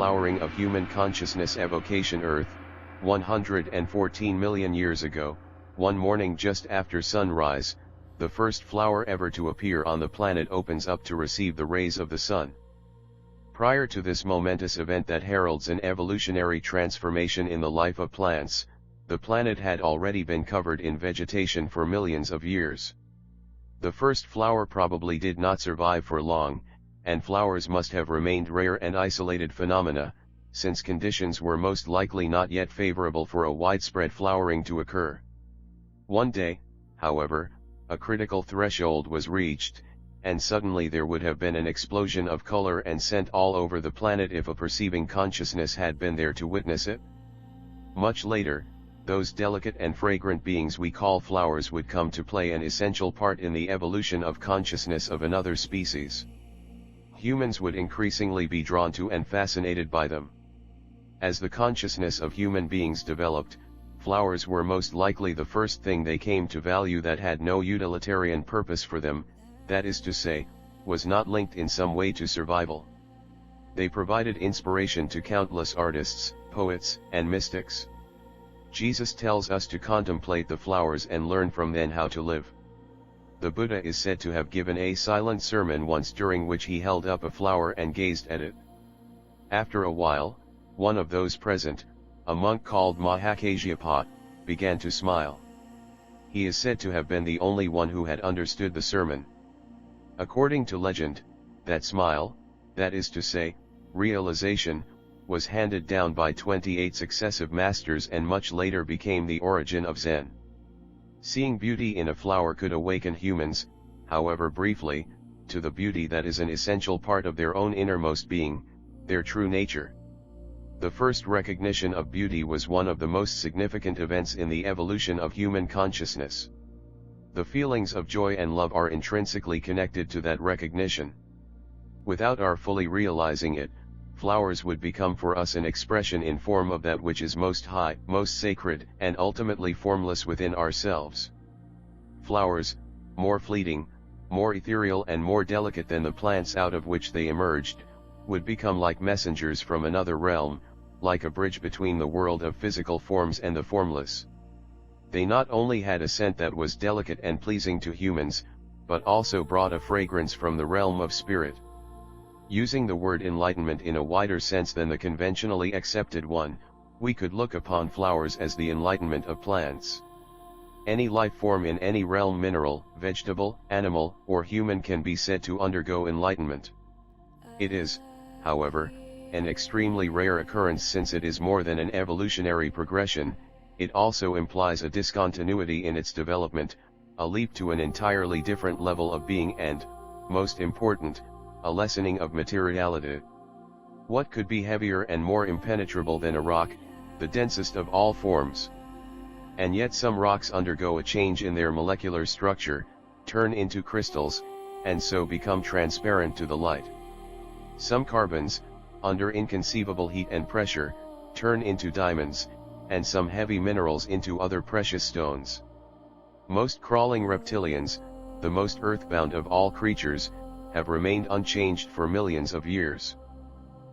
flowering of human consciousness evocation Earth, 114 million years ago, one morning just after sunrise, the first flower ever to appear on the planet opens up to receive the rays of the sun. Prior to this momentous event that heralds an evolutionary transformation in the life of plants, the planet had already been covered in vegetation for millions of years. The first flower probably did not survive for long, and flowers must have remained rare and isolated phenomena, since conditions were most likely not yet favorable for a widespread flowering to occur. One day, however, a critical threshold was reached, and suddenly there would have been an explosion of color and scent all over the planet if a perceiving consciousness had been there to witness it. Much later, those delicate and fragrant beings we call flowers would come to play an essential part in the evolution of consciousness of another species. Humans would increasingly be drawn to and fascinated by them. As the consciousness of human beings developed, flowers were most likely the first thing they came to value that had no utilitarian purpose for them, that is to say, was not linked in some way to survival. They provided inspiration to countless artists, poets, and mystics. Jesus tells us to contemplate the flowers and learn from them how to live. The Buddha is said to have given a silent sermon once during which he held up a flower and gazed at it. After a while, one of those present, a monk called Mahakasyapa, began to smile. He is said to have been the only one who had understood the sermon. According to legend, that smile, that is to say, realization, was handed down by 28 successive masters and much later became the origin of Zen. Seeing beauty in a flower could awaken humans, however briefly, to the beauty that is an essential part of their own innermost being, their true nature. The first recognition of beauty was one of the most significant events in the evolution of human consciousness. The feelings of joy and love are intrinsically connected to that recognition. Without our fully realizing it, flowers would become for us an expression in form of that which is most high, most sacred, and ultimately formless within ourselves. Flowers, more fleeting, more ethereal and more delicate than the plants out of which they emerged, would become like messengers from another realm, like a bridge between the world of physical forms and the formless. They not only had a scent that was delicate and pleasing to humans, but also brought a fragrance from the realm of spirit. Using the word enlightenment in a wider sense than the conventionally accepted one, we could look upon flowers as the enlightenment of plants. Any life form in any realm, mineral, vegetable, animal, or human, can be said to undergo enlightenment. It is, however, an extremely rare occurrence since it is more than an evolutionary progression. It also implies a discontinuity in its development, a leap to an entirely different level of being and, most important, a lessening of materiality. What could be heavier and more impenetrable than a rock, the densest of all forms? And yet some rocks undergo a change in their molecular structure, turn into crystals, and so become transparent to the light. Some carbons, under inconceivable heat and pressure, turn into diamonds, and some heavy minerals into other precious stones. Most crawling reptilians, the most earthbound of all creatures, have remained unchanged for millions of years.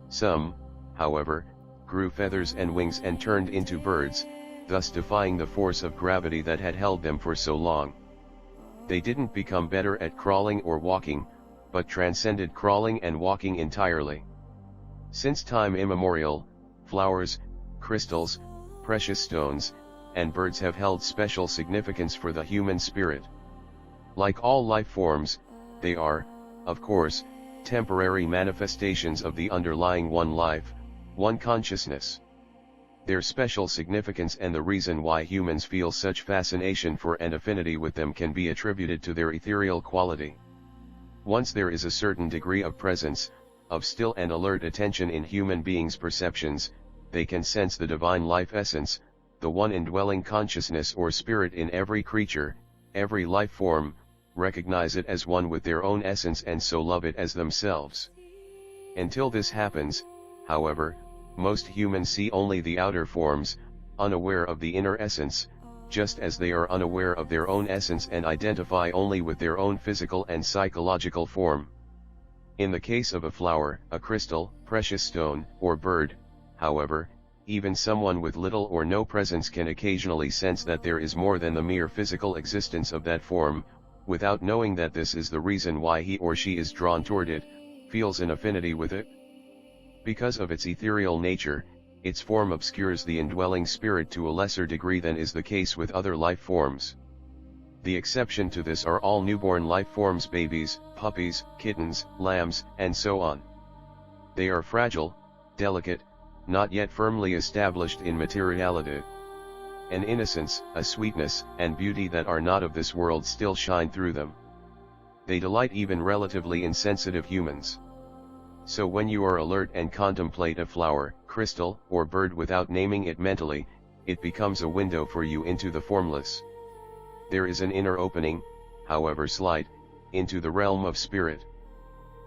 Some, however, grew feathers and wings and turned into birds, thus defying the force of gravity that had held them for so long. They didn't become better at crawling or walking, but transcended crawling and walking entirely. Since time immemorial, flowers, crystals, precious stones, and birds have held special significance for the human spirit. Like all life forms, they are, of course, temporary manifestations of the underlying one life, one consciousness. Their special significance and the reason why humans feel such fascination for and affinity with them can be attributed to their ethereal quality. Once there is a certain degree of presence, of still and alert attention in human beings' perceptions, they can sense the divine life essence, the one indwelling consciousness or spirit in every creature, every life form, recognize it as one with their own essence and so love it as themselves. Until this happens, however, most humans see only the outer forms, unaware of the inner essence, just as they are unaware of their own essence and identify only with their own physical and psychological form. In the case of a flower, a crystal, precious stone, or bird, however, even someone with little or no presence can occasionally sense that there is more than the mere physical existence of that form, without knowing that this is the reason why he or she is drawn toward it, feels an affinity with it. Because of its ethereal nature, its form obscures the indwelling spirit to a lesser degree than is the case with other life forms. The exception to this are all newborn life forms: babies, puppies, kittens, lambs, and so on. They are fragile, delicate, not yet firmly established in materiality. An innocence, a sweetness, and beauty that are not of this world still shine through them. They delight even relatively insensitive humans. So when you are alert and contemplate a flower, crystal, or bird without naming it mentally, it becomes a window for you into the formless. There is an inner opening, however slight, into the realm of spirit.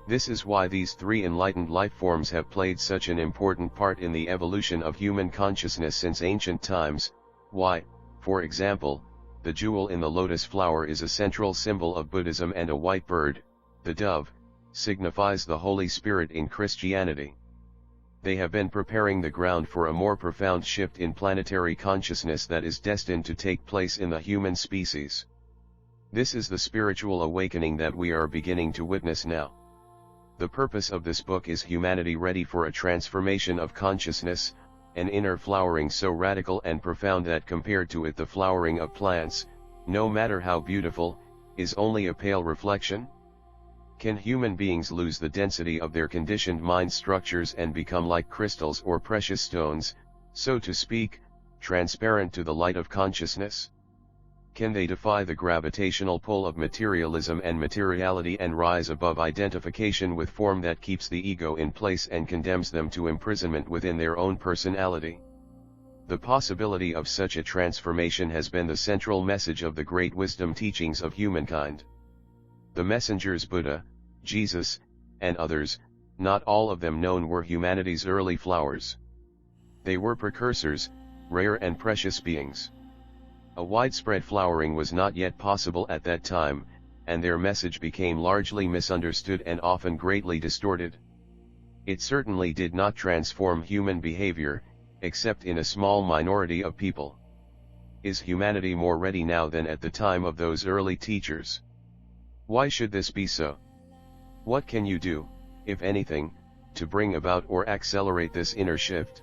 This is why these three enlightened life forms have played such an important part in the evolution of human consciousness since ancient times. Why, for example, the jewel in the lotus flower is a central symbol of Buddhism, and a white bird, the dove, signifies the Holy Spirit in Christianity. They have been preparing the ground for a more profound shift in planetary consciousness that is destined to take place in the human species. This is the spiritual awakening that we are beginning to witness now. The purpose of this book is humanity ready for a transformation of consciousness, an inner flowering so radical and profound that compared to it the flowering of plants, no matter how beautiful, is only a pale reflection. Can human beings lose the density of their conditioned mind structures and become like crystals or precious stones, so to speak, transparent to the light of consciousness? Can they defy the gravitational pull of materialism and materiality and rise above identification with form that keeps the ego in place and condemns them to imprisonment within their own personality? The possibility of such a transformation has been the central message of the great wisdom teachings of humankind. The messengers Buddha, Jesus, and others, not all of them known, were humanity's early flowers. They were precursors, rare and precious beings. A widespread flowering was not yet possible at that time, and their message became largely misunderstood and often greatly distorted. It certainly did not transform human behavior, except in a small minority of people. Is humanity more ready now than at the time of those early teachers? Why should this be so? What can you do, if anything, to bring about or accelerate this inner shift?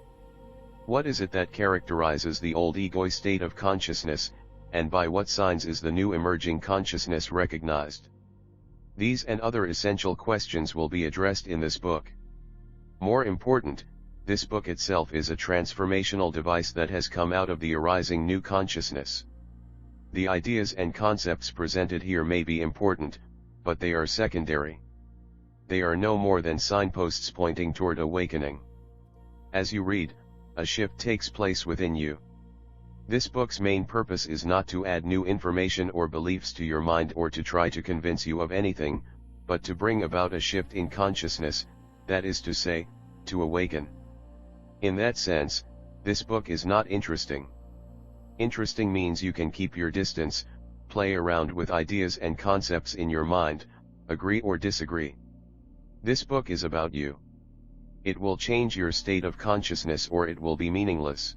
What is it that characterizes the old egoic state of consciousness, and by what signs is the new emerging consciousness recognized? These and other essential questions will be addressed in this book. More important, this book itself is a transformational device that has come out of the arising new consciousness. The ideas and concepts presented here may be important, but they are secondary. They are no more than signposts pointing toward awakening. As you read, a shift takes place within you. This book's main purpose is not to add new information or beliefs to your mind or to try to convince you of anything, but to bring about a shift in consciousness, that is to say, to awaken. In that sense, this book is not interesting. Interesting means you can keep your distance, play around with ideas and concepts in your mind, agree or disagree. This book is about you. It will change your state of consciousness or it will be meaningless.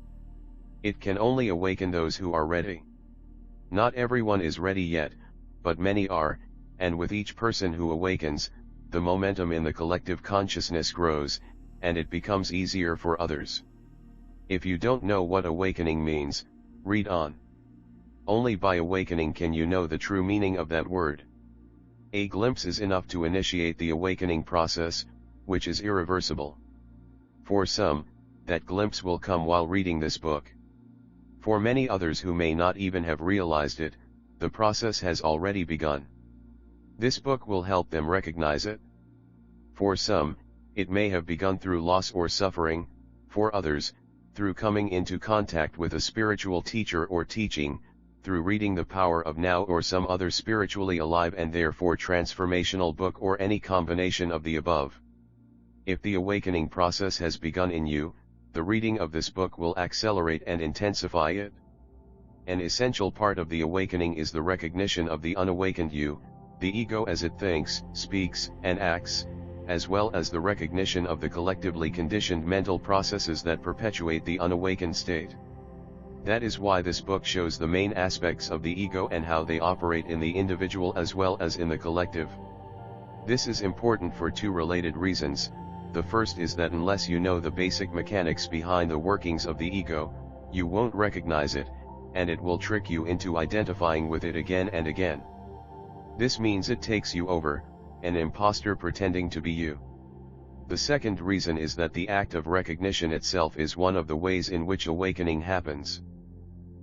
It can only awaken those who are ready. Not everyone is ready yet, but many are, and with each person who awakens, the momentum in the collective consciousness grows, and it becomes easier for others. If you don't know what awakening means, read on. Only by awakening can you know the true meaning of that word. A glimpse is enough to initiate the awakening process, which is irreversible. For some, that glimpse will come while reading this book. For many others who may not even have realized it, the process has already begun. This book will help them recognize it. For some, it may have begun through loss or suffering; for others, through coming into contact with a spiritual teacher or teaching, through reading The Power of Now or some other spiritually alive and therefore transformational book, or any combination of the above. If the awakening process has begun in you, the reading of this book will accelerate and intensify it. An essential part of the awakening is the recognition of the unawakened you, the ego as it thinks, speaks, and acts, as well as the recognition of the collectively conditioned mental processes that perpetuate the unawakened state. That is why this book shows the main aspects of the ego and how they operate in the individual as well as in the collective. This is important for two related reasons. The first is that unless you know the basic mechanics behind the workings of the ego, you won't recognize it, and it will trick you into identifying with it again and again. This means it takes you over, an imposter pretending to be you. The second reason is that the act of recognition itself is one of the ways in which awakening happens.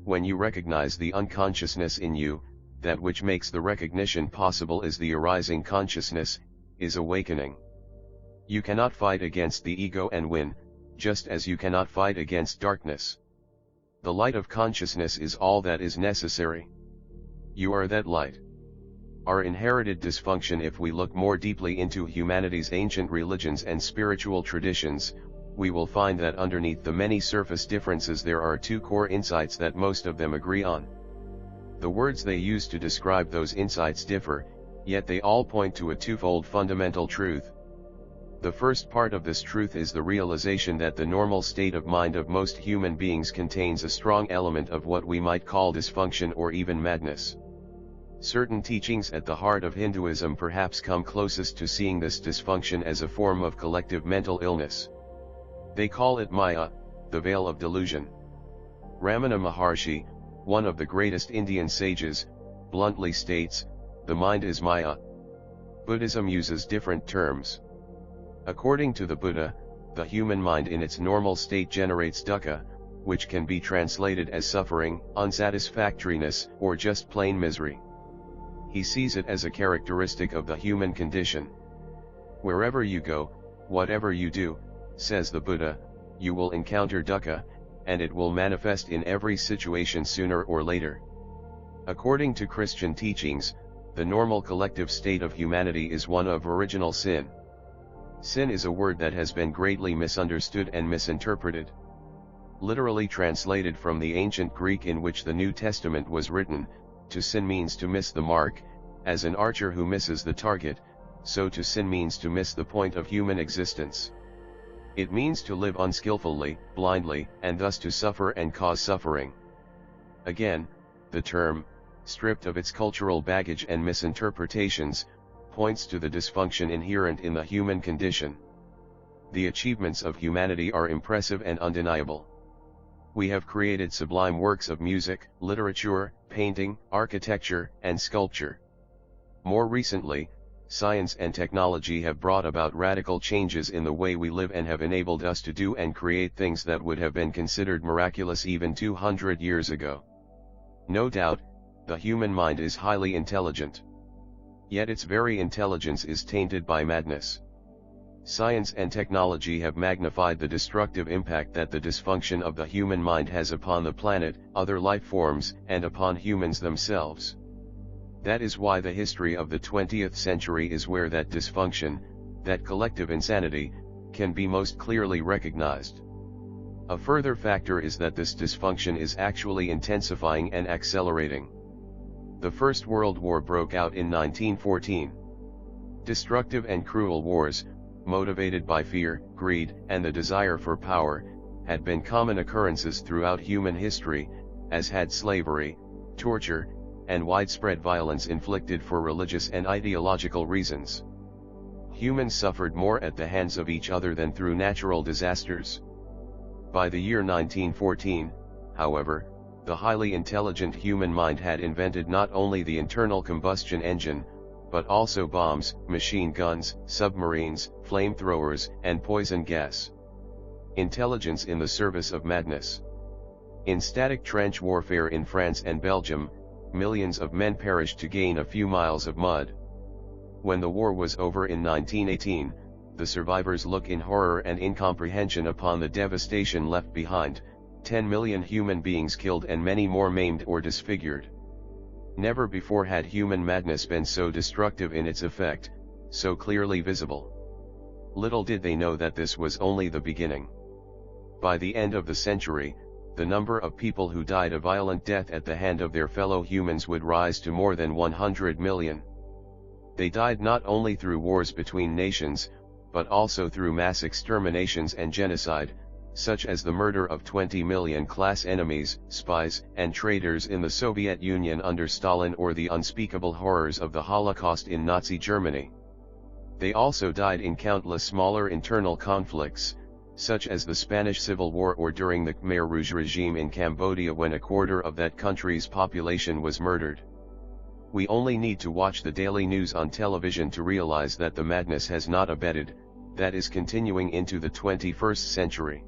When you recognize the unconsciousness in you, that which makes the recognition possible is the arising consciousness, is awakening. You cannot fight against the ego and win, just as you cannot fight against darkness. The light of consciousness is all that is necessary. You are that light. Our inherited dysfunction, if we look more deeply into humanity's ancient religions and spiritual traditions, we will find that underneath the many surface differences there are two core insights that most of them agree on. The words they use to describe those insights differ, yet they all point to a twofold fundamental truth. The first part of this truth is the realization that the normal state of mind of most human beings contains a strong element of what we might call dysfunction or even madness. Certain teachings at the heart of Hinduism perhaps come closest to seeing this dysfunction as a form of collective mental illness. They call it Maya, the veil of delusion. Ramana Maharshi, one of the greatest Indian sages, bluntly states, "The mind is Maya." Buddhism uses different terms. According to the Buddha, the human mind in its normal state generates dukkha, which can be translated as suffering, unsatisfactoriness, or just plain misery. He sees it as a characteristic of the human condition. Wherever you go, whatever you do, says the Buddha, you will encounter dukkha, and it will manifest in every situation sooner or later. According to Christian teachings, the normal collective state of humanity is one of original sin. Sin is a word that has been greatly misunderstood and misinterpreted. Literally translated from the ancient Greek in which the New Testament was written, to sin means to miss the mark, as an archer who misses the target, so to sin means to miss the point of human existence. It means to live unskillfully, blindly, and thus to suffer and cause suffering. Again, the term, stripped of its cultural baggage and misinterpretations, points to the dysfunction inherent in the human condition. The achievements of humanity are impressive and undeniable. We have created sublime works of music, literature, painting, architecture, and sculpture. More recently, science and technology have brought about radical changes in the way we live and have enabled us to do and create things that would have been considered miraculous even 200 years ago. No doubt, the human mind is highly intelligent. Yet its very intelligence is tainted by madness. Science and technology have magnified the destructive impact that the dysfunction of the human mind has upon the planet, other life forms, and upon humans themselves. That is why the history of the 20th century is where that dysfunction, that collective insanity, can be most clearly recognized. A further factor is that this dysfunction is actually intensifying and accelerating. The First World War broke out in 1914. Destructive and cruel wars, motivated by fear, greed, and the desire for power, had been common occurrences throughout human history, as had slavery, torture, and widespread violence inflicted for religious and ideological reasons. Humans suffered more at the hands of each other than through natural disasters. By the year 1914, however, the highly intelligent human mind had invented not only the internal combustion engine, but also bombs, machine guns, submarines, flamethrowers, and poison gas. Intelligence in the service of madness. In static trench warfare in France and Belgium, millions of men perished to gain a few miles of mud. When the war was over in 1918, the survivors look in horror and incomprehension upon the devastation left behind, 10 million human beings killed and many more maimed or disfigured. Never before had human madness been so destructive in its effect, so clearly visible. Little did they know that this was only the beginning. By the end of the century, the number of people who died a violent death at the hand of their fellow humans would rise to more than 100 million. They died not only through wars between nations, but also through mass exterminations and genocide, such as the murder of 20 million class enemies, spies, and traitors in the Soviet Union under Stalin, or the unspeakable horrors of the Holocaust in Nazi Germany. They also died in countless smaller internal conflicts, such as the Spanish Civil War or during the Khmer Rouge regime in Cambodia, when a quarter of that country's population was murdered. We only need to watch the daily news on television to realize that the madness has not abated, that is continuing into the 21st century.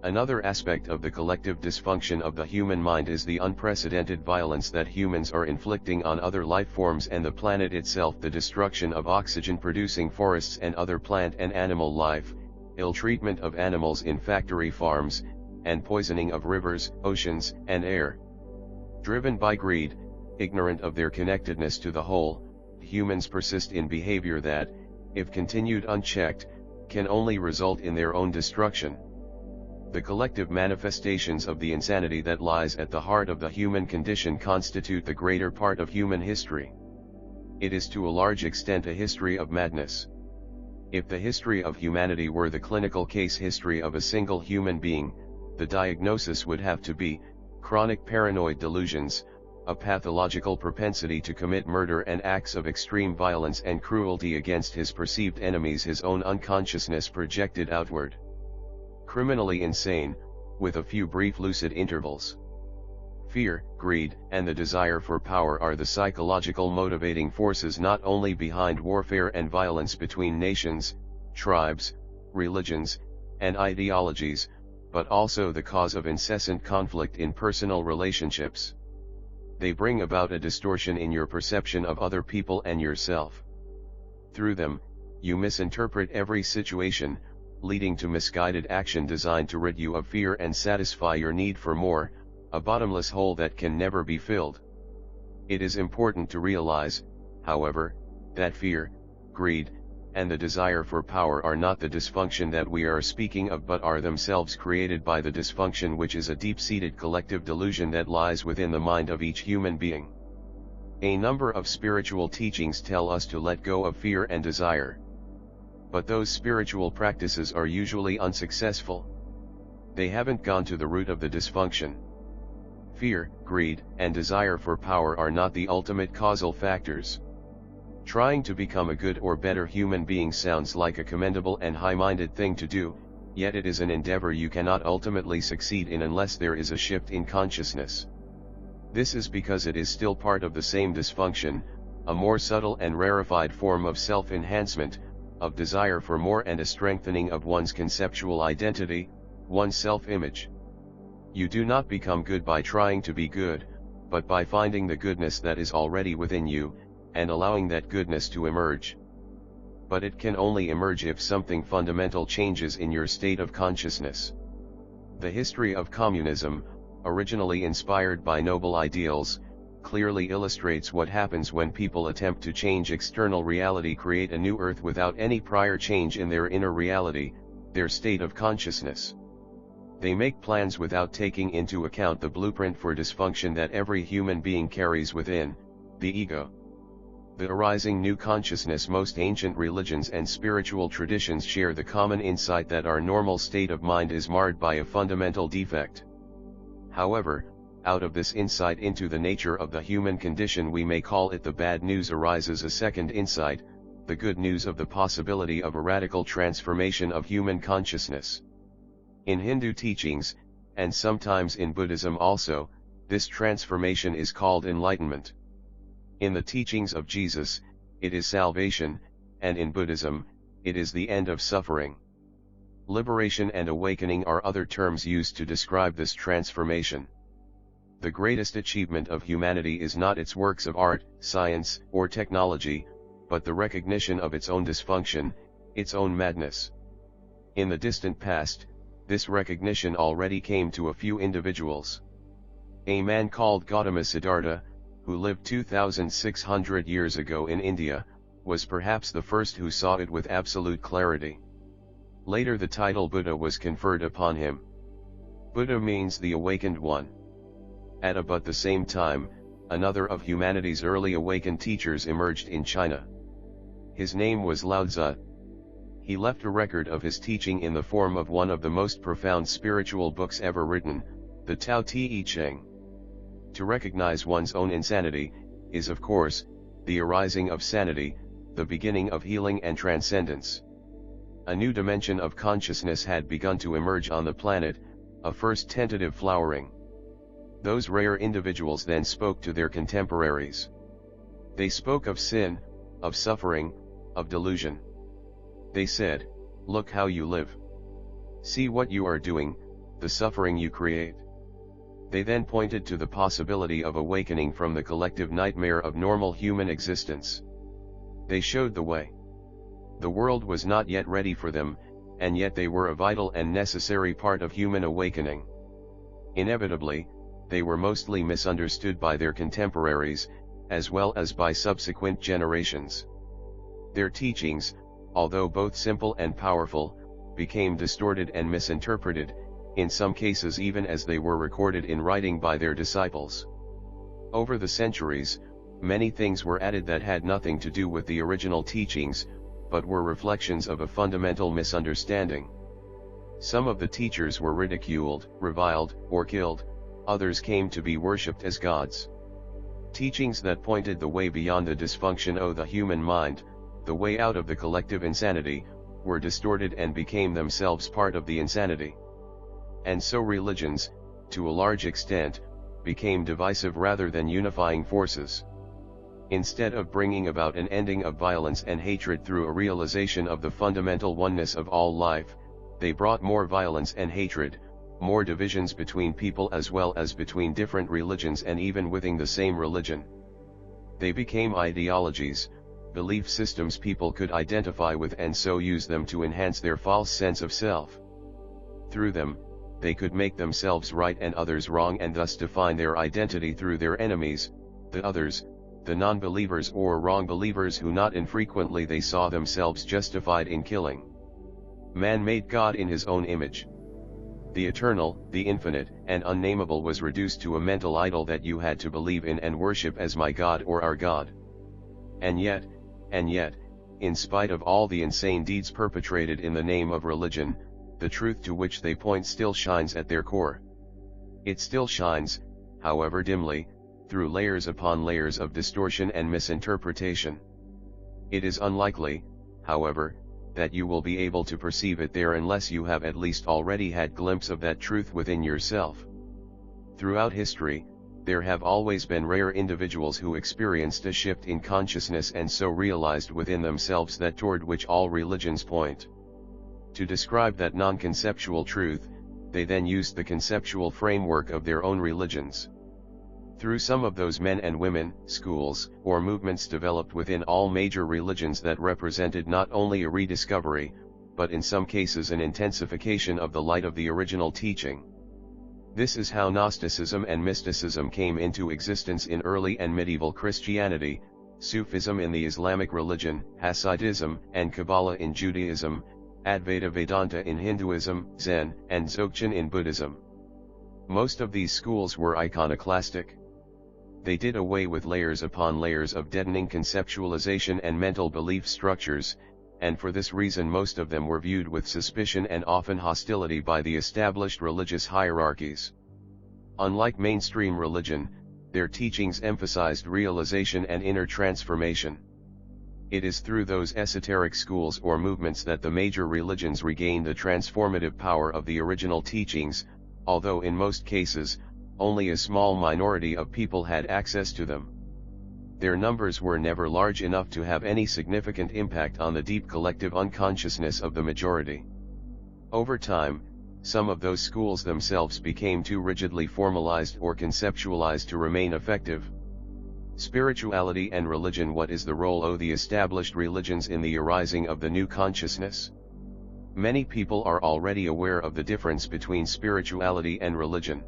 Another aspect of the collective dysfunction of the human mind is the unprecedented violence that humans are inflicting on other life forms and the planet itself. The destruction of oxygen-producing forests and other plant and animal life, ill-treatment of animals in factory farms, and poisoning of rivers, oceans, and air. Driven by greed, ignorant of their connectedness to the whole, humans persist in behavior that, if continued unchecked, can only result in their own destruction. The collective manifestations of the insanity that lies at the heart of the human condition constitute the greater part of human history. It is to a large extent a history of madness. If the history of humanity were the clinical case history of a single human being, the diagnosis would have to be chronic paranoid delusions, a pathological propensity to commit murder and acts of extreme violence and cruelty against his perceived enemies, his own unconsciousness projected outward. Criminally insane, with a few brief lucid intervals. Fear, greed, and the desire for power are the psychological motivating forces not only behind warfare and violence between nations, tribes, religions, and ideologies, but also the cause of incessant conflict in personal relationships. They bring about a distortion in your perception of other people and yourself. Through them, you misinterpret every situation, leading to misguided action designed to rid you of fear and satisfy your need for more, a bottomless hole that can never be filled. It is important to realize, however, that fear, greed, and the desire for power are not the dysfunction that we are speaking of, but are themselves created by the dysfunction, which is a deep-seated collective delusion that lies within the mind of each human being. A number of spiritual teachings tell us to let go of fear and desire. But those spiritual practices are usually unsuccessful. They haven't gone to the root of the dysfunction. Fear, greed, and desire for power are not the ultimate causal factors. Trying to become a good or better human being sounds like a commendable and high-minded thing to do, yet it is an endeavor you cannot ultimately succeed in unless there is a shift in consciousness. This is because it is still part of the same dysfunction, a more subtle and rarefied form of self-enhancement, of desire for more and a strengthening of one's conceptual identity, one's self-image. You do not become good by trying to be good, but by finding the goodness that is already within you, and allowing that goodness to emerge. But it can only emerge if something fundamental changes in your state of consciousness. The history of communism, originally inspired by noble ideals, clearly illustrates what happens when people attempt to change external reality, create a new earth without any prior change in their inner reality, their state of consciousness. They make plans without taking into account the blueprint for dysfunction that every human being carries within, the ego. The arising new consciousness. Most ancient religions and spiritual traditions share the common insight that our normal state of mind is marred by a fundamental defect. However, out of this insight into the nature of the human condition, we may call it the bad news, arises a second insight, the good news of the possibility of a radical transformation of human consciousness. In Hindu teachings, and sometimes in Buddhism also, this transformation is called enlightenment. In the teachings of Jesus, it is salvation, and in Buddhism, it is the end of suffering. Liberation and awakening are other terms used to describe this transformation. The greatest achievement of humanity is not its works of art, science, or technology, but the recognition of its own dysfunction, its own madness. In the distant past, this recognition already came to a few individuals. A man called Gautama Siddhartha, who lived 2,600 years ago in India, was perhaps the first who saw it with absolute clarity. Later the title Buddha was conferred upon him. Buddha means the awakened one. At about the same time, another of humanity's early awakened teachers emerged in China. His name was Lao Tzu. He left a record of his teaching in the form of one of the most profound spiritual books ever written, the Tao Te Ching. To recognize one's own insanity, is of course, the arising of sanity, the beginning of healing and transcendence. A new dimension of consciousness had begun to emerge on the planet, a first tentative flowering. Those rare individuals then spoke to their contemporaries. They spoke of sin, of suffering, of delusion. They said, "Look how you live. See what you are doing, the suffering you create." They then pointed to the possibility of awakening from the collective nightmare of normal human existence. They showed the way. The world was not yet ready for them, and yet they were a vital and necessary part of human awakening. Inevitably, they were mostly misunderstood by their contemporaries, as well as by subsequent generations. Their teachings, although both simple and powerful, became distorted and misinterpreted, in some cases even as they were recorded in writing by their disciples. Over the centuries, many things were added that had nothing to do with the original teachings, but were reflections of a fundamental misunderstanding. Some of the teachers were ridiculed, reviled, or killed, others came to be worshipped as gods. Teachings that pointed the way beyond the dysfunction of the human mind, the way out of the collective insanity, were distorted and became themselves part of the insanity. And so religions, to a large extent, became divisive rather than unifying forces. Instead of bringing about an ending of violence and hatred through a realization of the fundamental oneness of all life, they brought more violence and hatred, more divisions between people as well as between different religions and even within the same religion. They became ideologies, belief systems people could identify with and so use them to enhance their false sense of self. Through them, they could make themselves right and others wrong and thus define their identity through their enemies, the others, the non-believers or wrong believers who not infrequently they saw themselves justified in killing. Man made God in his own image. The eternal, the infinite, and unnameable was reduced to a mental idol that you had to believe in and worship as my God or our God. And yet, in spite of all the insane deeds perpetrated in the name of religion, the truth to which they point still shines at their core. It still shines, however dimly, through layers upon layers of distortion and misinterpretation. It is unlikely, however, that you will be able to perceive it there unless you have at least already had glimpse of that truth within yourself. Throughout history, there have always been rare individuals who experienced a shift in consciousness and so realized within themselves that toward which all religions point. To describe that non-conceptual truth, they then used the conceptual framework of their own religions. Through some of those men and women, schools, or movements developed within all major religions that represented not only a rediscovery, but in some cases an intensification of the light of the original teaching. This is how Gnosticism and mysticism came into existence in early and medieval Christianity, Sufism in the Islamic religion, Hasidism and Kabbalah in Judaism, Advaita Vedanta in Hinduism, Zen, and Dzogchen in Buddhism. Most of these schools were iconoclastic. They did away with layers upon layers of deadening conceptualization and mental belief structures, and for this reason most of them were viewed with suspicion and often hostility by the established religious hierarchies. Unlike mainstream religion, their teachings emphasized realization and inner transformation. It is through those esoteric schools or movements that the major religions regained the transformative power of the original teachings, although in most cases, only a small minority of people had access to them. Their numbers were never large enough to have any significant impact on the deep collective unconsciousness of the majority. Over time, some of those schools themselves became too rigidly formalized or conceptualized to remain effective. Spirituality and religion. What is the role of the established religions in the arising of the new consciousness? Many people are already aware of the difference between spirituality and religion.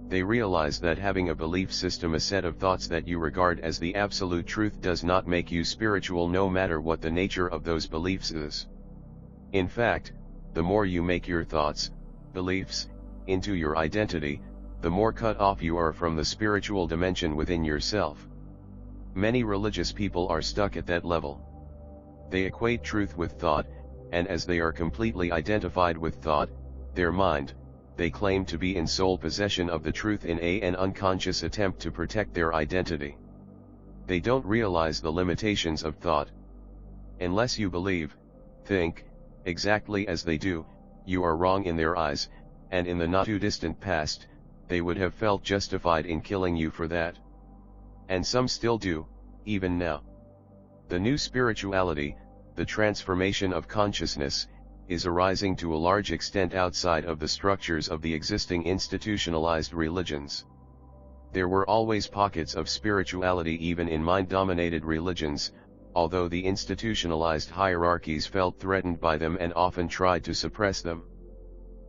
They realize that having a belief system, a set of thoughts that you regard as the absolute truth, does not make you spiritual no matter what the nature of those beliefs is. In fact, the more you make your thoughts, beliefs, into your identity, the more cut off you are from the spiritual dimension within yourself. Many religious people are stuck at that level. They equate truth with thought, and as they are completely identified with thought, their mind, they claim to be in sole possession of the truth in an unconscious attempt to protect their identity. They don't realize the limitations of thought. Unless you believe, think, exactly as they do, you are wrong in their eyes, and in the not-too-distant past, they would have felt justified in killing you for that. And some still do, even now. The new spirituality, the transformation of consciousness, is arising to a large extent outside of the structures of the existing institutionalized religions. There were always pockets of spirituality even in mind-dominated religions, although the institutionalized hierarchies felt threatened by them and often tried to suppress them.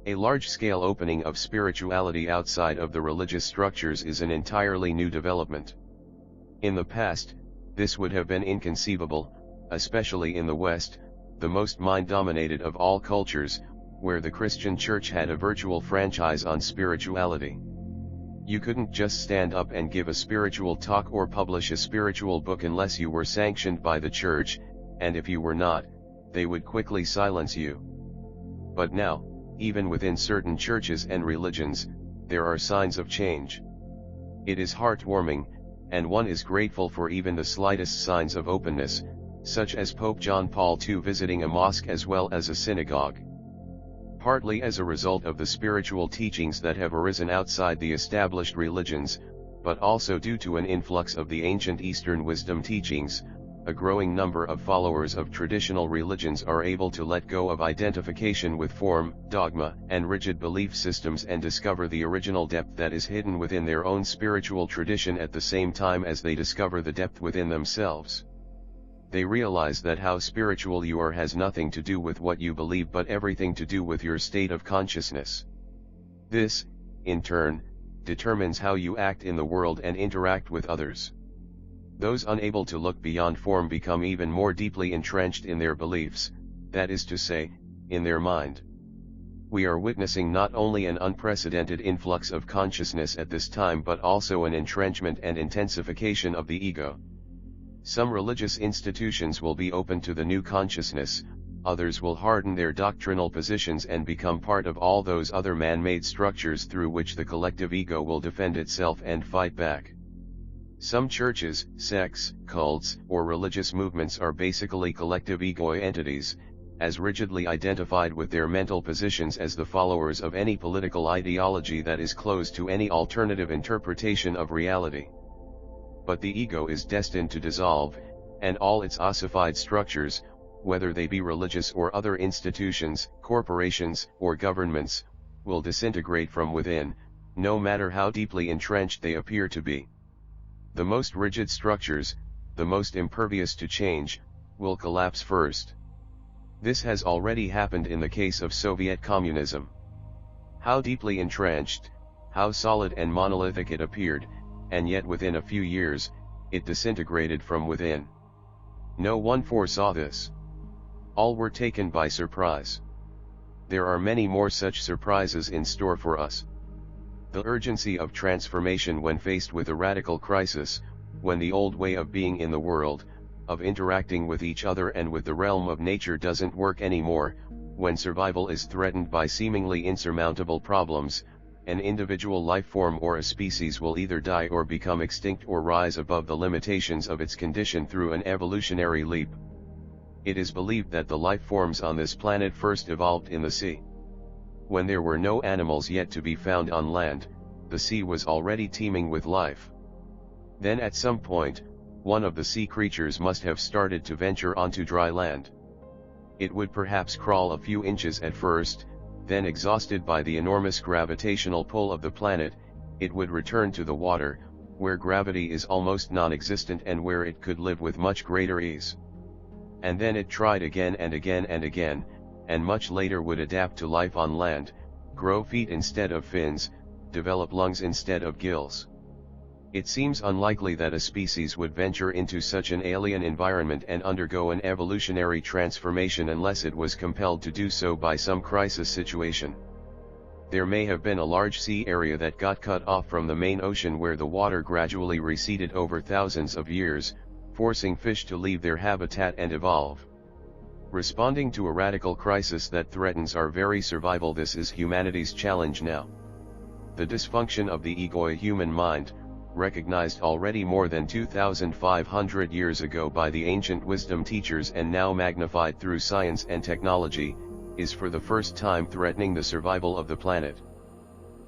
A large-scale opening of spirituality outside of the religious structures is an entirely new development. In the past, this would have been inconceivable, especially in the West, the most mind-dominated of all cultures, where the Christian Church had a virtual franchise on spirituality. You couldn't just stand up and give a spiritual talk or publish a spiritual book unless you were sanctioned by the Church, and if you were not, they would quickly silence you. But now, even within certain churches and religions, there are signs of change. It is heartwarming, and one is grateful for even the slightest signs of openness, such as Pope John Paul II visiting a mosque as well as a synagogue. Partly as a result of the spiritual teachings that have arisen outside the established religions, but also due to an influx of the ancient Eastern wisdom teachings, a growing number of followers of traditional religions are able to let go of identification with form, dogma, and rigid belief systems and discover the original depth that is hidden within their own spiritual tradition at the same time as they discover the depth within themselves. They realize that how spiritual you are has nothing to do with what you believe but everything to do with your state of consciousness. This, in turn, determines how you act in the world and interact with others. Those unable to look beyond form become even more deeply entrenched in their beliefs, that is to say, in their mind. We are witnessing not only an unprecedented influx of consciousness at this time but also an entrenchment and intensification of the ego. Some religious institutions will be open to the new consciousness, others will harden their doctrinal positions and become part of all those other man-made structures through which the collective ego will defend itself and fight back. Some churches, sects, cults, or religious movements are basically collective ego entities, as rigidly identified with their mental positions as the followers of any political ideology that is closed to any alternative interpretation of reality. But the ego is destined to dissolve, and all its ossified structures, whether they be religious or other institutions, corporations, or governments, will disintegrate from within, no matter how deeply entrenched they appear to be. The most rigid structures, the most impervious to change, will collapse first. This has already happened in the case of Soviet communism. How deeply entrenched, how solid and monolithic it appeared, and yet within a few years, it disintegrated from within. No one foresaw this. All were taken by surprise. There are many more such surprises in store for us. The urgency of transformation when faced with a radical crisis, when the old way of being in the world, of interacting with each other and with the realm of nature doesn't work anymore, when survival is threatened by seemingly insurmountable problems, an individual life form or a species will either die or become extinct or rise above the limitations of its condition through an evolutionary leap. It is believed that the life forms on this planet first evolved in the sea. When there were no animals yet to be found on land, the sea was already teeming with life. Then at some point, one of the sea creatures must have started to venture onto dry land. It would perhaps crawl a few inches at first, then exhausted by the enormous gravitational pull of the planet, it would return to the water, where gravity is almost non-existent and where it could live with much greater ease. And then it tried again and again and again, and much later would adapt to life on land, grow feet instead of fins, develop lungs instead of gills. It seems unlikely that a species would venture into such an alien environment and undergo an evolutionary transformation unless it was compelled to do so by some crisis situation. There may have been a large sea area that got cut off from the main ocean where the water gradually receded over thousands of years, forcing fish to leave their habitat and evolve. Responding to a radical crisis that threatens our very survival, this is humanity's challenge now. The dysfunction of the ego human mind, recognized already more than 2,500 years ago by the ancient wisdom teachers and now magnified through science and technology, is for the first time threatening the survival of the planet.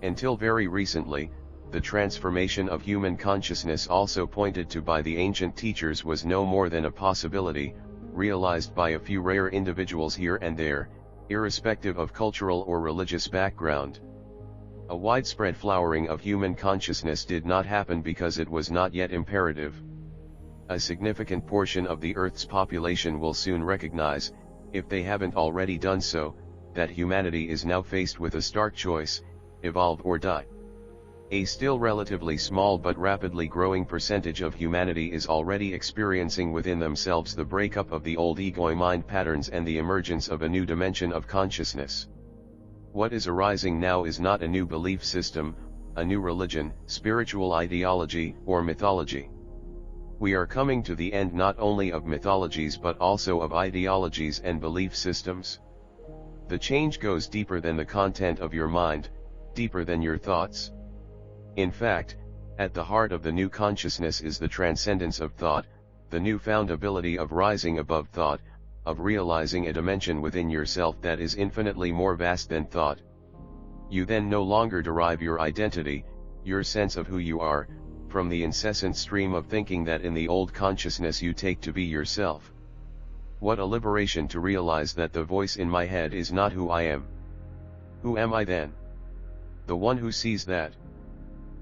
Until very recently, the transformation of human consciousness also pointed to by the ancient teachers was no more than a possibility, realized by a few rare individuals here and there, irrespective of cultural or religious background. A widespread flowering of human consciousness did not happen because it was not yet imperative. A significant portion of the Earth's population will soon recognize, if they haven't already done so, that humanity is now faced with a stark choice: evolve or die. A still relatively small but rapidly growing percentage of humanity is already experiencing within themselves the breakup of the old ego mind patterns and the emergence of a new dimension of consciousness. What is arising now is not a new belief system, a new religion, spiritual ideology, or mythology. We are coming to the end not only of mythologies but also of ideologies and belief systems. The change goes deeper than the content of your mind, deeper than your thoughts. In fact, at the heart of the new consciousness is the transcendence of thought, the newfound ability of rising above thought, of realizing a dimension within yourself that is infinitely more vast than thought. You then no longer derive your identity, your sense of who you are, from the incessant stream of thinking that in the old consciousness you take to be yourself. What a liberation to realize that the voice in my head is not who I am. Who am I then? The one who sees that.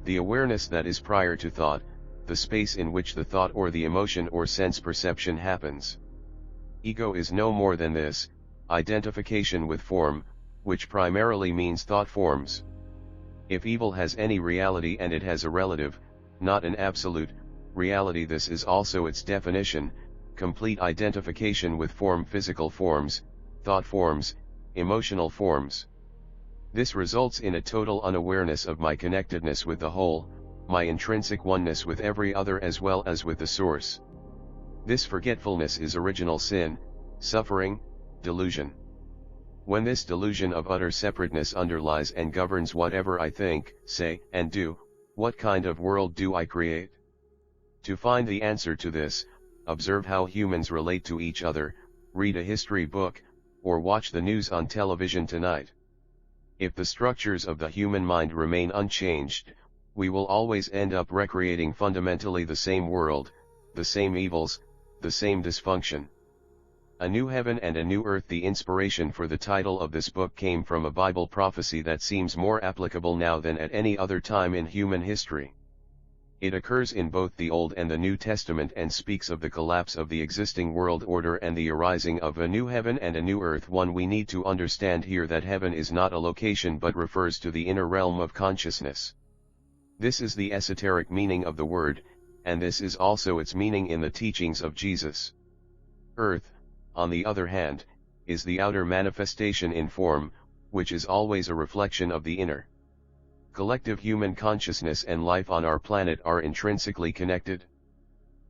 The awareness that is prior to thought, the space in which the thought or the emotion or sense perception happens. Ego is no more than this: identification with form, which primarily means thought forms. If evil has any reality, and it has a relative, not an absolute, reality, this is also its definition: complete identification with form, physical forms, thought forms, emotional forms. This results in a total unawareness of my connectedness with the whole, my intrinsic oneness with every other as well as with the source. This forgetfulness is original sin, suffering, delusion. When this delusion of utter separateness underlies and governs whatever I think, say, and do, what kind of world do I create? To find the answer to this, observe how humans relate to each other, read a history book, or watch the news on television tonight. If the structures of the human mind remain unchanged, we will always end up recreating fundamentally the same world, the same evils, the same dysfunction. A New Heaven and a New Earth. The inspiration for the title of this book came from a Bible prophecy that seems more applicable now than at any other time in human history. It occurs in both the Old and the New Testament and speaks of the collapse of the existing world order and the arising of a new heaven and a new earth. We need to understand here that heaven is not a location but refers to the inner realm of consciousness. This is the esoteric meaning of the word, and this is also its meaning in the teachings of Jesus. Earth, on the other hand, is the outer manifestation in form, which is always a reflection of the inner. Collective human consciousness and life on our planet are intrinsically connected.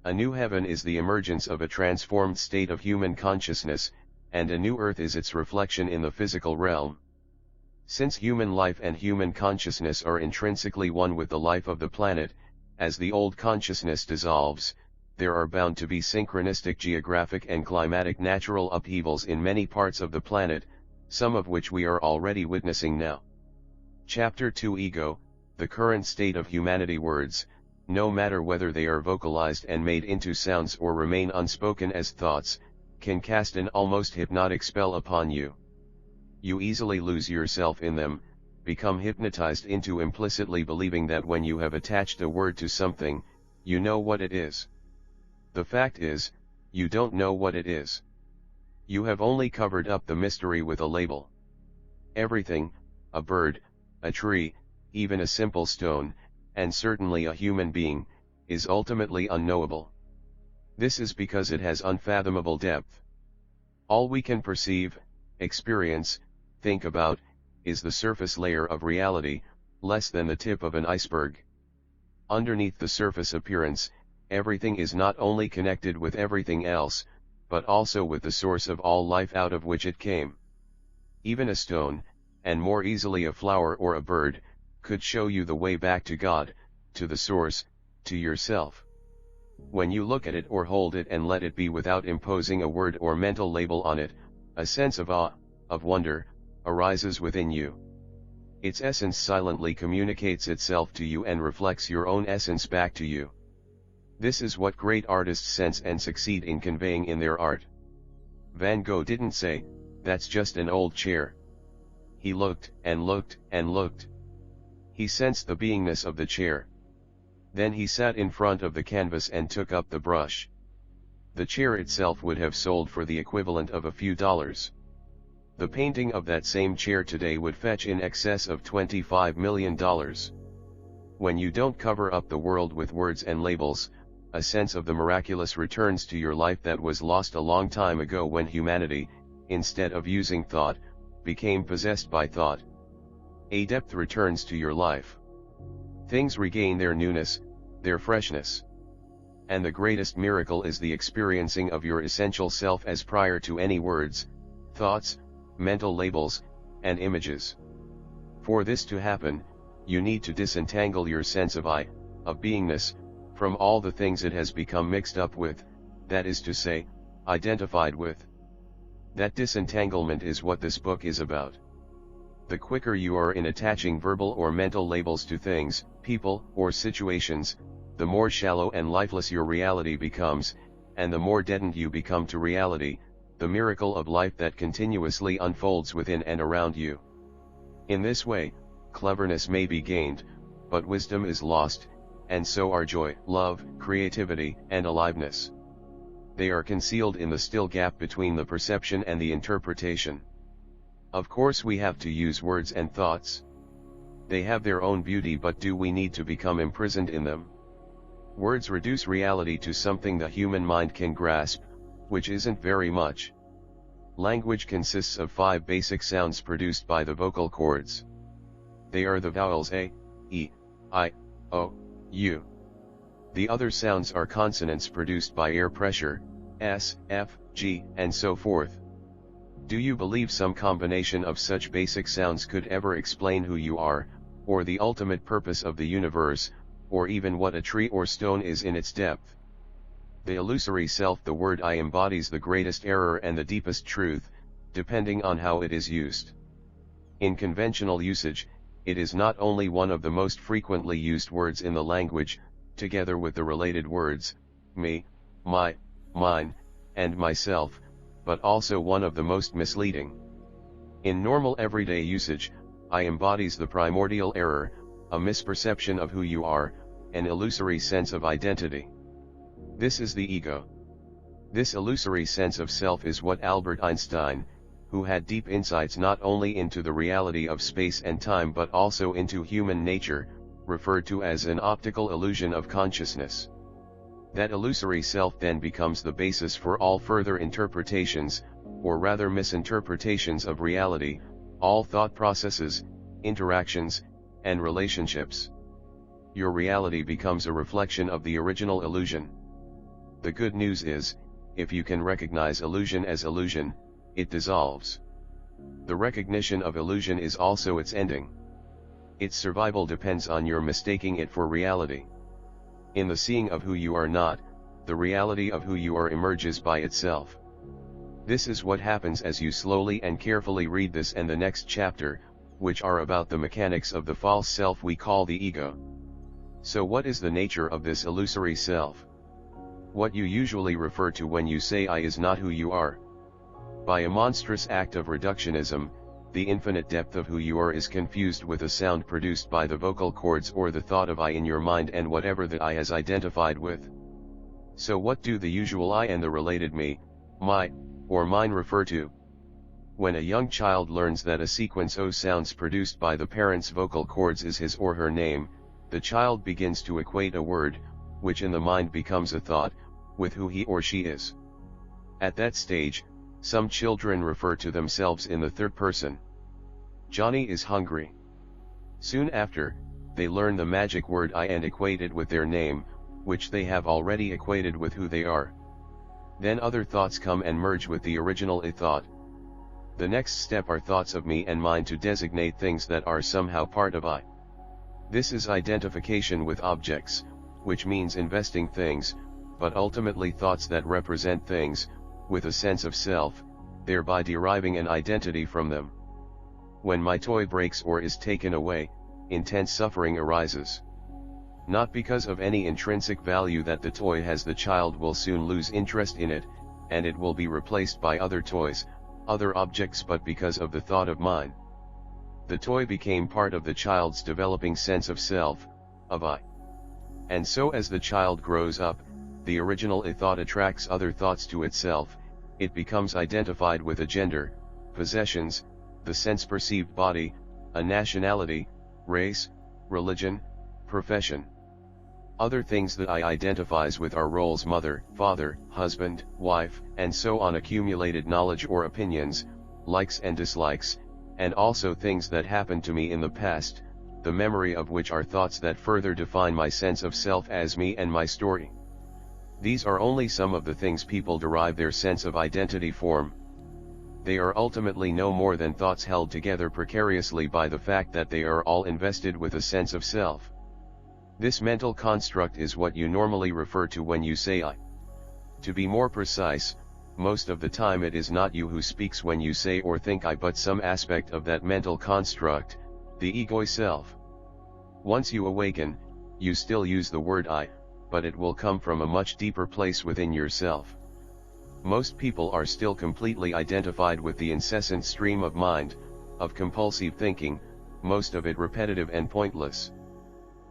A new heaven is the emergence of a transformed state of human consciousness, and a new earth is its reflection in the physical realm. Since human life and human consciousness are intrinsically one with the life of the planet, as the old consciousness dissolves, there are bound to be synchronistic geographic and climatic natural upheavals in many parts of the planet, some of which we are already witnessing now. Chapter 2: Ego, the current state of humanity. Words, no matter whether they are vocalized and made into sounds or remain unspoken as thoughts, can cast an almost hypnotic spell upon you. You easily lose yourself in them, become hypnotized into implicitly believing that when you have attached a word to something, you know what it is. The fact is, you don't know what it is. You have only covered up the mystery with a label. Everything, a bird, a tree, even a simple stone, and certainly a human being, is ultimately unknowable. This is because it has unfathomable depth. All we can perceive, experience, think about, is the surface layer of reality, less than the tip of an iceberg. Underneath the surface appearance, everything is not only connected with everything else, but also with the source of all life out of which it came. Even a stone, and more easily a flower or a bird, could show you the way back to God, to the source, to yourself. When you look at it or hold it and let it be without imposing a word or mental label on it, a sense of awe, of wonder, arises within you. Its essence silently communicates itself to you and reflects your own essence back to you. This is what great artists sense and succeed in conveying in their art. Van Gogh didn't say, "That's just an old chair." He looked, and looked, and looked. He sensed the beingness of the chair. Then he sat in front of the canvas and took up the brush. The chair itself would have sold for the equivalent of a few dollars. The painting of that same chair today would fetch in excess of $25 million. When you don't cover up the world with words and labels, a sense of the miraculous returns to your life that was lost a long time ago when humanity, instead of using thought, became possessed by thought. A depth returns to your life. Things regain their newness, their freshness. And the greatest miracle is the experiencing of your essential self as prior to any words, thoughts, mental labels, and images. For this to happen, you need to disentangle your sense of I, of beingness, from all the things it has become mixed up with, that is to say, identified with. That disentanglement is what this book is about. The quicker you are in attaching verbal or mental labels to things, people, or situations, the more shallow and lifeless your reality becomes, and the more deadened you become to reality, the miracle of life that continuously unfolds within and around you. In this way, cleverness may be gained, but wisdom is lost, and so are joy, love, creativity, and aliveness. They are concealed in the still gap between the perception and the interpretation. Of course we have to use words and thoughts. They have their own beauty, but do we need to become imprisoned in them? Words reduce reality to something the human mind can grasp, which isn't very much. Language consists of 5 basic sounds produced by the vocal cords. They are the vowels A, E, I, O, U. The other sounds are consonants produced by air pressure, S, F, G, and so forth. Do you believe some combination of such basic sounds could ever explain who you are, or the ultimate purpose of the universe, or even what a tree or stone is in its depth? The illusory self, the word I, embodies the greatest error and the deepest truth, depending on how it is used. In conventional usage, it is not only one of the most frequently used words in the language, together with the related words, me, my, mine, and myself, but also one of the most misleading. In normal everyday usage, I embodies the primordial error, a misperception of who you are, an illusory sense of identity. This is the ego. This illusory sense of self is what Albert Einstein, who had deep insights not only into the reality of space and time but also into human nature, referred to as an optical illusion of consciousness. That illusory self then becomes the basis for all further interpretations, or rather misinterpretations of reality, all thought processes, interactions, and relationships. Your reality becomes a reflection of the original illusion. The good news is, if you can recognize illusion as illusion, it dissolves. The recognition of illusion is also its ending. Its survival depends on your mistaking it for reality. In the seeing of who you are not, the reality of who you are emerges by itself. This is what happens as you slowly and carefully read this and the next chapter, which are about the mechanics of the false self we call the ego. So what is the nature of this illusory self? What you usually refer to when you say I is not who you are. By a monstrous act of reductionism, the infinite depth of who you are is confused with a sound produced by the vocal cords or the thought of I in your mind and whatever that I has identified with. So what do the usual I and the related me, my, or mine refer to? When a young child learns that a sequence of sounds produced by the parent's vocal cords is his or her name, the child begins to equate a word, which in the mind becomes a thought, with who he or she is. At that stage, some children refer to themselves in the third person. Johnny is hungry. Soon after, they learn the magic word I and equate it with their name, which they have already equated with who they are. Then other thoughts come and merge with the original I thought. The next step are thoughts of me and mine to designate things that are somehow part of I. This is identification with objects, which means investing things, but ultimately thoughts that represent things, with a sense of self, thereby deriving an identity from them. When my toy breaks or is taken away, intense suffering arises. Not because of any intrinsic value that the toy has. The child will soon lose interest in it, and it will be replaced by other toys, other objects, but because of the thought of mine. The toy became part of the child's developing sense of self, of I. And so as the child grows up, the original I thought attracts other thoughts to itself, it becomes identified with a gender, possessions, the sense-perceived body, a nationality, race, religion, profession. Other things that I identifies with are roles: mother, father, husband, wife, and so on, accumulated knowledge or opinions, likes and dislikes, and also things that happened to me in the past, the memory of which are thoughts that further define my sense of self as me and my story. These are only some of the things people derive their sense of identity from. They are ultimately no more than thoughts held together precariously by the fact that they are all invested with a sense of self. This mental construct is what you normally refer to when you say I. To be more precise, most of the time it is not you who speaks when you say or think I, but some aspect of that mental construct, the ego self. Once you awaken, you still use the word I, but it will come from a much deeper place within yourself. Most people are still completely identified with the incessant stream of mind, of compulsive thinking, most of it repetitive and pointless.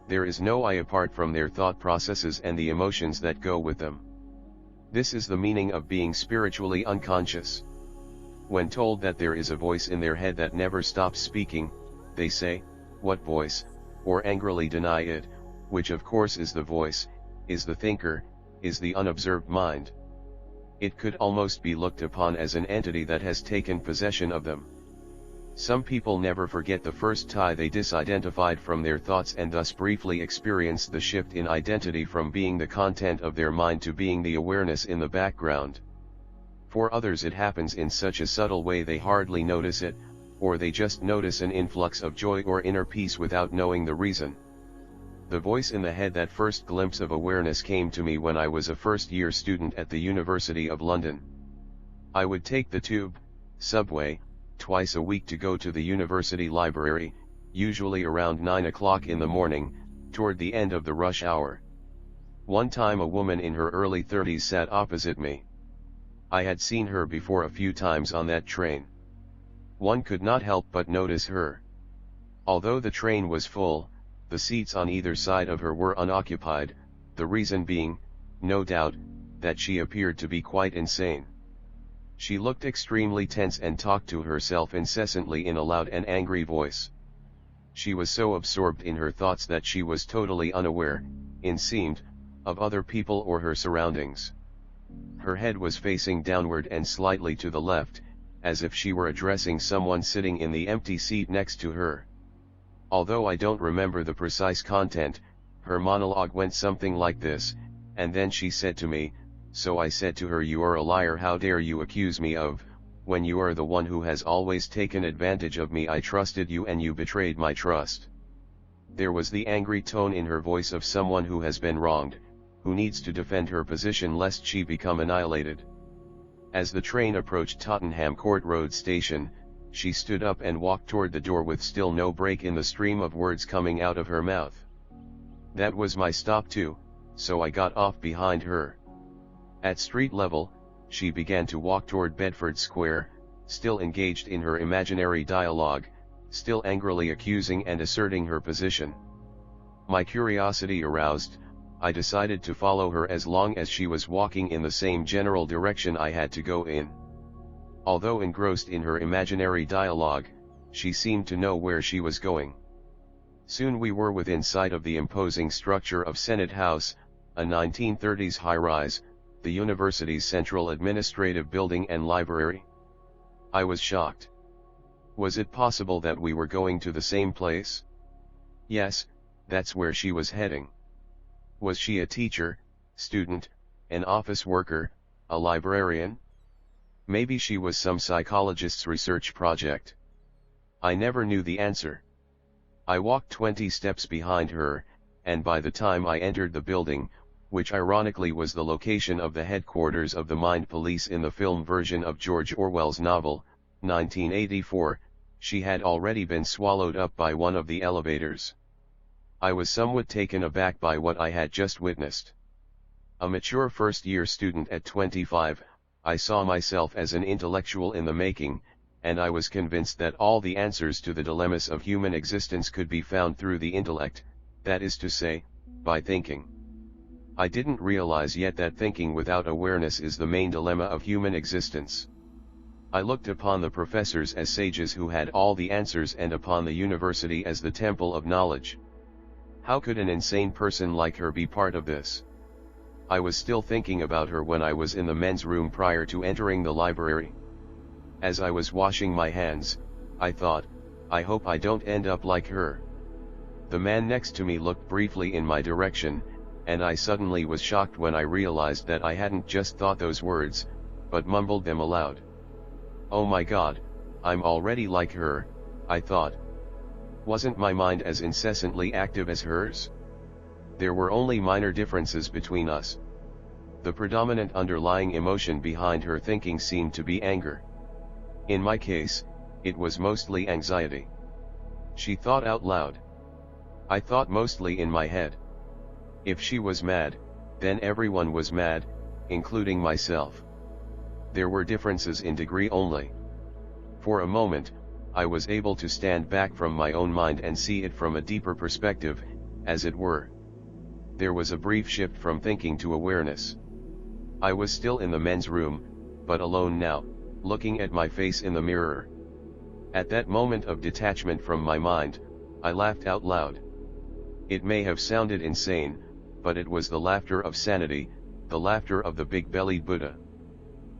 There is no I apart from their thought processes and the emotions that go with them. This is the meaning of being spiritually unconscious. When told that there is a voice in their head that never stops speaking, they say, "What voice?" or angrily deny it, which of course is the voice, is the thinker, is the unobserved mind. It could almost be looked upon as an entity that has taken possession of them. Some people never forget the first time they disidentified from their thoughts and thus briefly experienced the shift in identity from being the content of their mind to being the awareness in the background. For others it happens in such a subtle way they hardly notice it, or they just notice an influx of joy or inner peace without knowing the reason. The voice in the head, that first glimpse of awareness, came to me when I was a first-year student at the University of London. I would take the tube, subway, twice a week to go to the university library, usually around 9 o'clock in the morning, toward the end of the rush hour. One time a woman in her early 30s sat opposite me. I had seen her before a few times on that train. One could not help but notice her. Although the train was full, the seats on either side of her were unoccupied, the reason being, no doubt, that she appeared to be quite insane. She looked extremely tense and talked to herself incessantly in a loud and angry voice. She was so absorbed in her thoughts that she was totally unaware, it seemed, of other people or her surroundings. Her head was facing downward and slightly to the left, as if she were addressing someone sitting in the empty seat next to her. Although I don't remember the precise content, her monologue went something like this, and then she said to me, "So I said to her, 'You are a liar. How dare you accuse me of, when you are the one who has always taken advantage of me? I trusted you and you betrayed my trust.'" There was the angry tone in her voice of someone who has been wronged, who needs to defend her position lest she become annihilated. As the train approached Tottenham Court Road station, she stood up and walked toward the door with still no break in the stream of words coming out of her mouth. That was my stop too, so I got off behind her. At street level, she began to walk toward Bedford Square, still engaged in her imaginary dialogue, still angrily accusing and asserting her position. My curiosity aroused, I decided to follow her as long as she was walking in the same general direction I had to go in. Although engrossed in her imaginary dialogue, she seemed to know where she was going. Soon we were within sight of the imposing structure of Senate House, a 1930s high-rise, the university's central administrative building and library. I was shocked. Was it possible that we were going to the same place? Yes, that's where she was heading. Was she a teacher, student, an office worker, A librarian? Maybe she was some psychologist's research project. I never knew the answer. I walked 20 steps behind her, and by the time I entered the building, which ironically was the location of the headquarters of the Mind Police in the film version of George Orwell's novel, 1984, she had already been swallowed up by one of the elevators. I was somewhat taken aback by what I had just witnessed. A mature first-year student at 25, I saw myself as an intellectual in the making, and I was convinced that all the answers to the dilemmas of human existence could be found through the intellect, that is to say, by thinking. I didn't realize yet that thinking without awareness is the main dilemma of human existence. I looked upon the professors as sages who had all the answers and upon the university as the temple of knowledge. How could an insane person like her be part of this? I was still thinking about her when I was in the men's room prior to entering the library. As I was washing my hands, I thought, I hope I don't end up like her. The man next to me looked briefly in my direction, and I suddenly was shocked when I realized that I hadn't just thought those words, but mumbled them aloud. Oh my God, I'm already like her, I thought. Wasn't my mind as incessantly active as hers? There were only minor differences between us. The predominant underlying emotion behind her thinking seemed to be anger. In my case, it was mostly anxiety. She thought out loud. I thought mostly in my head. If she was mad, then everyone was mad, including myself. There were differences in degree only. For a moment, I was able to stand back from my own mind and see it from a deeper perspective, as it were. There was a brief shift from thinking to awareness. I was still in the men's room, but alone now, looking at my face in the mirror. At that moment of detachment from my mind, I laughed out loud. It may have sounded insane, but it was the laughter of sanity, the laughter of the big-bellied Buddha.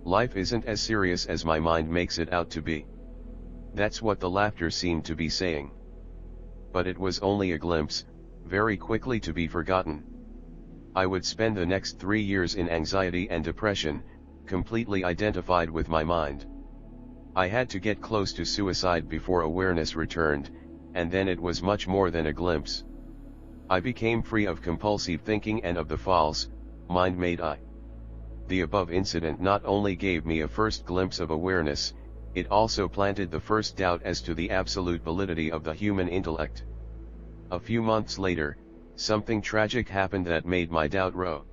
Life isn't as serious as my mind makes it out to be. That's what the laughter seemed to be saying. But it was only a glimpse, very quickly to be forgotten. I would spend the next 3 years in anxiety and depression, completely identified with my mind. I had to get close to suicide before awareness returned, and then it was much more than a glimpse. I became free of compulsive thinking and of the false, mind-made I. The above incident not only gave me a first glimpse of awareness, it also planted the first doubt as to the absolute validity of the human intellect. A few months later, something tragic happened that made my doubt grow.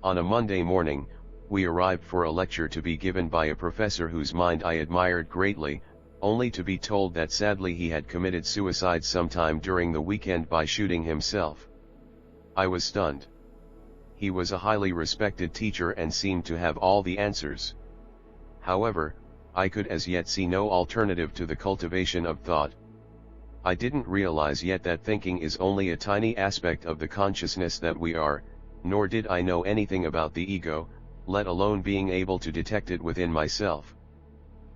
On a Monday morning, we arrived for a lecture to be given by a professor whose mind I admired greatly, only to be told that sadly he had committed suicide sometime during the weekend by shooting himself. I was stunned. He was a highly respected teacher and seemed to have all the answers. However, I could as yet see no alternative to the cultivation of thought. I didn't realize yet that thinking is only a tiny aspect of the consciousness that we are, nor did I know anything about the ego, let alone being able to detect it within myself.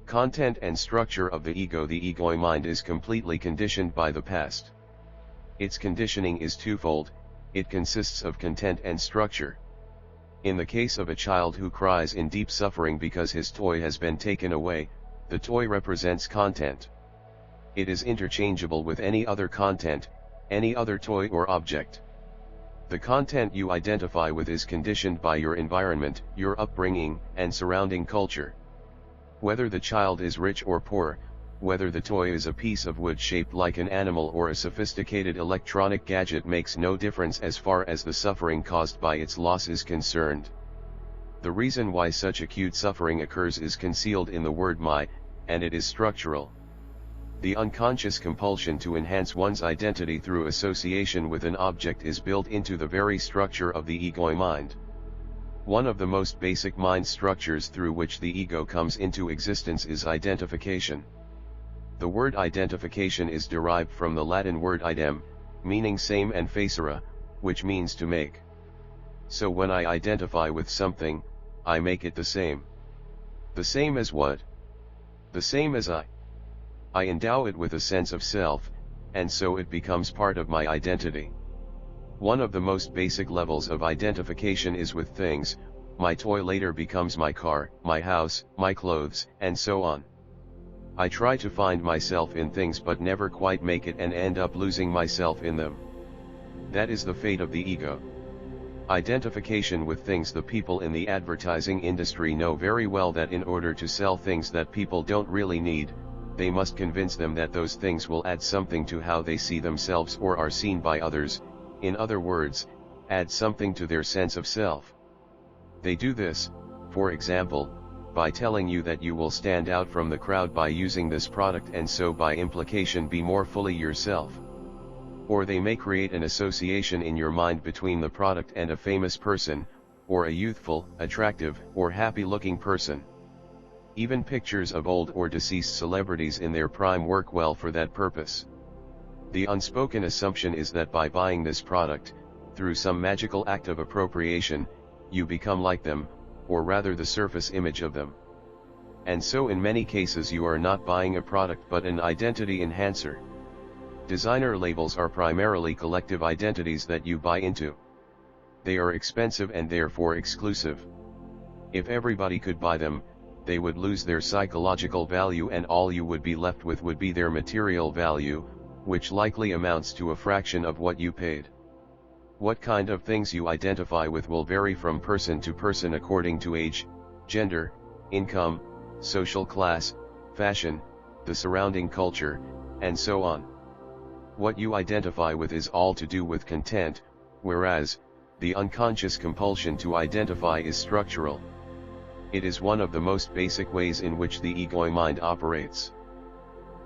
Content and structure of the ego mind is completely conditioned by the past. Its conditioning is twofold, it consists of content and structure. In the case of a child who cries in deep suffering because his toy has been taken away, the toy represents content. It is interchangeable with any other content, any other toy or object. The content you identify with is conditioned by your environment, your upbringing, and surrounding culture. Whether the child is rich or poor, whether the toy is a piece of wood shaped like an animal or a sophisticated electronic gadget makes no difference as far as the suffering caused by its loss is concerned. The reason why such acute suffering occurs is concealed in the word my, and it is structural. The unconscious compulsion to enhance one's identity through association with an object is built into the very structure of the ego mind. One of the most basic mind structures through which the ego comes into existence is identification. The word identification is derived from the Latin word idem, meaning same, and facere, which means to make. So when I identify with something, I make it the same. The same as what? The same as I. I endow it with a sense of self, and so it becomes part of my identity. One of the most basic levels of identification is with things, my toy later becomes my car, my house, my clothes, and so on. I try to find myself in things but never quite make it and end up losing myself in them. That is the fate of the ego. Identification with things. The people in the advertising industry know very well that in order to sell things that people don't really need, they must convince them that those things will add something to how they see themselves or are seen by others, in other words, add something to their sense of self. They do this, for example, by telling you that you will stand out from the crowd by using this product and so by implication be more fully yourself. Or they may create an association in your mind between the product and a famous person, or a youthful, attractive, or happy-looking person. Even pictures of old or deceased celebrities in their prime work well for that purpose. The unspoken assumption is that by buying this product, through some magical act of appropriation, you become like them, or rather the surface image of them. And so in many cases you are not buying a product but an identity enhancer. Designer labels are primarily collective identities that you buy into. They are expensive and therefore exclusive. If everybody could buy them, they would lose their psychological value and all you would be left with would be their material value, which likely amounts to a fraction of what you paid. What kind of things you identify with will vary from person to person according to age, gender, income, social class, fashion, the surrounding culture, and so on. What you identify with is all to do with content, whereas, the unconscious compulsion to identify is structural. It is one of the most basic ways in which the ego mind operates.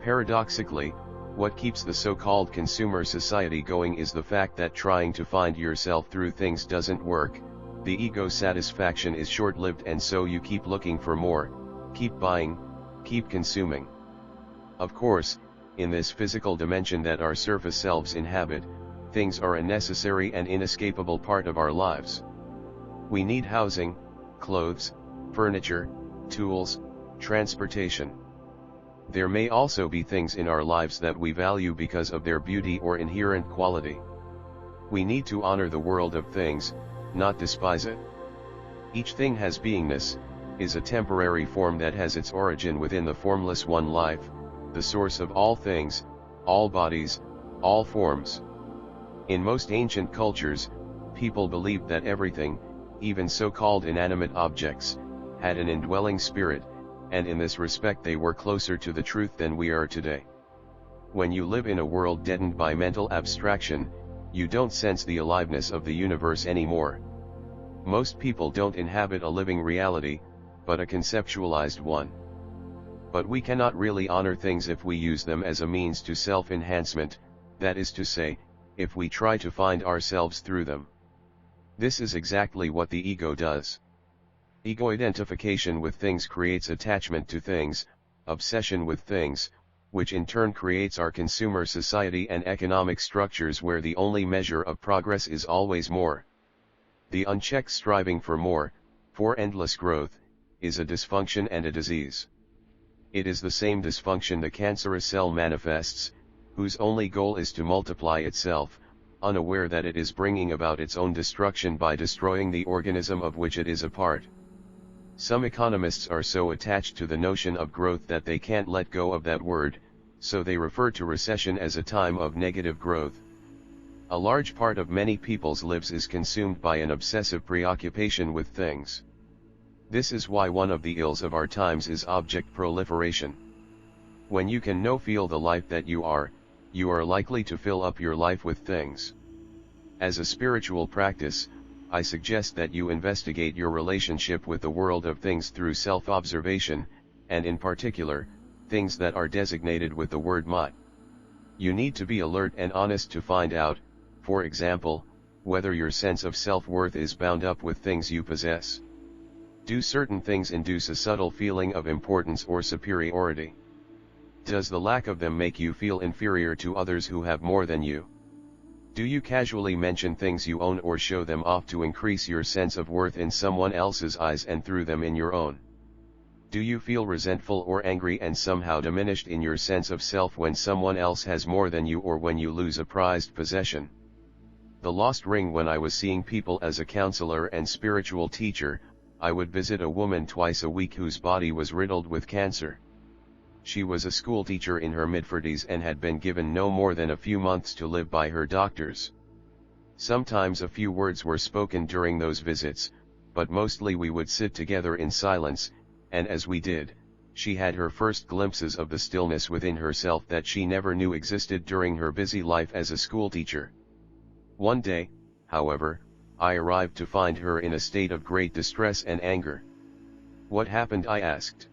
Paradoxically, what keeps the so-called consumer society going is the fact that trying to find yourself through things doesn't work. The ego satisfaction is short-lived and so you keep looking for more, keep buying, keep consuming. Of course, in this physical dimension that our surface selves inhabit, things are a necessary and inescapable part of our lives. We need housing, clothes, furniture, tools, transportation. There may also be things in our lives that we value because of their beauty or inherent quality. We need to honor the world of things, not despise it. Each thing has beingness, is a temporary form that has its origin within the formless one life, the source of all things, all bodies, all forms. In most ancient cultures, people believed that everything, even so-called inanimate objects, had an indwelling spirit, and in this respect they were closer to the truth than we are today. When you live in a world deadened by mental abstraction, you don't sense the aliveness of the universe anymore. Most people don't inhabit a living reality, but a conceptualized one. But we cannot really honor things if we use them as a means to self-enhancement, that is to say, if we try to find ourselves through them. This is exactly what the ego does. Ego identification with things creates attachment to things, obsession with things, which in turn creates our consumer society and economic structures where the only measure of progress is always more. The unchecked striving for more, for endless growth, is a dysfunction and a disease. It is the same dysfunction the cancerous cell manifests, whose only goal is to multiply itself, unaware that it is bringing about its own destruction by destroying the organism of which it is a part. Some economists are so attached to the notion of growth that they can't let go of that word, so they refer to recession as a time of negative growth. A large part of many people's lives is consumed by an obsessive preoccupation with things. This is why one of the ills of our times is object proliferation. When you can feel the life that you are likely to fill up your life with things. As a spiritual practice, I suggest that you investigate your relationship with the world of things through self-observation, and in particular, things that are designated with the word "my." You need to be alert and honest to find out, for example, whether your sense of self-worth is bound up with things you possess. Do certain things induce a subtle feeling of importance or superiority? Does the lack of them make you feel inferior to others who have more than you? Do you casually mention things you own or show them off to increase your sense of worth in someone else's eyes and through them in your own? Do you feel resentful or angry and somehow diminished in your sense of self when someone else has more than you or when you lose a prized possession? The lost ring. When I was seeing people as a counselor and spiritual teacher, I would visit a woman twice a week whose body was riddled with cancer. She was a schoolteacher in her mid-40s and had been given no more than a few months to live by her doctors. Sometimes a few words were spoken during those visits, but mostly we would sit together in silence, and as we did, she had her first glimpses of the stillness within herself that she never knew existed during her busy life as a schoolteacher. One day, however, I arrived to find her in a state of great distress and anger. "What happened?" I asked.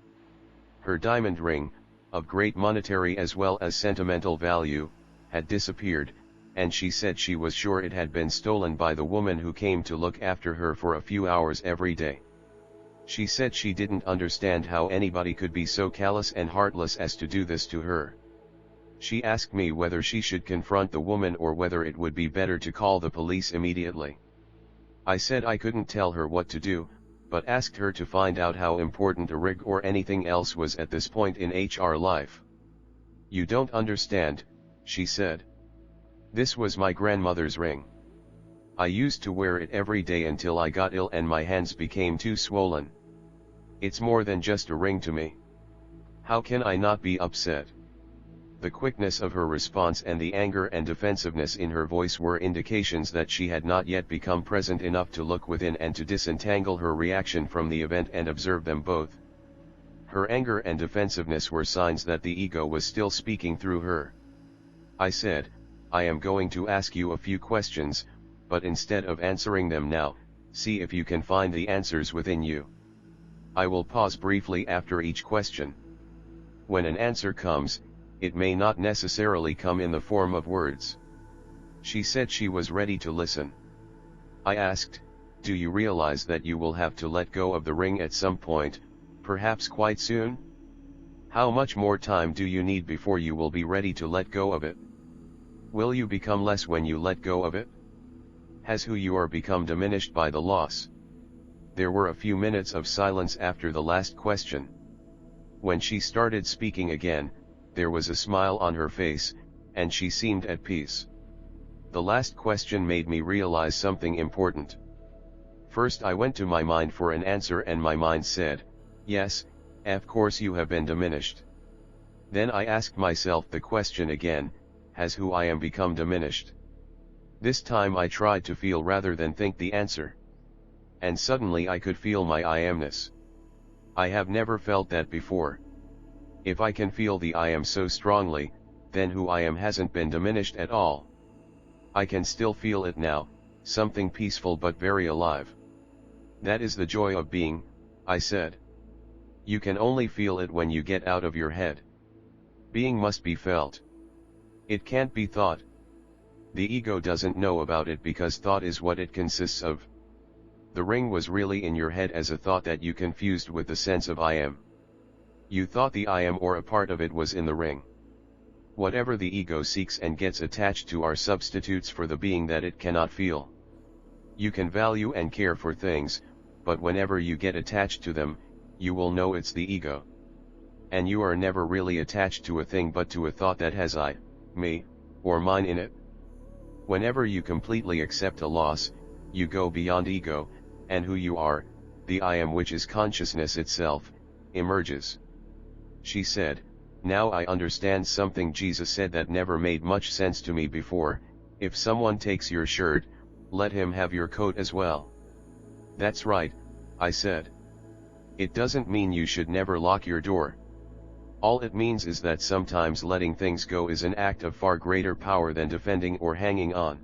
Her diamond ring, of great monetary as well as sentimental value, had disappeared, and she said she was sure it had been stolen by the woman who came to look after her for a few hours every day. She said she didn't understand how anybody could be so callous and heartless as to do this to her. She asked me whether she should confront the woman or whether it would be better to call the police immediately. I said I couldn't tell her what to do, but asked her to find out how important a rig or anything else was at this point in her life. "You don't understand," she said. "This was my grandmother's ring. I used to wear it every day until I got ill and my hands became too swollen. It's more than just a ring to me. How can I not be upset?" The quickness of her response and the anger and defensiveness in her voice were indications that she had not yet become present enough to look within and to disentangle her reaction from the event and observe them both. Her anger and defensiveness were signs that the ego was still speaking through her. I said, "I am going to ask you a few questions, but instead of answering them now, see if you can find the answers within you. I will pause briefly after each question. When an answer comes, it may not necessarily come in the form of words." She said she was ready to listen. I asked, "Do you realize that you will have to let go of the ring at some point, perhaps quite soon? How much more time do you need before you will be ready to let go of it? Will you become less when you let go of it? Has who you are become diminished by the loss?" There were a few minutes of silence after the last question. When she started speaking again, there was a smile on her face, and she seemed at peace. The last question made me realize something important. First I went to my mind for an answer and my mind said, "Yes, of course you have been diminished." Then I asked myself the question again, has who I am become diminished? This time I tried to feel rather than think the answer. And suddenly I could feel my I amness. I have never felt that before. If I can feel the I am so strongly, then who I am hasn't been diminished at all. I can still feel it now, something peaceful but very alive. "That is the joy of being," I said. "You can only feel it when you get out of your head. Being must be felt. It can't be thought. The ego doesn't know about it because thought is what it consists of. The ring was really in your head as a thought that you confused with the sense of I am. You thought the I am or a part of it was in the ring. Whatever the ego seeks and gets attached to are substitutes for the being that it cannot feel. You can value and care for things, but whenever you get attached to them, you will know it's the ego. And you are never really attached to a thing but to a thought that has I, me, or mine in it. Whenever you completely accept a loss, you go beyond ego, and who you are, the I am which is consciousness itself, emerges." She said, "Now I understand something Jesus said that never made much sense to me before, if someone takes your shirt, let him have your coat as well." "That's right," I said. "It doesn't mean you should never lock your door. All it means is that sometimes letting things go is an act of far greater power than defending or hanging on."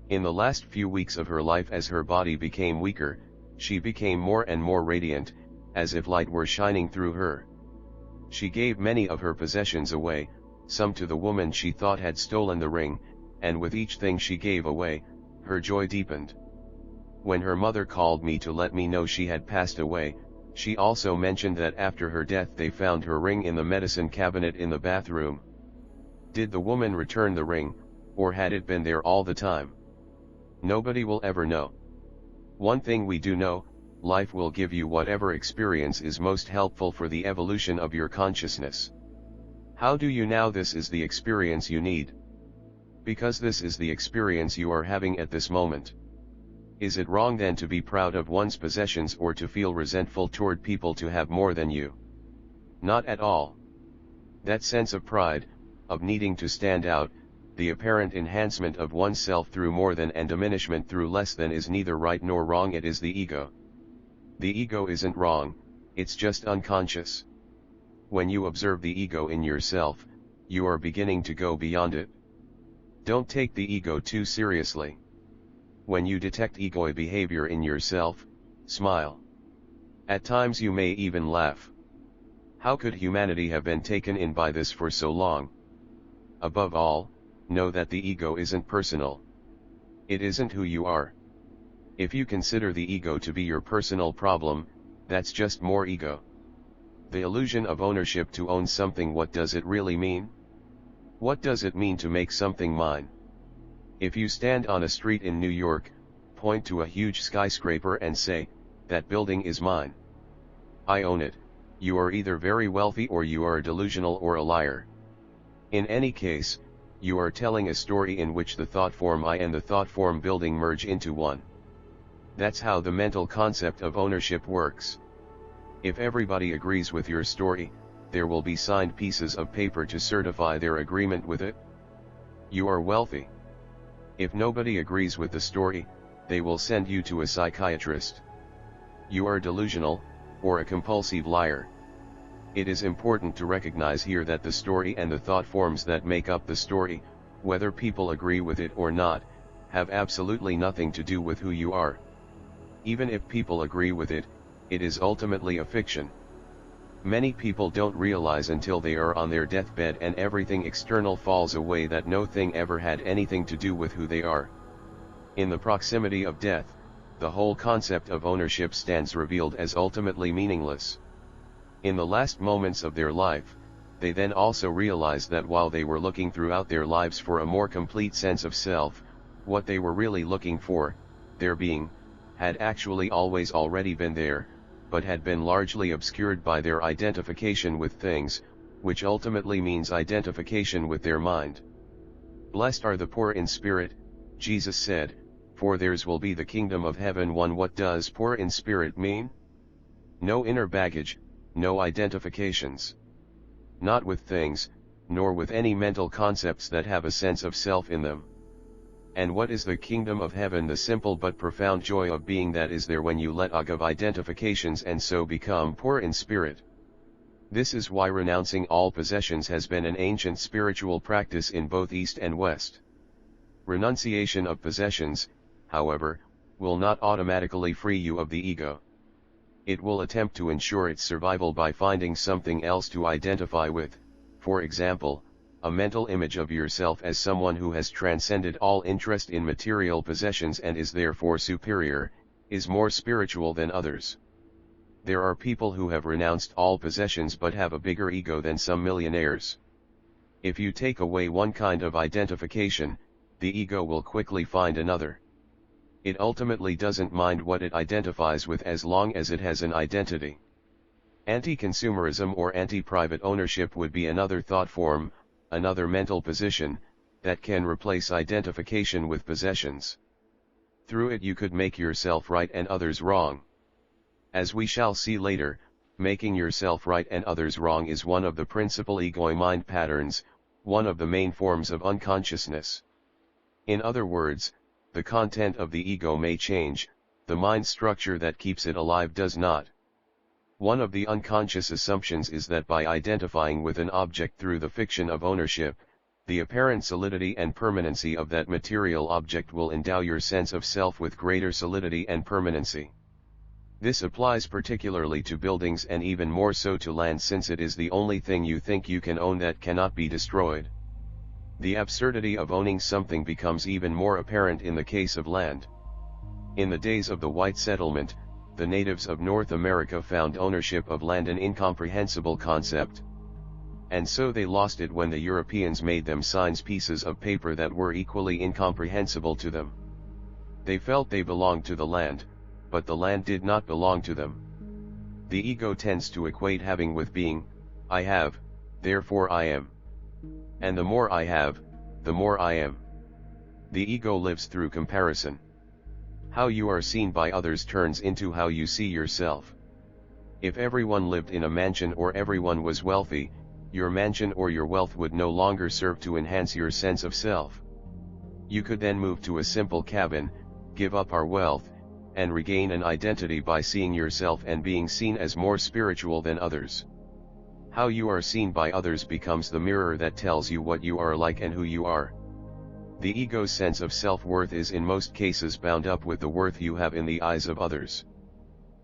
In the last few weeks of her life, as her body became weaker, she became more and more radiant, as if light were shining through her. She gave many of her possessions away, some to the woman she thought had stolen the ring, and with each thing she gave away, her joy deepened. When her mother called me to let me know she had passed away, she also mentioned that after her death they found her ring in the medicine cabinet in the bathroom. Did the woman return the ring, or had it been there all the time? Nobody will ever know. One thing we do know, life will give you whatever experience is most helpful for the evolution of your consciousness. How do you know this is the experience you need? Because this is the experience you are having at this moment. Is it wrong then to be proud of one's possessions or to feel resentful toward people to have more than you? Not at all. That sense of pride, of needing to stand out, the apparent enhancement of oneself through more than and diminishment through less than is neither right nor wrong. It is the ego. The ego isn't wrong, it's just unconscious. When you observe the ego in yourself, you are beginning to go beyond it. Don't take the ego too seriously. When you detect egoic behavior in yourself, smile. At times you may even laugh. How could humanity have been taken in by this for so long? Above all, know that the ego isn't personal. It isn't who you are. If you consider the ego to be your personal problem, that's just more ego. The illusion of ownership, to own something, what does it really mean? What does it mean to make something mine? If you stand on a street in New York, point to a huge skyscraper and say, "That building is mine. I own it," you are either very wealthy or you are delusional or a liar. In any case, you are telling a story in which the thought form I and the thought form building merge into one. That's how the mental concept of ownership works. If everybody agrees with your story, there will be signed pieces of paper to certify their agreement with it. You are wealthy. If nobody agrees with the story, they will send you to a psychiatrist. You are delusional, or a compulsive liar. It is important to recognize here that the story and the thought forms that make up the story, whether people agree with it or not, have absolutely nothing to do with who you are. Even if people agree with it, it is ultimately a fiction. Many people don't realize until they are on their deathbed and everything external falls away that no thing ever had anything to do with who they are. In the proximity of death, the whole concept of ownership stands revealed as ultimately meaningless. In the last moments of their life, they then also realize that while they were looking throughout their lives for a more complete sense of self, what they were really looking for, their being, had actually always already been there, but had been largely obscured by their identification with things, which ultimately means identification with their mind. Blessed are the poor in spirit, Jesus said, for theirs will be the kingdom of heaven. 1. What does poor in spirit mean? No inner baggage, no identifications. Not with things, nor with any mental concepts that have a sense of self in them. And what is the kingdom of heaven? The simple but profound joy of being that is there when you let go of identifications and so become poor in spirit. This is why renouncing all possessions has been an ancient spiritual practice in both East and West. Renunciation of possessions, however, will not automatically free you of the ego. It will attempt to ensure its survival by finding something else to identify with, for example, a mental image of yourself as someone who has transcended all interest in material possessions and is therefore superior, is more spiritual than others. There are people who have renounced all possessions but have a bigger ego than some millionaires. If you take away one kind of identification, the ego will quickly find another. It ultimately doesn't mind what it identifies with as long as it has an identity. Anti-consumerism or anti-private ownership would be another thought form, another mental position, that can replace identification with possessions. Through it you could make yourself right and others wrong. As we shall see later, making yourself right and others wrong is one of the principal egoic mind patterns, one of the main forms of unconsciousness. In other words, the content of the ego may change, the mind structure that keeps it alive does not. One of the unconscious assumptions is that by identifying with an object through the fiction of ownership, the apparent solidity and permanency of that material object will endow your sense of self with greater solidity and permanency. This applies particularly to buildings and even more so to land, since it is the only thing you think you can own that cannot be destroyed. The absurdity of owning something becomes even more apparent in the case of land. In the days of the white settlement, the natives of North America found ownership of land an incomprehensible concept. And so they lost it when the Europeans made them sign pieces of paper that were equally incomprehensible to them. They felt they belonged to the land, but the land did not belong to them. The ego tends to equate having with being. I have, therefore I am. And the more I have, the more I am. The ego lives through comparison. How you are seen by others turns into how you see yourself. If everyone lived in a mansion or everyone was wealthy, your mansion or your wealth would no longer serve to enhance your sense of self. You could then move to a simple cabin, give up our wealth, and regain an identity by seeing yourself and being seen as more spiritual than others. How you are seen by others becomes the mirror that tells you what you are like and who you are. The ego's sense of self-worth is in most cases bound up with the worth you have in the eyes of others.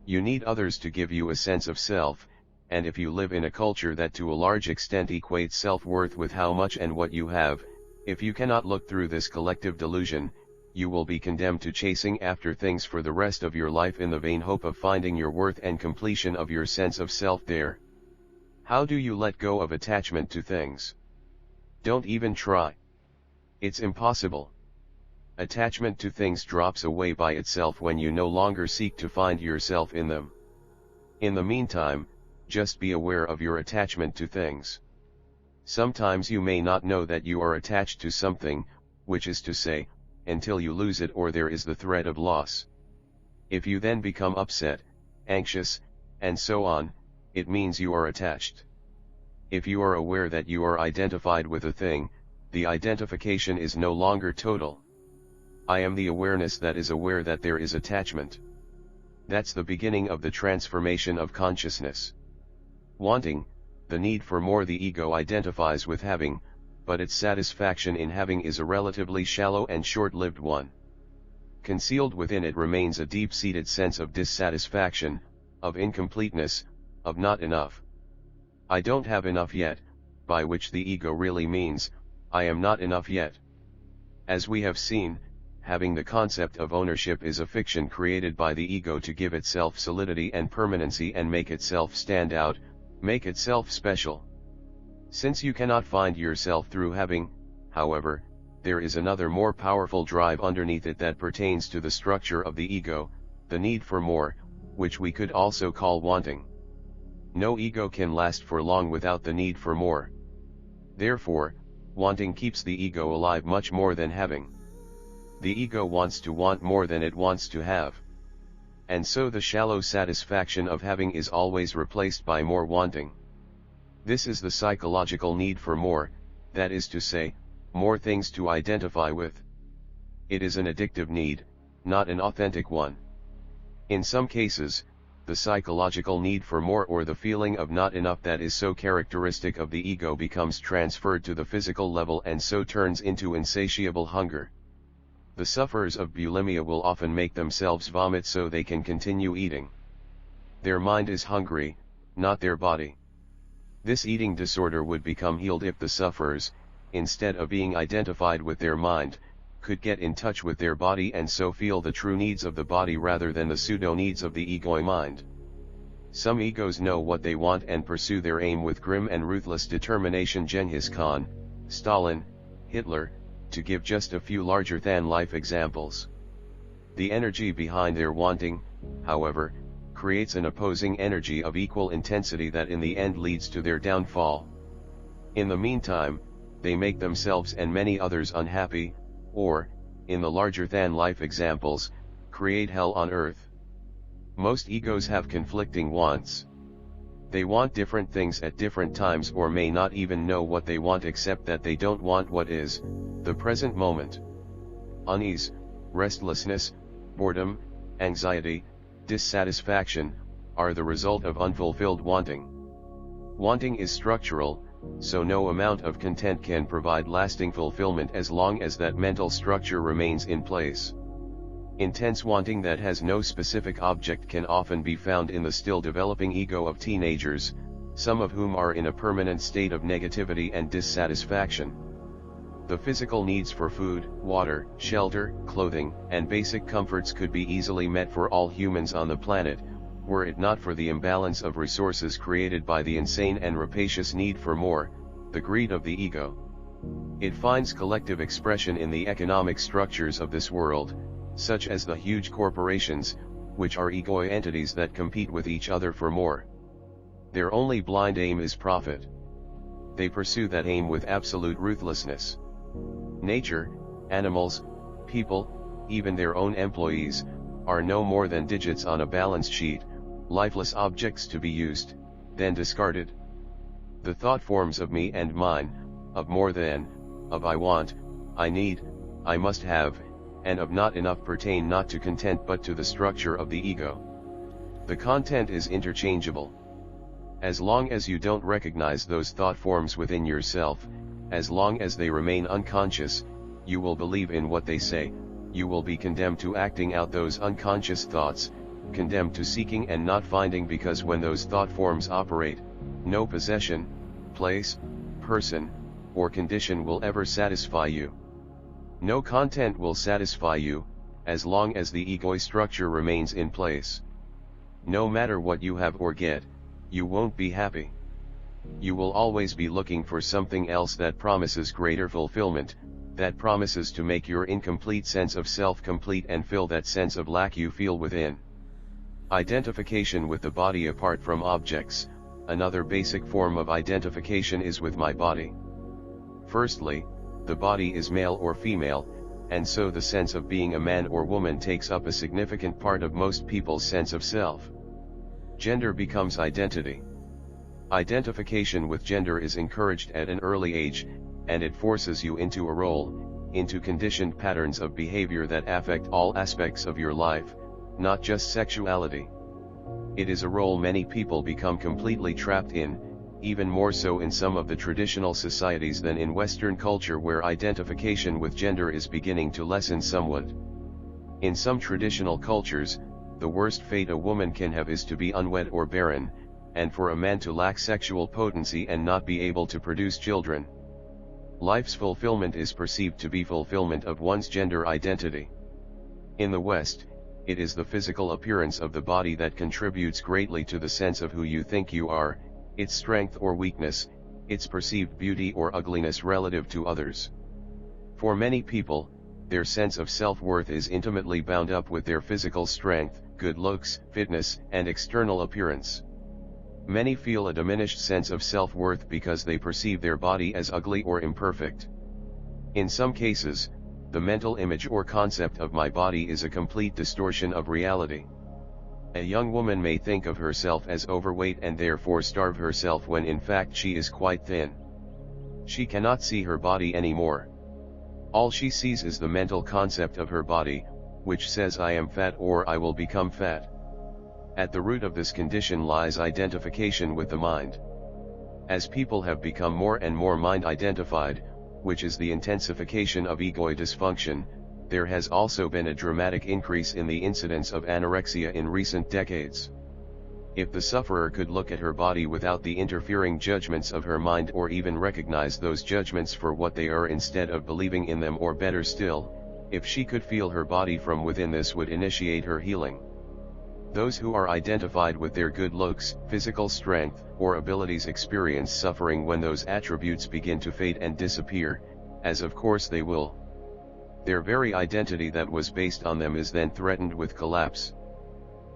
You need others to give you a sense of self, and if you live in a culture that to a large extent equates self-worth with how much and what you have, if you cannot look through this collective delusion, you will be condemned to chasing after things for the rest of your life in the vain hope of finding your worth and completion of your sense of self there. How do you let go of attachment to things? Don't even try. It's impossible. Attachment to things drops away by itself when you no longer seek to find yourself in them. In the meantime, just be aware of your attachment to things. Sometimes you may not know that you are attached to something, which is to say, until you lose it or there is the threat of loss. If you then become upset, anxious, and so on, it means you are attached. If you are aware that you are identified with a thing, the identification is no longer total. I am the awareness that is aware that there is attachment. That's the beginning of the transformation of consciousness. Wanting, the need for more, the ego identifies with having, but its satisfaction in having is a relatively shallow and short-lived one. Concealed within it remains a deep-seated sense of dissatisfaction, of incompleteness, of not enough. I don't have enough yet, by which the ego really means, I am not enough yet. As we have seen, having the concept of ownership is a fiction created by the ego to give itself solidity and permanency and make itself stand out, make itself special. Since you cannot find yourself through having, however, there is another more powerful drive underneath it that pertains to the structure of the ego, the need for more, which we could also call wanting. No ego can last for long without the need for more. Therefore, wanting keeps the ego alive much more than having. The ego wants to want more than it wants to have. And so the shallow satisfaction of having is always replaced by more wanting. This is the psychological need for more, that is to say, more things to identify with. It is an addictive need, not an authentic one. In some cases, the psychological need for more or the feeling of not enough that is so characteristic of the ego becomes transferred to the physical level and so turns into insatiable hunger. The sufferers of bulimia will often make themselves vomit so they can continue eating. Their mind is hungry, not their body. This eating disorder would become healed if the sufferers, instead of being identified with their mind, could get in touch with their body and so feel the true needs of the body rather than the pseudo-needs of the ego mind. Some egos know what they want and pursue their aim with grim and ruthless determination. Genghis Khan, Stalin, Hitler, to give just a few larger-than-life examples. The energy behind their wanting, however, creates an opposing energy of equal intensity that in the end leads to their downfall. In the meantime, they make themselves and many others unhappy, or, in the larger-than-life examples, create hell on earth. Most egos have conflicting wants. They want different things at different times or may not even know what they want except that they don't want what is, the present moment. Unease, restlessness, boredom, anxiety, dissatisfaction, are the result of unfulfilled wanting. Wanting is structural, so no amount of content can provide lasting fulfillment as long as that mental structure remains in place. Intense wanting that has no specific object can often be found in the still developing ego of teenagers, some of whom are in a permanent state of negativity and dissatisfaction. The physical needs for food, water, shelter, clothing, and basic comforts could be easily met for all humans on the planet, were it not for the imbalance of resources created by the insane and rapacious need for more, the greed of the ego. It finds collective expression in the economic structures of this world, such as the huge corporations, which are ego entities that compete with each other for more. Their only blind aim is profit. They pursue that aim with absolute ruthlessness. Nature, animals, people, even their own employees, are no more than digits on a balance sheet, lifeless objects to be used, then discarded. The thought forms of me and mine, of more than, of I want, I need, I must have, and of not enough pertain not to content but to the structure of the ego. The content is interchangeable. As long as you don't recognize those thought forms within yourself, as long as they remain unconscious, you will believe in what they say, you will be condemned to acting out those unconscious thoughts, condemned to seeking and not finding, because when those thought forms operate, no possession, place, person, or condition will ever satisfy you. No content will satisfy you, as long as the ego structure remains in place. No matter what you have or get, you won't be happy. You will always be looking for something else that promises greater fulfillment, that promises to make your incomplete sense of self complete and fill that sense of lack you feel within. Identification with the body apart from objects. Another basic form of identification is with my body. Firstly, the body is male or female, and so the sense of being a man or woman takes up a significant part of most people's sense of self. Gender becomes identity. Identification with gender is encouraged at an early age, and it forces you into a role, into conditioned patterns of behavior that affect all aspects of your life, not just sexuality. It is a role many people become completely trapped in, even more so in some of the traditional societies than in Western culture, where identification with gender is beginning to lessen somewhat. In some traditional cultures, the worst fate a woman can have is to be unwed or barren, and for a man to lack sexual potency and not be able to produce children. Life's fulfillment is perceived to be fulfillment of one's gender identity. In the West, it is the physical appearance of the body that contributes greatly to the sense of who you think you are, its strength or weakness, its perceived beauty or ugliness relative to others. For many people, their sense of self-worth is intimately bound up with their physical strength, good looks, fitness, and external appearance. Many feel a diminished sense of self-worth because they perceive their body as ugly or imperfect. In some cases, the mental image or concept of my body is a complete distortion of reality. A young woman may think of herself as overweight and therefore starve herself when in fact she is quite thin. She cannot see her body anymore. All she sees is the mental concept of her body, which says I am fat or I will become fat. At the root of this condition lies identification with the mind. As people have become more and more mind-identified, which is the intensification of egoid dysfunction, there has also been a dramatic increase in the incidence of anorexia in recent decades. If the sufferer could look at her body without the interfering judgments of her mind, or even recognize those judgments for what they are instead of believing in them, or better still, if she could feel her body from within, this would initiate her healing. Those who are identified with their good looks, physical strength, or abilities experience suffering when those attributes begin to fade and disappear, as of course they will. Their very identity that was based on them is then threatened with collapse.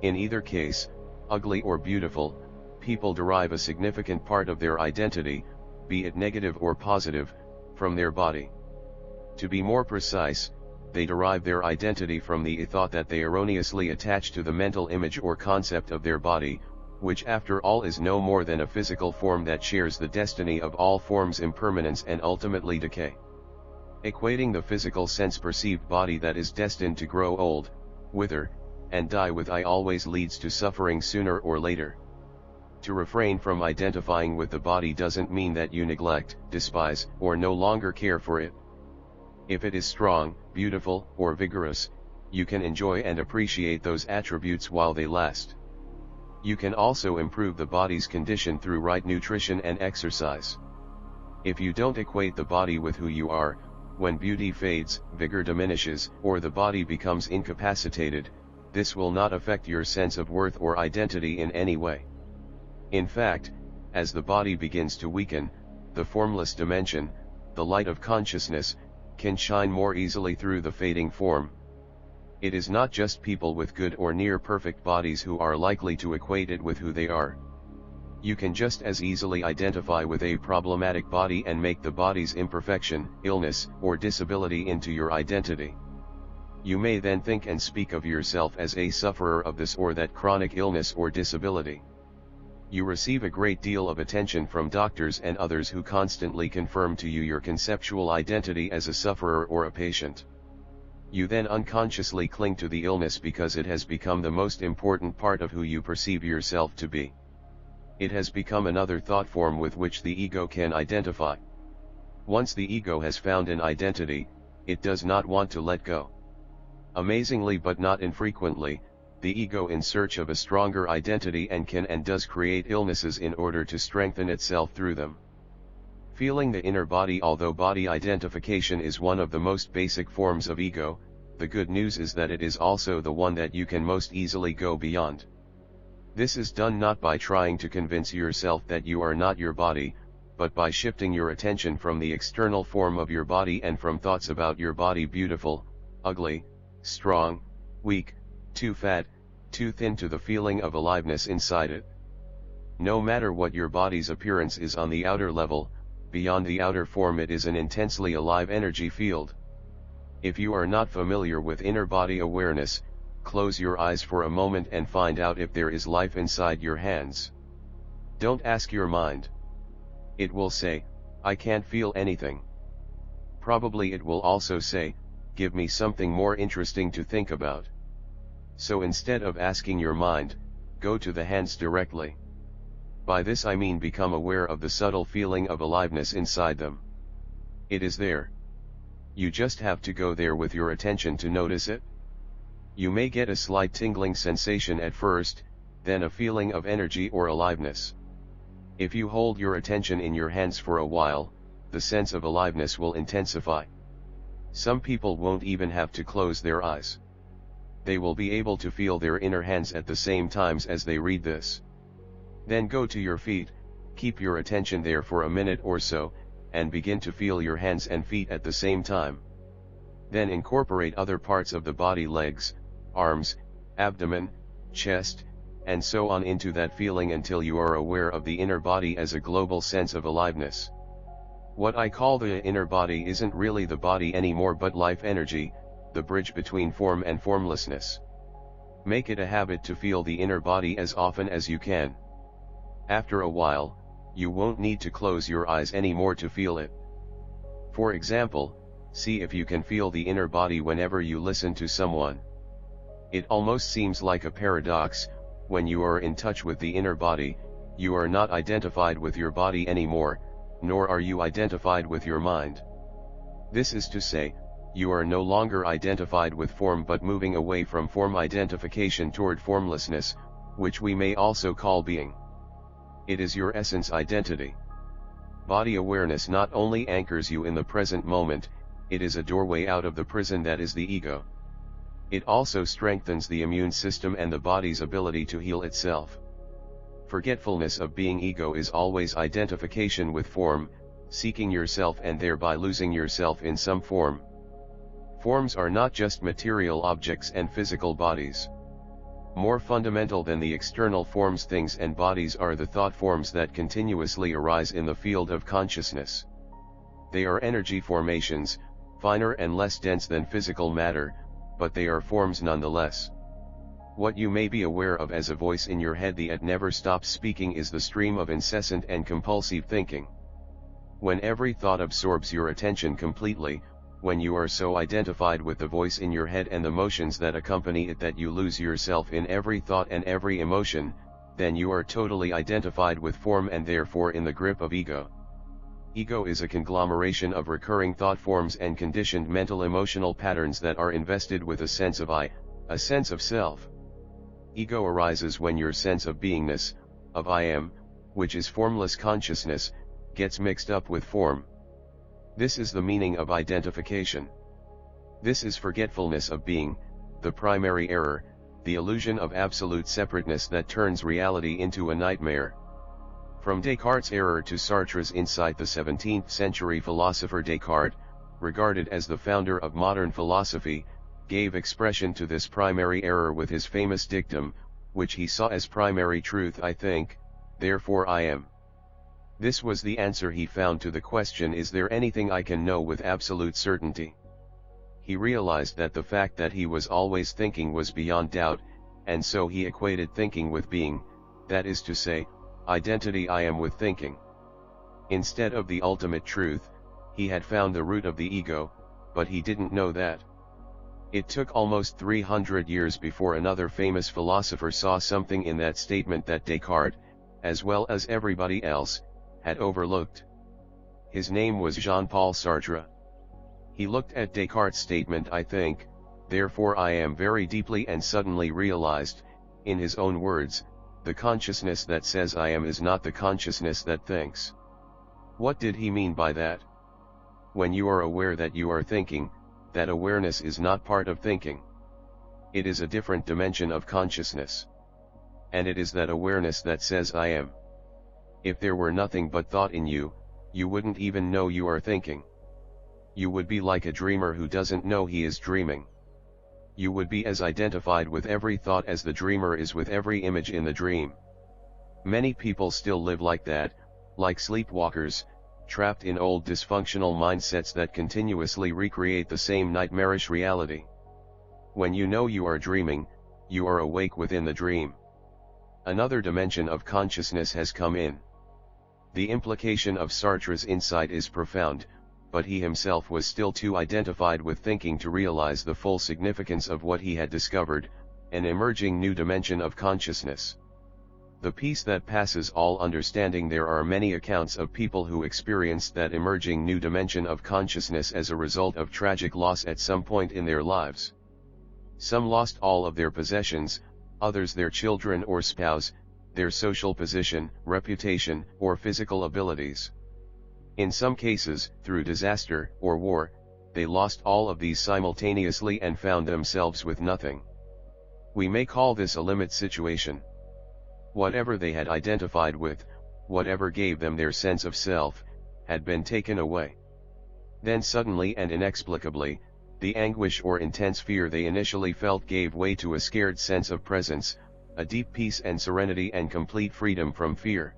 In either case, ugly or beautiful, people derive a significant part of their identity, be it negative or positive, from their body. To be more precise, they derive their identity from the thought that they erroneously attach to the mental image or concept of their body, which after all is no more than a physical form that shares the destiny of all forms, impermanence and ultimately decay. Equating the physical sense-perceived body that is destined to grow old, wither, and die with I always leads to suffering sooner or later. To refrain from identifying with the body doesn't mean that you neglect, despise, or no longer care for it. If it is strong, beautiful, or vigorous, you can enjoy and appreciate those attributes while they last. You can also improve the body's condition through right nutrition and exercise. If you don't equate the body with who you are, when beauty fades, vigor diminishes, or the body becomes incapacitated, this will not affect your sense of worth or identity in any way. In fact, as the body begins to weaken, the formless dimension, the light of consciousness, can shine more easily through the fading form. It is not just people with good or near perfect bodies who are likely to equate it with who they are. You can just as easily identify with a problematic body and make the body's imperfection, illness, or disability into your identity. You may then think and speak of yourself as a sufferer of this or that chronic illness or disability. You receive a great deal of attention from doctors and others who constantly confirm to you your conceptual identity as a sufferer or a patient. You then unconsciously cling to the illness because it has become the most important part of who you perceive yourself to be. It has become another thought form with which the ego can identify. Once the ego has found an identity, it does not want to let go. Amazingly but not infrequently, the ego in search of a stronger identity and can and does create illnesses in order to strengthen itself through them. Feeling the inner body. Although body identification is one of the most basic forms of ego, the good news is that it is also the one that you can most easily go beyond. This is done not by trying to convince yourself that you are not your body, but by shifting your attention from the external form of your body and from thoughts about your body beautiful, ugly, strong, weak, too fat, too thin to the feeling of aliveness inside it. No matter what your body's appearance is on the outer level, beyond the outer form it is an intensely alive energy field. If you are not familiar with inner body awareness, close your eyes for a moment and find out if there is life inside your hands. Don't ask your mind. It will say, I can't feel anything. Probably it will also say, give me something more interesting to think about. So instead of asking your mind, go to the hands directly. By this I mean become aware of the subtle feeling of aliveness inside them. It is there. You just have to go there with your attention to notice it. You may get a slight tingling sensation at first, then a feeling of energy or aliveness. If you hold your attention in your hands for a while, the sense of aliveness will intensify. Some people won't even have to close their eyes. They will be able to feel their inner hands at the same times as they read this. Then go to your feet, keep your attention there for a minute or so, and begin to feel your hands and feet at the same time. Then incorporate other parts of the body, legs, arms, abdomen, chest, and so on into that feeling until you are aware of the inner body as a global sense of aliveness. What I call the inner body isn't really the body anymore but life energy, the bridge between form and formlessness. Make it a habit to feel the inner body as often as you can. After a while, you won't need to close your eyes anymore to feel it. For example, see if you can feel the inner body whenever you listen to someone. It almost seems like a paradox. When you are in touch with the inner body, you are not identified with your body anymore, nor are you identified with your mind. This is to say, you are no longer identified with form but moving away from form identification toward formlessness, which we may also call being. It is your essence identity. Body awareness not only anchors you in the present moment, it is a doorway out of the prison that is the ego. It also strengthens the immune system and the body's ability to heal itself. Forgetfulness of being ego is always identification with form, seeking yourself and thereby losing yourself in some form. Forms are not just material objects and physical bodies. More fundamental than the external forms, things and bodies are the thought forms that continuously arise in the field of consciousness. They are energy formations, finer and less dense than physical matter, but they are forms nonetheless. What you may be aware of as a voice in your head that never stops speaking is the stream of incessant and compulsive thinking. When every thought absorbs your attention completely, when you are so identified with the voice in your head and the motions that accompany it that you lose yourself in every thought and every emotion, then you are totally identified with form and therefore in the grip of ego. Ego is a conglomeration of recurring thought forms and conditioned mental emotional patterns that are invested with a sense of I, a sense of self. Ego arises when your sense of beingness, of I am, which is formless consciousness, gets mixed up with form. This is the meaning of identification. This is forgetfulness of being, the primary error, the illusion of absolute separateness that turns reality into a nightmare. From Descartes' error to Sartre's insight, the 17th century philosopher Descartes, regarded as the founder of modern philosophy, gave expression to this primary error with his famous dictum, which he saw as primary truth: I think, therefore I am. This was the answer he found to the question, is there anything I can know with absolute certainty? He realized that the fact that he was always thinking was beyond doubt, and so he equated thinking with being, that is to say, identity I am with thinking. Instead of the ultimate truth, he had found the root of the ego, but he didn't know that. It took almost 300 years before another famous philosopher saw something in that statement that Descartes, as well as everybody else, had overlooked. His name was Jean-Paul Sartre. He looked at Descartes' statement I think, therefore I am very deeply and suddenly realized, in his own words, the consciousness that says I am is not the consciousness that thinks. What did he mean by that? When you are aware that you are thinking, that awareness is not part of thinking. It is a different dimension of consciousness. And it is that awareness that says I am. If there were nothing but thought in you, you wouldn't even know you are thinking. You would be like a dreamer who doesn't know he is dreaming. You would be as identified with every thought as the dreamer is with every image in the dream. Many people still live like that, like sleepwalkers, trapped in old dysfunctional mindsets that continuously recreate the same nightmarish reality. When you know you are dreaming, you are awake within the dream. Another dimension of consciousness has come in. The implication of Sartre's insight is profound, but he himself was still too identified with thinking to realize the full significance of what he had discovered, an emerging new dimension of consciousness. The peace that passes all understanding. There are many accounts of people who experienced that emerging new dimension of consciousness as a result of tragic loss at some point in their lives. Some lost all of their possessions, others their children or spouse, their social position, reputation, or physical abilities. In some cases, through disaster or war, they lost all of these simultaneously and found themselves with nothing. We may call this a limit situation. Whatever they had identified with, whatever gave them their sense of self, had been taken away. Then suddenly and inexplicably, the anguish or intense fear they initially felt gave way to a scared sense of presence, a deep peace and serenity and complete freedom from fear.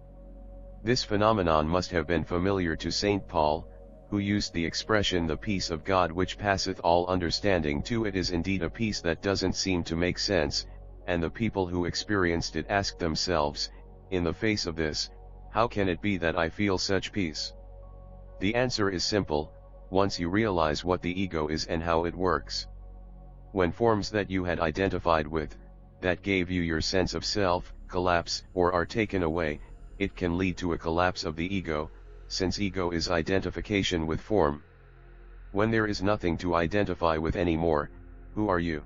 This phenomenon must have been familiar to St. Paul, who used the expression the peace of God which passeth all understanding. Too, it is indeed a peace that doesn't seem to make sense, and the people who experienced it asked themselves, in the face of this, how can it be that I feel such peace? The answer is simple, once you realize what the ego is and how it works. When forms that you had identified with, that gave you your sense of self, collapse or are taken away, it can lead to a collapse of the ego, since ego is identification with form. When there is nothing to identify with anymore, who are you?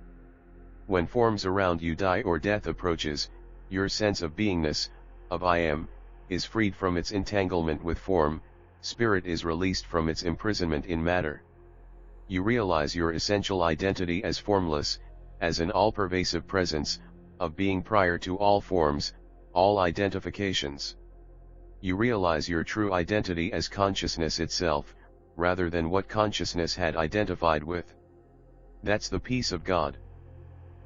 When forms around you die or death approaches, your sense of beingness, of I am, is freed from its entanglement with form, spirit is released from its imprisonment in matter. You realize your essential identity as formless, as an all-pervasive presence, of being prior to all forms, all identifications. You realize your true identity as consciousness itself, rather than what consciousness had identified with. That's the peace of God.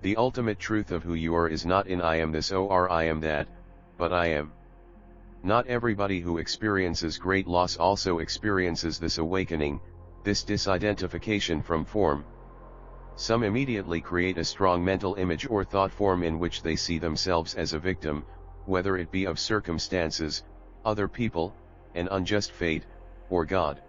The ultimate truth of who you are is not in I am this or I am that, but I am. Not everybody who experiences great loss also experiences this awakening, this disidentification from form. Some immediately create a strong mental image or thought form in which they see themselves as a victim, whether it be of circumstances, other people, an unjust fate, or God.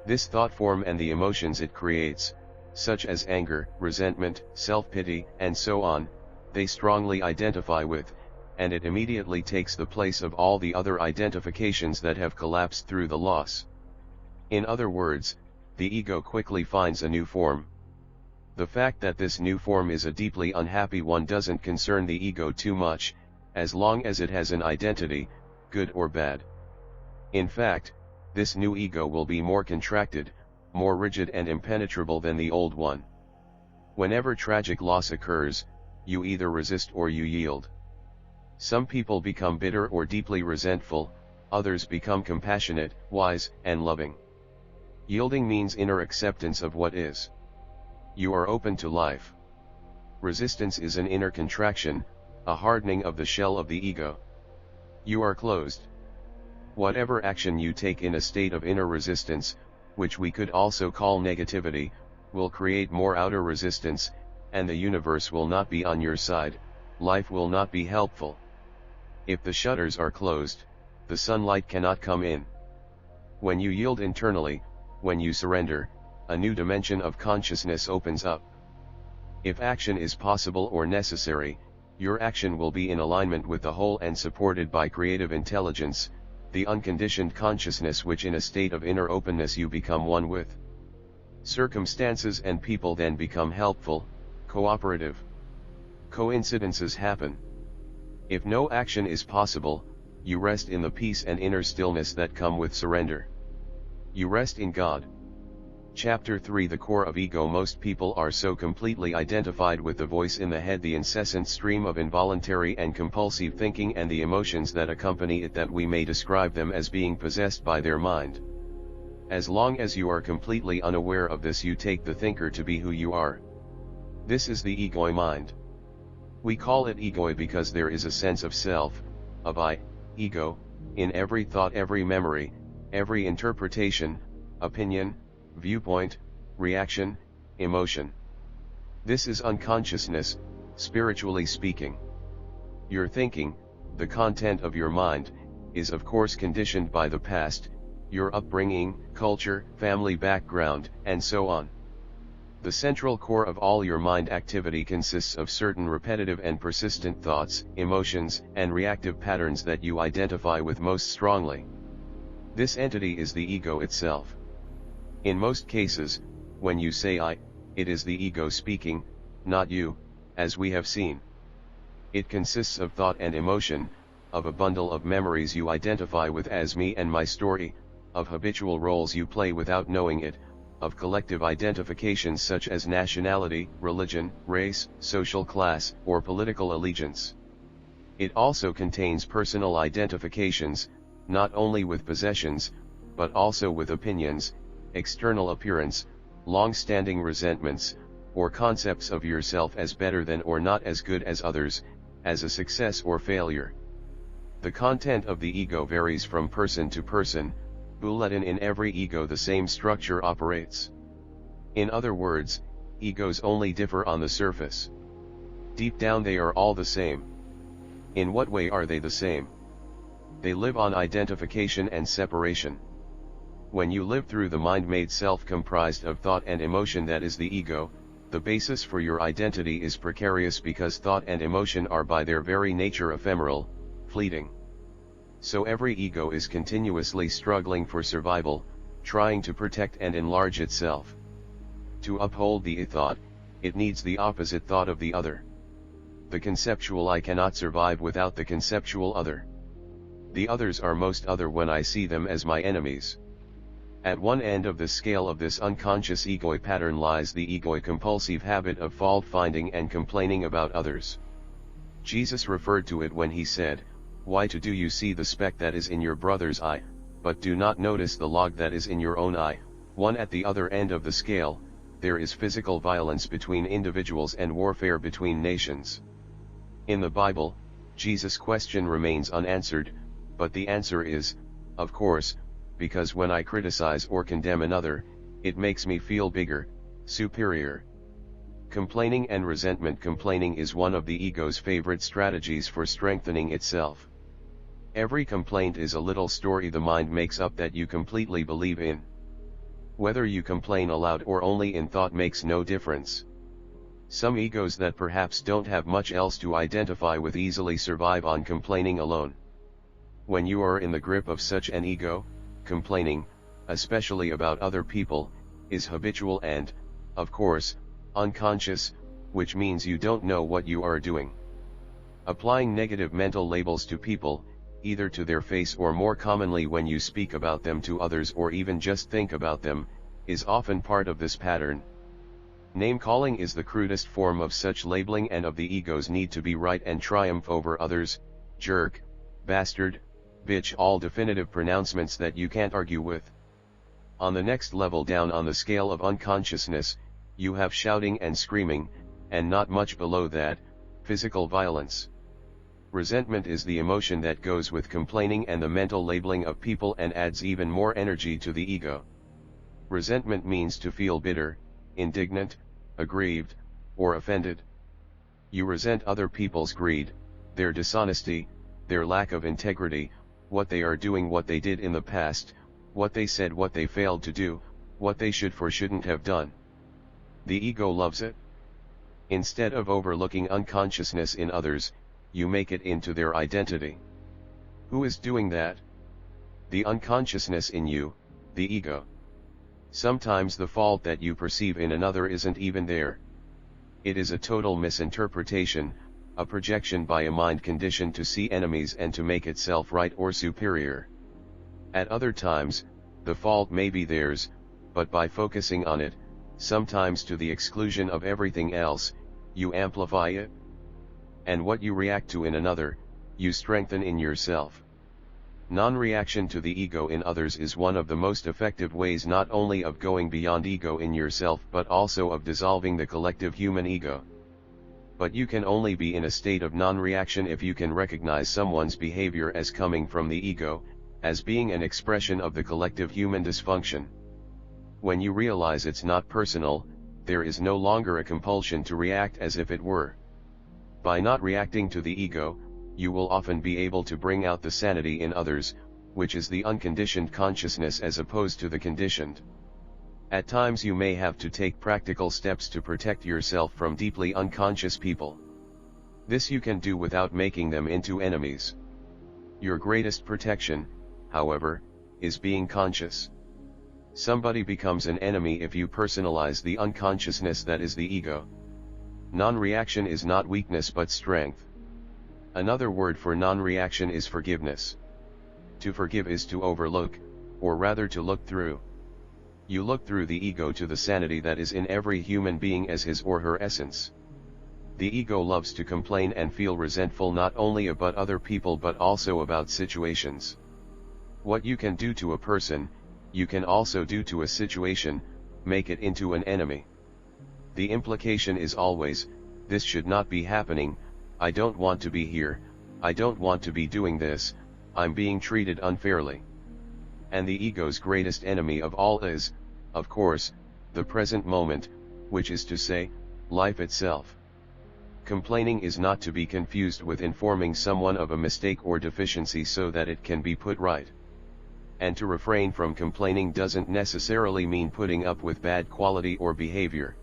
This thought form and the emotions it creates, such as anger, resentment, self-pity, and so on, they strongly identify with, and it immediately takes the place of all the other identifications that have collapsed through the loss. In other words, the ego quickly finds a new form. The fact that this new form is a deeply unhappy one doesn't concern the ego too much, as long as it has an identity, good or bad. In fact, this new ego will be more contracted, more rigid and impenetrable than the old one. Whenever tragic loss occurs, you either resist or you yield. Some people become bitter or deeply resentful, others become compassionate, wise, and loving. Yielding means inner acceptance of what is. You are open to life. Resistance is an inner contraction, a hardening of the shell of the ego. You are closed. Whatever action you take in a state of inner resistance, which we could also call negativity, will create more outer resistance, and the universe will not be on your side, life will not be helpful. If the shutters are closed, the sunlight cannot come in. When you yield internally, when you surrender, a new dimension of consciousness opens up. If action is possible or necessary, your action will be in alignment with the whole and supported by creative intelligence, the unconditioned consciousness which in a state of inner openness you become one with. Circumstances and people then become helpful, cooperative. Coincidences happen. If no action is possible, you rest in the peace and inner stillness that come with surrender. You rest in God. Chapter 3 The core of ego. Most people are so completely identified with the voice in the head, the incessant stream of involuntary and compulsive thinking and the emotions that accompany it, that we may describe them as being possessed by their mind. As long as you are completely unaware of this, you take the thinker to be who you are. This is the ego mind. We call it ego because there is a sense of self, of I, ego, in every thought, every memory, every interpretation, opinion, viewpoint, reaction, emotion. This is unconsciousness, spiritually speaking. Your thinking, the content of your mind, is of course conditioned by the past, your upbringing, culture, family background, and so on. The central core of all your mind activity consists of certain repetitive and persistent thoughts, emotions, and reactive patterns that you identify with most strongly. This entity is the ego itself. In most cases, when you say I, it is the ego speaking, not you, as we have seen. It consists of thought and emotion, of a bundle of memories you identify with as me and my story, of habitual roles you play without knowing it, of collective identifications such as nationality, religion, race, social class, or political allegiance. It also contains personal identifications, not only with possessions, but also with opinions, external appearance, long-standing resentments, or concepts of yourself as better than or not as good as others, as a success or failure. The content of the ego varies from person to person, but in every ego the same structure operates. In other words, egos only differ on the surface. Deep down they are all the same. In what way are they the same? They live on identification and separation. When you live through the mind-made self comprised of thought and emotion, that is the ego, the basis for your identity is precarious because thought and emotion are by their very nature ephemeral, fleeting. So every ego is continuously struggling for survival, trying to protect and enlarge itself. To uphold the I thought, it needs the opposite thought of the other. The conceptual I cannot survive without the conceptual other. The others are most other when I see them as my enemies. At one end of the scale of this unconscious ego pattern lies the ego compulsive habit of fault-finding and complaining about others. Jesus referred to it when he said, "Why do you see the speck that is in your brother's eye, but do not notice the log that is in your own eye?" One at the other end of the scale, there is physical violence between individuals and warfare between nations. In the Bible, Jesus' question remains unanswered, but the answer is, of course, because when I criticize or condemn another, it makes me feel bigger, superior. Complaining and resentment. Complaining is one of the ego's favorite strategies for strengthening itself. Every complaint is a little story the mind makes up that you completely believe in. Whether you complain aloud or only in thought makes no difference. Some egos that perhaps don't have much else to identify with easily survive on complaining alone. When you are in the grip of such an ego, complaining, especially about other people, is habitual and, of course, unconscious, which means you don't know what you are doing. Applying negative mental labels to people, either to their face or more commonly when you speak about them to others or even just think about them, is often part of this pattern. Name-calling is the crudest form of such labeling and of the ego's need to be right and triumph over others. Jerk, bastard, bitch, all definitive pronouncements that you can't argue with. On the next level down on the scale of unconsciousness, you have shouting and screaming, and not much below that, physical violence. Resentment is the emotion that goes with complaining and the mental labeling of people and adds even more energy to the ego. Resentment means to feel bitter, indignant, aggrieved, or offended. You resent other people's greed, their dishonesty, their lack of integrity, what they are doing, what they did in the past, what they said, what they failed to do, what they should or shouldn't have done. The ego loves it. Instead of overlooking unconsciousness in others, you make it into their identity. Who is doing that? The unconsciousness in you, the ego. Sometimes the fault that you perceive in another isn't even there. It is a total misinterpretation, a projection by a mind conditioned to see enemies and to make itself right or superior. At other times, the fault may be theirs, but by focusing on it, sometimes to the exclusion of everything else, you amplify it. And what you react to in another, you strengthen in yourself. Non-reaction to the ego in others is one of the most effective ways not only of going beyond ego in yourself but also of dissolving the collective human ego. But you can only be in a state of non-reaction if you can recognize someone's behavior as coming from the ego, as being an expression of the collective human dysfunction. When you realize it's not personal, there is no longer a compulsion to react as if it were. By not reacting to the ego, you will often be able to bring out the sanity in others, which is the unconditioned consciousness as opposed to the conditioned. At times you may have to take practical steps to protect yourself from deeply unconscious people. This you can do without making them into enemies. Your greatest protection, however, is being conscious. Somebody becomes an enemy if you personalize the unconsciousness that is the ego. Non-reaction is not weakness but strength. Another word for non-reaction is forgiveness. To forgive is to overlook, or rather to look through. You look through the ego to the sanity that is in every human being as his or her essence. The ego loves to complain and feel resentful not only about other people but also about situations. What you can do to a person, you can also do to a situation, make it into an enemy. The implication is always, this should not be happening, I don't want to be here, I don't want to be doing this, I'm being treated unfairly. And the ego's greatest enemy of all is, of course, the present moment, which is to say, life itself. Complaining is not to be confused with informing someone of a mistake or deficiency so that it can be put right. And to refrain from complaining doesn't necessarily mean putting up with bad quality or behavior.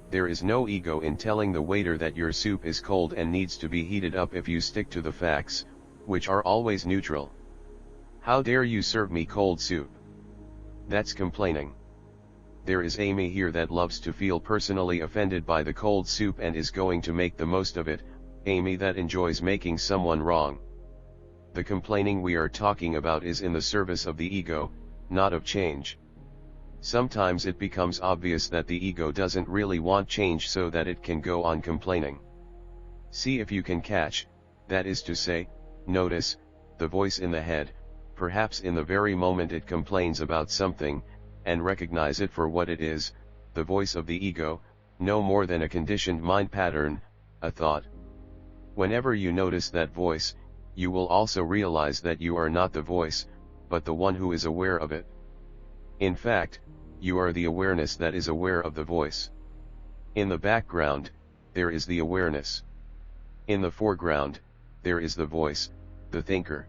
There is no ego in telling the waiter that your soup is cold and needs to be heated up if you stick to the facts, which are always neutral. How dare you serve me cold soup? That's complaining. There is Amy here that loves to feel personally offended by the cold soup and is going to make the most of it, Amy that enjoys making someone wrong. The complaining we are talking about is in the service of the ego, not of change. Sometimes it becomes obvious that the ego doesn't really want change so that it can go on complaining. See if you can catch, that is to say, notice, the voice in the head, perhaps in the very moment it complains about something, and recognize it for what it is, the voice of the ego, no more than a conditioned mind pattern, a thought. Whenever you notice that voice, you will also realize that you are not the voice, but the one who is aware of it. In fact, you are the awareness that is aware of the voice. In the background, there is the awareness. In the foreground, there is the voice, the thinker.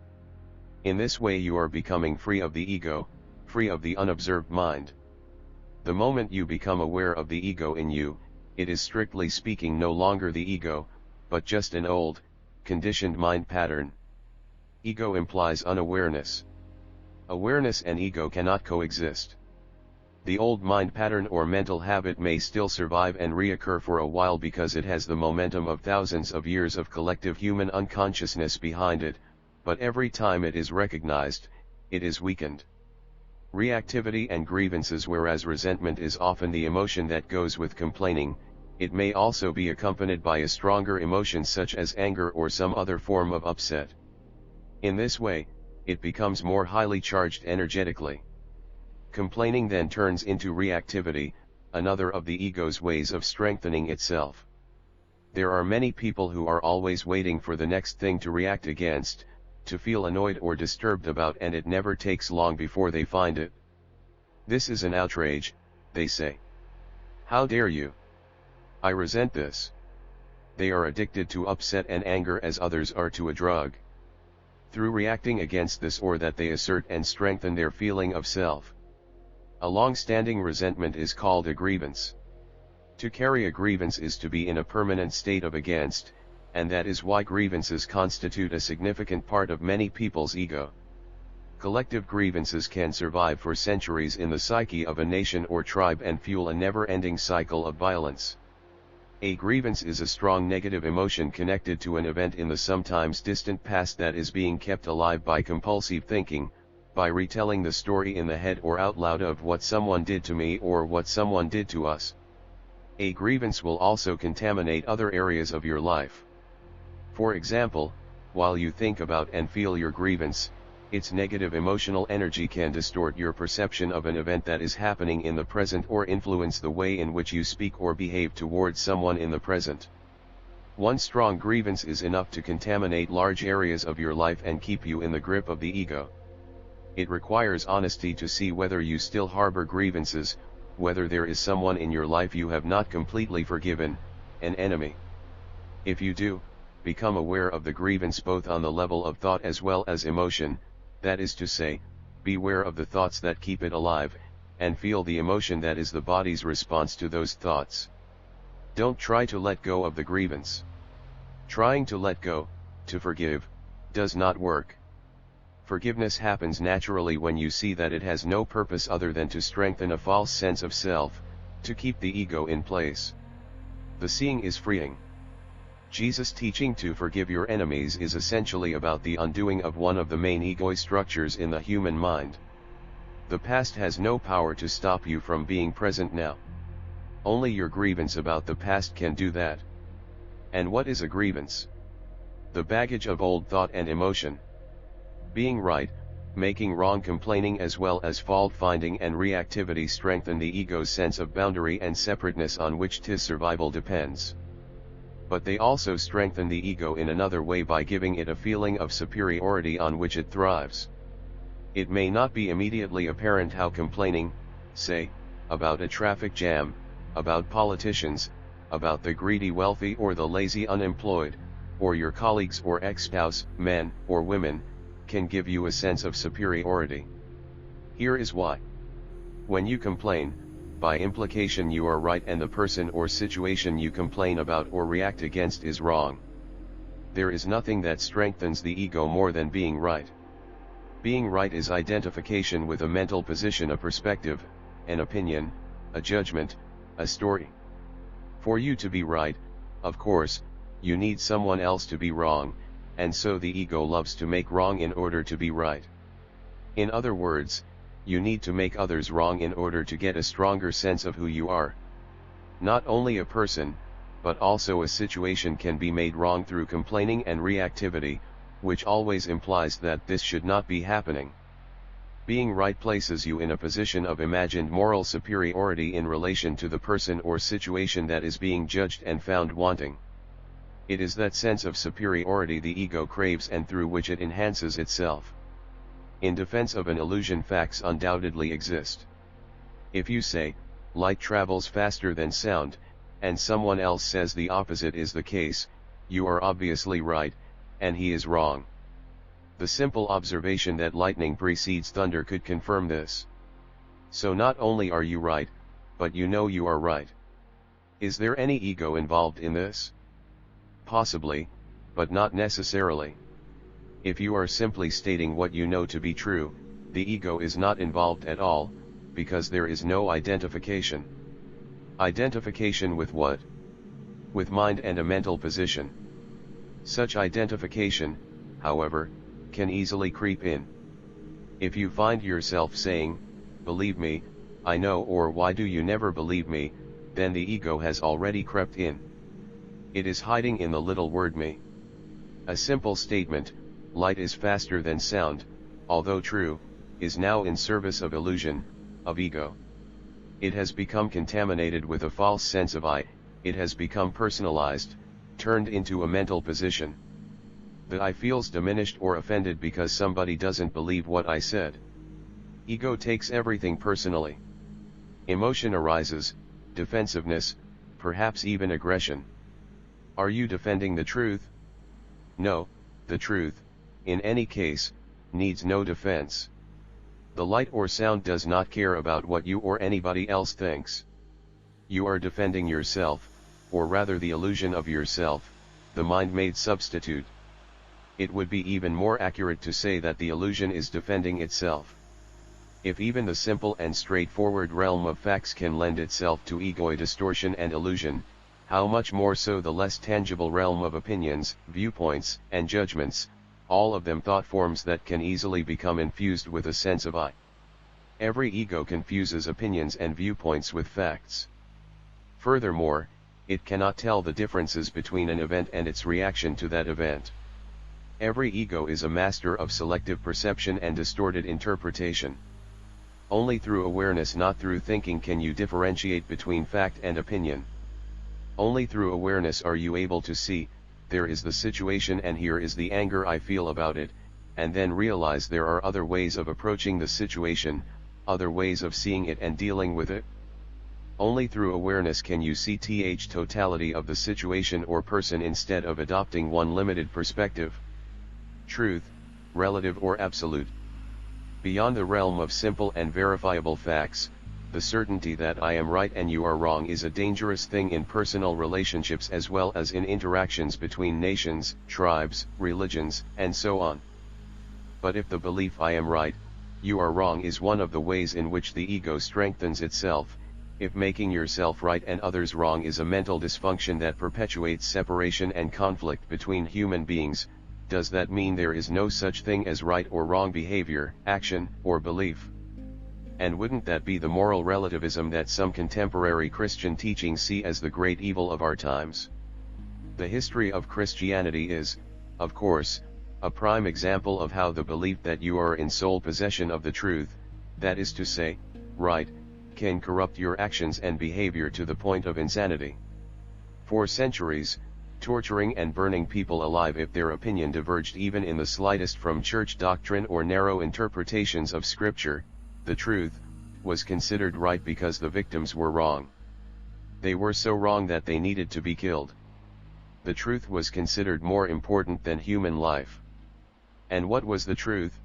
In this way you are becoming free of the ego, free of the unobserved mind. The moment you become aware of the ego in you, it is strictly speaking no longer the ego, but just an old, conditioned mind pattern. Ego implies unawareness. Awareness and ego cannot coexist. The old mind pattern or mental habit may still survive and reoccur for a while because it has the momentum of thousands of years of collective human unconsciousness behind it, but every time it is recognized, it is weakened. Reactivity and grievances. Whereas resentment is often the emotion that goes with complaining, it may also be accompanied by a stronger emotion such as anger or some other form of upset. In this way, it becomes more highly charged energetically. Complaining then turns into reactivity, another of the ego's ways of strengthening itself. There are many people who are always waiting for the next thing to react against, to feel annoyed or disturbed about, and it never takes long before they find it. This is an outrage, they say. How dare you? I resent this. They are addicted to upset and anger as others are to a drug. Through reacting against this or that, they assert and strengthen their feeling of self. A long-standing resentment is called a grievance. To carry a grievance is to be in a permanent state of against, and that is why grievances constitute a significant part of many people's ego. Collective grievances can survive for centuries in the psyche of a nation or tribe and fuel a never-ending cycle of violence. A grievance is a strong negative emotion connected to an event in the sometimes distant past that is being kept alive by compulsive thinking, by retelling the story in the head or out loud of what someone did to me or what someone did to us. A grievance will also contaminate other areas of your life. For example, while you think about and feel your grievance, its negative emotional energy can distort your perception of an event that is happening in the present or influence the way in which you speak or behave towards someone in the present. One strong grievance is enough to contaminate large areas of your life and keep you in the grip of the ego. It requires honesty to see whether you still harbor grievances, whether there is someone in your life you have not completely forgiven, an enemy. If you do, become aware of the grievance both on the level of thought as well as emotion. That is to say, beware of the thoughts that keep it alive, and feel the emotion that is the body's response to those thoughts. Don't try to let go of the grievance. Trying to let go, to forgive, does not work. Forgiveness happens naturally when you see that it has no purpose other than to strengthen a false sense of self, to keep the ego in place. The seeing is freeing. Jesus' teaching to forgive your enemies is essentially about the undoing of one of the main egoist structures in the human mind. The past has no power to stop you from being present now. Only your grievance about the past can do that. And what is a grievance? The baggage of old thought and emotion. Being right, making wrong, complaining as well as fault-finding and reactivity strengthen the ego's sense of boundary and separateness on which its survival depends. But they also strengthen the ego in another way by giving it a feeling of superiority on which it thrives. It may not be immediately apparent how complaining, say, about a traffic jam, about politicians, about the greedy wealthy or the lazy unemployed, or your colleagues or ex-spouse, men or women, can give you a sense of superiority. Here is why. When you complain, by implication you are right and the person or situation you complain about or react against is wrong. There is nothing that strengthens the ego more than being right. Being right is identification with a mental position, a perspective, an opinion, a judgment, a story. For you to be right, of course, you need someone else to be wrong, and so the ego loves to make wrong in order to be right. In other words, you need to make others wrong in order to get a stronger sense of who you are. Not only a person, but also a situation can be made wrong through complaining and reactivity, which always implies that this should not be happening. Being right places you in a position of imagined moral superiority in relation to the person or situation that is being judged and found wanting. It is that sense of superiority the ego craves and through which it enhances itself. In defense of an illusion, facts undoubtedly exist. If you say, light travels faster than sound, and someone else says the opposite is the case, you are obviously right, and he is wrong. The simple observation that lightning precedes thunder could confirm this. So not only are you right, but you know you are right. Is there any ego involved in this? Possibly, but not necessarily. If you are simply stating what you know to be true, the ego is not involved at all, because there is no identification. Identification with what? With mind and a mental position. Such identification, however, can easily creep in. If you find yourself saying, "Believe me, I know," or "Why do you never believe me?" then the ego has already crept in. It is hiding in the little word "me." A simple statement, light is faster than sound, although true, is now in service of illusion, of ego. It has become contaminated with a false sense of I, it has become personalized, turned into a mental position. The I feels diminished or offended because somebody doesn't believe what I said. Ego takes everything personally. Emotion arises, defensiveness, perhaps even aggression. Are you defending the truth? No, the truth, in any case, needs no defense. The light or sound does not care about what you or anybody else thinks. You are defending yourself, or rather the illusion of yourself, the mind-made substitute. It would be even more accurate to say that the illusion is defending itself. If even the simple and straightforward realm of facts can lend itself to ego distortion and illusion, how much more so the less tangible realm of opinions, viewpoints, and judgments, all of them thought forms that can easily become infused with a sense of I. Every ego confuses opinions and viewpoints with facts. Furthermore, it cannot tell the differences between an event and its reaction to that event. Every ego is a master of selective perception and distorted interpretation. Only through awareness, not through thinking, can you differentiate between fact and opinion. Only through awareness are you able to see, there is the situation and here is the anger I feel about it, and then realize there are other ways of approaching the situation, other ways of seeing it and dealing with it. Only through awareness can you see the totality of the situation or person instead of adopting one limited perspective. Truth, relative or absolute. Beyond the realm of simple and verifiable facts, the certainty that I am right and you are wrong is a dangerous thing in personal relationships as well as in interactions between nations, tribes, religions, and so on. But if the belief I am right, you are wrong is one of the ways in which the ego strengthens itself, if making yourself right and others wrong is a mental dysfunction that perpetuates separation and conflict between human beings, does that mean there is no such thing as right or wrong behavior, action, or belief? And wouldn't that be the moral relativism that some contemporary Christian teachings see as the great evil of our times? The history of Christianity is, of course, a prime example of how the belief that you are in sole possession of the truth, that is to say, right, can corrupt your actions and behavior to the point of insanity. For centuries, torturing and burning people alive if their opinion diverged even in the slightest from church doctrine or narrow interpretations of scripture, the truth, was considered right because the victims were wrong. They were so wrong that they needed to be killed. The truth was considered more important than human life. And what was the truth?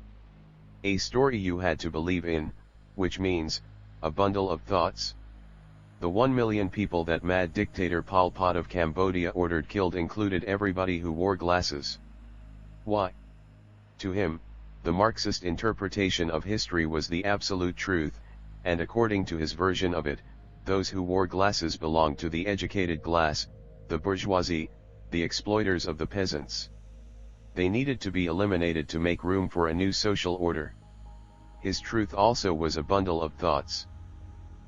A story you had to believe in, which means, a bundle of thoughts. The 1 million people that mad dictator Pol Pot of Cambodia ordered killed included everybody who wore glasses. Why? To him, the Marxist interpretation of history was the absolute truth, and according to his version of it, those who wore glasses belonged to the educated class, the bourgeoisie, the exploiters of the peasants. They needed to be eliminated to make room for a new social order. His truth also was a bundle of thoughts.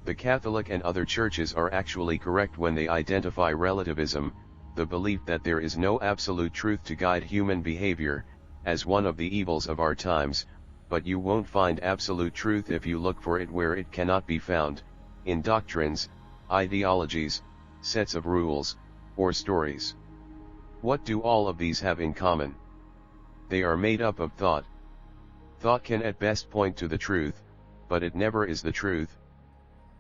The Catholic and other churches are actually correct when they identify relativism, the belief that there is no absolute truth to guide human behavior, as one of the evils of our times, but you won't find absolute truth if you look for it where it cannot be found, in doctrines, ideologies, sets of rules, or stories. What do all of these have in common? They are made up of thought. Thought can at best point to the truth, but it never is the truth.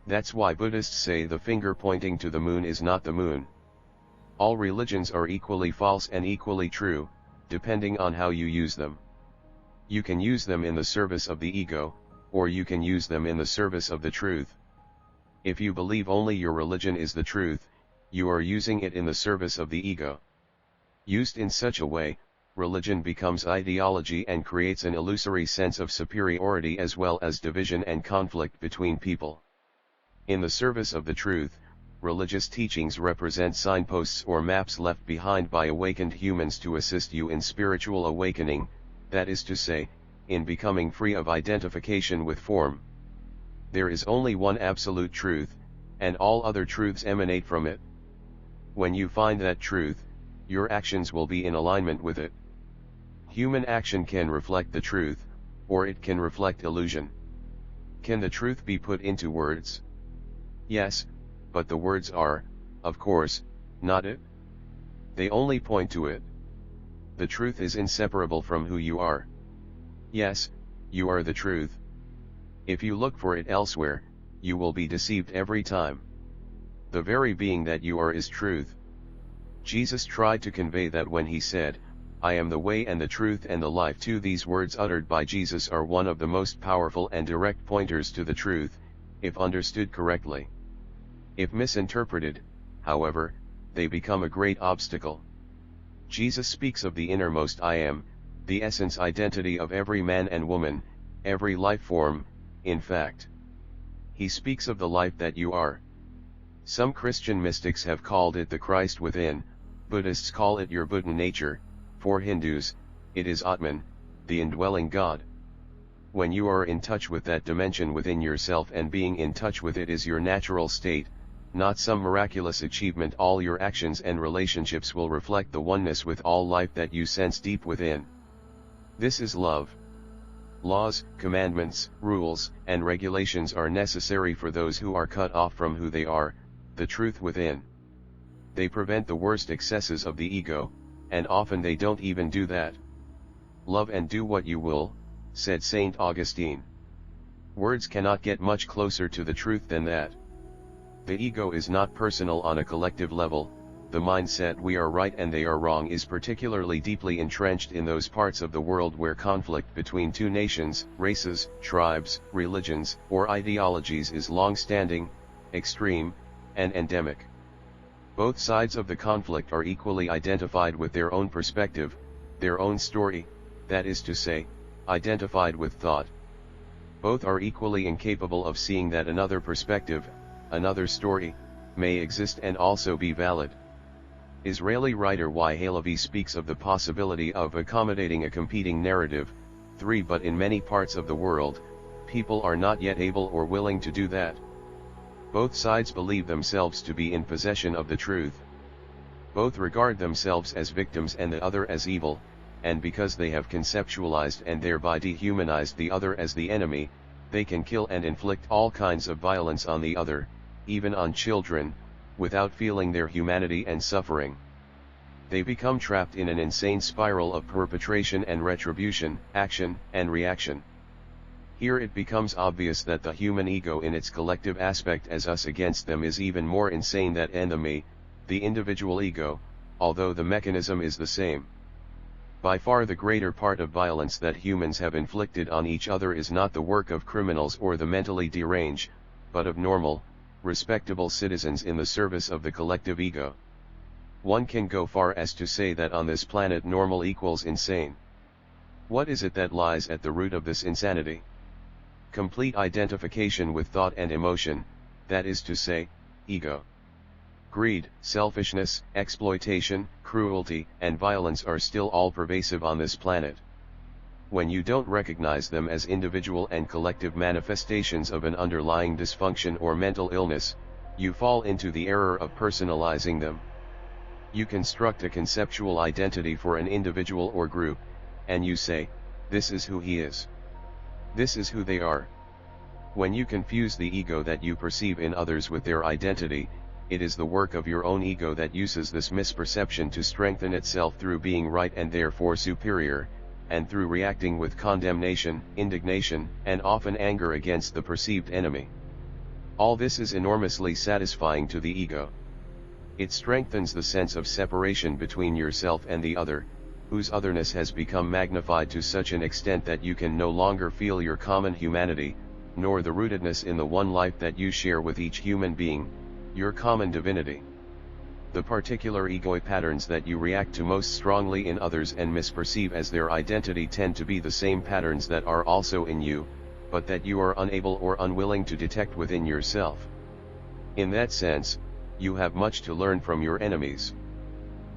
That's why Buddhists say the finger pointing to the moon is not the moon. All religions are equally false and equally true, depending on how you use them. You can use them in the service of the ego, or you can use them in the service of the truth. If you believe only your religion is the truth, you are using it in the service of the ego. Used in such a way, religion becomes ideology and creates an illusory sense of superiority as well as division and conflict between people. In the service of the truth, religious teachings represent signposts or maps left behind by awakened humans to assist you in spiritual awakening, that is to say, in becoming free of identification with form. There is only one absolute truth, and all other truths emanate from it. When you find that truth, your actions will be in alignment with it. Human action can reflect the truth, or it can reflect illusion. Can the truth be put into words? Yes, but the words are, of course, not it. They only point to it. The truth is inseparable from who you are. Yes, you are the truth. If you look for it elsewhere, you will be deceived every time. The very being that you are is truth. Jesus tried to convey that when he said, "I am the way and the truth and the life." Too, these words uttered by Jesus are one of the most powerful and direct pointers to the truth, if understood correctly. If misinterpreted, however, they become a great obstacle. Jesus speaks of the innermost I am, the essence identity of every man and woman, every life form, in fact. He speaks of the life that you are. Some Christian mystics have called it the Christ within, Buddhists call it your Buddha nature, for Hindus, it is Atman, the indwelling God. When you are in touch with that dimension within yourself, and being in touch with it is your natural state, not some miraculous achievement, all your actions and relationships will reflect the oneness with all life that you sense deep within. This is love. Laws, commandments, rules, and regulations are necessary for those who are cut off from who they are, the truth within. They prevent the worst excesses of the ego, and often they don't even do that. Love and do what you will, said Saint Augustine. Words cannot get much closer to the truth than that. The ego is not personal on a collective level. The mindset we are right and they are wrong is particularly deeply entrenched in those parts of the world where conflict between two nations, races, tribes, religions, or ideologies is long-standing, extreme, and endemic. Both sides of the conflict are equally identified with their own perspective, their own story, that is to say, identified with thought. Both are equally incapable of seeing that another perspective, another story, may exist and also be valid. Israeli writer Y. Halevi speaks of the possibility of accommodating a competing narrative, 3. But in many parts of the world, people are not yet able or willing to do that. Both sides believe themselves to be in possession of the truth. Both regard themselves as victims and the other as evil, and because they have conceptualized and thereby dehumanized the other as the enemy, they can kill and inflict all kinds of violence on the other, even on children, without feeling their humanity and suffering. They become trapped in an insane spiral of perpetration and retribution, action and reaction. Here it becomes obvious that the human ego in its collective aspect as us against them is even more insane than enemy, the individual ego, although the mechanism is the same. By far the greater part of violence that humans have inflicted on each other is not the work of criminals or the mentally deranged, but of normal, respectable citizens in the service of the collective ego. One can go far as to say that on this planet normal equals insane. What is it that lies at the root of this insanity? Complete identification with thought and emotion, that is to say, ego. Greed, selfishness, exploitation, cruelty, and violence are still all pervasive on this planet. When you don't recognize them as individual and collective manifestations of an underlying dysfunction or mental illness, you fall into the error of personalizing them. You construct a conceptual identity for an individual or group, and you say, "This is who he is. This is who they are." When you confuse the ego that you perceive in others with their identity, it is the work of your own ego that uses this misperception to strengthen itself through being right and therefore superior, and through reacting with condemnation, indignation, and often anger against the perceived enemy. All this is enormously satisfying to the ego. It strengthens the sense of separation between yourself and the other, whose otherness has become magnified to such an extent that you can no longer feel your common humanity, nor the rootedness in the one life that you share with each human being, your common divinity. The particular ego patterns that you react to most strongly in others and misperceive as their identity tend to be the same patterns that are also in you, but that you are unable or unwilling to detect within yourself. In that sense, you have much to learn from your enemies.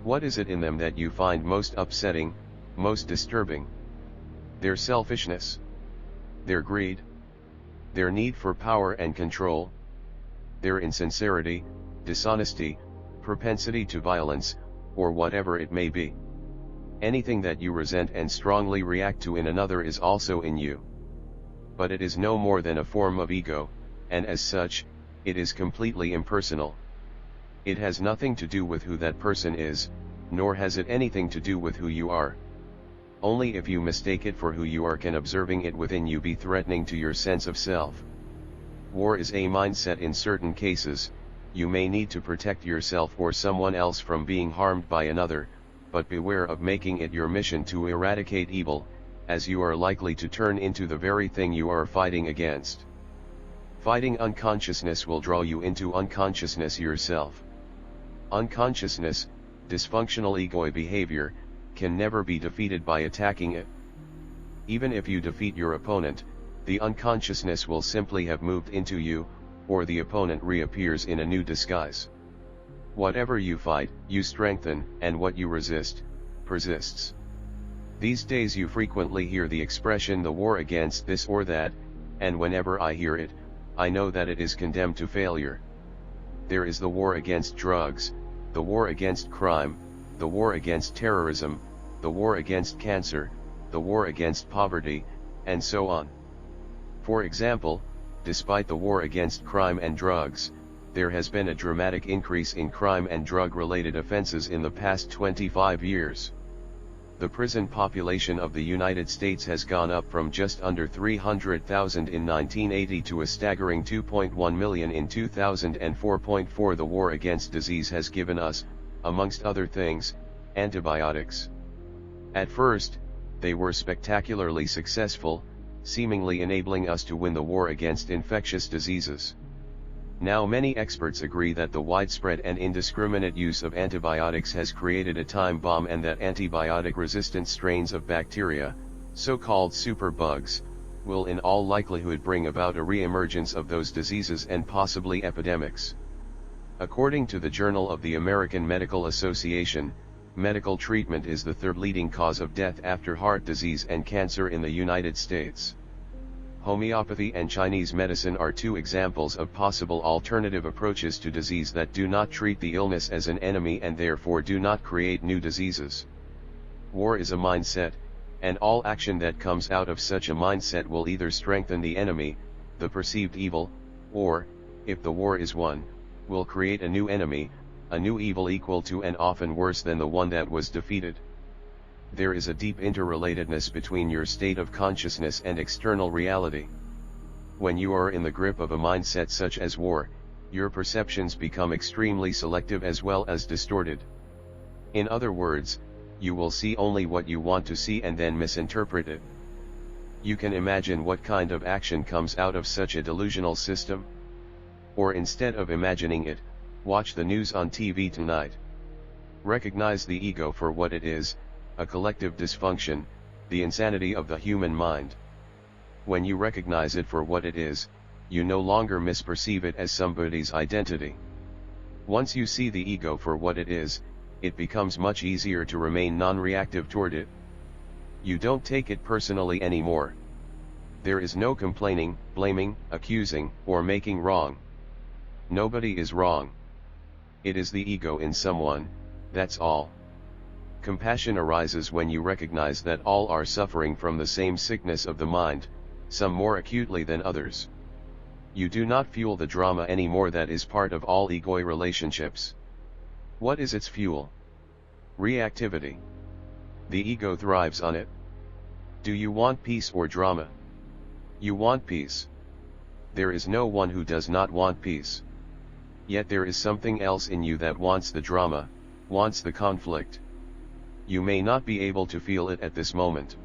What is it in them that you find most upsetting, most disturbing? Their selfishness? Their greed? Their need for power and control? Their insincerity, dishonesty, propensity to violence, or whatever it may be. Anything that you resent and strongly react to in another is also in you. But it is no more than a form of ego, and as such, it is completely impersonal. It has nothing to do with who that person is, nor has it anything to do with who you are. Only if you mistake it for who you are can observing it within you be threatening to your sense of self. War is a mindset in certain cases, you may need to protect yourself or someone else from being harmed by another, but beware of making it your mission to eradicate evil, as you are likely to turn into the very thing you are fighting against. Fighting unconsciousness will draw you into unconsciousness yourself. Unconsciousness, dysfunctional egoic behavior, can never be defeated by attacking it. Even if you defeat your opponent, the unconsciousness will simply have moved into you, or the opponent reappears in a new disguise. Whatever you fight, you strengthen, and what you resist, persists. These days you frequently hear the expression the war against this or that, and whenever I hear it, I know that it is condemned to failure. There is the war against drugs, the war against crime, the war against terrorism, the war against cancer, the war against poverty, and so on. For example, despite the war against crime and drugs, there has been a dramatic increase in crime and drug-related offenses in the past 25 years. The prison population of the United States has gone up from just under 300,000 in 1980 to a staggering 2.1 million in 2004. The war against disease has given us, amongst other things, antibiotics. At first, they were spectacularly successful, seemingly enabling us to win the war against infectious diseases. Now many experts agree that the widespread and indiscriminate use of antibiotics has created a time bomb, and that antibiotic-resistant strains of bacteria, so-called superbugs, will in all likelihood bring about a re-emergence of those diseases and possibly epidemics. According to the Journal of the American Medical Association, medical treatment is the third leading cause of death after heart disease and cancer in the United States. Homeopathy and Chinese medicine are two examples of possible alternative approaches to disease that do not treat the illness as an enemy and therefore do not create new diseases. War is a mindset, and all action that comes out of such a mindset will either strengthen the enemy, the perceived evil, or, if the war is won, will create a new enemy, a new evil equal to and often worse than the one that was defeated. There is a deep interrelatedness between your state of consciousness and external reality. When you are in the grip of a mindset such as war, your perceptions become extremely selective as well as distorted. In other words, you will see only what you want to see and then misinterpret it. You can imagine what kind of action comes out of such a delusional system? Or instead of imagining it, watch the news on TV tonight. Recognize the ego for what it is, a collective dysfunction, the insanity of the human mind. When you recognize it for what it is, you no longer misperceive it as somebody's identity. Once you see the ego for what it is, it becomes much easier to remain non-reactive toward it. You don't take it personally anymore. There is no complaining, blaming, accusing, or making wrong. Nobody is wrong. It is the ego in someone, that's all. Compassion arises when you recognize that all are suffering from the same sickness of the mind, some more acutely than others. You do not fuel the drama anymore that is part of all egoic relationships. What is its fuel? Reactivity. The ego thrives on it. Do you want peace or drama? You want peace. There is no one who does not want peace. Yet there is something else in you that wants the drama, wants the conflict. You may not be able to feel it at this moment.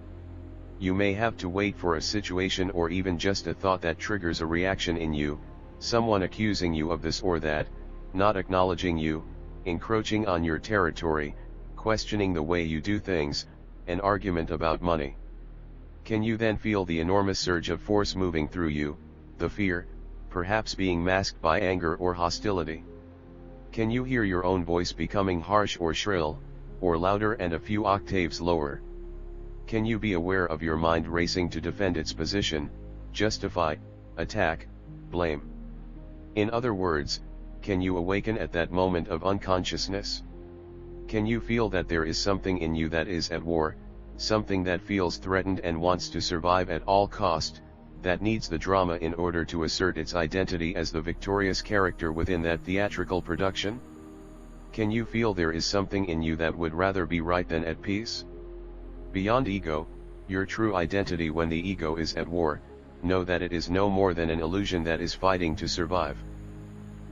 You may have to wait for a situation or even just a thought that triggers a reaction in you, someone accusing you of this or that, not acknowledging you, encroaching on your territory, questioning the way you do things, an argument about money. Can you then feel the enormous surge of force moving through you, the fear, perhaps being masked by anger or hostility? Can you hear your own voice becoming harsh or shrill, or louder and a few octaves lower? Can you be aware of your mind racing to defend its position, justify, attack, blame? In other words, can you awaken at that moment of unconsciousness? Can you feel that there is something in you that is at war, something that feels threatened and wants to survive at all cost, that needs the drama in order to assert its identity as the victorious character within that theatrical production? Can you feel there is something in you that would rather be right than at peace? Beyond ego, your true identity when the ego is at war, know that it is no more than an illusion that is fighting to survive.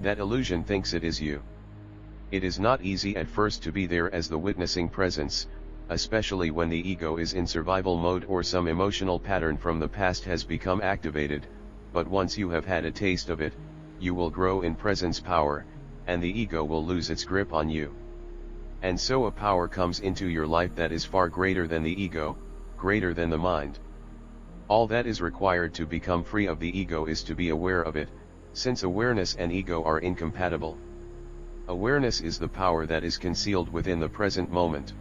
That illusion thinks it is you. It is not easy at first to be there as the witnessing presence, especially when the ego is in survival mode or some emotional pattern from the past has become activated, but once you have had a taste of it, you will grow in presence power, and the ego will lose its grip on you. And so a power comes into your life that is far greater than the ego, greater than the mind. All that is required to become free of the ego is to be aware of it, since awareness and ego are incompatible. Awareness is the power that is concealed within the present moment.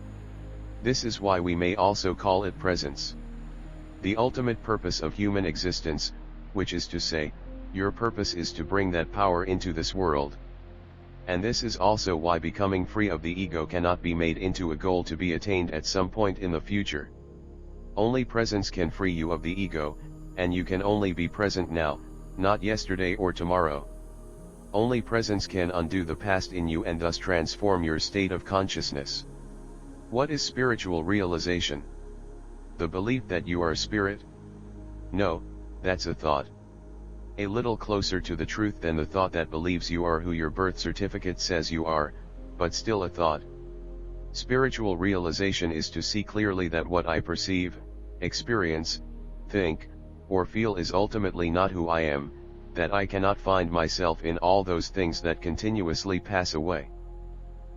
This is why we may also call it presence. The ultimate purpose of human existence, which is to say, your purpose is to bring that power into this world. And this is also why becoming free of the ego cannot be made into a goal to be attained at some point in the future. Only presence can free you of the ego, and you can only be present now, not yesterday or tomorrow. Only presence can undo the past in you and thus transform your state of consciousness. What is spiritual realization? The belief that you are spirit? No, that's a thought. A little closer to the truth than the thought that believes you are who your birth certificate says you are, but still a thought. Spiritual realization is to see clearly that what I perceive, experience, think, or feel is ultimately not who I am, that I cannot find myself in all those things that continuously pass away.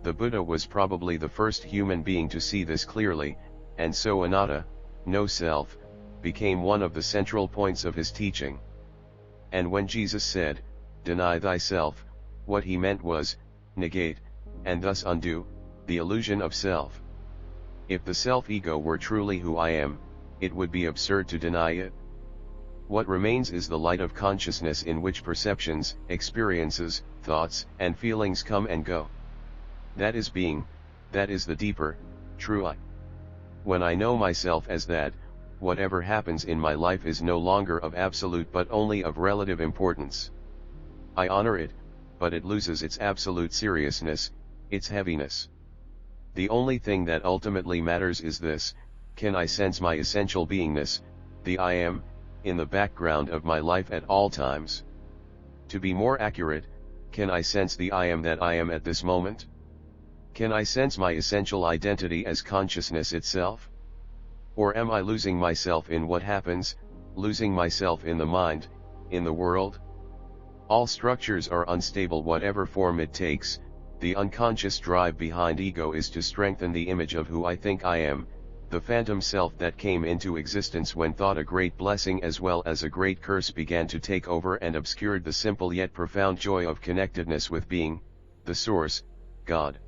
The Buddha was probably the first human being to see this clearly, and so anatta, no self, became one of the central points of his teaching. And when Jesus said, "Deny thyself," what he meant was, negate, and thus undo, the illusion of self. If the self-ego were truly who I am, it would be absurd to deny it. What remains is the light of consciousness in which perceptions, experiences, thoughts, and feelings come and go. That is being, that is the deeper, true I. When I know myself as that, whatever happens in my life is no longer of absolute but only of relative importance. I honor it, but it loses its absolute seriousness, its heaviness. The only thing that ultimately matters is this: can I sense my essential beingness, the I am, in the background of my life at all times? To be more accurate, can I sense the I am that I am at this moment? Can I sense my essential identity as consciousness itself? Or am I losing myself in what happens, losing myself in the mind, in the world? All structures are unstable whatever form it takes. The unconscious drive behind ego is to strengthen the image of who I think I am, the phantom self that came into existence when thought a great blessing as well as a great curse began to take over and obscured the simple yet profound joy of connectedness with being, the source, God.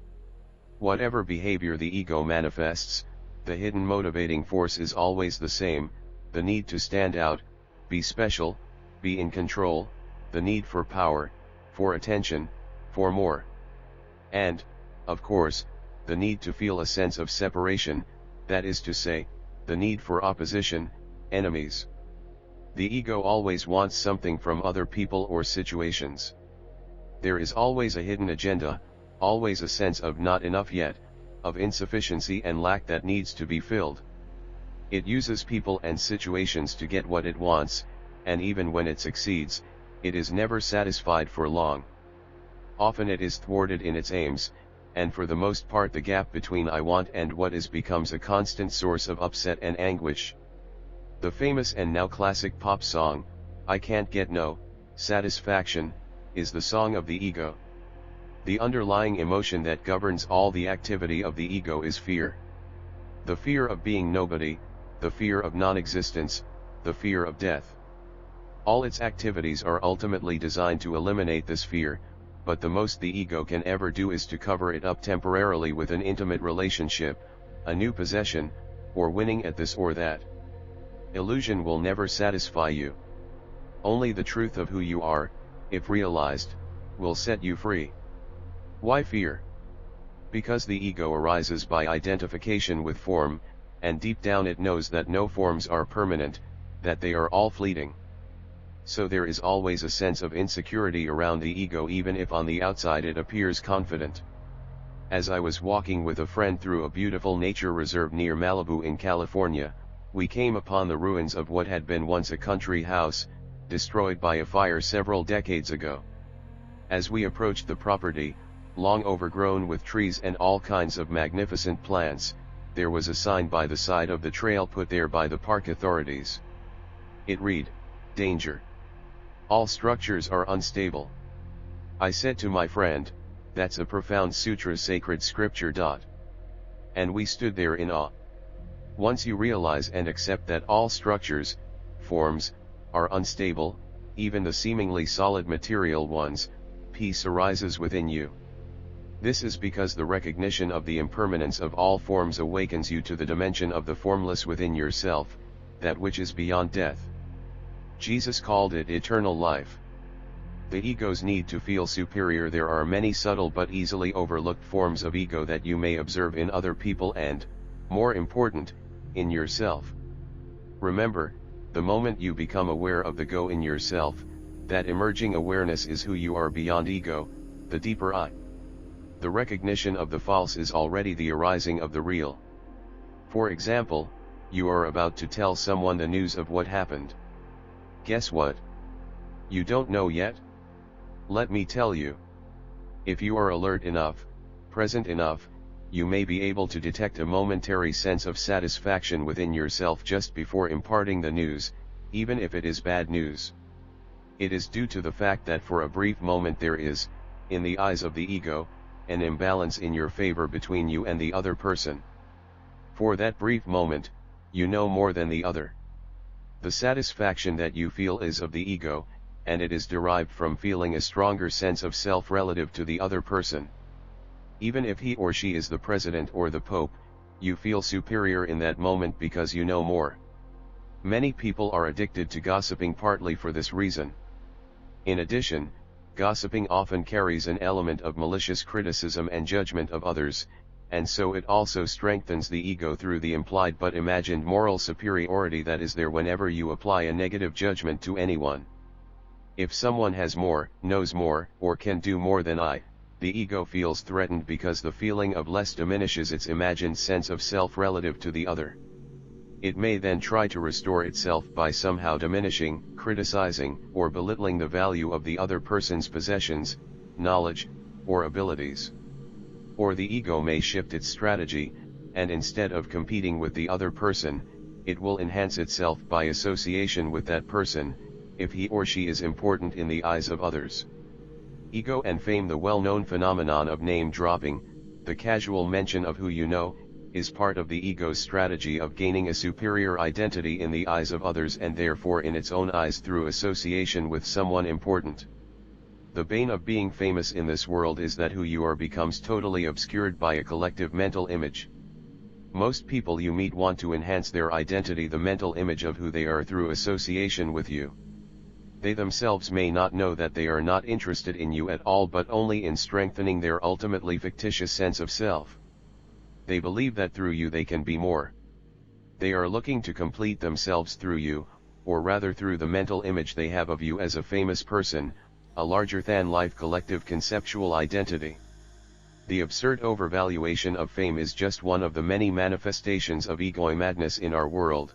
Whatever behavior the ego manifests, the hidden motivating force is always the same: the need to stand out, be special, be in control, the need for power, for attention, for more. And, of course, the need to feel a sense of separation, that is to say, the need for opposition, enemies. The ego always wants something from other people or situations. There is always a hidden agenda, always a sense of not enough yet, of insufficiency and lack that needs to be filled. It uses people and situations to get what it wants, and even when it succeeds, it is never satisfied for long. Often it is thwarted in its aims, and for the most part the gap between I want and what is becomes a constant source of upset and anguish. The famous and now classic pop song, "I Can't Get No Satisfaction," is the song of the ego. The underlying emotion that governs all the activity of the ego is fear. The fear of being nobody, the fear of non-existence, the fear of death. All its activities are ultimately designed to eliminate this fear, but the most the ego can ever do is to cover it up temporarily with an intimate relationship, a new possession, or winning at this or that. Illusion will never satisfy you. Only the truth of who you are, if realized, will set you free. Why fear? Because the ego arises by identification with form, and deep down it knows that no forms are permanent, that they are all fleeting. So there is always a sense of insecurity around the ego even if on the outside it appears confident. As I was walking with a friend through a beautiful nature reserve near Malibu in California, we came upon the ruins of what had been once a country house, destroyed by a fire several decades ago. As we approached the property, long overgrown with trees and all kinds of magnificent plants, there was a sign by the side of the trail put there by the park authorities. It read, "Danger. All structures are unstable." I said to my friend, "That's a profound sutra, sacred scripture. And we stood there in awe. Once you realize and accept that all structures, forms, are unstable, even the seemingly solid material ones, peace arises within you. This is because the recognition of the impermanence of all forms awakens you to the dimension of the formless within yourself, that which is beyond death. Jesus called it eternal life. The ego's need to feel superior. There are many subtle but easily overlooked forms of ego that you may observe in other people and, more important, in yourself. Remember, the moment you become aware of the go in yourself, that emerging awareness is who you are beyond ego, the deeper I. The recognition of the false is already the arising of the real. For example, you are about to tell someone the news of what happened. Guess what? You don't know yet? Let me tell you. If you are alert enough, present enough, you may be able to detect a momentary sense of satisfaction within yourself just before imparting the news, even if it is bad news. It is due to the fact that for a brief moment there is, in the eyes of the ego, an imbalance in your favor between you and the other person. For that brief moment, you know more than the other. The satisfaction that you feel is of the ego, and it is derived from feeling a stronger sense of self relative to the other person. Even if he or she is the president or the pope, you feel superior in that moment because you know more. Many people are addicted to gossiping partly for this reason. In addition, gossiping often carries an element of malicious criticism and judgment of others, and so it also strengthens the ego through the implied but imagined moral superiority that is there whenever you apply a negative judgment to anyone. If someone has more, knows more, or can do more than I, the ego feels threatened because the feeling of less diminishes its imagined sense of self relative to the other. It may then try to restore itself by somehow diminishing, criticizing, or belittling the value of the other person's possessions, knowledge, or abilities. Or the ego may shift its strategy, and instead of competing with the other person, it will enhance itself by association with that person, if he or she is important in the eyes of others. Ego and fame. The well-known phenomenon of name-dropping, the casual mention of who you know, is part of the ego's strategy of gaining a superior identity in the eyes of others and therefore in its own eyes through association with someone important. The bane of being famous in this world is that who you are becomes totally obscured by a collective mental image. Most people you meet want to enhance their identity, the mental image of who they are, through association with you. They themselves may not know that they are not interested in you at all, but only in strengthening their ultimately fictitious sense of self. They believe that through you they can be more. They are looking to complete themselves through you, or rather through the mental image they have of you as a famous person, a larger-than-life collective conceptual identity. The absurd overvaluation of fame is just one of the many manifestations of ego madness in our world.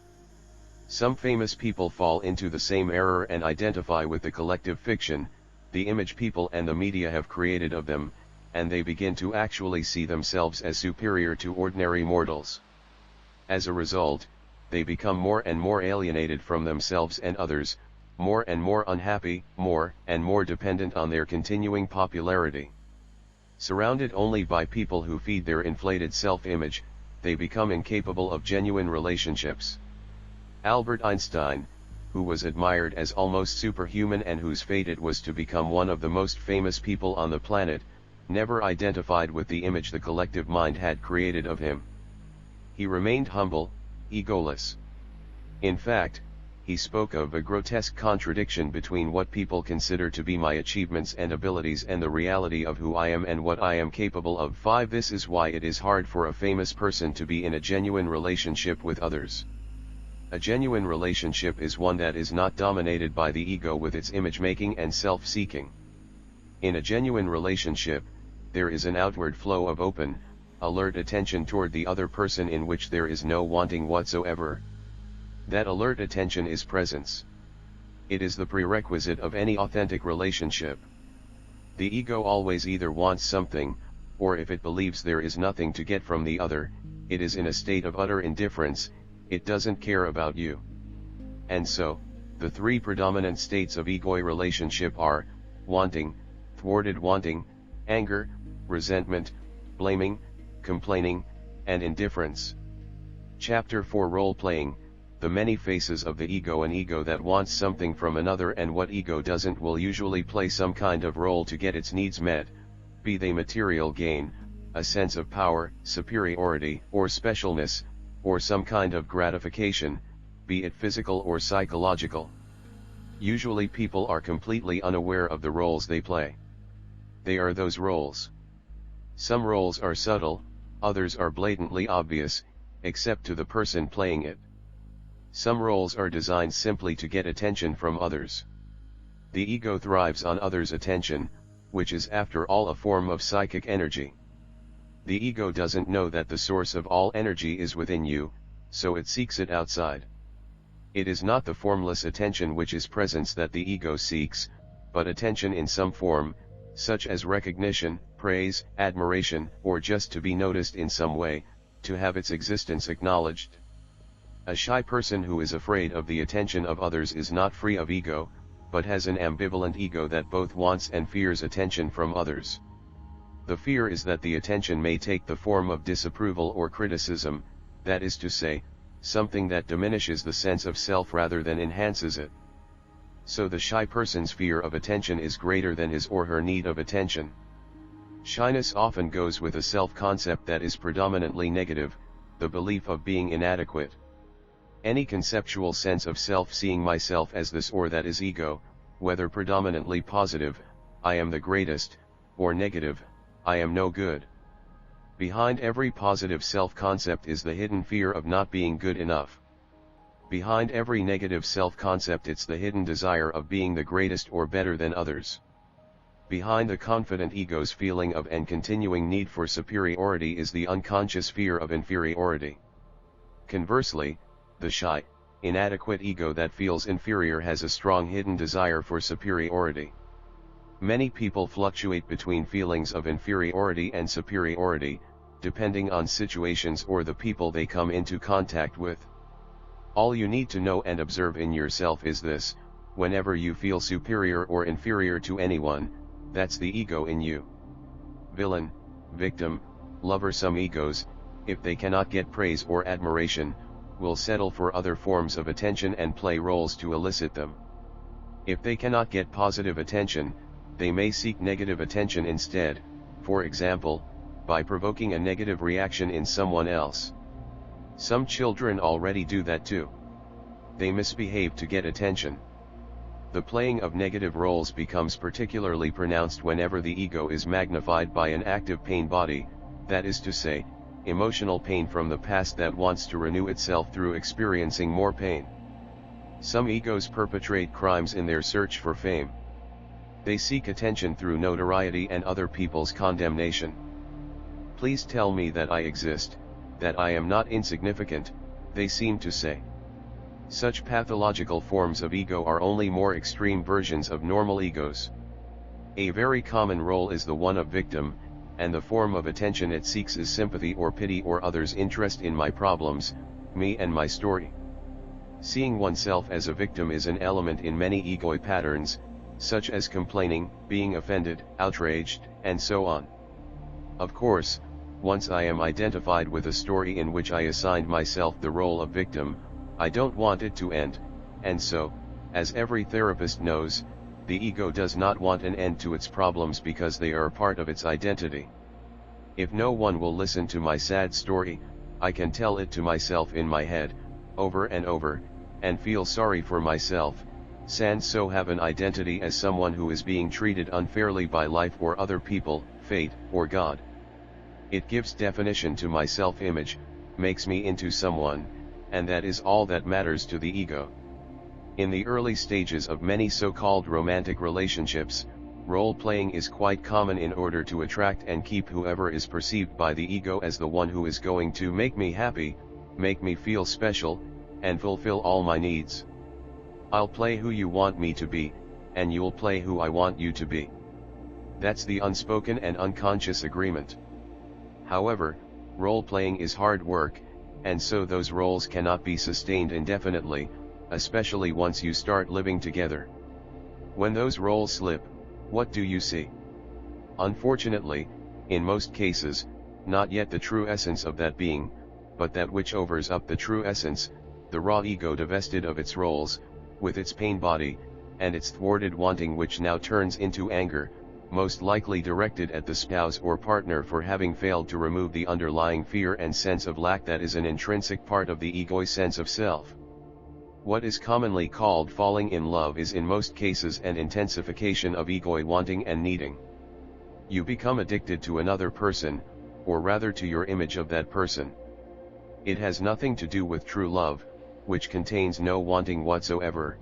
Some famous people fall into the same error and identify with the collective fiction, the image people and the media have created of them, and they begin to actually see themselves as superior to ordinary mortals. As a result, they become more and more alienated from themselves and others, more and more unhappy, more and more dependent on their continuing popularity. Surrounded only by people who feed their inflated self-image, they become incapable of genuine relationships. Albert Einstein, who was admired as almost superhuman and whose fate it was to become one of the most famous people on the planet, never identified with the image the collective mind had created of him. He remained humble, egoless. In fact, he spoke of a grotesque contradiction between what people consider to be my achievements and abilities and the reality of who I am and what I am capable of. 5. This is why it is hard for a famous person to be in a genuine relationship with others. A genuine relationship is one that is not dominated by the ego with its image-making and self-seeking. In a genuine relationship, there is an outward flow of open, alert attention toward the other person in which there is no wanting whatsoever. That alert attention is presence. It is the prerequisite of any authentic relationship. The ego always either wants something, or if it believes there is nothing to get from the other, it is in a state of utter indifference, it doesn't care about you. And so, the three predominant states of ego relationship are, wanting, thwarted wanting, anger, resentment, blaming, complaining, and indifference. Chapter 4 Role-playing, the many faces of the ego. An ego that wants something from another and what ego doesn't will usually play some kind of role to get its needs met, be they material gain, a sense of power, superiority, or specialness, or some kind of gratification, be it physical or psychological. Usually people are completely unaware of the roles they play. They are those roles. Some roles are subtle, others are blatantly obvious, except to the person playing it. Some roles are designed simply to get attention from others. The ego thrives on others' attention, which is after all a form of psychic energy. The ego doesn't know that the source of all energy is within you, so it seeks it outside. It is not the formless attention which is presence that the ego seeks, but attention in some form, such as recognition, praise, admiration, or just to be noticed in some way, to have its existence acknowledged. A shy person who is afraid of the attention of others is not free of ego, but has an ambivalent ego that both wants and fears attention from others. The fear is that the attention may take the form of disapproval or criticism, that is to say, something that diminishes the sense of self rather than enhances it. So the shy person's fear of attention is greater than his or her need of attention. Shyness often goes with a self-concept that is predominantly negative, the belief of being inadequate. Any conceptual sense of self seeing myself as this or that is ego, whether predominantly positive, I am the greatest, or negative, I am no good. Behind every positive self-concept is the hidden fear of not being good enough. Behind every negative self-concept it's the hidden desire of being the greatest or better than others. Behind the confident ego's feeling of and continuing need for superiority is the unconscious fear of inferiority. Conversely, the shy, inadequate ego that feels inferior has a strong hidden desire for superiority. Many people fluctuate between feelings of inferiority and superiority, depending on situations or the people they come into contact with. All you need to know and observe in yourself is this: whenever you feel superior or inferior to anyone, that's the ego in you. Villain, victim, lover. Some egos, if they cannot get praise or admiration, will settle for other forms of attention and play roles to elicit them. If they cannot get positive attention, they may seek negative attention instead, for example, by provoking a negative reaction in someone else. Some children already do that too. They misbehave to get attention. The playing of negative roles becomes particularly pronounced whenever the ego is magnified by an active pain body, that is to say, emotional pain from the past that wants to renew itself through experiencing more pain. Some egos perpetrate crimes in their search for fame. They seek attention through notoriety and other people's condemnation. Please tell me that I exist, that I am not insignificant, they seem to say. Such pathological forms of ego are only more extreme versions of normal egos. A very common role is the one of victim, and the form of attention it seeks is sympathy or pity or others' interest in my problems, me and my story. Seeing oneself as a victim is an element in many ego patterns, such as complaining, being offended, outraged, and so on. Of course, once I am identified with a story in which I assigned myself the role of victim, I don't want it to end, and so, as every therapist knows, the ego does not want an end to its problems because they are a part of its identity. If no one will listen to my sad story, I can tell it to myself in my head, over and over, and feel sorry for myself, and so have an identity as someone who is being treated unfairly by life or other people, fate, or God. It gives definition to my self-image, makes me into someone, and that is all that matters to the ego. In the early stages of many so-called romantic relationships, role-playing is quite common in order to attract and keep whoever is perceived by the ego as the one who is going to make me happy, make me feel special, and fulfill all my needs. I'll play who you want me to be, and you'll play who I want you to be. That's the unspoken and unconscious agreement. However, role-playing is hard work, and so those roles cannot be sustained indefinitely, especially once you start living together. When those roles slip, what do you see? Unfortunately, in most cases, not yet the true essence of that being, but that which overs up the true essence, the raw ego divested of its roles, with its pain body, and its thwarted wanting, which now turns into anger, most likely directed at the spouse or partner for having failed to remove the underlying fear and sense of lack that is an intrinsic part of the ego's sense of self. What is commonly called falling in love is in most cases an intensification of ego wanting and needing. You become addicted to another person, or rather to your image of that person. It has nothing to do with true love, which contains no wanting whatsoever.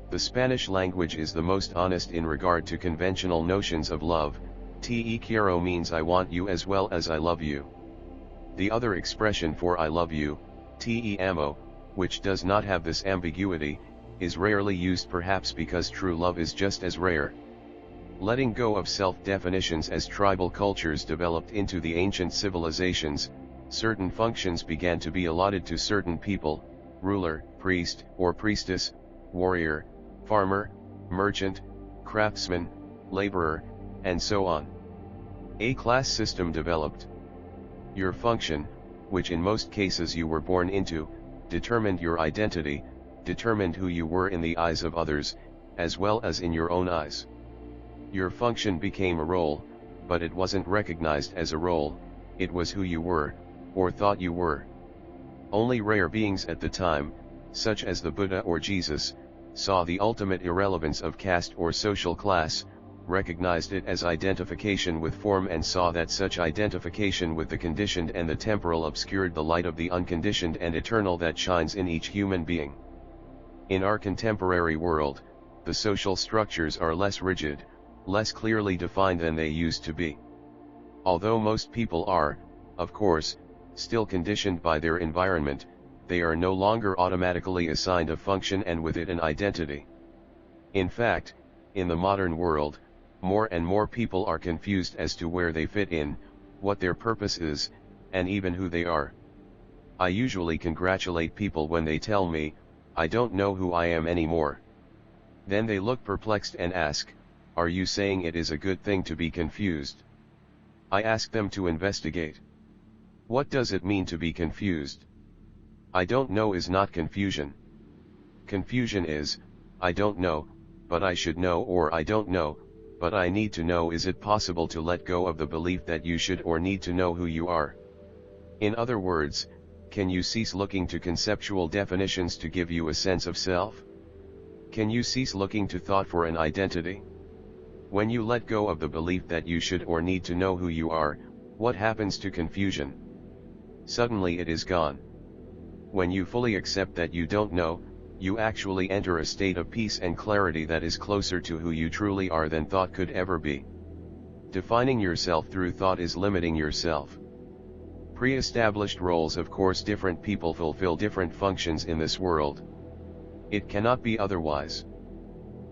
The Spanish language is the most honest in regard to conventional notions of love. Te quiero means I want you as well as I love you. The other expression for I love you, te amo, which does not have this ambiguity, is rarely used, perhaps because true love is just as rare. Letting go of self-definitions as tribal cultures developed into the ancient civilizations, certain functions began to be allotted to certain people: ruler, priest or priestess, warrior, farmer, merchant, craftsman, laborer, and so on. A class system developed. Your function, which in most cases you were born into, determined your identity, determined who you were in the eyes of others, as well as in your own eyes. Your function became a role, but it wasn't recognized as a role, it was who you were, or thought you were. Only rare beings at the time, such as the Buddha or Jesus, saw the ultimate irrelevance of caste or social class, recognized it as identification with form, and saw that such identification with the conditioned and the temporal obscured the light of the unconditioned and eternal that shines in each human being. In our contemporary world, the social structures are less rigid, less clearly defined than they used to be. Although most people are, of course, still conditioned by their environment, they are no longer automatically assigned a function and with it an identity. In fact, in the modern world, more and more people are confused as to where they fit in, what their purpose is, and even who they are. I usually congratulate people when they tell me, "I don't know who I am anymore." Then they look perplexed and ask, "Are you saying it is a good thing to be confused?" I ask them to investigate. What does it mean to be confused? I don't know is not confusion. Confusion is, I don't know, but I should know, or I don't know, but I need to know. Is it possible to let go of the belief that you should or need to know who you are? In other words, can you cease looking to conceptual definitions to give you a sense of self? Can you cease looking to thought for an identity? When you let go of the belief that you should or need to know who you are, what happens to confusion? Suddenly it is gone. When you fully accept that you don't know, you actually enter a state of peace and clarity that is closer to who you truly are than thought could ever be. Defining yourself through thought is limiting yourself. Pre-established roles, of course, different people fulfill different functions in this world. It cannot be otherwise.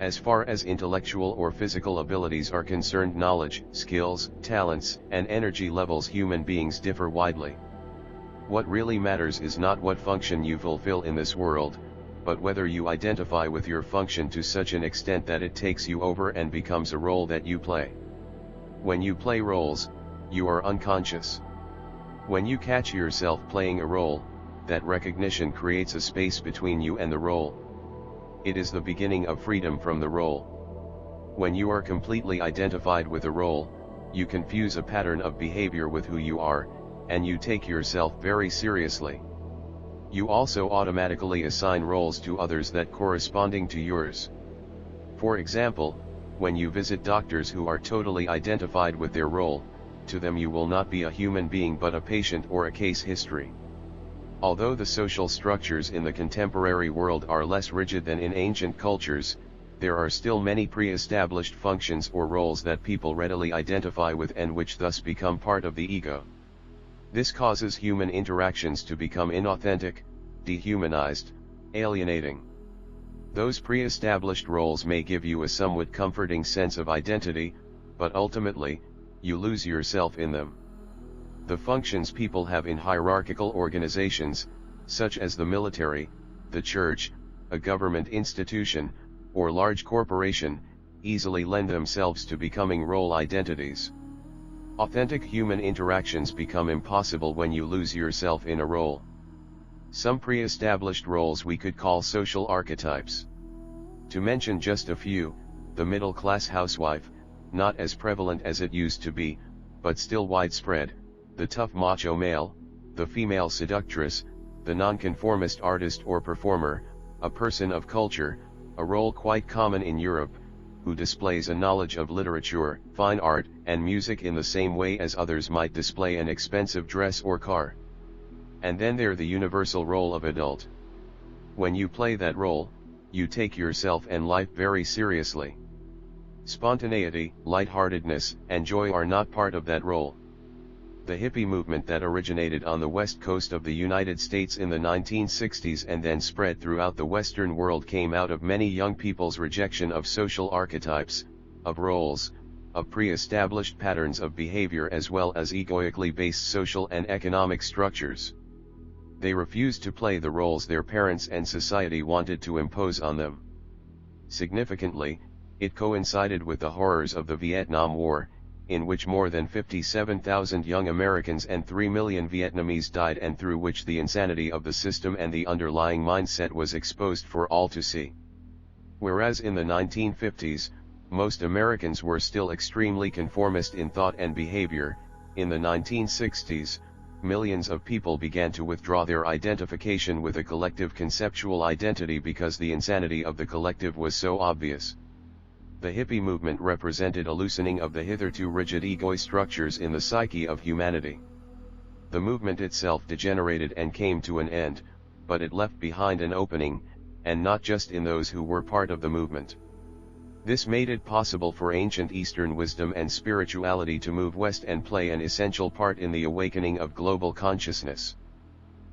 As far as intellectual or physical abilities are concerned, knowledge, skills, talents, and energy levels, human beings differ widely. What really matters is not what function you fulfill in this world, but whether you identify with your function to such an extent that it takes you over and becomes a role that you play. When you play roles, you are unconscious. When you catch yourself playing a role, that recognition creates a space between you and the role. It is the beginning of freedom from the role. When you are completely identified with a role, you confuse a pattern of behavior with who you are, and you take yourself very seriously. You also automatically assign roles to others that corresponding to yours. For example, when you visit doctors who are totally identified with their role, to them you will not be a human being but a patient or a case history. Although the social structures in the contemporary world are less rigid than in ancient cultures, there are still many pre-established functions or roles that people readily identify with and which thus become part of the ego. This causes human interactions to become inauthentic, dehumanized, alienating. Those pre-established roles may give you a somewhat comforting sense of identity, but ultimately, you lose yourself in them. The functions people have in hierarchical organizations, such as the military, the church, a government institution, or large corporation, easily lend themselves to becoming role identities. Authentic human interactions become impossible when you lose yourself in a role. Some pre-established roles we could call social archetypes. To mention just a few, the middle-class housewife, not as prevalent as it used to be, but still widespread, the tough macho male, the female seductress, the nonconformist artist or performer, a person of culture, a role quite common in Europe, who displays a knowledge of literature, fine art, and music in the same way as others might display an expensive dress or car. And then there's the universal role of adult. When you play that role, you take yourself and life very seriously. Spontaneity, lightheartedness, and joy are not part of that role. The hippie movement that originated on the west coast of the United States in the 1960s and then spread throughout the Western world came out of many young people's rejection of social archetypes, of roles, of pre-established patterns of behavior as well as egoically based social and economic structures. They refused to play the roles their parents and society wanted to impose on them. Significantly, it coincided with the horrors of the Vietnam War, in which more than 57,000 young Americans and 3 million Vietnamese died and through which the insanity of the system and the underlying mindset was exposed for all to see. Whereas in the 1950s, most Americans were still extremely conformist in thought and behavior, in the 1960s, millions of people began to withdraw their identification with a collective conceptual identity because the insanity of the collective was so obvious. The hippie movement represented a loosening of the hitherto rigid ego structures in the psyche of humanity. The movement itself degenerated and came to an end, but it left behind an opening, and not just in those who were part of the movement. This made it possible for ancient Eastern wisdom and spirituality to move west and play an essential part in the awakening of global consciousness.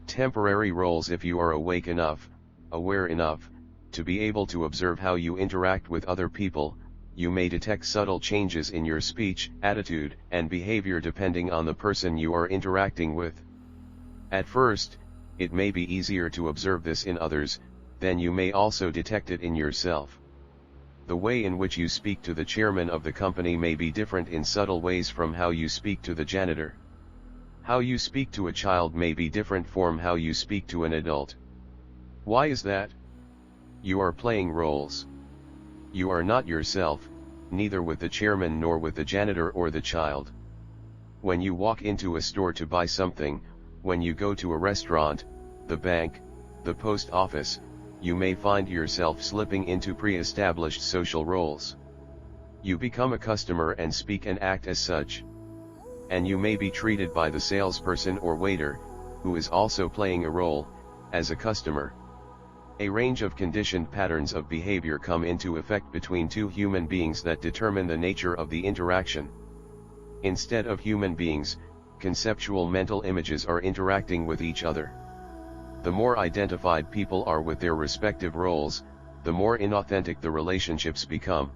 Temporary roles: if you are awake enough, aware enough, to be able to observe how you interact with other people, you may detect subtle changes in your speech, attitude, and behavior depending on the person you are interacting with. At first, it may be easier to observe this in others, then you may also detect it in yourself. The way in which you speak to the chairman of the company may be different in subtle ways from how you speak to the janitor. How you speak to a child may be different from how you speak to an adult. Why is that? You are playing roles. You are not yourself, neither with the chairman nor with the janitor or the child. When you walk into a store to buy something, when you go to a restaurant, the bank, the post office, you may find yourself slipping into pre-established social roles. You become a customer and speak and act as such. And you may be treated by the salesperson or waiter, who is also playing a role, as a customer. A range of conditioned patterns of behavior come into effect between two human beings that determine the nature of the interaction. Instead of human beings, conceptual mental images are interacting with each other. The more identified people are with their respective roles, the more inauthentic the relationships become.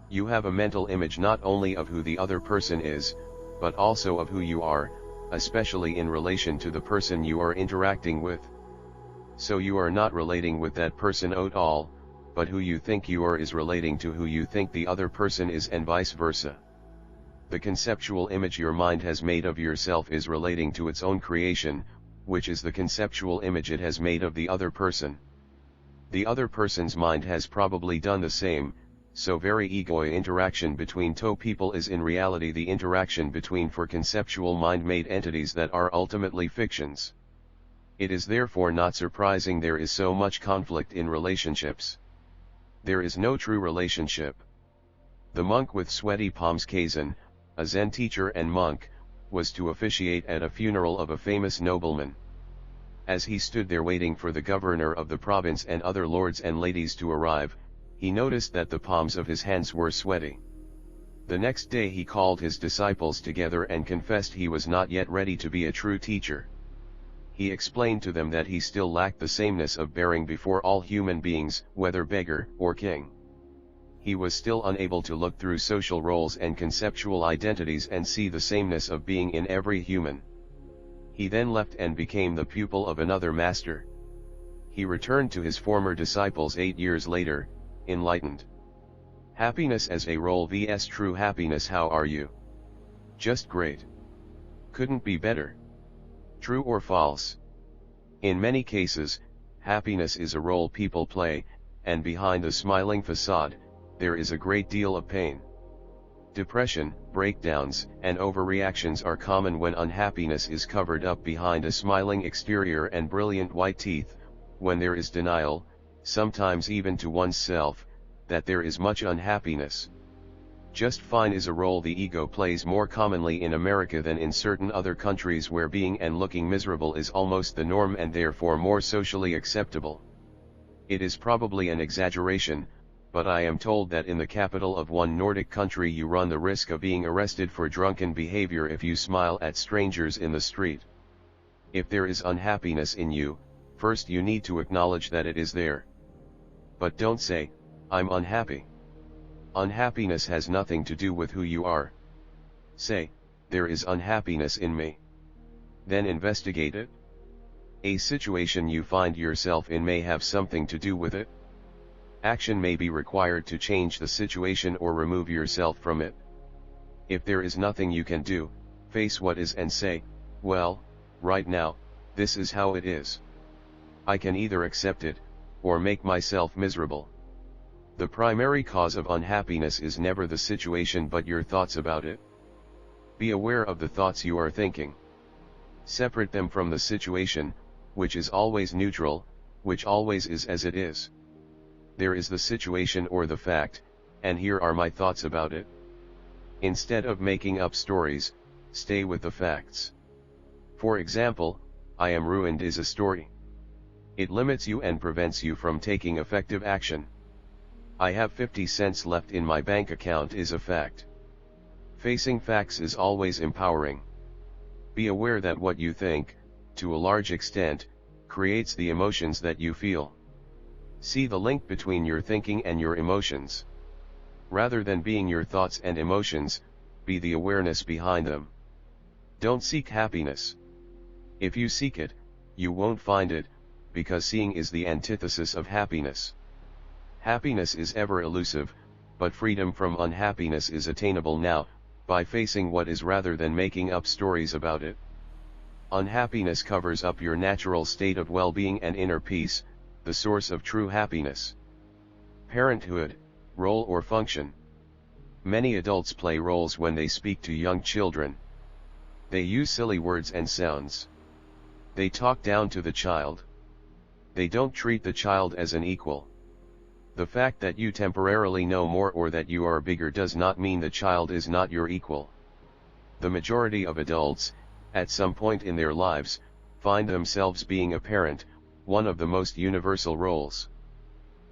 You have a mental image not only of who the other person is, but also of who you are, especially in relation to the person you are interacting with. So you are not relating with that person at all, but who you think you are is relating to who you think the other person is, and vice versa. The conceptual image your mind has made of yourself is relating to its own creation, which is the conceptual image it has made of the other person. The other person's mind has probably done the same, so very ego interaction between two people is in reality the interaction between four conceptual mind-made entities that are ultimately fictions. It is therefore not surprising there is so much conflict in relationships. There is no true relationship. The monk with sweaty palms, Kazan, a Zen teacher and monk, was to officiate at a funeral of a famous nobleman. As he stood there waiting for the governor of the province and other lords and ladies to arrive, he noticed that the palms of his hands were sweaty. The next day he called his disciples together and confessed he was not yet ready to be a true teacher. He explained to them that he still lacked the sameness of bearing before all human beings, whether beggar or king. he was still unable to look through social roles and conceptual identities and see the sameness of being in every human. He then left and became the pupil of another master. He returned to his former disciples 8 years later, enlightened. Happiness as a role vs true happiness. How are you? Just great. Couldn't be better. True or false? In many cases, happiness is a role people play, and behind the smiling facade, there is a great deal of pain. Depression, breakdowns, and overreactions are common when unhappiness is covered up behind a smiling exterior and brilliant white teeth, when there is denial, sometimes even to oneself, that there is much unhappiness. Just fine is a role the ego plays more commonly in America than in certain other countries where being and looking miserable is almost the norm and therefore more socially acceptable. It is probably an exaggeration, but I am told that in the capital of one Nordic country you run the risk of being arrested for drunken behavior if you smile at strangers in the street. If there is unhappiness in you, first you need to acknowledge that it is there. But don't say, "I'm unhappy." Unhappiness has nothing to do with who you are. Say, "There is unhappiness in me." Then investigate it. A situation you find yourself in may have something to do with it. Action may be required to change the situation or remove yourself from it. If there is nothing you can do, face what is and say, "Well, right now, this is how it is. I can either accept it, or make myself miserable." The primary cause of unhappiness is never the situation but your thoughts about it. Be aware of the thoughts you are thinking. Separate them from the situation, which is always neutral, which always is as it is. There is the situation or the fact, and here are my thoughts about it. Instead of making up stories, stay with the facts. For example, "I am ruined" is a story. It limits you and prevents you from taking effective action. "I have 50 cents left in my bank account" is a fact. Facing facts is always empowering. Be aware that what you think, to a large extent, creates the emotions that you feel. See the link between your thinking and your emotions. Rather than being your thoughts and emotions, be the awareness behind them. Don't seek happiness. If you seek it, you won't find it, because seeing is the antithesis of happiness. Happiness is ever elusive, but freedom from unhappiness is attainable now, by facing what is rather than making up stories about it. Unhappiness covers up your natural state of well-being and inner peace, the source of true happiness. Parenthood, role or function. Many adults play roles when they speak to young children. They use silly words and sounds. They talk down to the child. They don't treat the child as an equal. The fact that you temporarily know more or that you are bigger does not mean the child is not your equal. The majority of adults, at some point in their lives, find themselves being a parent, one of the most universal roles.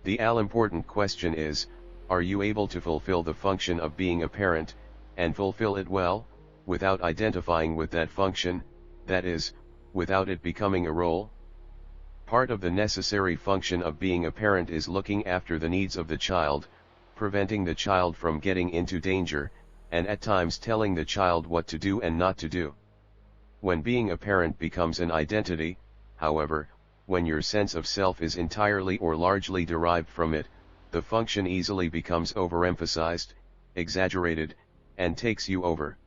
The all-important question is, are you able to fulfill the function of being a parent, and fulfill it well, without identifying with that function, that is, without it becoming a role? Part of the necessary function of being a parent is looking after the needs of the child, preventing the child from getting into danger, and at times telling the child what to do and not to do. When being a parent becomes an identity, however, when your sense of self is entirely or largely derived from it, the function easily becomes overemphasized, exaggerated, and takes you over.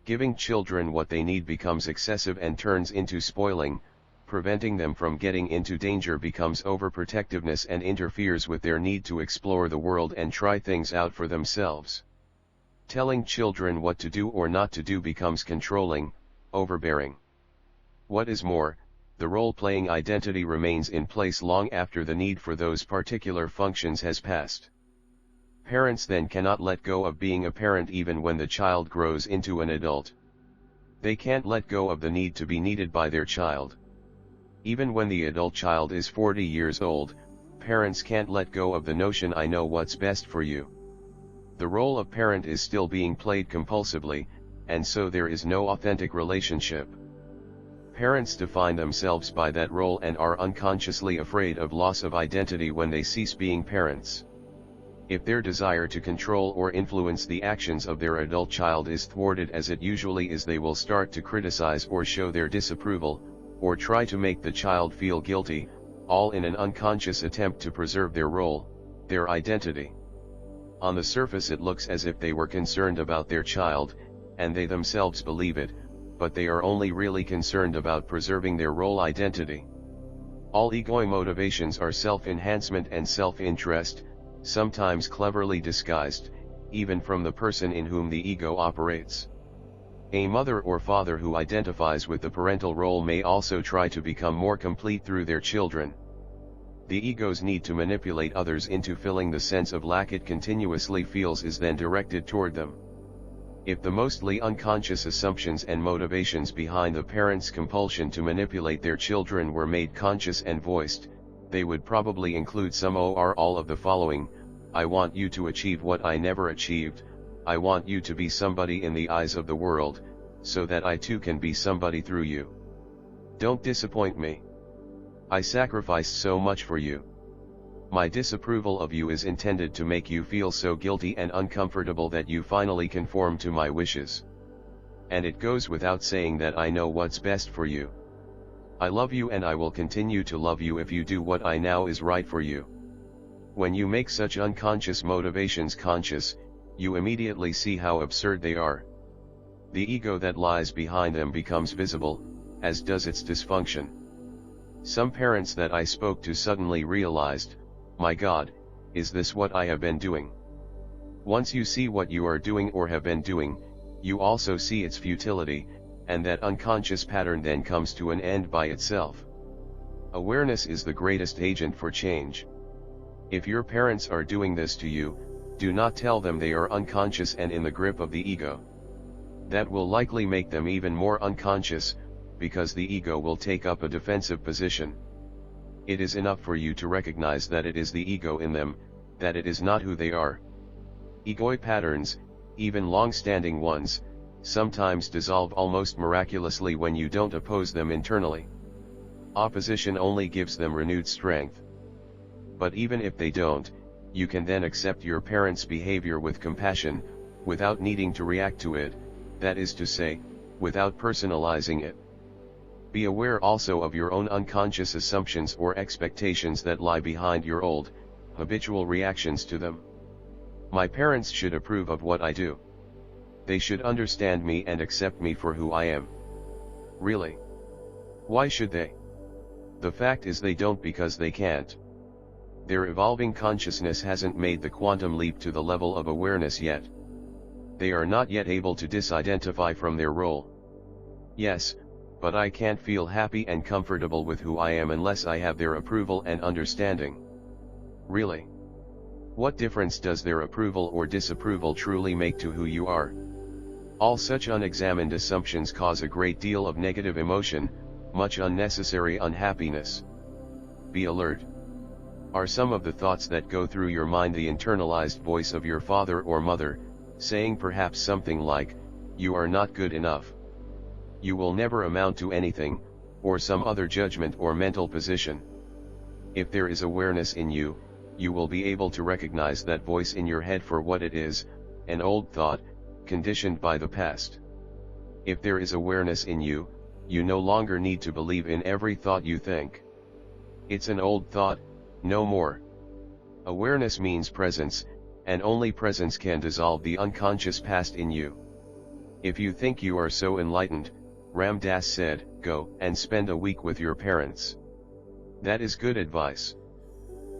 Giving children what they need becomes excessive and turns into spoiling. Preventing them from getting into danger becomes overprotectiveness and interferes with their need to explore the world and try things out for themselves. Telling children what to do or not to do becomes controlling, overbearing. What is more, the role-playing identity remains in place long after the need for those particular functions has passed. Parents then cannot let go of being a parent even when the child grows into an adult. They can't let go of the need to be needed by their child. Even when the adult child is 40 years old, parents can't let go of the notion "I know what's best for you." The role of parent is still being played compulsively, and so there is no authentic relationship. Parents define themselves by that role and are unconsciously afraid of loss of identity when they cease being parents. If their desire to control or influence the actions of their adult child is thwarted, as it usually is, they will start to criticize or show their disapproval, or try to make the child feel guilty, all in an unconscious attempt to preserve their role, their identity. On the surface it looks as if they were concerned about their child, and they themselves believe it, but they are only really concerned about preserving their role identity. All egoic motivations are self-enhancement and self-interest, sometimes cleverly disguised, even from the person in whom the ego operates. A mother or father who identifies with the parental role may also try to become more complete through their children. The ego's need to manipulate others into filling the sense of lack it continuously feels is then directed toward them. If the mostly unconscious assumptions and motivations behind the parents' compulsion to manipulate their children were made conscious and voiced, they would probably include some or all of the following: I want you to achieve what I never achieved, I want you to be somebody in the eyes of the world, so that I too can be somebody through you. Don't disappoint me. I sacrificed so much for you. My disapproval of you is intended to make you feel so guilty and uncomfortable that you finally conform to my wishes. And it goes without saying that I know what's best for you. I love you and I will continue to love you if you do what I know is right for you. When you make such unconscious motivations conscious, you immediately see how absurd they are. The ego that lies behind them becomes visible, as does its dysfunction. Some parents that I spoke to suddenly realized, my God, is this what I have been doing? Once you see what you are doing or have been doing, you also see its futility, and that unconscious pattern then comes to an end by itself. Awareness is the greatest agent for change. If your parents are doing this to you, do not tell them they are unconscious and in the grip of the ego. That will likely make them even more unconscious, because the ego will take up a defensive position. It is enough for you to recognize that it is the ego in them, that it is not who they are. Egoic patterns, even long-standing ones, sometimes dissolve almost miraculously when you don't oppose them internally. Opposition only gives them renewed strength. But even if they don't, you can then accept your parents' behavior with compassion, without needing to react to it, that is to say, without personalizing it. Be aware also of your own unconscious assumptions or expectations that lie behind your old, habitual reactions to them. My parents should approve of what I do. They should understand me and accept me for who I am. Really? Why should they? The fact is they don't, because they can't. Their evolving consciousness hasn't made the quantum leap to the level of awareness yet. They are not yet able to disidentify from their role. Yes, but I can't feel happy and comfortable with who I am unless I have their approval and understanding. Really? What difference does their approval or disapproval truly make to who you are? All such unexamined assumptions cause a great deal of negative emotion, much unnecessary unhappiness. Be alert. Are some of the thoughts that go through your mind the internalized voice of your father or mother, saying perhaps something like, "You are not good enough. You will never amount to anything," or some other judgment or mental position? If there is awareness in you, you will be able to recognize that voice in your head for what it is, an old thought, conditioned by the past. If there is awareness in you, you no longer need to believe in every thought you think. It's an old thought, no more. Awareness means presence, and only presence can dissolve the unconscious past in you. If you think you are so enlightened, Ram Dass said, go and spend a week with your parents. That is good advice.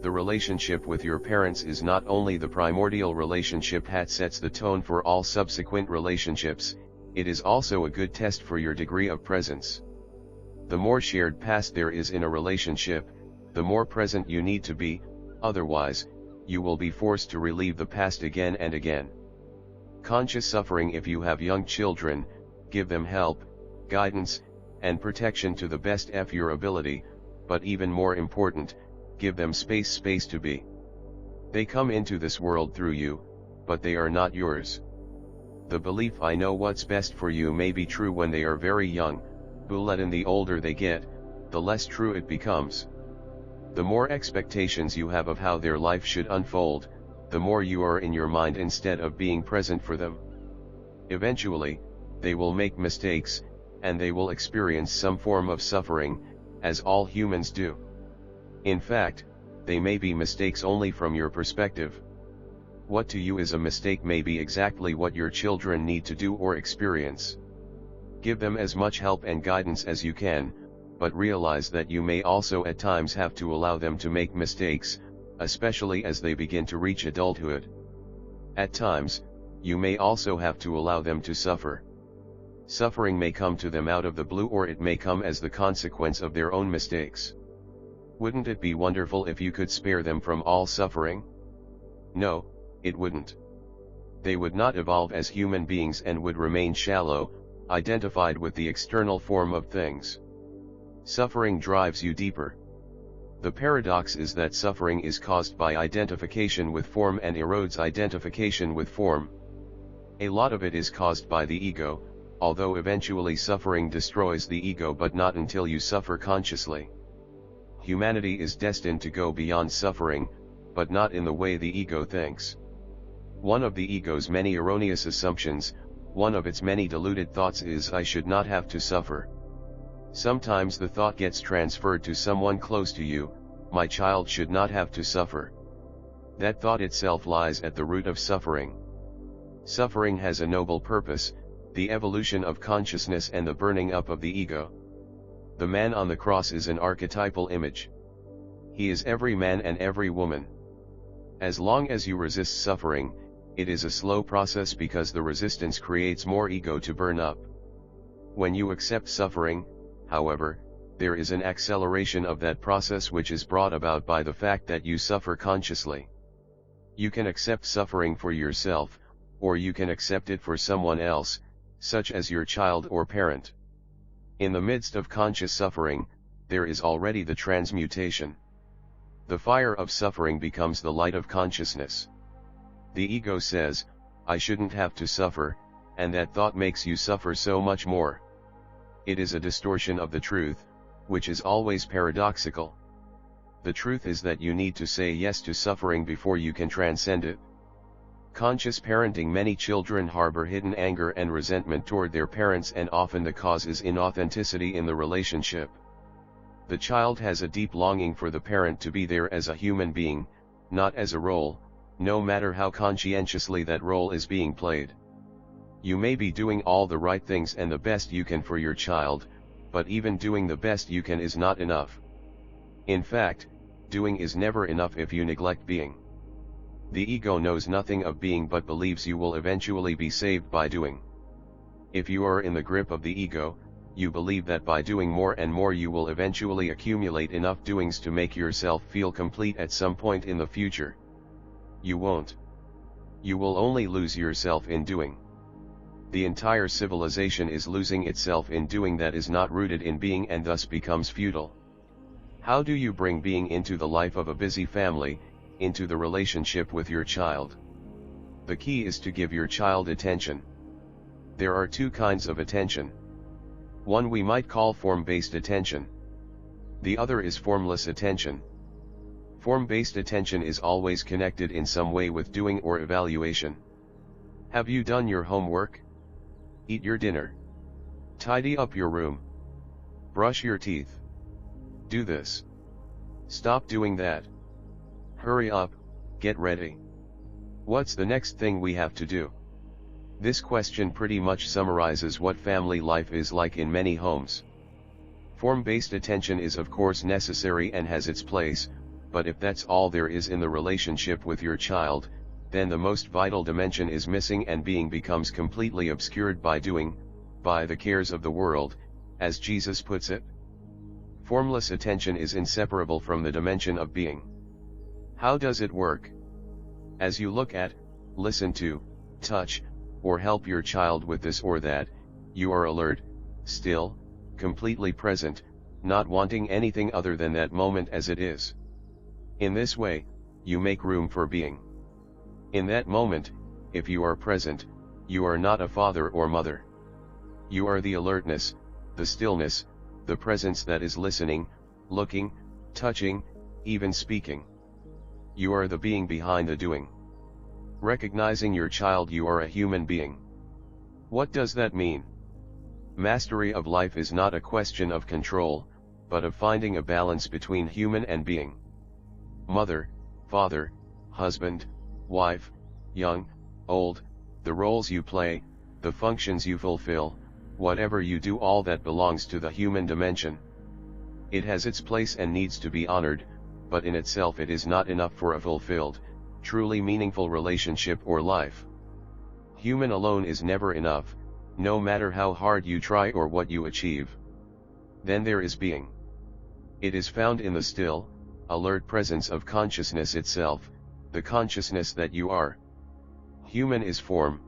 The relationship with your parents is not only the primordial relationship that sets the tone for all subsequent relationships, it is also a good test for your degree of presence. The more shared past there is in a relationship, the more present you need to be, otherwise, you will be forced to relive the past again and again. Conscious suffering. If you have young children, give them help, guidance, and protection to the best of your ability, but even more important, give them space to be. They come into this world through you, but they are not yours. The belief "I know what's best for you" may be true when they are very young, but the older they get, the less true it becomes. The more expectations you have of how their life should unfold, the more you are in your mind instead of being present for them. Eventually, they will make mistakes, and they will experience some form of suffering, as all humans do. In fact, they may be mistakes only from your perspective. What to you is a mistake may be exactly what your children need to do or experience. Give them as much help and guidance as you can, but realize that you may also at times have to allow them to make mistakes, especially as they begin to reach adulthood. At times, you may also have to allow them to suffer. Suffering may come to them out of the blue, or it may come as the consequence of their own mistakes. Wouldn't it be wonderful if you could spare them from all suffering? No, it wouldn't. They would not evolve as human beings and would remain shallow, identified with the external form of things. Suffering drives you deeper. The paradox is that suffering is caused by identification with form and erodes identification with form. A lot of it is caused by the ego, although eventually suffering destroys the ego, but not until you suffer consciously. Humanity is destined to go beyond suffering, but not in the way the ego thinks. One of the ego's many erroneous assumptions, one of its many deluded thoughts is, I should not have to suffer. Sometimes the thought gets transferred to someone close to you, my child should not have to suffer. That thought itself lies at the root of suffering. Suffering has a noble purpose, the evolution of consciousness and the burning up of the ego. The man on the cross is an archetypal image. He is every man and every woman. As long as you resist suffering, it is a slow process because the resistance creates more ego to burn up. When you accept suffering, however, there is an acceleration of that process which is brought about by the fact that you suffer consciously. You can accept suffering for yourself, or you can accept it for someone else, such as your child or parent. In the midst of conscious suffering, there is already the transmutation. The fire of suffering becomes the light of consciousness. The ego says, I shouldn't have to suffer, and that thought makes you suffer so much more. It is a distortion of the truth, which is always paradoxical. The truth is that you need to say yes to suffering before you can transcend it. Conscious parenting. Many children harbor hidden anger and resentment toward their parents, and often the cause is inauthenticity in the relationship. The child has a deep longing for the parent to be there as a human being, not as a role, no matter how conscientiously that role is being played. You may be doing all the right things and the best you can for your child, but even doing the best you can is not enough. In fact, doing is never enough if you neglect being. The ego knows nothing of being but believes you will eventually be saved by doing. If you are in the grip of the ego, you believe that by doing more and more you will eventually accumulate enough doings to make yourself feel complete at some point in the future. You won't. You will only lose yourself in doing. The entire civilization is losing itself in doing that is not rooted in being, and thus becomes futile. How do you bring being into the life of a busy family, into the relationship with your child? The key is to give your child attention. There are two kinds of attention. One we might call form-based attention. The other is formless attention. Form-based attention is always connected in some way with doing or evaluation. Have you done your homework? Eat your dinner. Tidy up your room. Brush your teeth. Do this. Stop doing that. Hurry up, get ready. What's the next thing we have to do? This question pretty much summarizes what family life is like in many homes. Form-based attention is of course necessary and has its place, but if that's all there is in the relationship with your child, then the most vital dimension is missing and being becomes completely obscured by doing, by the cares of the world, as Jesus puts it. Formless attention is inseparable from the dimension of being. How does it work? As you look at, listen to, touch, or help your child with this or that, you are alert, still, completely present, not wanting anything other than that moment as it is. In this way, you make room for being. In that moment, if you are present, you are not a father or mother. You are the alertness, the stillness, the presence that is listening, looking, touching, even speaking. You are the being behind the doing. Recognizing your child, you are a human being. What does that mean? Mastery of life is not a question of control, but of finding a balance between human and being. Mother, father, husband, wife, young, old, the roles you play, the functions you fulfill, whatever you do, all that belongs to the human dimension. It has its place and needs to be honored, but in itself it is not enough for a fulfilled, truly meaningful relationship or life. Human alone is never enough, no matter how hard you try or what you achieve. Then there is being. It is found in the still, alert presence of consciousness itself, the consciousness that you are. Human is form.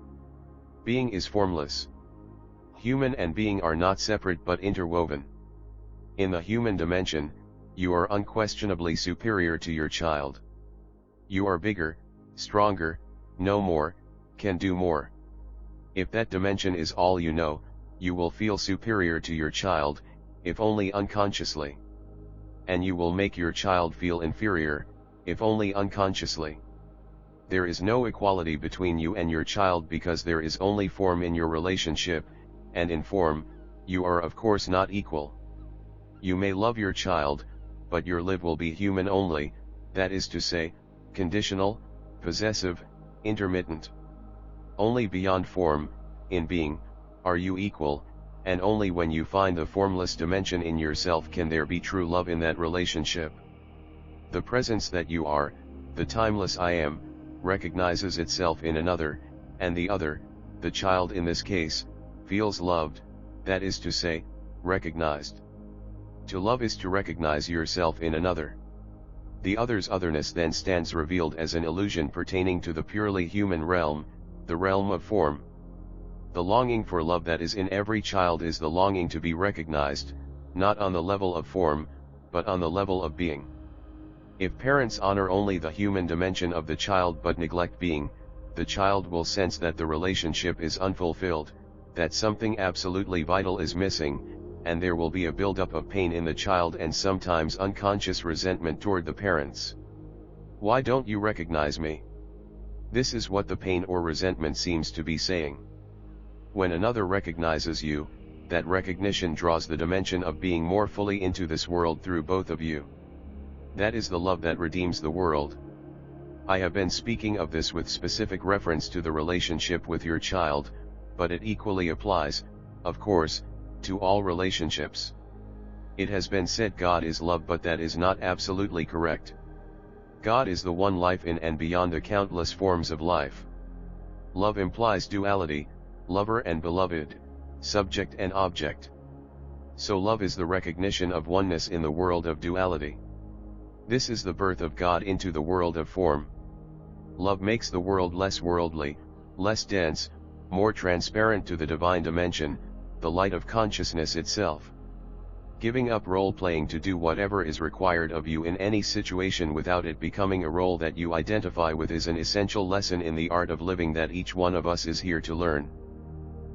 Being is formless. Human and being are not separate but interwoven. In the human dimension, you are unquestionably superior to your child. You are bigger, stronger, know more, can do more. If that dimension is all you know, you will feel superior to your child, if only unconsciously. And you will make your child feel inferior, if only unconsciously. There is no equality between you and your child because there is only form in your relationship, and in form, you are of course not equal. You may love your child, but your love will be human only, that is to say, conditional, possessive, intermittent. Only beyond form, in being, are you equal, and only when you find the formless dimension in yourself can there be true love in that relationship. The presence that you are, the timeless I am, recognizes itself in another, and the other, the child in this case, feels loved, that is to say, recognized. To love is to recognize yourself in another. The other's otherness then stands revealed as an illusion pertaining to the purely human realm, the realm of form. The longing for love that is in every child is the longing to be recognized, not on the level of form, but on the level of being. If parents honor only the human dimension of the child but neglect being, the child will sense that the relationship is unfulfilled, that something absolutely vital is missing, and there will be a buildup of pain in the child and sometimes unconscious resentment toward the parents. Why don't you recognize me? This is what the pain or resentment seems to be saying. When another recognizes you, that recognition draws the dimension of being more fully into this world through both of you. That is the love that redeems the world. I have been speaking of this with specific reference to the relationship with your child, but it equally applies, of course, to all relationships. It has been said God is love, but that is not absolutely correct. God is the one life in and beyond the countless forms of life. Love implies duality, lover and beloved, subject and object. So love is the recognition of oneness in the world of duality. This is the birth of God into the world of form. Love makes the world less worldly, less dense, more transparent to the divine dimension, the light of consciousness itself. Giving up role-playing to do whatever is required of you in any situation without it becoming a role that you identify with is an essential lesson in the art of living that each one of us is here to learn.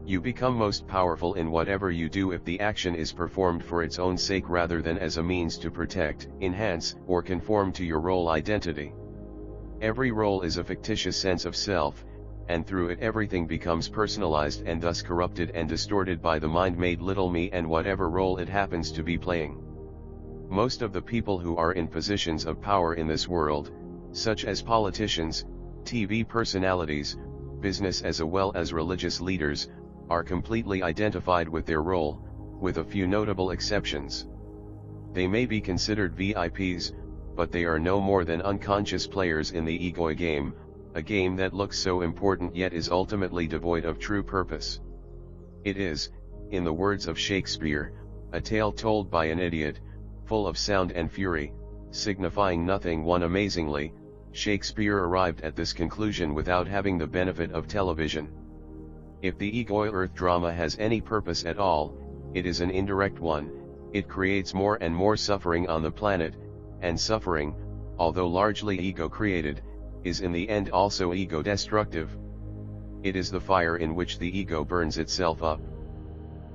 You become most powerful in whatever you do if the action is performed for its own sake rather than as a means to protect, enhance, or conform to your role identity. Every role is a fictitious sense of self, and through it everything becomes personalized and thus corrupted and distorted by the mind-made little me and whatever role it happens to be playing. Most of the people who are in positions of power in this world, such as politicians, TV personalities, business as well as religious leaders, are completely identified with their role, with a few notable exceptions. They may be considered VIPs, but they are no more than unconscious players in the ego game, a game that looks so important yet is ultimately devoid of true purpose. It is, in the words of Shakespeare, a tale told by an idiot, full of sound and fury, signifying nothing. One amazingly, Shakespeare arrived at this conclusion without having the benefit of television. If the ego earth drama has any purpose at all, it is an indirect one. It creates more and more suffering on the planet, and suffering, although largely ego-created, is in the end also ego-destructive. It is the fire in which the ego burns itself up.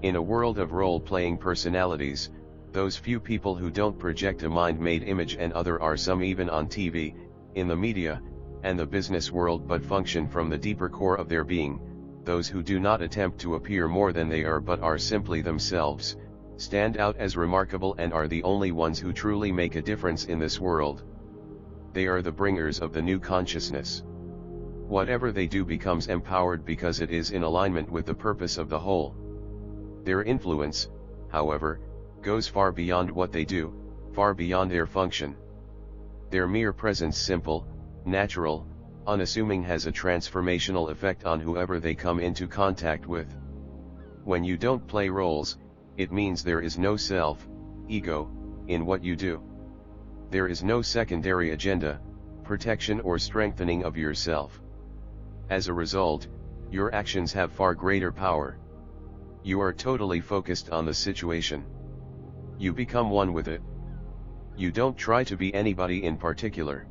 In a world of role-playing personalities, those few people who don't project a mind-made image and other are some even on TV, in the media, and the business world but function from the deeper core of their being, those who do not attempt to appear more than they are but are simply themselves, stand out as remarkable and are the only ones who truly make a difference in this world. They are the bringers of the new consciousness. Whatever they do becomes empowered because it is in alignment with the purpose of the whole. Their influence, however, goes far beyond what they do, far beyond their function. Their mere presence, simple, natural, unassuming, has a transformational effect on whoever they come into contact with. When you don't play roles, it means there is no self, ego, in what you do. There is no secondary agenda, protection or strengthening of yourself. As a result, your actions have far greater power. You are totally focused on the situation. You become one with it. You don't try to be anybody in particular.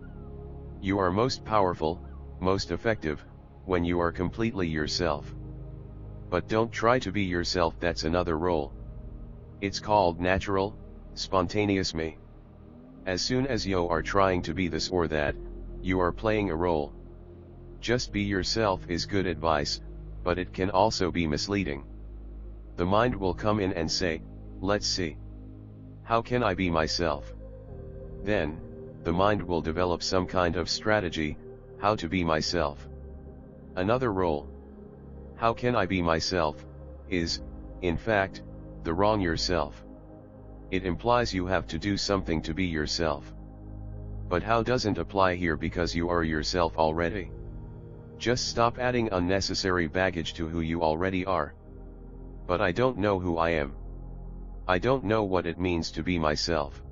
You are most powerful, most effective, when you are completely yourself. But don't try to be yourself, that's another role. It's called natural, spontaneous me. As soon as you are trying to be this or that, you are playing a role. Just be yourself is good advice, but it can also be misleading. The mind will come in and say, let's see. How can I be myself? Then, the mind will develop some kind of strategy, how to be myself. Another role. How can I be myself, is, in fact, the wrong yourself. It implies you have to do something to be yourself. But how doesn't apply here because you are yourself already. Just stop adding unnecessary baggage to who you already are. But I don't know who I am. I don't know what it means to be myself.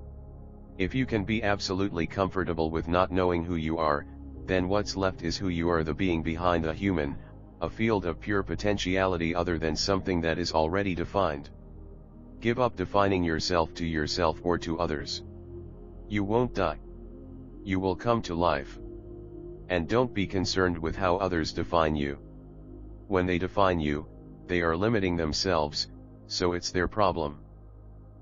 If you can be absolutely comfortable with not knowing who you are, then what's left is who you are, the being behind a human, a field of pure potentiality other than something that is already defined. Give up defining yourself to yourself or to others. You won't die. You will come to life. And don't be concerned with how others define you. When they define you, they are limiting themselves, so it's their problem.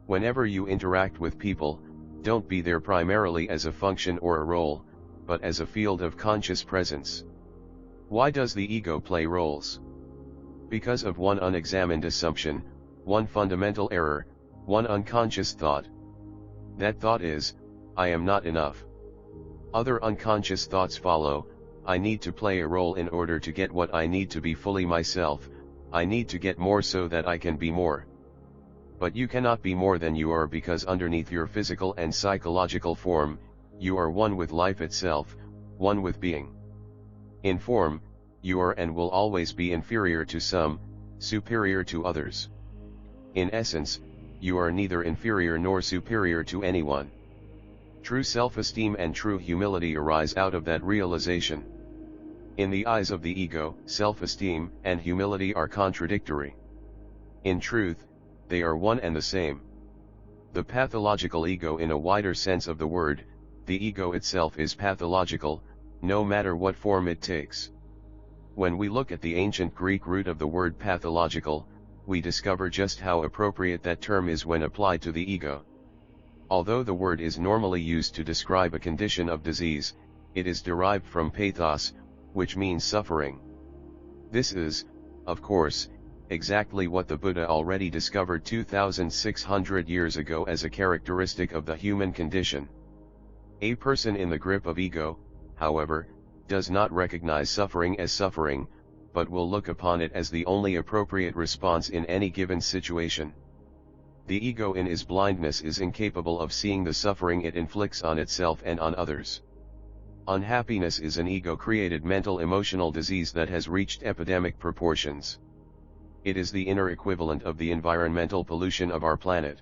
Whenever you interact with people, don't be there primarily as a function or a role, but as a field of conscious presence. Why does the ego play roles? Because of one unexamined assumption, one fundamental error, one unconscious thought. That thought is, I am not enough. Other unconscious thoughts follow, I need to play a role in order to get what I need to be fully myself, I need to get more so that I can be more. But you cannot be more than you are because underneath your physical and psychological form, you are one with life itself, one with being. In form, you are and will always be inferior to some, superior to others. In essence, you are neither inferior nor superior to anyone. True self-esteem and true humility arise out of that realization. In the eyes of the ego, self-esteem and humility are contradictory. In truth, they are one and the same. The pathological ego, in a wider sense of the word, the ego itself is pathological, no matter what form it takes. When we look at the ancient Greek root of the word pathological, we discover just how appropriate that term is when applied to the ego. Although the word is normally used to describe a condition of disease, it is derived from pathos, which means suffering. This is, of course, exactly what the Buddha already discovered 2,600 years ago as a characteristic of the human condition. A person in the grip of ego, however, does not recognize suffering as suffering, but will look upon it as the only appropriate response in any given situation. The ego in its blindness is incapable of seeing the suffering it inflicts on itself and on others. Unhappiness is an ego-created mental emotional disease that has reached epidemic proportions. It is the inner equivalent of the environmental pollution of our planet.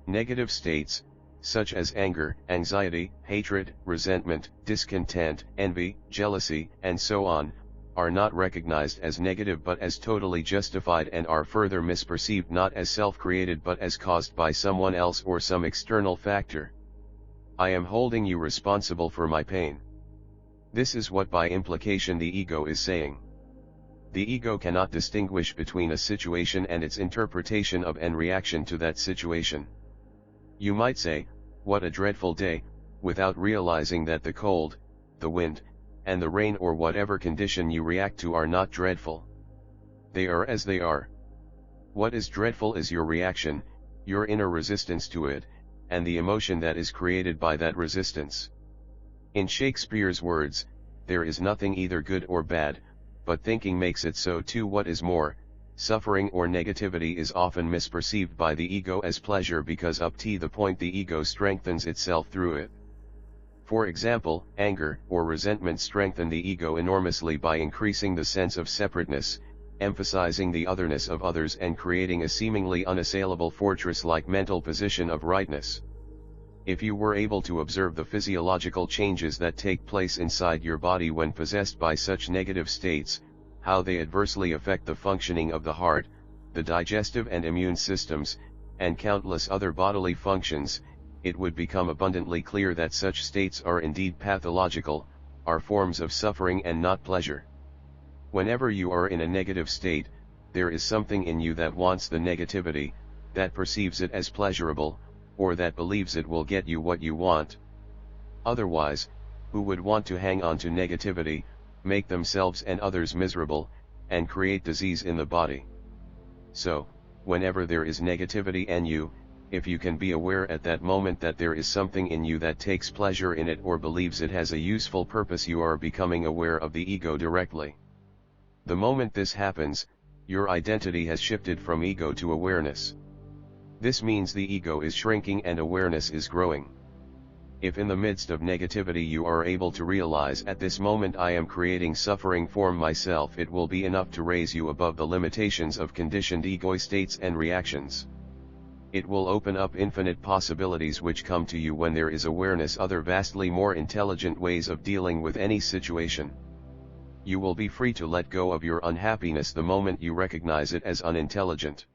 Negative states, such as anger, anxiety, hatred, resentment, discontent, envy, jealousy, and so on, are not recognized as negative but as totally justified and are further misperceived not as self-created but as caused by someone else or some external factor. I am holding you responsible for my pain. This is what by implication the ego is saying. The ego cannot distinguish between a situation and its interpretation of and reaction to that situation. You might say, "What a dreadful day," without realizing that the cold, the wind, and the rain or whatever condition you react to are not dreadful. They are as they are. What is dreadful is your reaction, your inner resistance to it, and the emotion that is created by that resistance. In Shakespeare's words, there is nothing either good or bad, but thinking makes it so too. What is more, suffering or negativity is often misperceived by the ego as pleasure because up to the point the ego strengthens itself through it. For example, anger or resentment strengthen the ego enormously by increasing the sense of separateness, emphasizing the otherness of others and creating a seemingly unassailable fortress-like mental position of rightness. If you were able to observe the physiological changes that take place inside your body when possessed by such negative states, how they adversely affect the functioning of the heart, the digestive and immune systems, and countless other bodily functions, it would become abundantly clear that such states are indeed pathological, are forms of suffering and not pleasure. Whenever you are in a negative state, there is something in you that wants the negativity, that perceives it as pleasurable, or that believes it will get you what you want. Otherwise, who would want to hang on to negativity, make themselves and others miserable, and create disease in the body? So, whenever there is negativity in you, if you can be aware at that moment that there is something in you that takes pleasure in it or believes it has a useful purpose, you are becoming aware of the ego directly. The moment this happens, your identity has shifted from ego to awareness. This means the ego is shrinking and awareness is growing. If in the midst of negativity you are able to realize at this moment I am creating suffering for myself, it will be enough to raise you above the limitations of conditioned ego states and reactions. It will open up infinite possibilities which come to you when there is awareness, other vastly more intelligent ways of dealing with any situation. You will be free to let go of your unhappiness the moment you recognize it as unintelligent.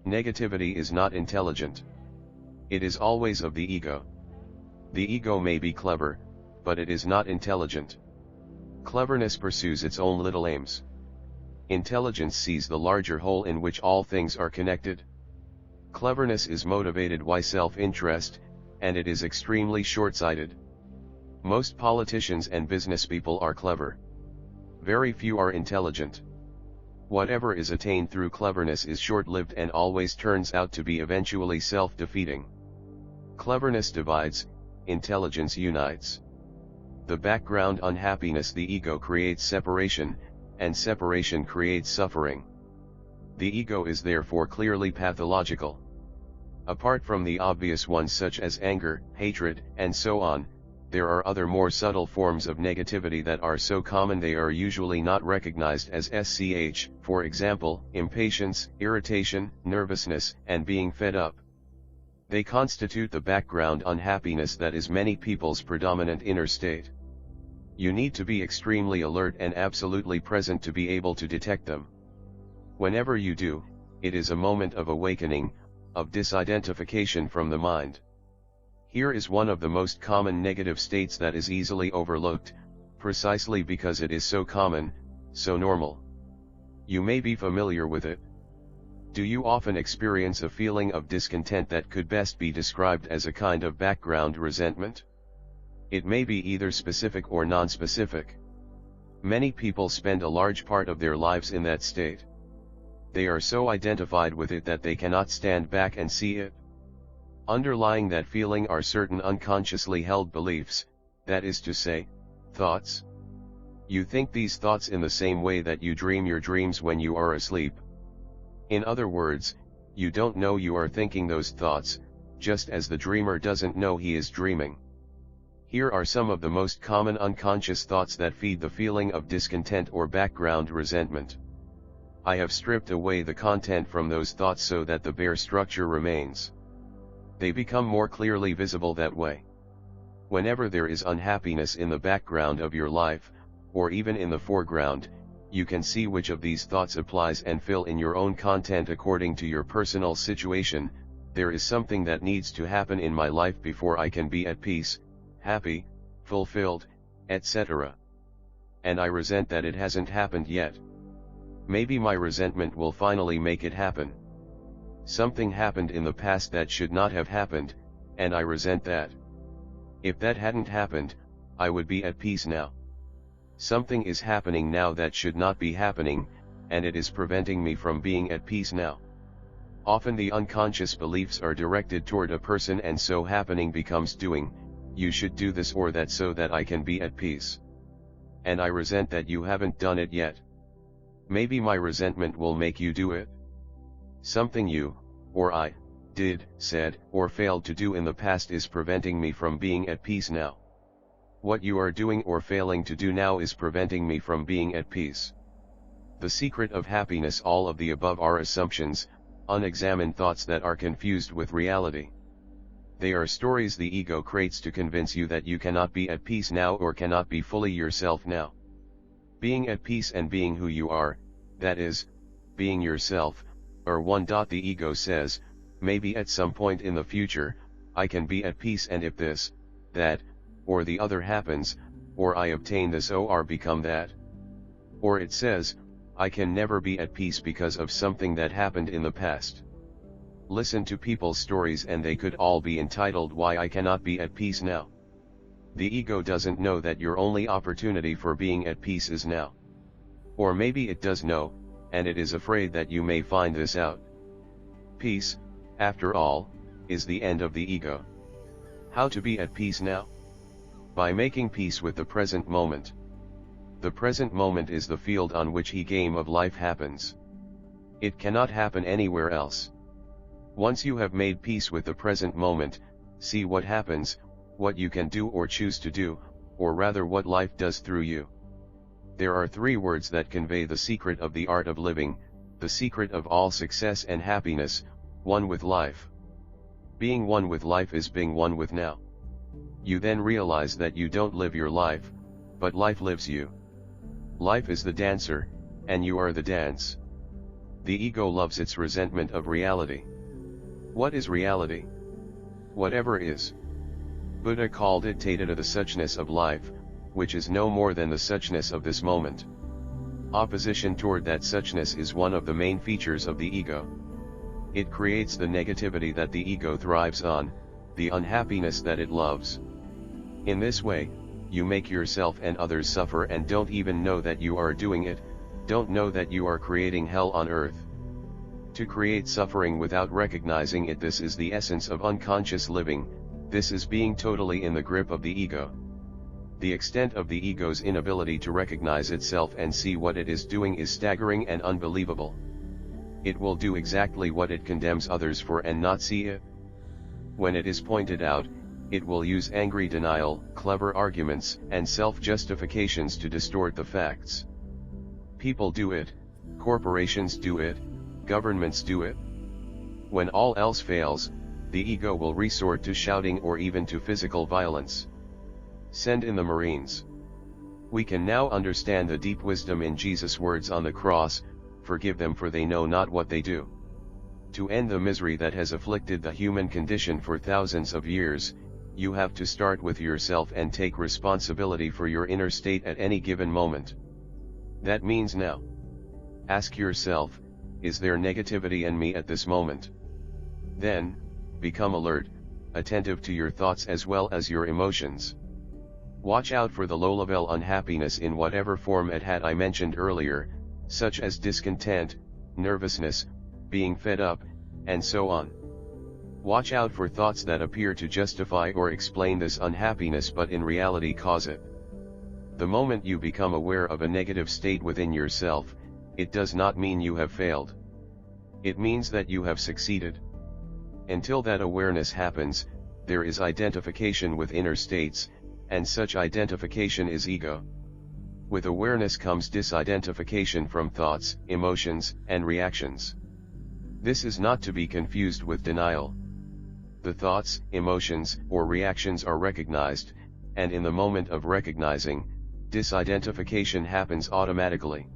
Negativity is not intelligent. It is always of the ego. The ego may be clever, but it is not intelligent. Cleverness pursues its own little aims. Intelligence sees the larger whole in which all things are connected. Cleverness is motivated by self-interest, and it is extremely short-sighted. Most politicians and businesspeople are clever. Very few are intelligent. Whatever is attained through cleverness is short-lived and always turns out to be eventually self-defeating. Cleverness divides, intelligence unites. The background unhappiness, the ego, creates separation, and separation creates suffering. The ego is therefore clearly pathological. Apart from the obvious ones such as anger, hatred, and so on, there are other more subtle forms of negativity that are so common they are usually not recognized as SCH, for example, impatience, irritation, nervousness, and being fed up. They constitute the background unhappiness that is many people's predominant inner state. You need to be extremely alert and absolutely present to be able to detect them. Whenever you do, it is a moment of awakening, of disidentification from the mind. Here is one of the most common negative states that is easily overlooked, precisely because it is so common, so normal. You may be familiar with it. Do you often experience a feeling of discontent that could best be described as a kind of background resentment? It may be either specific or non-specific. Many people spend a large part of their lives in that state. They are so identified with it that they cannot stand back and see it. Underlying that feeling are certain unconsciously held beliefs, that is to say, thoughts. You think these thoughts in the same way that you dream your dreams when you are asleep. In other words, you don't know you are thinking those thoughts, just as the dreamer doesn't know he is dreaming. Here are some of the most common unconscious thoughts that feed the feeling of discontent or background resentment. I have stripped away the content from those thoughts so that the bare structure remains. They become more clearly visible that way. Whenever there is unhappiness in the background of your life, or even in the foreground, you can see which of these thoughts applies and fill in your own content according to your personal situation. There is something that needs to happen in my life before I can be at peace, happy, fulfilled, etc. And I resent that it hasn't happened yet. Maybe my resentment will finally make it happen. Something happened in the past that should not have happened, and I resent that. If that hadn't happened, I would be at peace now. Something is happening now that should not be happening, and it is preventing me from being at peace now. Often the unconscious beliefs are directed toward a person, and so happening becomes doing. You should do this or that so that I can be at peace. And I resent that you haven't done it yet. Maybe my resentment will make you do it. Something you, or I, did, said, or failed to do in the past is preventing me from being at peace now. What you are doing or failing to do now is preventing me from being at peace. The secret of happiness. All of the above are assumptions, unexamined thoughts that are confused with reality. They are stories the ego creates to convince you that you cannot be at peace now or cannot be fully yourself now. Being at peace and being who you are, that is, being yourself, are one. The ego says, maybe at some point in the future, I can be at peace, and if this, that, or the other happens, or I obtain this or become that. Or it says, I can never be at peace because of something that happened in the past. Listen to people's stories and they could all be entitled Why I Cannot Be at Peace Now. The ego doesn't know that your only opportunity for being at peace is now. Or maybe it does know, and it is afraid that you may find this out. Peace, after all, is the end of the ego. How to be at peace now? By making peace with the present moment. The present moment is the field on which the game of life happens. It cannot happen anywhere else. Once you have made peace with the present moment, see what happens, what you can do or choose to do, or rather what life does through you. There are 3 words that convey the secret of the art of living, the secret of all success and happiness: one with life. Being one with life is being one with now. You then realize that you don't live your life, but life lives you. Life is the dancer, and you are the dance. The ego loves its resentment of reality. What is reality? Whatever is. Buddha called it Tadata, the suchness of life, which is no more than the suchness of this moment. Opposition toward that suchness is one of the main features of the ego. It creates the negativity that the ego thrives on, the unhappiness that it loves. In this way, you make yourself and others suffer and don't even know that you are doing it, don't know that you are creating hell on earth. To create suffering without recognizing it, this is the essence of unconscious living, this is being totally in the grip of the ego. The extent of the ego's inability to recognize itself and see what it is doing is staggering and unbelievable. It will do exactly what it condemns others for and not see it. When it is pointed out, it will use angry denial, clever arguments, and self-justifications to distort the facts. People do it, corporations do it, governments do it. When all else fails, the ego will resort to shouting or even to physical violence. Send in the Marines. We can now understand the deep wisdom in Jesus' words on the cross, "Forgive them, for they know not what they do." To end the misery that has afflicted the human condition for thousands of years, you have to start with yourself and take responsibility for your inner state at any given moment. That means now. Ask yourself, is there negativity in me at this moment? Then, become alert, attentive to your thoughts as well as your emotions. Watch out for the low-level unhappiness in whatever form it had I mentioned earlier, such as discontent, nervousness, being fed up, and so on. Watch out for thoughts that appear to justify or explain this unhappiness but in reality cause it. The moment you become aware of a negative state within yourself, it does not mean you have failed. It means that you have succeeded. Until that awareness happens, there is identification with inner states, and such identification is ego. With awareness comes disidentification from thoughts, emotions, and reactions. This is not to be confused with denial. The thoughts, emotions, or reactions are recognized, and in the moment of recognizing, disidentification happens automatically.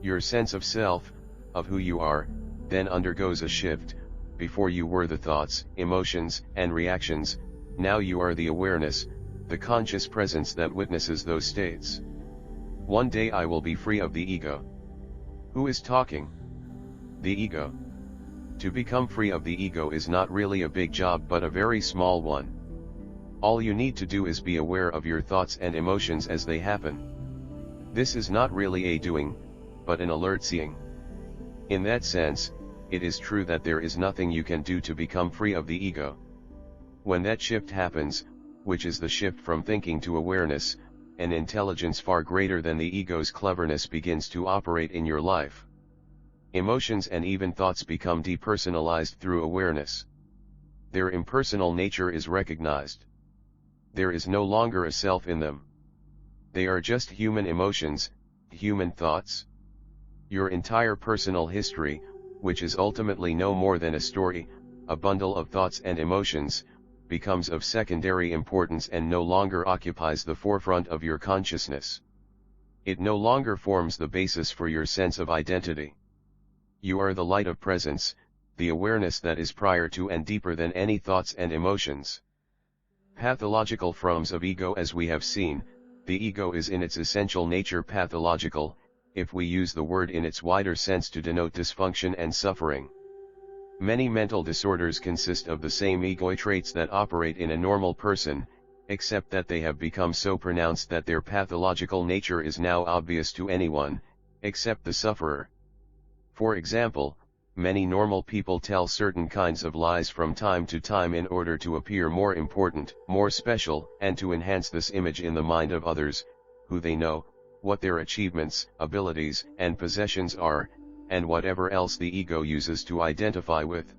Your sense of self, of who you are, then undergoes a shift. Before you were the thoughts, emotions, and reactions, now you are the awareness, the conscious presence that witnesses those states. One day I will be free of the ego. Who is talking? The ego. To become free of the ego is not really a big job but a very small one. All you need to do is be aware of your thoughts and emotions as they happen. This is not really a doing, but an alert seeing. In that sense, it is true that there is nothing you can do to become free of the ego. When that shift happens, which is the shift from thinking to awareness, an intelligence far greater than the ego's cleverness begins to operate in your life. Emotions and even thoughts become depersonalized through awareness. Their impersonal nature is recognized. There is no longer a self in them. They are just human emotions, human thoughts. Your entire personal history, which is ultimately no more than a story, a bundle of thoughts and emotions, becomes of secondary importance and no longer occupies the forefront of your consciousness. It no longer forms the basis for your sense of identity. You are the light of presence, the awareness that is prior to and deeper than any thoughts and emotions. Pathological forms of ego. As we have seen, the ego is in its essential nature pathological, if we use the word in its wider sense to denote dysfunction and suffering. Many mental disorders consist of the same ego traits that operate in a normal person, except that they have become so pronounced that their pathological nature is now obvious to anyone, except the sufferer. For example, many normal people tell certain kinds of lies from time to time in order to appear more important, more special, and to enhance this image in the mind of others, who they know, what their achievements, abilities, and possessions are, and whatever else the ego uses to identify with.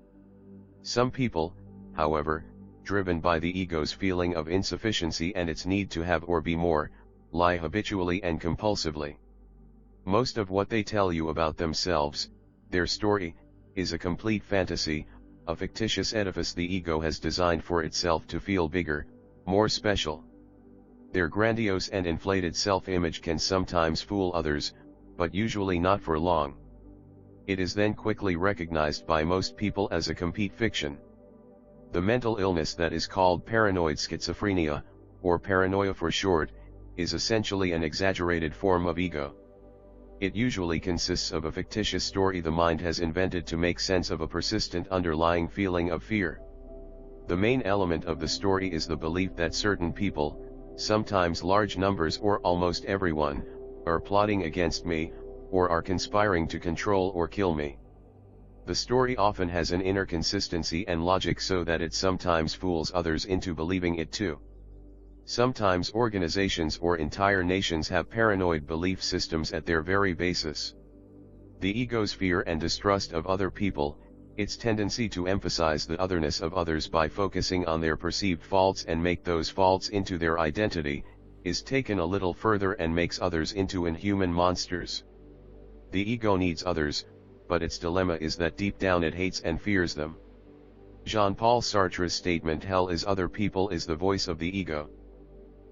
Some people, however, driven by the ego's feeling of insufficiency and its need to have or be more, lie habitually and compulsively. Most of what they tell you about themselves, their story, is a complete fantasy, a fictitious edifice the ego has designed for itself to feel bigger, more special. Their grandiose and inflated self-image can sometimes fool others, but usually not for long. It is then quickly recognized by most people as a complete fiction. The mental illness that is called paranoid schizophrenia, or paranoia for short, is essentially an exaggerated form of ego. It usually consists of a fictitious story the mind has invented to make sense of a persistent underlying feeling of fear. The main element of the story is the belief that certain people, sometimes large numbers or almost everyone, are plotting against me, or are conspiring to control or kill me. The story often has an inner consistency and logic so that it sometimes fools others into believing it too. Sometimes organizations or entire nations have paranoid belief systems at their very basis. The ego's fear and distrust of other people, its tendency to emphasize the otherness of others by focusing on their perceived faults and make those faults into their identity, is taken a little further and makes others into inhuman monsters. The ego needs others, but its dilemma is that deep down it hates and fears them. Jean-Paul Sartre's statement "hell is other people" is the voice of the ego.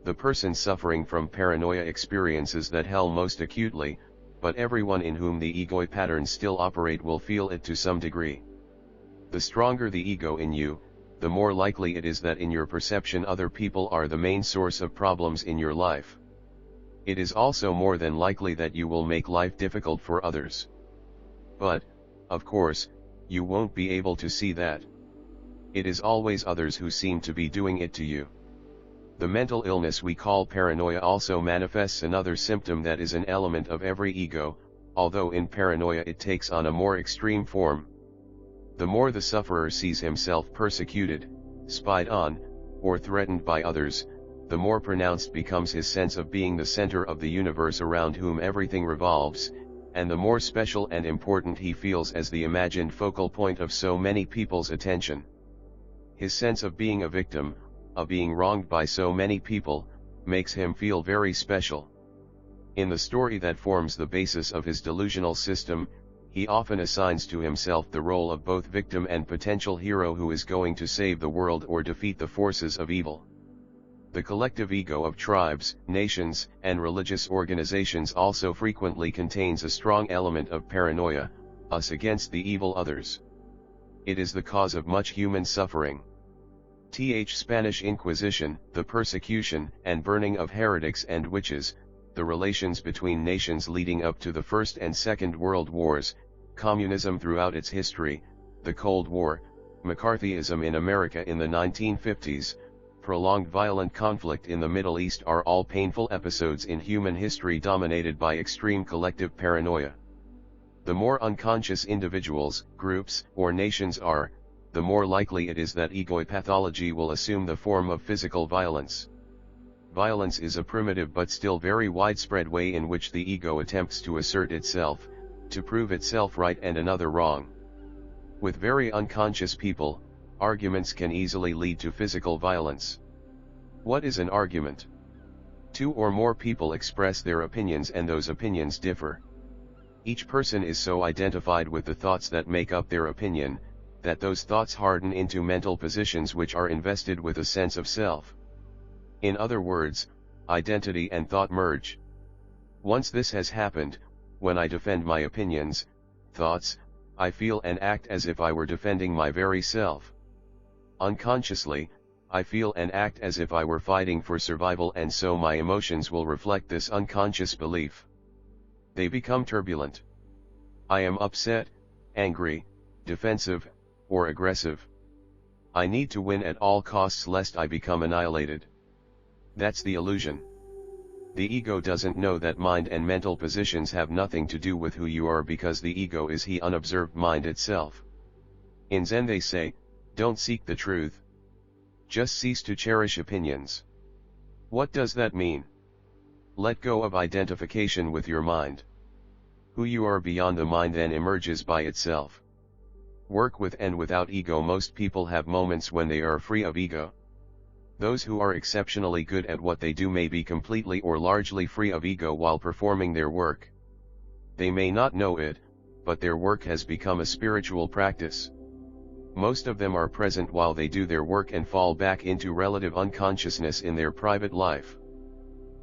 The person suffering from paranoia experiences that hell most acutely, but everyone in whom the ego patterns still operate will feel it to some degree. The stronger the ego in you, the more likely it is that in your perception other people are the main source of problems in your life. It is also more than likely that you will make life difficult for others. But, of course, you won't be able to see that. It is always others who seem to be doing it to you. The mental illness we call paranoia also manifests another symptom that is an element of every ego, although in paranoia it takes on a more extreme form. The more the sufferer sees himself persecuted, spied on, or threatened by others, the more pronounced becomes his sense of being the center of the universe around whom everything revolves, and the more special and important he feels as the imagined focal point of so many people's attention. His sense of being a victim, of being wronged by so many people, makes him feel very special. In the story that forms the basis of his delusional system, he often assigns to himself the role of both victim and potential hero who is going to save the world or defeat the forces of evil. The collective ego of tribes, nations, and religious organizations also frequently contains a strong element of paranoia, us against the evil others. It is the cause of much human suffering. Spanish Inquisition, the persecution and burning of heretics and witches, the relations between nations leading up to the First and Second World Wars, communism throughout its history, the Cold War, McCarthyism in America in the 1950s, prolonged violent conflict in the Middle East are all painful episodes in human history dominated by extreme collective paranoia. The more unconscious individuals, groups, or nations are, the more likely it is that egopathology will assume the form of physical violence. Violence is a primitive but still very widespread way in which the ego attempts to assert itself, to prove itself right and another wrong. With very unconscious people, arguments can easily lead to physical violence. What is an argument? Two or more people express their opinions and those opinions differ. Each person is so identified with the thoughts that make up their opinion, that those thoughts harden into mental positions which are invested with a sense of self. In other words, identity and thought merge. Once this has happened, when I defend my opinions, thoughts, I feel and act as if I were defending my very self. Unconsciously, I feel and act as if I were fighting for survival, and so my emotions will reflect this unconscious belief. They become turbulent. I am upset, angry, defensive, or aggressive. I need to win at all costs lest I become annihilated. That's the illusion. The ego doesn't know that mind and mental positions have nothing to do with who you are, because the ego is the unobserved mind itself. In Zen they say, don't seek the truth. Just cease to cherish opinions. What does that mean? Let go of identification with your mind. Who you are beyond the mind then emerges by itself. Work with and without ego. Most people have moments when they are free of ego. Those who are exceptionally good at what they do may be completely or largely free of ego while performing their work. They may not know it, but their work has become a spiritual practice. Most of them are present while they do their work and fall back into relative unconsciousness in their private life.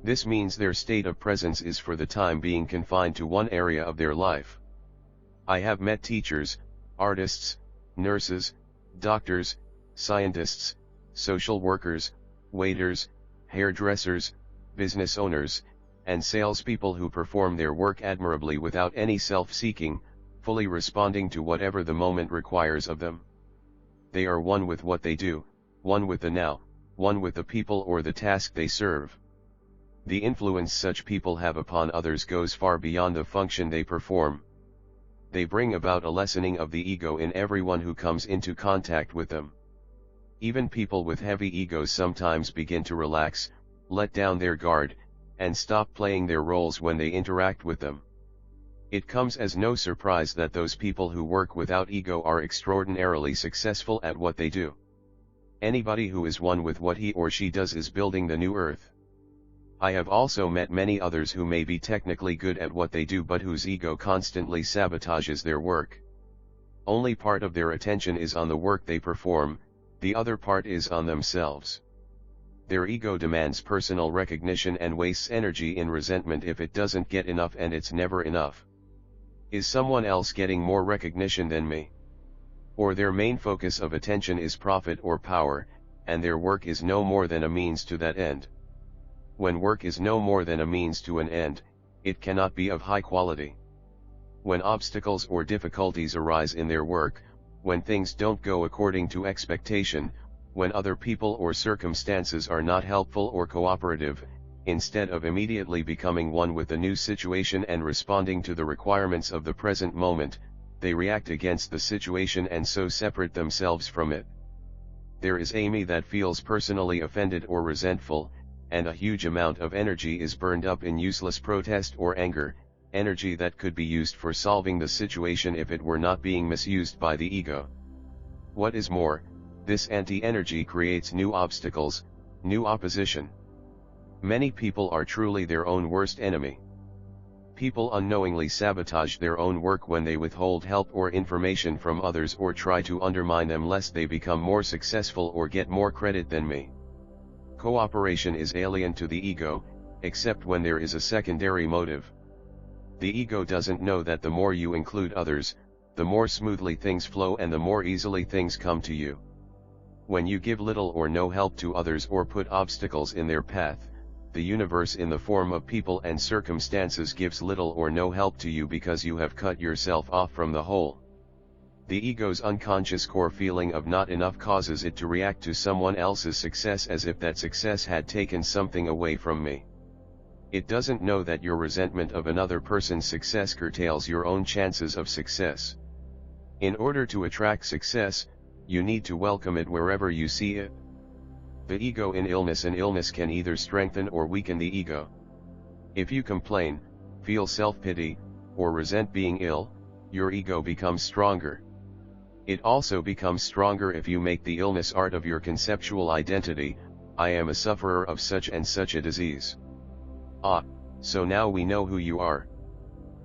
This means their state of presence is for the time being confined to one area of their life. I have met teachers, artists, nurses, doctors, scientists, social workers, waiters, hairdressers, business owners, and salespeople who perform their work admirably without any self-seeking, fully responding to whatever the moment requires of them. They are one with what they do, one with the now, one with the people or the task they serve. The influence such people have upon others goes far beyond the function they perform. They bring about a lessening of the ego in everyone who comes into contact with them. Even people with heavy egos sometimes begin to relax, let down their guard, and stop playing their roles when they interact with them. It comes as no surprise that those people who work without ego are extraordinarily successful at what they do. Anybody who is one with what he or she does is building the new earth. I have also met many others who may be technically good at what they do but whose ego constantly sabotages their work. Only part of their attention is on the work they perform, the other part is on themselves. Their ego demands personal recognition and wastes energy in resentment if it doesn't get enough, and it's never enough. Is someone else getting more recognition than me? Or their main focus of attention is profit or power, and their work is no more than a means to that end. When work is no more than a means to an end, it cannot be of high quality. When obstacles or difficulties arise in their work, when things don't go according to expectation, when other people or circumstances are not helpful or cooperative, instead of immediately becoming one with the new situation and responding to the requirements of the present moment, they react against the situation and so separate themselves from it. There is a me that feels personally offended or resentful, and a huge amount of energy is burned up in useless protest or anger, energy that could be used for solving the situation if it were not being misused by the ego. What is more, this anti-energy creates new obstacles, new opposition. Many people are truly their own worst enemy. People unknowingly sabotage their own work when they withhold help or information from others or try to undermine them lest they become more successful or get more credit than me. Cooperation is alien to the ego, except when there is a secondary motive. The ego doesn't know that the more you include others, the more smoothly things flow and the more easily things come to you. When you give little or no help to others or put obstacles in their path, the universe in the form of people and circumstances gives little or no help to you because you have cut yourself off from the whole. The ego's unconscious core feeling of not enough causes it to react to someone else's success as if that success had taken something away from me. It doesn't know that your resentment of another person's success curtails your own chances of success. In order to attract success, you need to welcome it wherever you see it. The ego in illness. An illness can either strengthen or weaken the ego. If you complain, feel self-pity, or resent being ill, your ego becomes stronger. It also becomes stronger if you make the illness part of your conceptual identity. I am a sufferer of such and such a disease. Ah, so now we know who you are.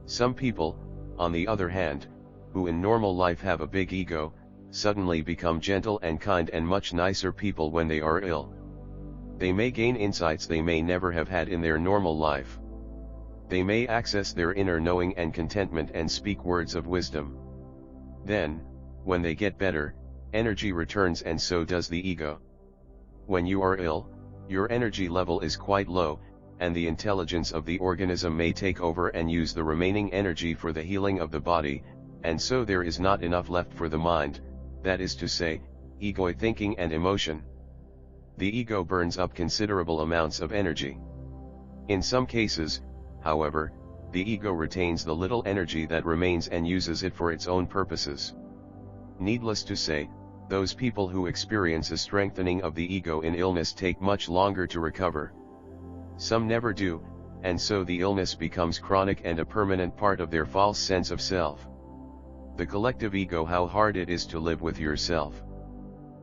Some people, on the other hand, who in normal life have a big ego, suddenly become gentle and kind and much nicer people when they are ill. They may gain insights they may never have had in their normal life. They may access their inner knowing and contentment and speak words of wisdom. Then, when they get better, energy returns and so does the ego. When you are ill, your energy level is quite low, and the intelligence of the organism may take over and use the remaining energy for the healing of the body, and so there is not enough left for the mind, that is to say, ego thinking and emotion. The ego burns up considerable amounts of energy. In some cases, however, the ego retains the little energy that remains and uses it for its own purposes. Needless to say, those people who experience a strengthening of the ego in illness take much longer to recover. Some never do, and so the illness becomes chronic and a permanent part of their false sense of self. The collective ego. How hard it is to live with yourself.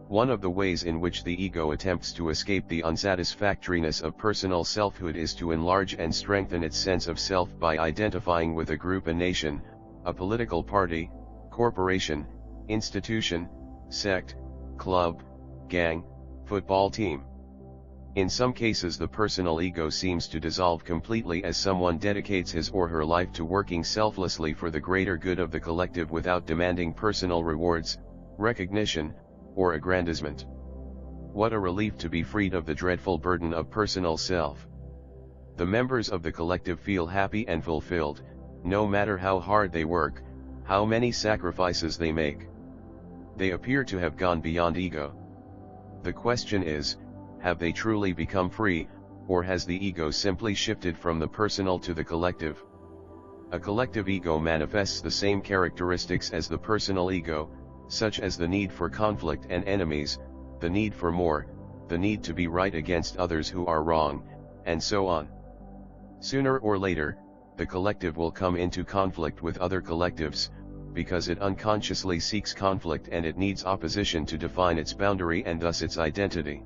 One of the ways in which the ego attempts to escape the unsatisfactoriness of personal selfhood is to enlarge and strengthen its sense of self by identifying with a group, a nation, a political party, corporation, institution, sect, club, gang, football team. In some cases the personal ego seems to dissolve completely as someone dedicates his or her life to working selflessly for the greater good of the collective without demanding personal rewards, recognition, or aggrandizement. What a relief to be freed of the dreadful burden of personal self. The members of the collective feel happy and fulfilled, no matter how hard they work, how many sacrifices they make. They appear to have gone beyond ego. The question is, have they truly become free, or has the ego simply shifted from the personal to the collective? A collective ego manifests the same characteristics as the personal ego, such as the need for conflict and enemies, the need for more, the need to be right against others who are wrong, and so on. Sooner or later, the collective will come into conflict with other collectives, because it unconsciously seeks conflict and it needs opposition to define its boundary and thus its identity.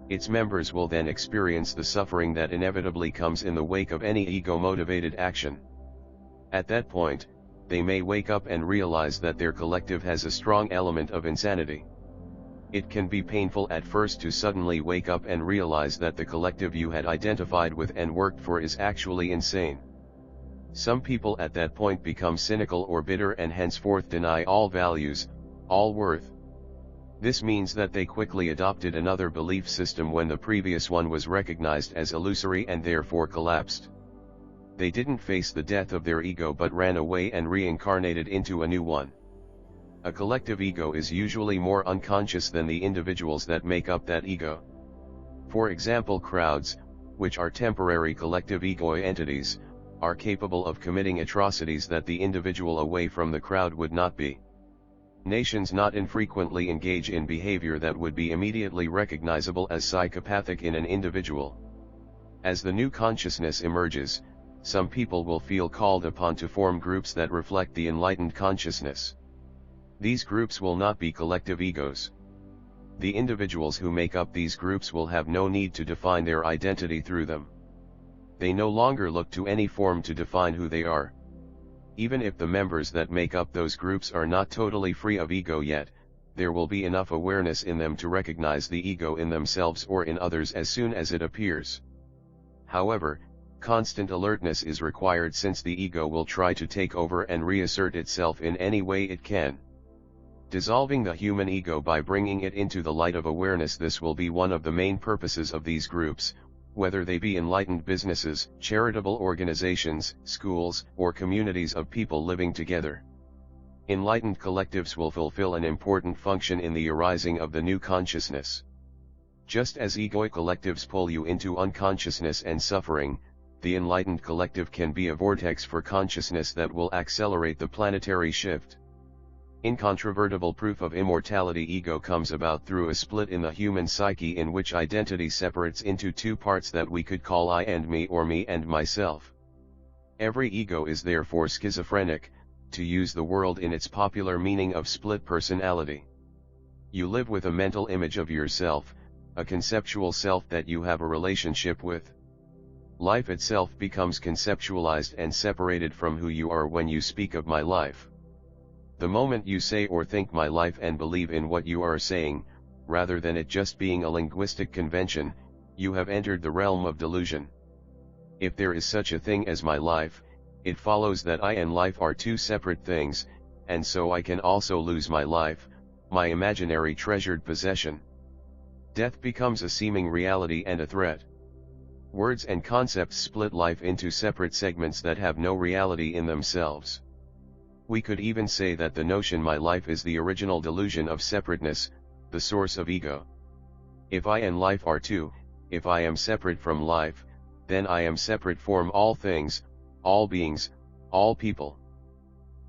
Its members will then experience the suffering that inevitably comes in the wake of any ego-motivated action. At that point, they may wake up and realize that their collective has a strong element of insanity. It can be painful at first to suddenly wake up and realize that the collective you had identified with and worked for is actually insane. Some people at that point become cynical or bitter and henceforth deny all values, all worth. This means that they quickly adopted another belief system when the previous one was recognized as illusory and therefore collapsed. They didn't face the death of their ego but ran away and reincarnated into a new one. A collective ego is usually more unconscious than the individuals that make up that ego. For example, crowds, which are temporary collective ego entities, are capable of committing atrocities that the individual away from the crowd would not be. Nations not infrequently engage in behavior that would be immediately recognizable as psychopathic in an individual. As the new consciousness emerges, some people will feel called upon to form groups that reflect the enlightened consciousness. These groups will not be collective egos. The individuals who make up these groups will have no need to define their identity through them. They no longer look to any form to define who they are. Even if the members that make up those groups are not totally free of ego yet, there will be enough awareness in them to recognize the ego in themselves or in others as soon as it appears. However, constant alertness is required since the ego will try to take over and reassert itself in any way it can. Dissolving the human ego by bringing it into the light of awareness, this will be one of the main purposes of these groups, whether they be enlightened businesses, charitable organizations, schools, or communities of people living together. Enlightened collectives will fulfill an important function in the arising of the new consciousness. Just as egoic collectives pull you into unconsciousness and suffering, the enlightened collective can be a vortex for consciousness that will accelerate the planetary shift. Incontrovertible proof of immortality. Ego comes about through a split in the human psyche in which identity separates into two parts that we could call I and me or me and myself. Every ego is therefore schizophrenic, to use the word in its popular meaning of split personality. You live with a mental image of yourself, a conceptual self that you have a relationship with. Life itself becomes conceptualized and separated from who you are when you speak of my life. The moment you say or think my life and believe in what you are saying, rather than it just being a linguistic convention, you have entered the realm of delusion. If there is such a thing as my life, it follows that I and life are two separate things, and so I can also lose my life, my imaginary treasured possession. Death becomes a seeming reality and a threat. Words and concepts split life into separate segments that have no reality in themselves. We could even say that the notion my life is the original delusion of separateness, the source of ego. If I and life are two, if I am separate from life, then I am separate from all things, all beings, all people.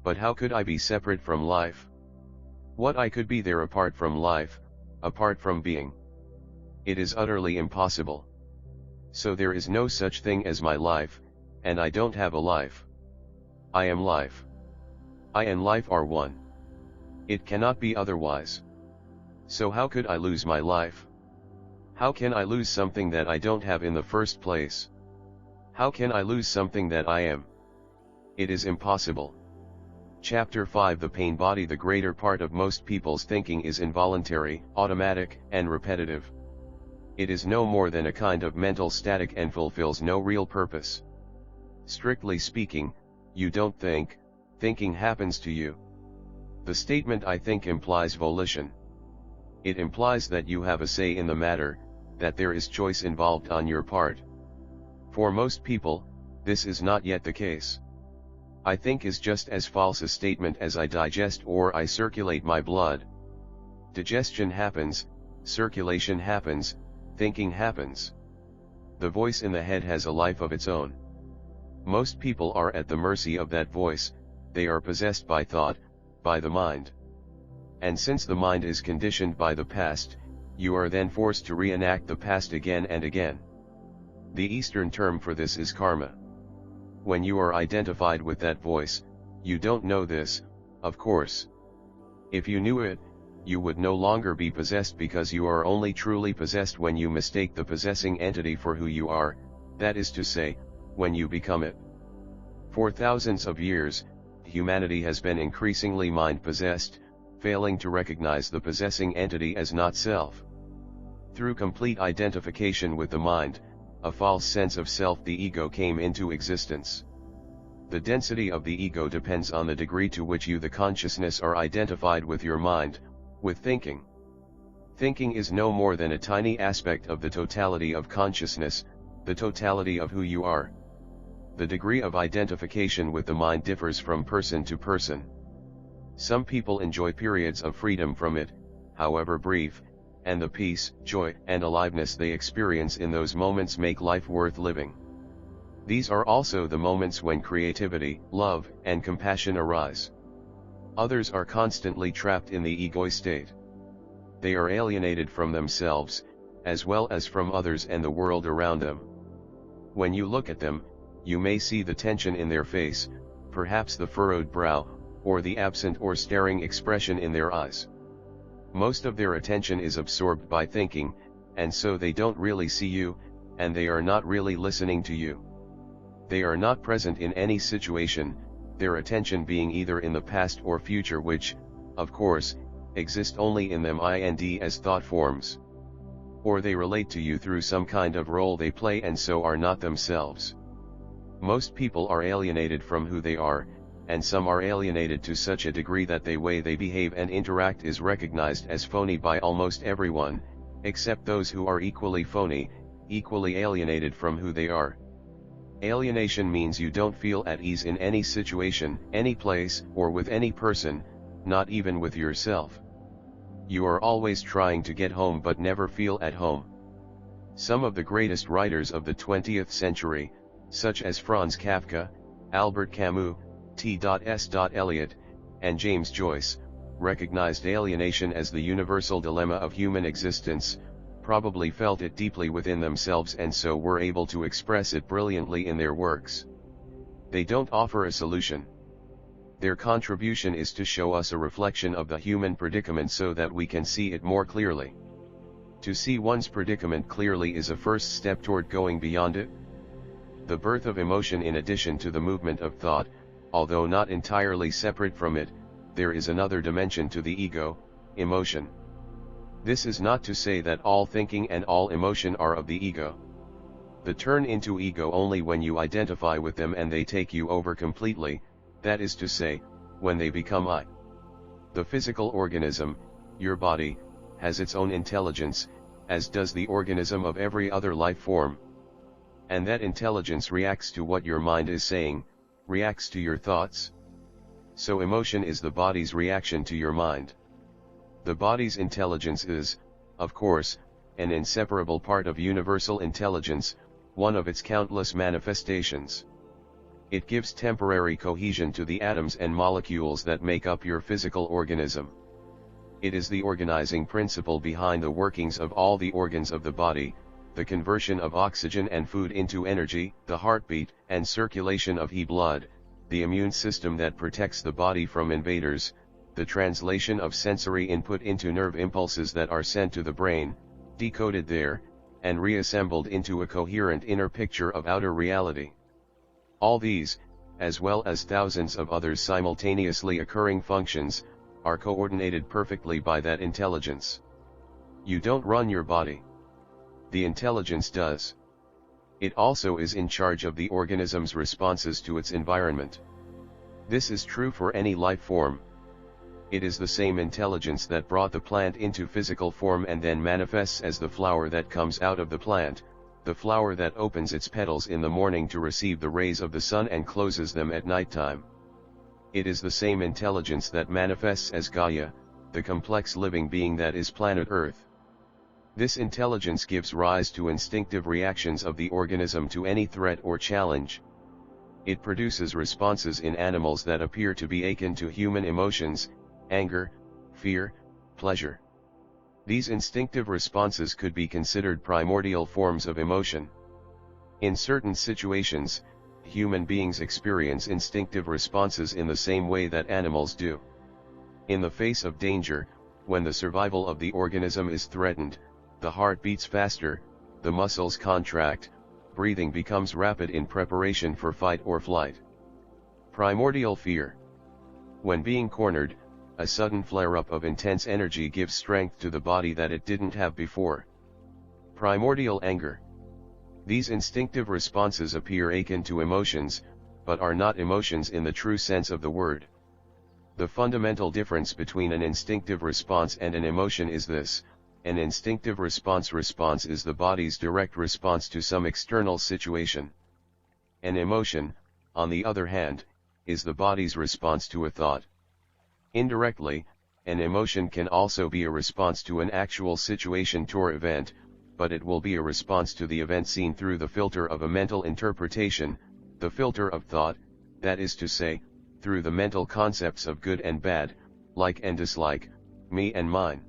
But how could I be separate from life? What I could be there apart from life, apart from being? It is utterly impossible. So there is no such thing as my life, and I don't have a life. I am life. I and life are one. It cannot be otherwise. So how could I lose my life? How can I lose something that I don't have in the first place? How can I lose something that I am? It is impossible. Chapter 5. The pain body. The greater part of most people's thinking is involuntary, automatic, and repetitive. It is no more than a kind of mental static and fulfills no real purpose. Strictly speaking, you don't think, thinking happens to you. The statement I think implies volition. It implies that you have a say in the matter, that there is choice involved on your part. For most people, this is not yet the case. I think is just as false a statement as I digest or I circulate my blood. Digestion happens, circulation happens, thinking happens. The voice in the head has a life of its own. Most people are at the mercy of that voice, they are possessed by thought, by the mind. And since the mind is conditioned by the past, you are then forced to reenact the past again and again. The Eastern term for this is karma. When you are identified with that voice, you don't know this, of course. If you knew it, you would no longer be possessed because you are only truly possessed when you mistake the possessing entity for who you are, that is to say, when you become it. For thousands of years, humanity has been increasingly mind-possessed, failing to recognize the possessing entity as not self. Through complete identification with the mind, a false sense of self, the ego, came into existence. The density of the ego depends on the degree to which you, the consciousness, are identified with your mind, with thinking. Thinking is no more than a tiny aspect of the totality of consciousness, the totality of who you are. The degree of identification with the mind differs from person to person. Some people enjoy periods of freedom from it, however brief, and the peace, joy, and aliveness they experience in those moments make life worth living. These are also the moments when creativity, love, and compassion arise. Others are constantly trapped in the ego state. They are alienated from themselves, as well as from others and the world around them. When you look at them, you may see the tension in their face, perhaps the furrowed brow, or the absent or staring expression in their eyes. Most of their attention is absorbed by thinking, and so they don't really see you, and they are not really listening to you. They are not present in any situation, their attention being either in the past or future, which, of course, exist only in them and as thought forms. Or they relate to you through some kind of role they play and so are not themselves. Most people are alienated from who they are, and some are alienated to such a degree that the way they behave and interact is recognized as phony by almost everyone, except those who are equally phony, equally alienated from who they are. Alienation means you don't feel at ease in any situation, any place, or with any person, not even with yourself. You are always trying to get home but never feel at home. Some of the greatest writers of the 20th century, such as Franz Kafka, Albert Camus, T.S. Eliot, and James Joyce, recognized alienation as the universal dilemma of human existence, probably felt it deeply within themselves and so were able to express it brilliantly in their works. They don't offer a solution. Their contribution is to show us a reflection of the human predicament so that we can see it more clearly. To see one's predicament clearly is a first step toward going beyond it. The birth of emotion in addition to the movement of thought, although not entirely separate from it, there is another dimension to the ego, emotion. This is not to say that all thinking and all emotion are of the ego. They turn into ego only when you identify with them and they take you over completely, that is to say, when they become I. The physical organism, your body, has its own intelligence, as does the organism of every other life form. And that intelligence reacts to what your mind is saying, reacts to your thoughts. So emotion is the body's reaction to your mind. The body's intelligence is, of course, an inseparable part of universal intelligence, one of its countless manifestations. It gives temporary cohesion to the atoms and molecules that make up your physical organism. It is the organizing principle behind the workings of all the organs of the body, the conversion of oxygen and food into energy, the heartbeat and circulation of blood, the immune system that protects the body from invaders, the translation of sensory input into nerve impulses that are sent to the brain, decoded there, and reassembled into a coherent inner picture of outer reality. All these, as well as thousands of others simultaneously occurring functions, are coordinated perfectly by that intelligence. You don't run your body. The intelligence does. It also is in charge of the organism's responses to its environment. This is true for any life form. It is the same intelligence that brought the plant into physical form and then manifests as the flower that comes out of the plant, the flower that opens its petals in the morning to receive the rays of the sun and closes them at nighttime. It is the same intelligence that manifests as Gaia, the complex living being that is planet Earth. This intelligence gives rise to instinctive reactions of the organism to any threat or challenge. It produces responses in animals that appear to be akin to human emotions, anger, fear, pleasure. These instinctive responses could be considered primordial forms of emotion. In certain situations, human beings experience instinctive responses in the same way that animals do. In the face of danger, when the survival of the organism is threatened, the heart beats faster, the muscles contract, breathing becomes rapid in preparation for fight or flight. Primordial fear. When being cornered, a sudden flare-up of intense energy gives strength to the body that it didn't have before. Primordial anger. These instinctive responses appear akin to emotions, but are not emotions in the true sense of the word. The fundamental difference between an instinctive response and an emotion is this: an instinctive response is the body's direct response to some external situation. An emotion, on the other hand, is the body's response to a thought. Indirectly, an emotion can also be a response to an actual situation or event, but it will be a response to the event seen through the filter of a mental interpretation, the filter of thought, that is to say, through the mental concepts of good and bad, like and dislike, me and mine.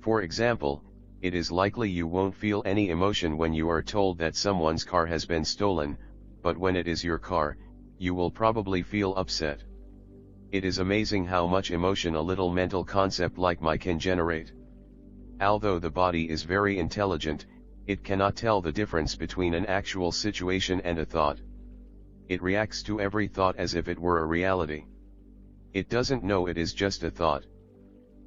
For example, it is likely you won't feel any emotion when you are told that someone's car has been stolen, but when it is your car, you will probably feel upset. It is amazing how much emotion a little mental concept like my can generate. Although the body is very intelligent, it cannot tell the difference between an actual situation and a thought. It reacts to every thought as if it were a reality. It doesn't know it is just a thought.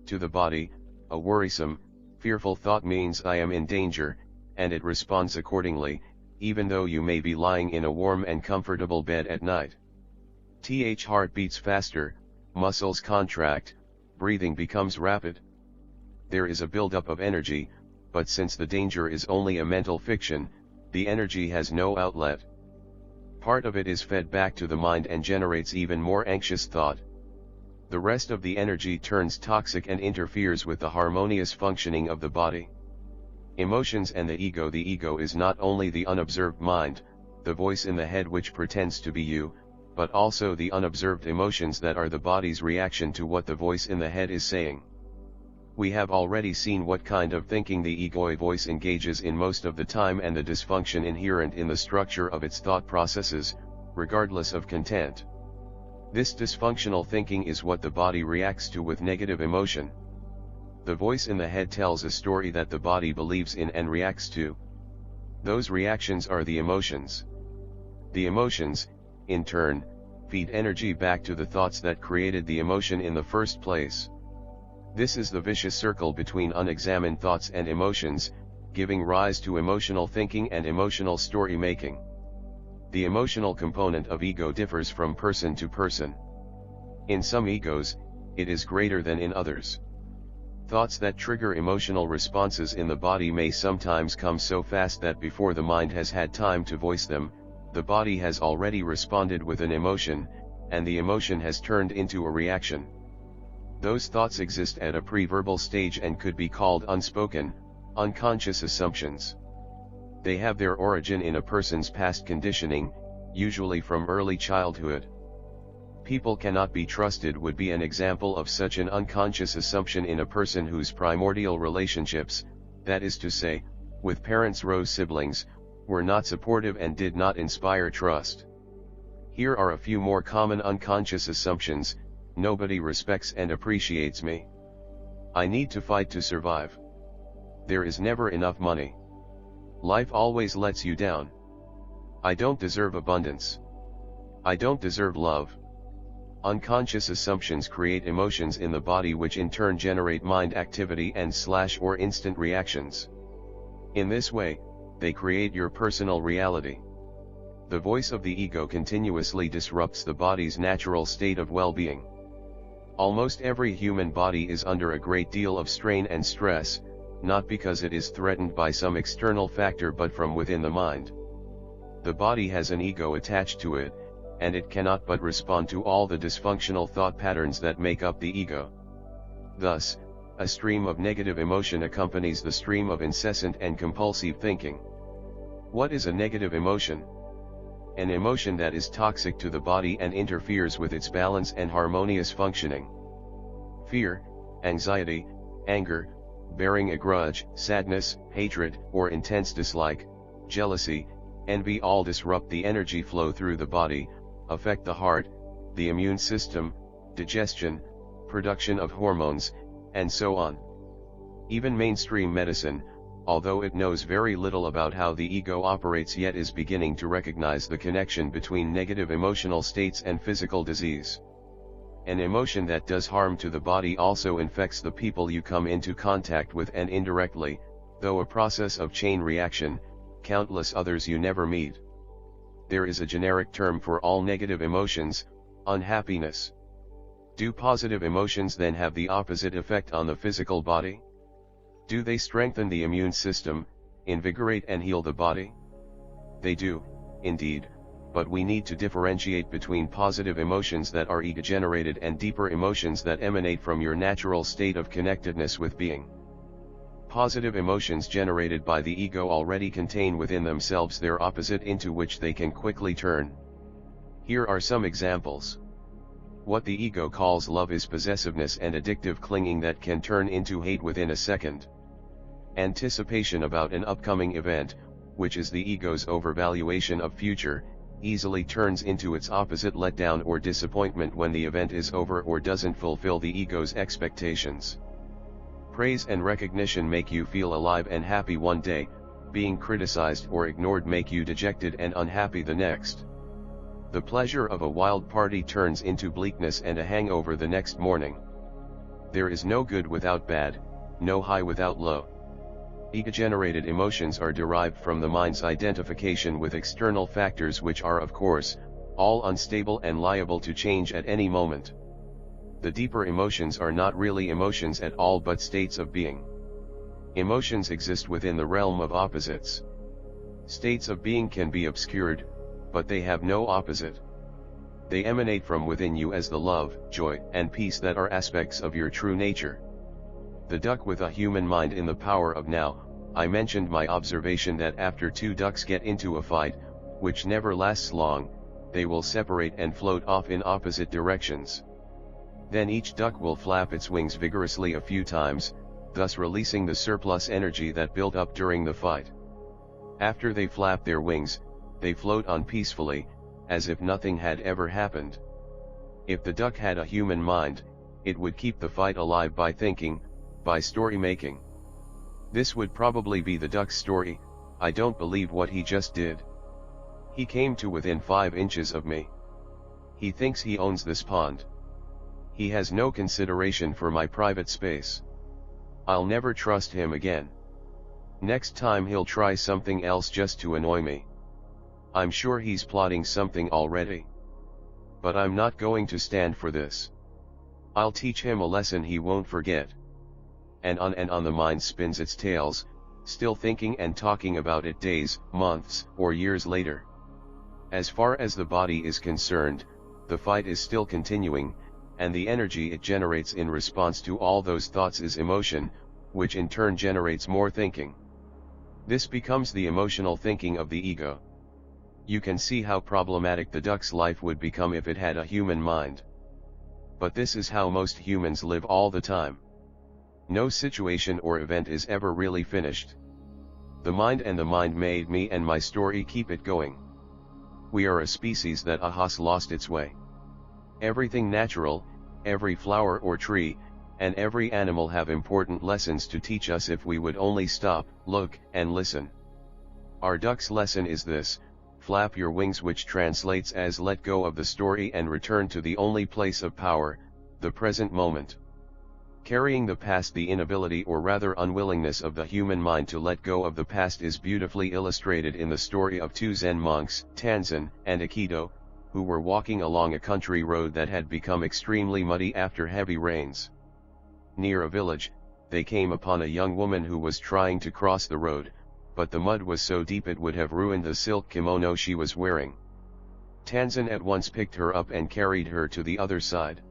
To the body, a worrisome, fearful thought means I am in danger, and it responds accordingly, even though you may be lying in a warm and comfortable bed at night. Heart beats faster, muscles contract, breathing becomes rapid. There is a buildup of energy, but since the danger is only a mental fiction, the energy has no outlet. part of it is fed back to the mind and generates even more anxious thought. The rest of the energy turns toxic and interferes with the harmonious functioning of the body. Emotions and the ego. The ego is not only the unobserved mind, the voice in the head which pretends to be you, but also the unobserved emotions that are the body's reaction to what the voice in the head is saying. We have already seen what kind of thinking the ego voice engages in most of the time and the dysfunction inherent in the structure of its thought processes, regardless of content. This dysfunctional thinking is what the body reacts to with negative emotion. The voice in the head tells a story that the body believes in and reacts to. Those reactions are the emotions. The emotions, in turn, feed energy back to the thoughts that created the emotion in the first place. This is the vicious circle between unexamined thoughts and emotions, giving rise to emotional thinking and emotional story making. The emotional component of ego differs from person to person. In some egos, it is greater than in others. Thoughts that trigger emotional responses in the body may sometimes come so fast that before the mind has had time to voice them, the body has already responded with an emotion, and the emotion has turned into a reaction. Those thoughts exist at a pre-verbal stage and could be called unspoken, unconscious assumptions. They have their origin in a person's past conditioning, usually from early childhood. People cannot be trusted would be an example of such an unconscious assumption in a person whose primordial relationships, that is to say, with parents or siblings, were not supportive and did not inspire trust. Here are a few more common unconscious assumptions. Nobody respects and appreciates me. I need to fight to survive. There is never enough money. Life always lets you down. I don't deserve abundance. I don't deserve love. Unconscious assumptions create emotions in the body which in turn generate mind activity and/or instant reactions. In this way, they create your personal reality. The voice of the ego continuously disrupts the body's natural state of well-being. Almost every human body is under a great deal of strain and stress, not because it is threatened by some external factor but from within the mind. The body has an ego attached to it, and it cannot but respond to all the dysfunctional thought patterns that make up the ego. Thus, a stream of negative emotion accompanies the stream of incessant and compulsive thinking. What is a negative emotion? An emotion that is toxic to the body and interferes with its balance and harmonious functioning. Fear, anxiety, anger, bearing a grudge, sadness, hatred, or intense dislike, jealousy, envy all disrupt the energy flow through the body, affect the heart, the immune system, digestion, production of hormones, and so on. Even mainstream medicine, although it knows very little about how the ego operates, yet is beginning to recognize the connection between negative emotional states and physical disease. An emotion that does harm to the body also infects the people you come into contact with, and indirectly, though a process of chain reaction, countless others you never meet. There is a generic term for all negative emotions: unhappiness. Do positive emotions then have the opposite effect on the physical body? Do they strengthen the immune system, invigorate and heal the body? They do, indeed, but we need to differentiate between positive emotions that are ego-generated and deeper emotions that emanate from your natural state of connectedness with being. Positive emotions generated by the ego already contain within themselves their opposite, into which they can quickly turn. Here are some examples. What the ego calls love is possessiveness and addictive clinging that can turn into hate within a second. Anticipation about an upcoming event, which is the ego's overvaluation of future, easily turns into its opposite, letdown or disappointment when the event is over or doesn't fulfill the ego's expectations. Praise and recognition make you feel alive and happy one day, being criticized or ignored make you dejected and unhappy the next. The pleasure of a wild party turns into bleakness and a hangover the next morning. There is no good without bad, no high without low. Ego-generated emotions are derived from the mind's identification with external factors, which are, of course, all unstable and liable to change at any moment. The deeper emotions are not really emotions at all but states of being. Emotions exist within the realm of opposites. States of being can be obscured, but they have no opposite. They emanate from within you as the love, joy, and peace that are aspects of your true nature. The duck with a human mind in the power of now. I mentioned my observation that after two ducks get into a fight, which never lasts long, they will separate and float off in opposite directions. Then each duck will flap its wings vigorously a few times, thus releasing the surplus energy that built up during the fight. After they flap their wings, they float on peacefully, as if nothing had ever happened. If the duck had a human mind, it would keep the fight alive by thinking, by story making. This would probably be the duck's story. I don't believe what he just did. He came to within 5 inches of me. He thinks he owns this pond. He has no consideration for my private space. I'll never trust him again. Next time he'll try something else just to annoy me. I'm sure he's plotting something already. But I'm not going to stand for this. I'll teach him a lesson he won't forget. And on the mind spins its tales, still thinking and talking about it days, months, or years later. As far as the body is concerned, the fight is still continuing, and the energy it generates in response to all those thoughts is emotion, which in turn generates more thinking. This becomes the emotional thinking of the ego. You can see how problematic the duck's life would become if it had a human mind. But this is how most humans live all the time. No situation or event is ever really finished. The mind and the mind made me and my story keep it going. We are a species that has lost its way. Everything natural, every flower or tree, and every animal have important lessons to teach us if we would only stop, look, and listen. Our duck's lesson is this: flap your wings, which translates as let go of the story and return to the only place of power, the present moment. Carrying the past, the inability or rather unwillingness of the human mind to let go of the past, is beautifully illustrated in the story of two Zen monks, Tanzan and Aikido, who were walking along a country road that had become extremely muddy after heavy rains. Near a village, they came upon a young woman who was trying to cross the road, but the mud was so deep it would have ruined the silk kimono she was wearing. Tanzan at once picked her up and carried her to the other side.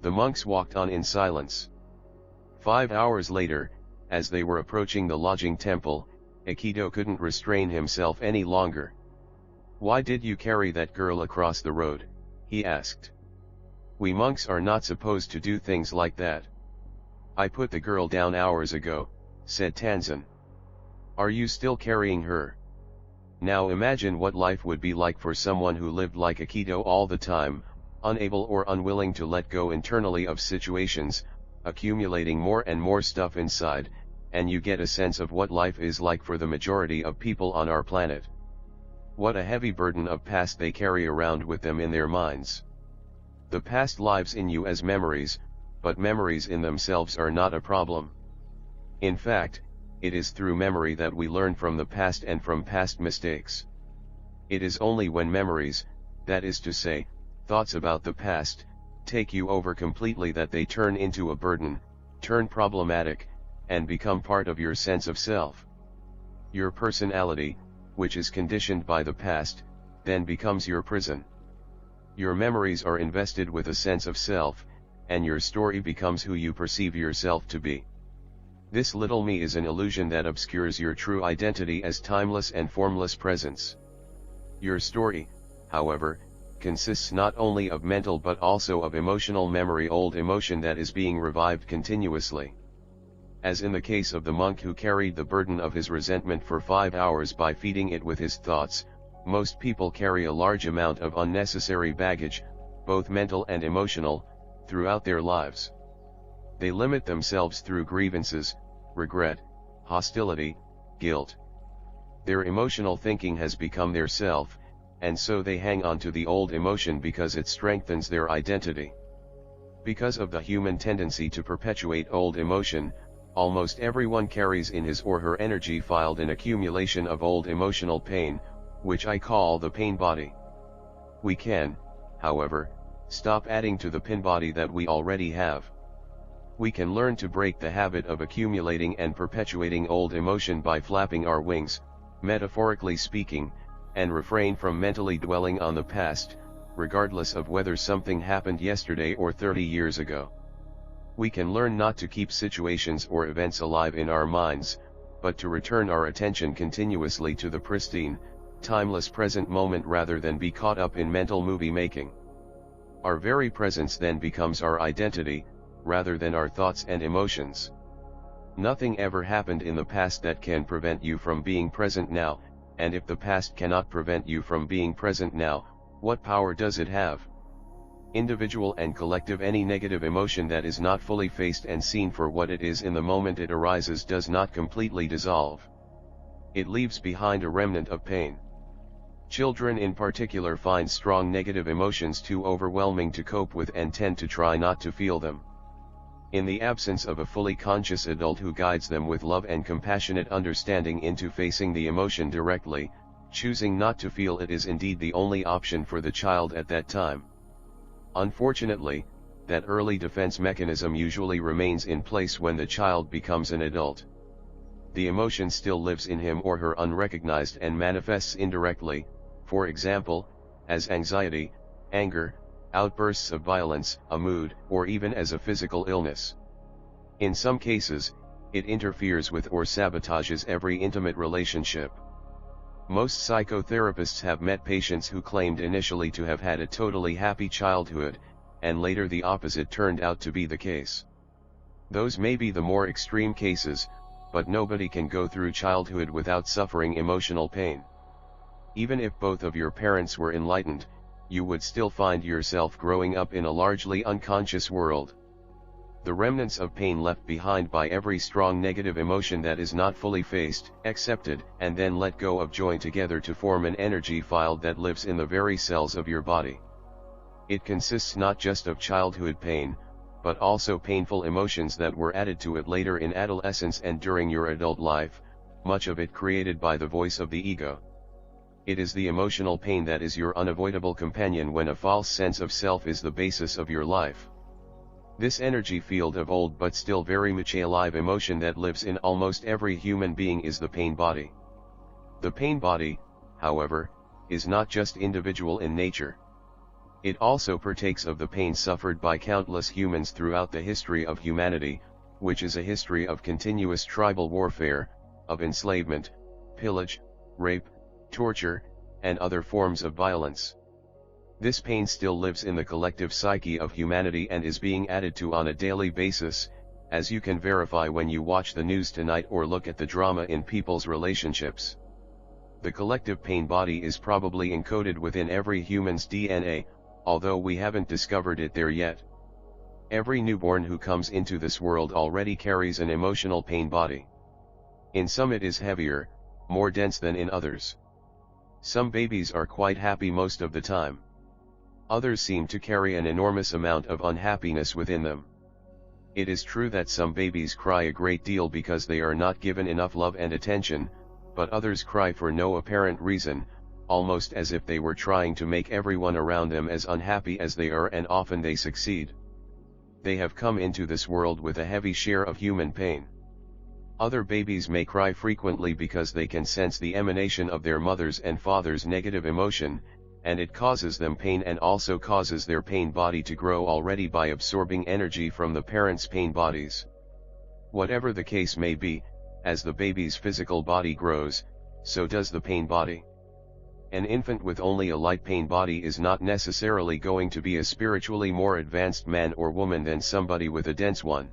The monks walked on in silence. 5 hours later, as they were approaching the lodging temple, Aikido couldn't restrain himself any longer. "Why did you carry that girl across the road?" he asked. "We monks are not supposed to do things like that." "I put the girl down hours ago," said Tanzan. "Are you still carrying her?" Now imagine what life would be like for someone who lived like Aikido all the time, unable or unwilling to let go internally of situations, accumulating more and more stuff inside, and you get a sense of what life is like for the majority of people on our planet. What a heavy burden of past they carry around with them in their minds. The past lives in you as memories, but memories in themselves are not a problem. In fact, it is through memory that we learn from the past and from past mistakes. It is only when memories, that is to say, thoughts about the past, take you over completely that they turn into a burden, turn problematic, and become part of your sense of self. Your personality, which is conditioned by the past, then becomes your prison. Your memories are invested with a sense of self, and your story becomes who you perceive yourself to be. This little me is an illusion that obscures your true identity as timeless and formless presence. Your story, however, consists not only of mental but also of emotional memory, old emotion that is being revived continuously. As in the case of the monk who carried the burden of his resentment for 5 hours by feeding it with his thoughts, most people carry a large amount of unnecessary baggage, both mental and emotional, throughout their lives. They limit themselves through grievances, regret, hostility, guilt. Their emotional thinking has become their self, and so they hang on to the old emotion because it strengthens their identity. Because of the human tendency to perpetuate old emotion, almost everyone carries in his or her energy field an accumulation of old emotional pain, which I call the pain body. We can, however, stop adding to the pain body that we already have. We can learn to break the habit of accumulating and perpetuating old emotion by flapping our wings, metaphorically speaking, and refrain from mentally dwelling on the past, regardless of whether something happened yesterday or 30 years ago. We can learn not to keep situations or events alive in our minds, but to return our attention continuously to the pristine, timeless present moment rather than be caught up in mental movie making. Our very presence then becomes our identity, rather than our thoughts and emotions. Nothing ever happened in the past that can prevent you from being present now, and if the past cannot prevent you from being present now, what power does it have? Individual and collective, any negative emotion that is not fully faced and seen for what it is in the moment it arises does not completely dissolve. It leaves behind a remnant of pain. Children in particular find strong negative emotions too overwhelming to cope with and tend to try not to feel them. In the absence of a fully conscious adult who guides them with love and compassionate understanding into facing the emotion directly, choosing not to feel it is indeed the only option for the child at that time. Unfortunately, that early defense mechanism usually remains in place when the child becomes an adult. The emotion still lives in him or her unrecognized and manifests indirectly, for example, as anxiety, anger, outbursts of violence, a mood, or even as a physical illness. In some cases, it interferes with or sabotages every intimate relationship. Most psychotherapists have met patients who claimed initially to have had a totally happy childhood, and later the opposite turned out to be the case. Those may be the more extreme cases, but nobody can go through childhood without suffering emotional pain. Even if both of your parents were enlightened, you would still find yourself growing up in a largely unconscious world. The remnants of pain left behind by every strong negative emotion that is not fully faced, accepted, and then let go of join together to form an energy field that lives in the very cells of your body. It consists not just of childhood pain, but also painful emotions that were added to it later in adolescence and during your adult life, much of it created by the voice of the ego. It is the emotional pain that is your unavoidable companion when a false sense of self is the basis of your life. This energy field of old but still very much alive emotion that lives in almost every human being is the pain body. The pain body, however, is not just individual in nature. It also partakes of the pain suffered by countless humans throughout the history of humanity, which is a history of continuous tribal warfare, of enslavement, pillage, rape, torture, and other forms of violence. This pain still lives in the collective psyche of humanity and is being added to on a daily basis, as you can verify when you watch the news tonight or look at the drama in people's relationships. The collective pain body is probably encoded within every human's DNA, although we haven't discovered it there yet. Every newborn who comes into this world already carries an emotional pain body. In some it is heavier, more dense than in others. Some babies are quite happy most of the time. Others seem to carry an enormous amount of unhappiness within them. It is true that some babies cry a great deal because they are not given enough love and attention, but others cry for no apparent reason, almost as if they were trying to make everyone around them as unhappy as they are, and often they succeed. They have come into this world with a heavy share of human pain. Other babies may cry frequently because they can sense the emanation of their mother's and father's negative emotion, and it causes them pain and also causes their pain body to grow already by absorbing energy from the parents' pain bodies. Whatever the case may be, as the baby's physical body grows, so does the pain body. An infant with only a light pain body is not necessarily going to be a spiritually more advanced man or woman than somebody with a dense one.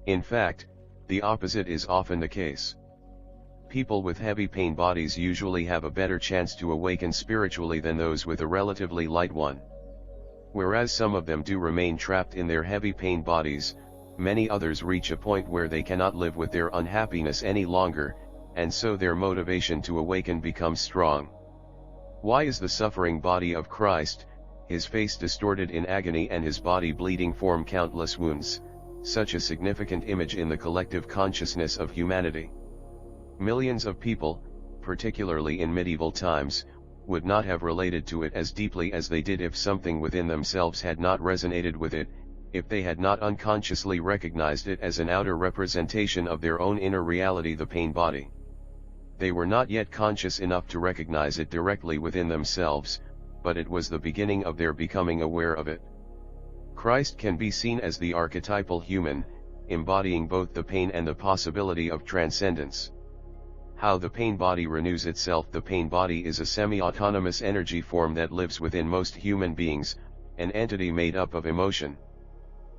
In fact, the opposite is often the case. People with heavy pain bodies usually have a better chance to awaken spiritually than those with a relatively light one. Whereas some of them do remain trapped in their heavy pain bodies, many others reach a point where they cannot live with their unhappiness any longer, and so their motivation to awaken becomes strong. Why is the suffering body of Christ, his face distorted in agony and his body bleeding from countless wounds, such a significant image in the collective consciousness of humanity? Millions of people, particularly in medieval times, would not have related to it as deeply as they did if something within themselves had not resonated with it, if they had not unconsciously recognized it as an outer representation of their own inner reality, the pain body. They were not yet conscious enough to recognize it directly within themselves, but it was the beginning of their becoming aware of it. Christ can be seen as the archetypal human, embodying both the pain and the possibility of transcendence. How the pain body renews itself. The pain body is a semi-autonomous energy form that lives within most human beings, an entity made up of emotion.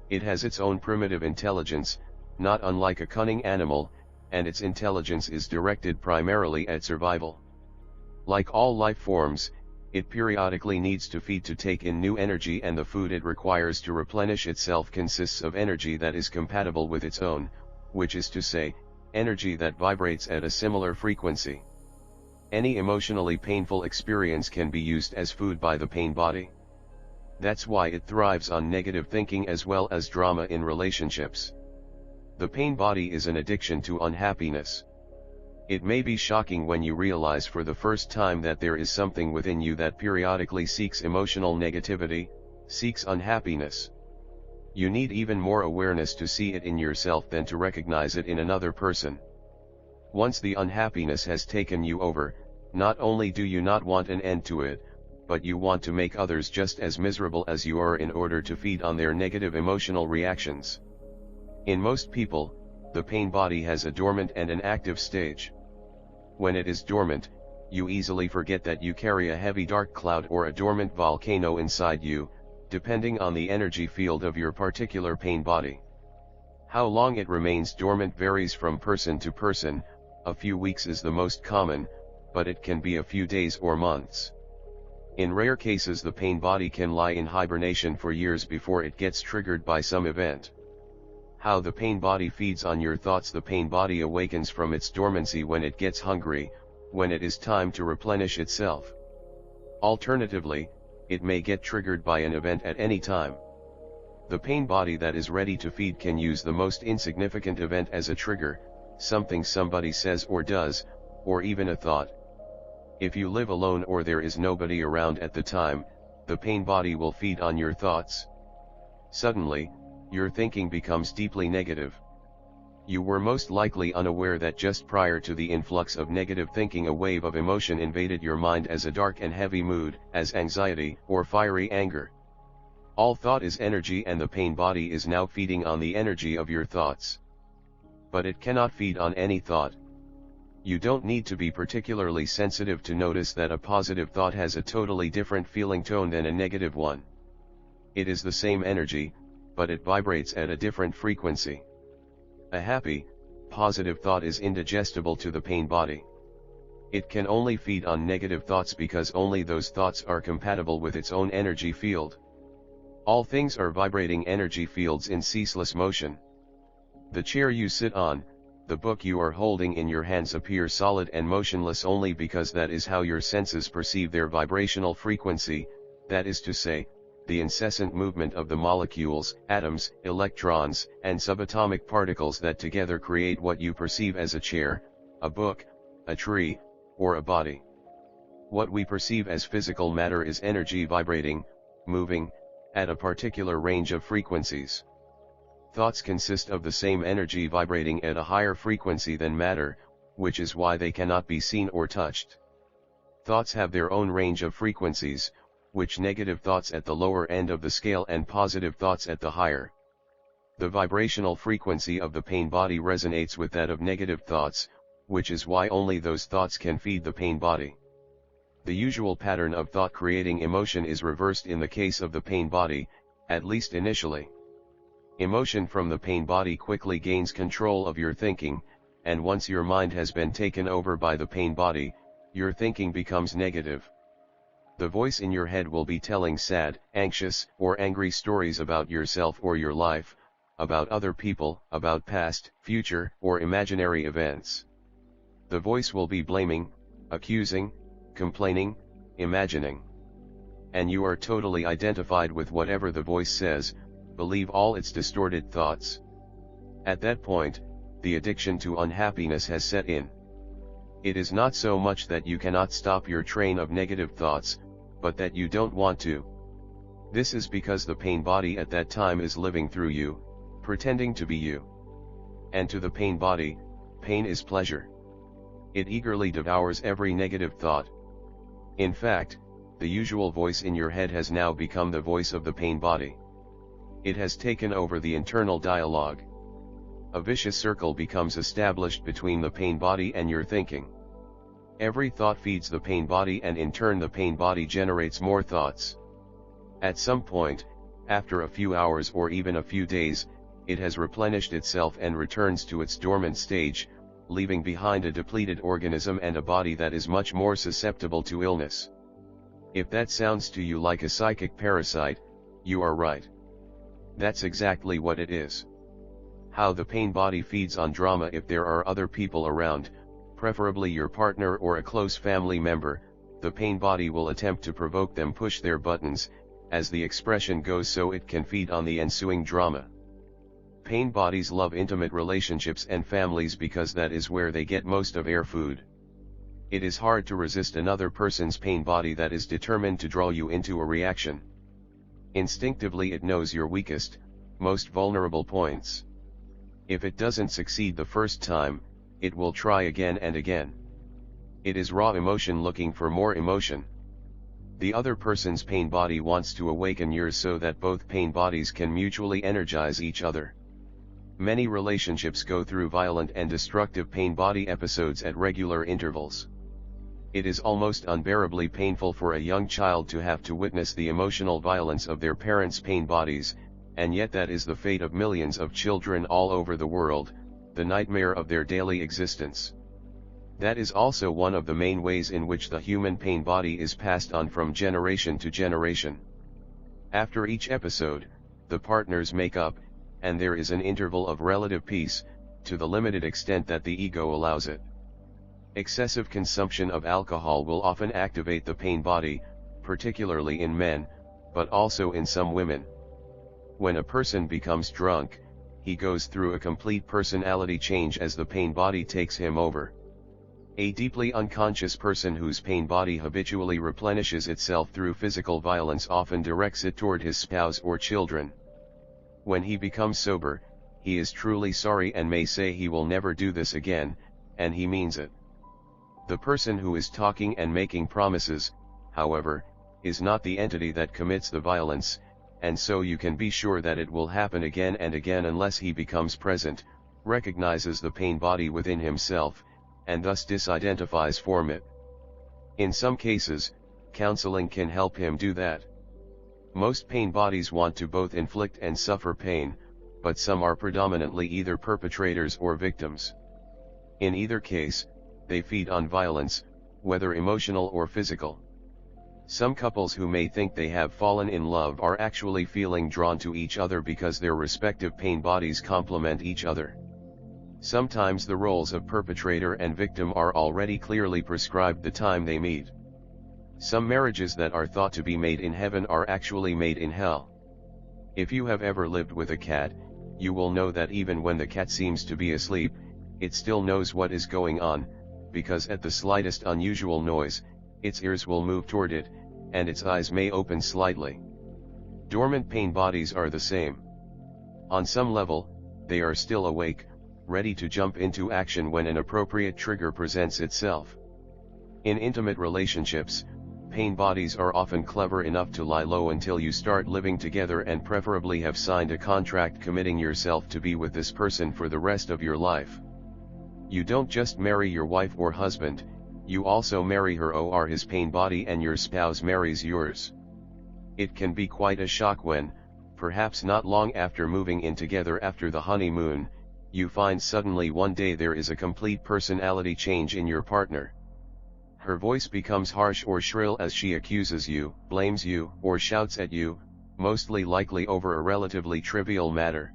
It has its own primitive intelligence, not unlike a cunning animal, and its intelligence is directed primarily at survival. Like all life forms, it periodically needs to feed to take in new energy, and the food it requires to replenish itself consists of energy that is compatible with its own, which is to say, energy that vibrates at a similar frequency. Any emotionally painful experience can be used as food by the pain body. That's why it thrives on negative thinking as well as drama in relationships. The pain body is an addiction to unhappiness. It may be shocking when you realize for the first time that there is something within you that periodically seeks emotional negativity, seeks unhappiness. You need even more awareness to see it in yourself than to recognize it in another person. Once the unhappiness has taken you over, not only do you not want an end to it, but you want to make others just as miserable as you are in order to feed on their negative emotional reactions. In most people, the pain body has a dormant and an active stage. When it is dormant, you easily forget that you carry a heavy dark cloud or a dormant volcano inside you, depending on the energy field of your particular pain body. How long it remains dormant varies from person to person. A few weeks is the most common, but it can be a few days or months. In rare cases, the pain body can lie in hibernation for years before it gets triggered by some event. How the pain body feeds on your thoughts. The pain body awakens from its dormancy when it gets hungry, when it is time to replenish itself. Alternatively, it may get triggered by an event at any time. The pain body that is ready to feed can use the most insignificant event as a trigger, something somebody says or does, or even a thought. If you live alone or there is nobody around at the time, the pain body will feed on your thoughts. Suddenly, your thinking becomes deeply negative. You were most likely unaware that just prior to the influx of negative thinking, a wave of emotion invaded your mind as a dark and heavy mood, as anxiety or fiery anger. All thought is energy, and the pain body is now feeding on the energy of your thoughts. But it cannot feed on any thought. You don't need to be particularly sensitive to notice that a positive thought has a totally different feeling tone than a negative one. It is the same energy, but it vibrates at a different frequency. A happy, positive thought is indigestible to the pain body. It can only feed on negative thoughts because only those thoughts are compatible with its own energy field. All things are vibrating energy fields in ceaseless motion. The chair you sit on, the book you are holding in your hands appear solid and motionless only because that is how your senses perceive their vibrational frequency, that is to say, the incessant movement of the molecules, atoms, electrons, and subatomic particles that together create what you perceive as a chair, a book, a tree, or a body. What we perceive as physical matter is energy vibrating, moving, at a particular range of frequencies. Thoughts consist of the same energy vibrating at a higher frequency than matter, which is why they cannot be seen or touched. Thoughts have their own range of frequencies, which negative thoughts at the lower end of the scale and positive thoughts at the higher. The vibrational frequency of the pain body resonates with that of negative thoughts, which is why only those thoughts can feed the pain body. The usual pattern of thought creating emotion is reversed in the case of the pain body, at least initially. Emotion from the pain body quickly gains control of your thinking, and once your mind has been taken over by the pain body, your thinking becomes negative. The voice in your head will be telling sad, anxious, or angry stories about yourself or your life, about other people, about past, future, or imaginary events. The voice will be blaming, accusing, complaining, imagining. And you are totally identified with whatever the voice says, believe all its distorted thoughts. At that point, the addiction to unhappiness has set in. It is not so much that you cannot stop your train of negative thoughts, but that you don't want to. This is because the pain body at that time is living through you, pretending to be you. And to the pain body, pain is pleasure. It eagerly devours every negative thought. In fact, the usual voice in your head has now become the voice of the pain body. It has taken over the internal dialogue. A vicious circle becomes established between the pain body and your thinking. Every thought feeds the pain body, and in turn the pain body generates more thoughts. At some point, after a few hours or even a few days, it has replenished itself and returns to its dormant stage, leaving behind a depleted organism and a body that is much more susceptible to illness. If that sounds to you like a psychic parasite, you are right. That's exactly what it is. How the pain body feeds on drama: if there are other people around, preferably your partner or a close family member, the pain body will attempt to provoke them, push their buttons, as the expression goes, so it can feed on the ensuing drama. Pain bodies love intimate relationships and families because that is where they get most of their food. It is hard to resist another person's pain body that is determined to draw you into a reaction. Instinctively it knows your weakest, most vulnerable points. If it doesn't succeed the first time, it will try again and again. It is raw emotion looking for more emotion. The other person's pain body wants to awaken yours so that both pain bodies can mutually energize each other. Many relationships go through violent and destructive pain body episodes at regular intervals. It is almost unbearably painful for a young child to have to witness the emotional violence of their parents' pain bodies, and yet that is the fate of millions of children all over the world, the nightmare of their daily existence. That is also one of the main ways in which the human pain body is passed on from generation to generation. After each episode, the partners make up, and there is an interval of relative peace, to the limited extent that the ego allows it. Excessive consumption of alcohol will often activate the pain body, particularly in men, but also in some women. When a person becomes drunk, he goes through a complete personality change as the pain body takes him over. A deeply unconscious person whose pain body habitually replenishes itself through physical violence often directs it toward his spouse or children. When he becomes sober, he is truly sorry and may say he will never do this again, and he means it. The person who is talking and making promises, however, is not the entity that commits the violence, and so you can be sure that it will happen again and again unless he becomes present, recognizes the pain body within himself, and thus disidentifies from it. In some cases, counseling can help him do that. Most pain bodies want to both inflict and suffer pain, but some are predominantly either perpetrators or victims. In either case, they feed on violence, whether emotional or physical. Some couples who may think they have fallen in love are actually feeling drawn to each other because their respective pain bodies complement each other. Sometimes the roles of perpetrator and victim are already clearly prescribed the time they meet. Some marriages that are thought to be made in heaven are actually made in hell. If you have ever lived with a cat, you will know that even when the cat seems to be asleep, it still knows what is going on, because at the slightest unusual noise, its ears will move toward it, and its eyes may open slightly. Dormant pain bodies are the same. On some level, they are still awake, ready to jump into action when an appropriate trigger presents itself. In intimate relationships, pain bodies are often clever enough to lie low until you start living together and preferably have signed a contract committing yourself to be with this person for the rest of your life. You don't just marry your wife or husband, you also marry her or his pain body, and your spouse marries yours. It can be quite a shock when, perhaps not long after moving in together after the honeymoon, you find suddenly one day there is a complete personality change in your partner. Her voice becomes harsh or shrill as she accuses you, blames you, or shouts at you, mostly likely over a relatively trivial matter.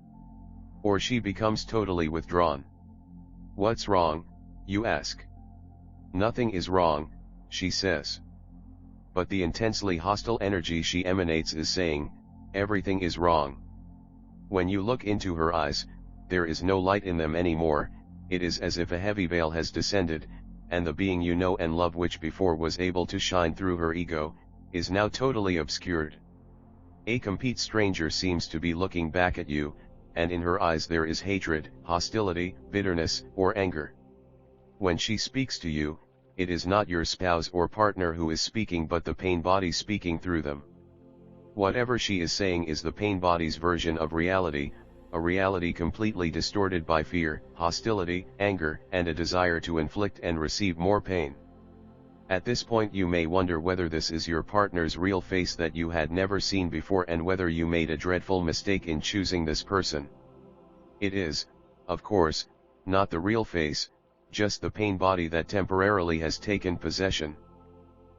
Or she becomes totally withdrawn. What's wrong, you ask? Nothing is wrong, she says. But the intensely hostile energy she emanates is saying, everything is wrong. When you look into her eyes, there is no light in them anymore. It is as if a heavy veil has descended, and the being you know and love, which before was able to shine through her ego, is now totally obscured. A complete stranger seems to be looking back at you, and in her eyes there is hatred, hostility, bitterness, or anger. When she speaks to you, it is not your spouse or partner who is speaking but the pain body speaking through them. Whatever she is saying is the pain body's version of reality, a reality completely distorted by fear, hostility, anger, and a desire to inflict and receive more pain. At this point you may wonder whether this is your partner's real face that you had never seen before and whether you made a dreadful mistake in choosing this person. It is, of course, not the real face, just the pain body that temporarily has taken possession.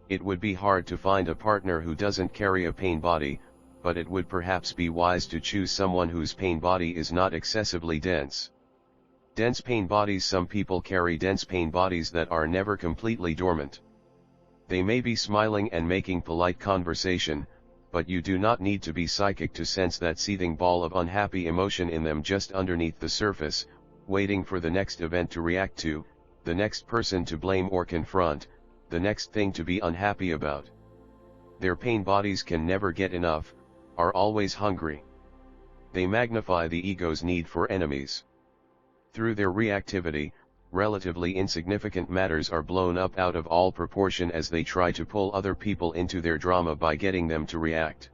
It would be hard to find a partner who doesn't carry a pain body, but it would perhaps be wise to choose someone whose pain body is not excessively dense. Dense pain bodies. Some people carry dense pain bodies that are never completely dormant. They may be smiling and making polite conversation, but you do not need to be psychic to sense that seething ball of unhappy emotion in them just underneath the surface, waiting for the next event to react to, the next person to blame or confront, the next thing to be unhappy about. Their pain bodies can never get enough, are always hungry. They magnify the ego's need for enemies. Through their reactivity, relatively insignificant matters are blown up out of all proportion as they try to pull other people into their drama by getting them to react.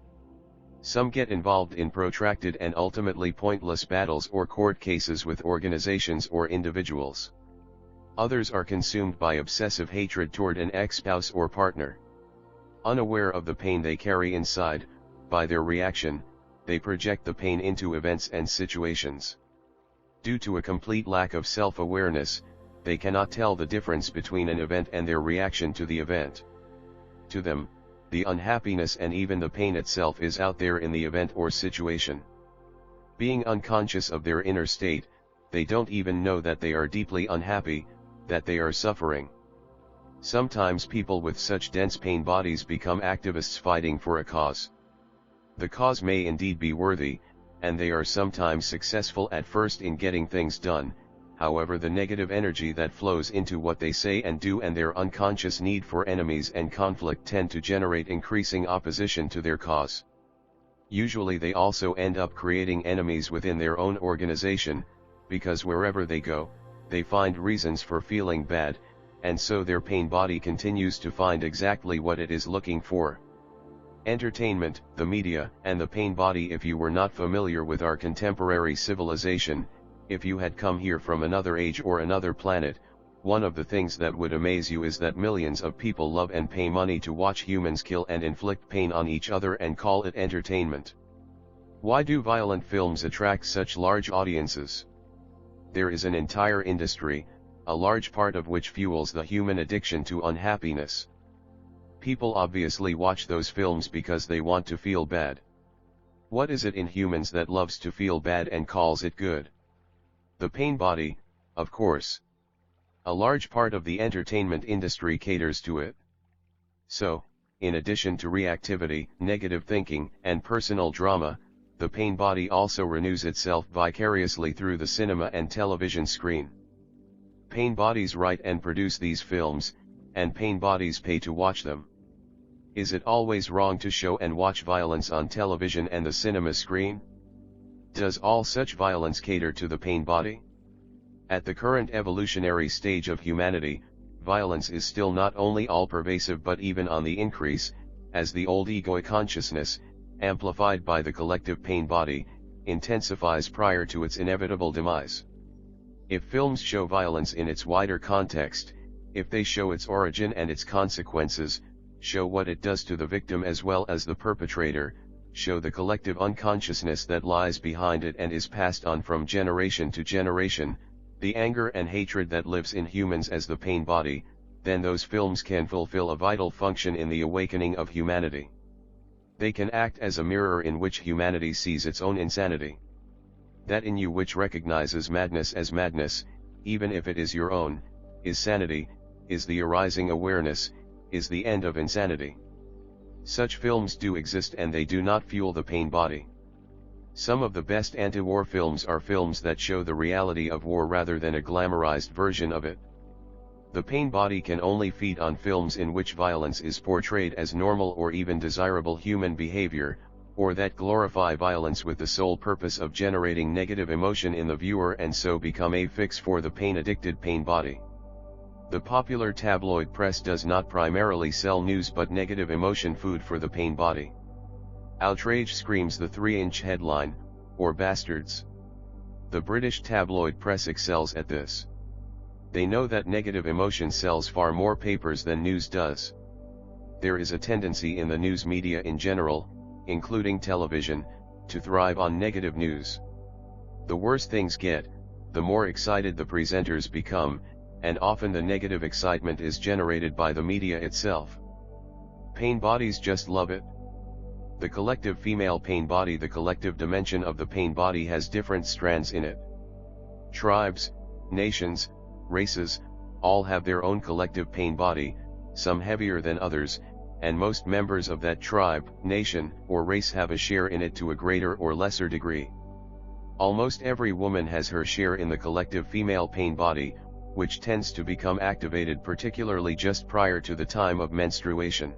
Some get involved in protracted and ultimately pointless battles or court cases with organizations or individuals. Others are consumed by obsessive hatred toward an ex-spouse or partner. Unaware of the pain they carry inside, by their reaction, they project the pain into events and situations. Due to a complete lack of self-awareness, they cannot tell the difference between an event and their reaction to the event. To them, the unhappiness and even the pain itself is out there in the event or situation. Being unconscious of their inner state, they don't even know that they are deeply unhappy, that they are suffering. Sometimes people with such dense pain bodies become activists fighting for a cause. The cause may indeed be worthy, and they are sometimes successful at first in getting things done. However, the negative energy that flows into what they say and do and their unconscious need for enemies and conflict tend to generate increasing opposition to their cause. Usually they also end up creating enemies within their own organization, because wherever they go, they find reasons for feeling bad, and so their pain body continues to find exactly what it is looking for. Entertainment, the media, and the pain body. If you were not familiar with our contemporary civilization, if you had come here from another age or another planet, one of the things that would amaze you is that millions of people love and pay money to watch humans kill and inflict pain on each other and call it entertainment. Why do violent films attract such large audiences? There is an entire industry, a large part of which fuels the human addiction to unhappiness. People obviously watch those films because they want to feel bad. What is it in humans that loves to feel bad and calls it good? The pain body, of course. A large part of the entertainment industry caters to it. So, in addition to reactivity, negative thinking, and personal drama, the pain body also renews itself vicariously through the cinema and television screen. Pain bodies write and produce these films, and pain bodies pay to watch them. Is it always wrong to show and watch violence on television and the cinema screen? Does all such violence cater to the pain body? At the current evolutionary stage of humanity, violence is still not only all-pervasive but even on the increase, as the old egoic consciousness, amplified by the collective pain body, intensifies prior to its inevitable demise. If films show violence in its wider context, if they show its origin and its consequences, show what it does to the victim as well as the perpetrator, show the collective unconsciousness that lies behind it and is passed on from generation to generation, the anger and hatred that lives in humans as the pain body, then those films can fulfill a vital function in the awakening of humanity. They can act as a mirror in which humanity sees its own insanity. That in you which recognizes madness as madness, even if it is your own, is sanity, is the arising awareness, is the end of insanity. Such films do exist and they do not fuel the pain body. Some of the best anti-war films are films that show the reality of war rather than a glamorized version of it. The pain body can only feed on films in which violence is portrayed as normal or even desirable human behavior, or that glorify violence with the sole purpose of generating negative emotion in the viewer and so become a fix for the pain-addicted pain body. The popular tabloid press does not primarily sell news but negative emotion food for the pain body. Outrage screams the 3-inch headline, or bastards. The British tabloid press excels at this. They know that negative emotion sells far more papers than news does. There is a tendency in the news media in general, including television, to thrive on negative news. The worse things get, the more excited the presenters become, and often the negative excitement is generated by the media itself. Pain bodies just love it. The collective female pain body. The collective dimension of the pain body has different strands in it. Tribes, nations, races, all have their own collective pain body, some heavier than others, and most members of that tribe, nation, or race have a share in it to a greater or lesser degree. Almost every woman has her share in the collective female pain body, which tends to become activated particularly just prior to the time of menstruation.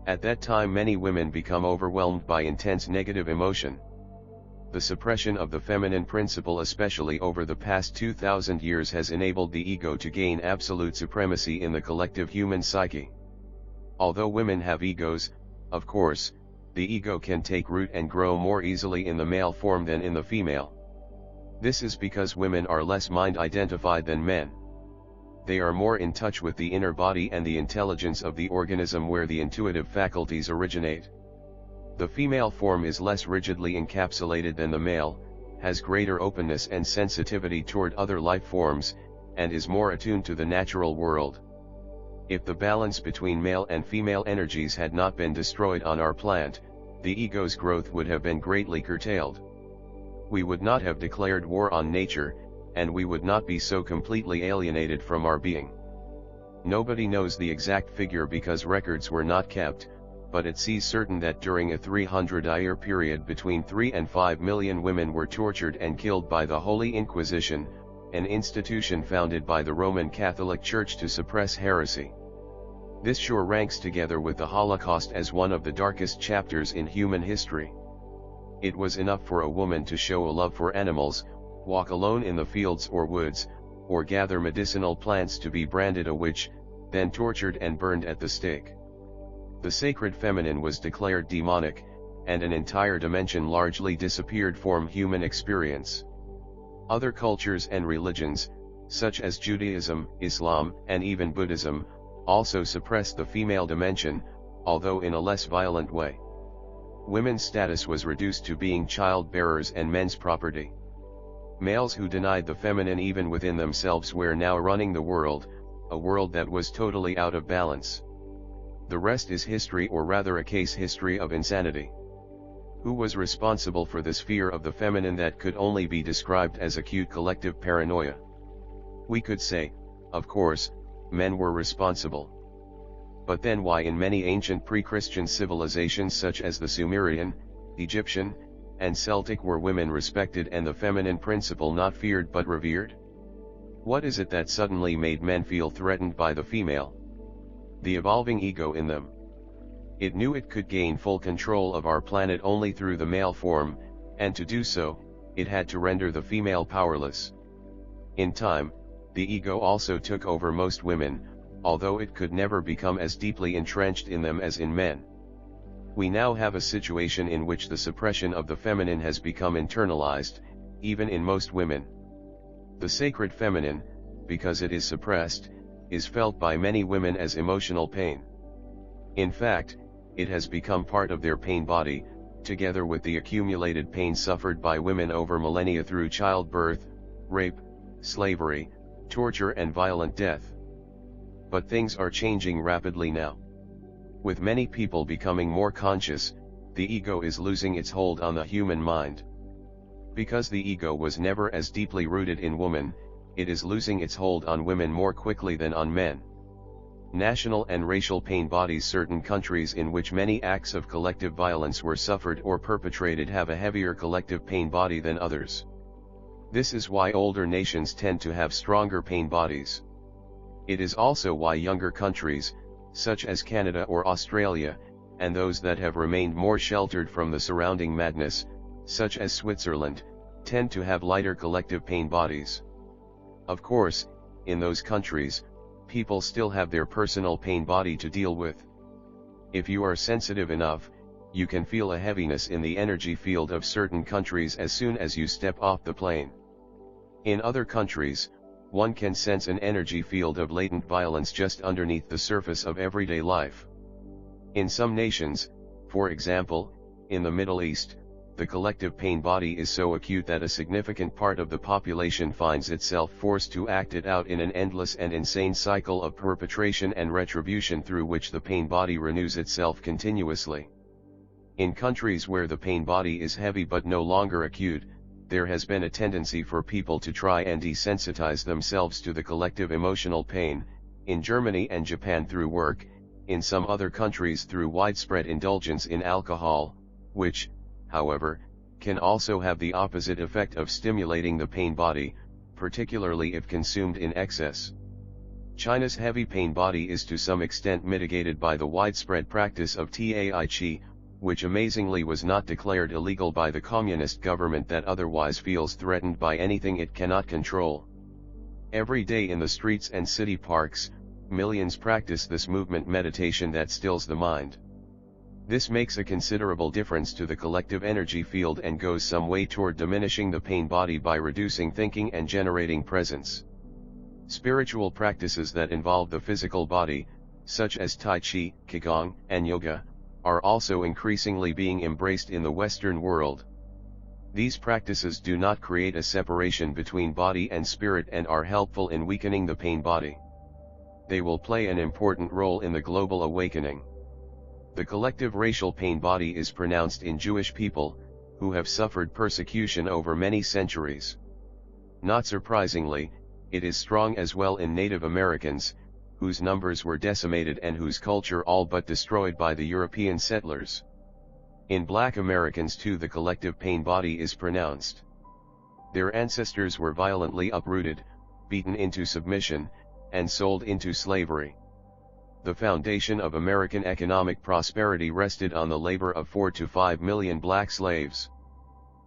At that time many women become overwhelmed by intense negative emotion. The suppression of the feminine principle, especially over the past 2,000 years, has enabled the ego to gain absolute supremacy in the collective human psyche. Although women have egos, of course, the ego can take root and grow more easily in the male form than in the female. This is because women are less mind-identified than men. They are more in touch with the inner body and the intelligence of the organism where the intuitive faculties originate. The female form is less rigidly encapsulated than the male, has greater openness and sensitivity toward other life forms, and is more attuned to the natural world. If the balance between male and female energies had not been destroyed on our planet, the ego's growth would have been greatly curtailed. We would not have declared war on nature, and we would not be so completely alienated from our being. Nobody knows the exact figure because records were not kept, but it seems certain that during a 300-year period between 3 and 5 million women were tortured and killed by the Holy Inquisition, an institution founded by the Roman Catholic Church to suppress heresy. This sure ranks together with the Holocaust as one of the darkest chapters in human history. It was enough for a woman to show a love for animals, walk alone in the fields or woods, or gather medicinal plants to be branded a witch, then tortured and burned at the stake. The sacred feminine was declared demonic, and an entire dimension largely disappeared from human experience. Other cultures and religions, such as Judaism, Islam, and even Buddhism, also suppressed the female dimension, although in a less violent way. Women's status was reduced to being child-bearers and men's property. Males who denied the feminine even within themselves were now running the world, a world that was totally out of balance. The rest is history, or rather a case history of insanity. Who was responsible for this fear of the feminine that could only be described as acute collective paranoia? We could say, of course, men were responsible. But then why in many ancient pre-Christian civilizations such as the Sumerian, Egyptian, and Celtic were women respected and the feminine principle not feared but revered? What is it that suddenly made men feel threatened by the female? The evolving ego in them. It knew it could gain full control of our planet only through the male form, and to do so, it had to render the female powerless. In time, the ego also took over most women, although it could never become as deeply entrenched in them as in men. We now have a situation in which the suppression of the feminine has become internalized, even in most women. The sacred feminine, because it is suppressed, is felt by many women as emotional pain. In fact, it has become part of their pain body, together with the accumulated pain suffered by women over millennia through childbirth, rape, slavery, torture and violent death. But things are changing rapidly now. With many people becoming more conscious, the ego is losing its hold on the human mind. Because the ego was never as deeply rooted in woman, it is losing its hold on women more quickly than on men. National and racial pain bodies. Certain countries in which many acts of collective violence were suffered or perpetrated have a heavier collective pain body than others. This is why older nations tend to have stronger pain bodies. It is also why younger countries, such as Canada or Australia, and those that have remained more sheltered from the surrounding madness, such as Switzerland, tend to have lighter collective pain bodies. Of course, in those countries, people still have their personal pain body to deal with. If you are sensitive enough, you can feel a heaviness in the energy field of certain countries as soon as you step off the plane. In other countries, one can sense an energy field of latent violence just underneath the surface of everyday life. In some nations, for example, in the Middle East, the collective pain body is so acute that a significant part of the population finds itself forced to act it out in an endless and insane cycle of perpetration and retribution through which the pain body renews itself continuously. In countries where the pain body is heavy but no longer acute, there has been a tendency for people to try and desensitize themselves to the collective emotional pain, in Germany and Japan through work, in some other countries through widespread indulgence in alcohol, which, however, can also have the opposite effect of stimulating the pain body, particularly if consumed in excess. China's heavy pain body is to some extent mitigated by the widespread practice of Tai Chi, which amazingly was not declared illegal by the communist government that otherwise feels threatened by anything it cannot control. Every day in the streets and city parks, millions practice this movement meditation that stills the mind. This makes a considerable difference to the collective energy field and goes some way toward diminishing the pain body by reducing thinking and generating presence. Spiritual practices that involve the physical body, such as Tai Chi, Qigong, and Yoga, are also increasingly being embraced in the Western world. These practices do not create a separation between body and spirit and are helpful in weakening the pain body. They will play an important role in the global awakening. The collective racial pain body is pronounced in Jewish people, who have suffered persecution over many centuries. Not surprisingly, it is strong as well in Native Americans, whose numbers were decimated and whose culture all but destroyed by the European settlers. In Black Americans too the collective pain body is pronounced. Their ancestors were violently uprooted, beaten into submission, and sold into slavery. The foundation of American economic prosperity rested on the labor of 4 to 5 million black slaves.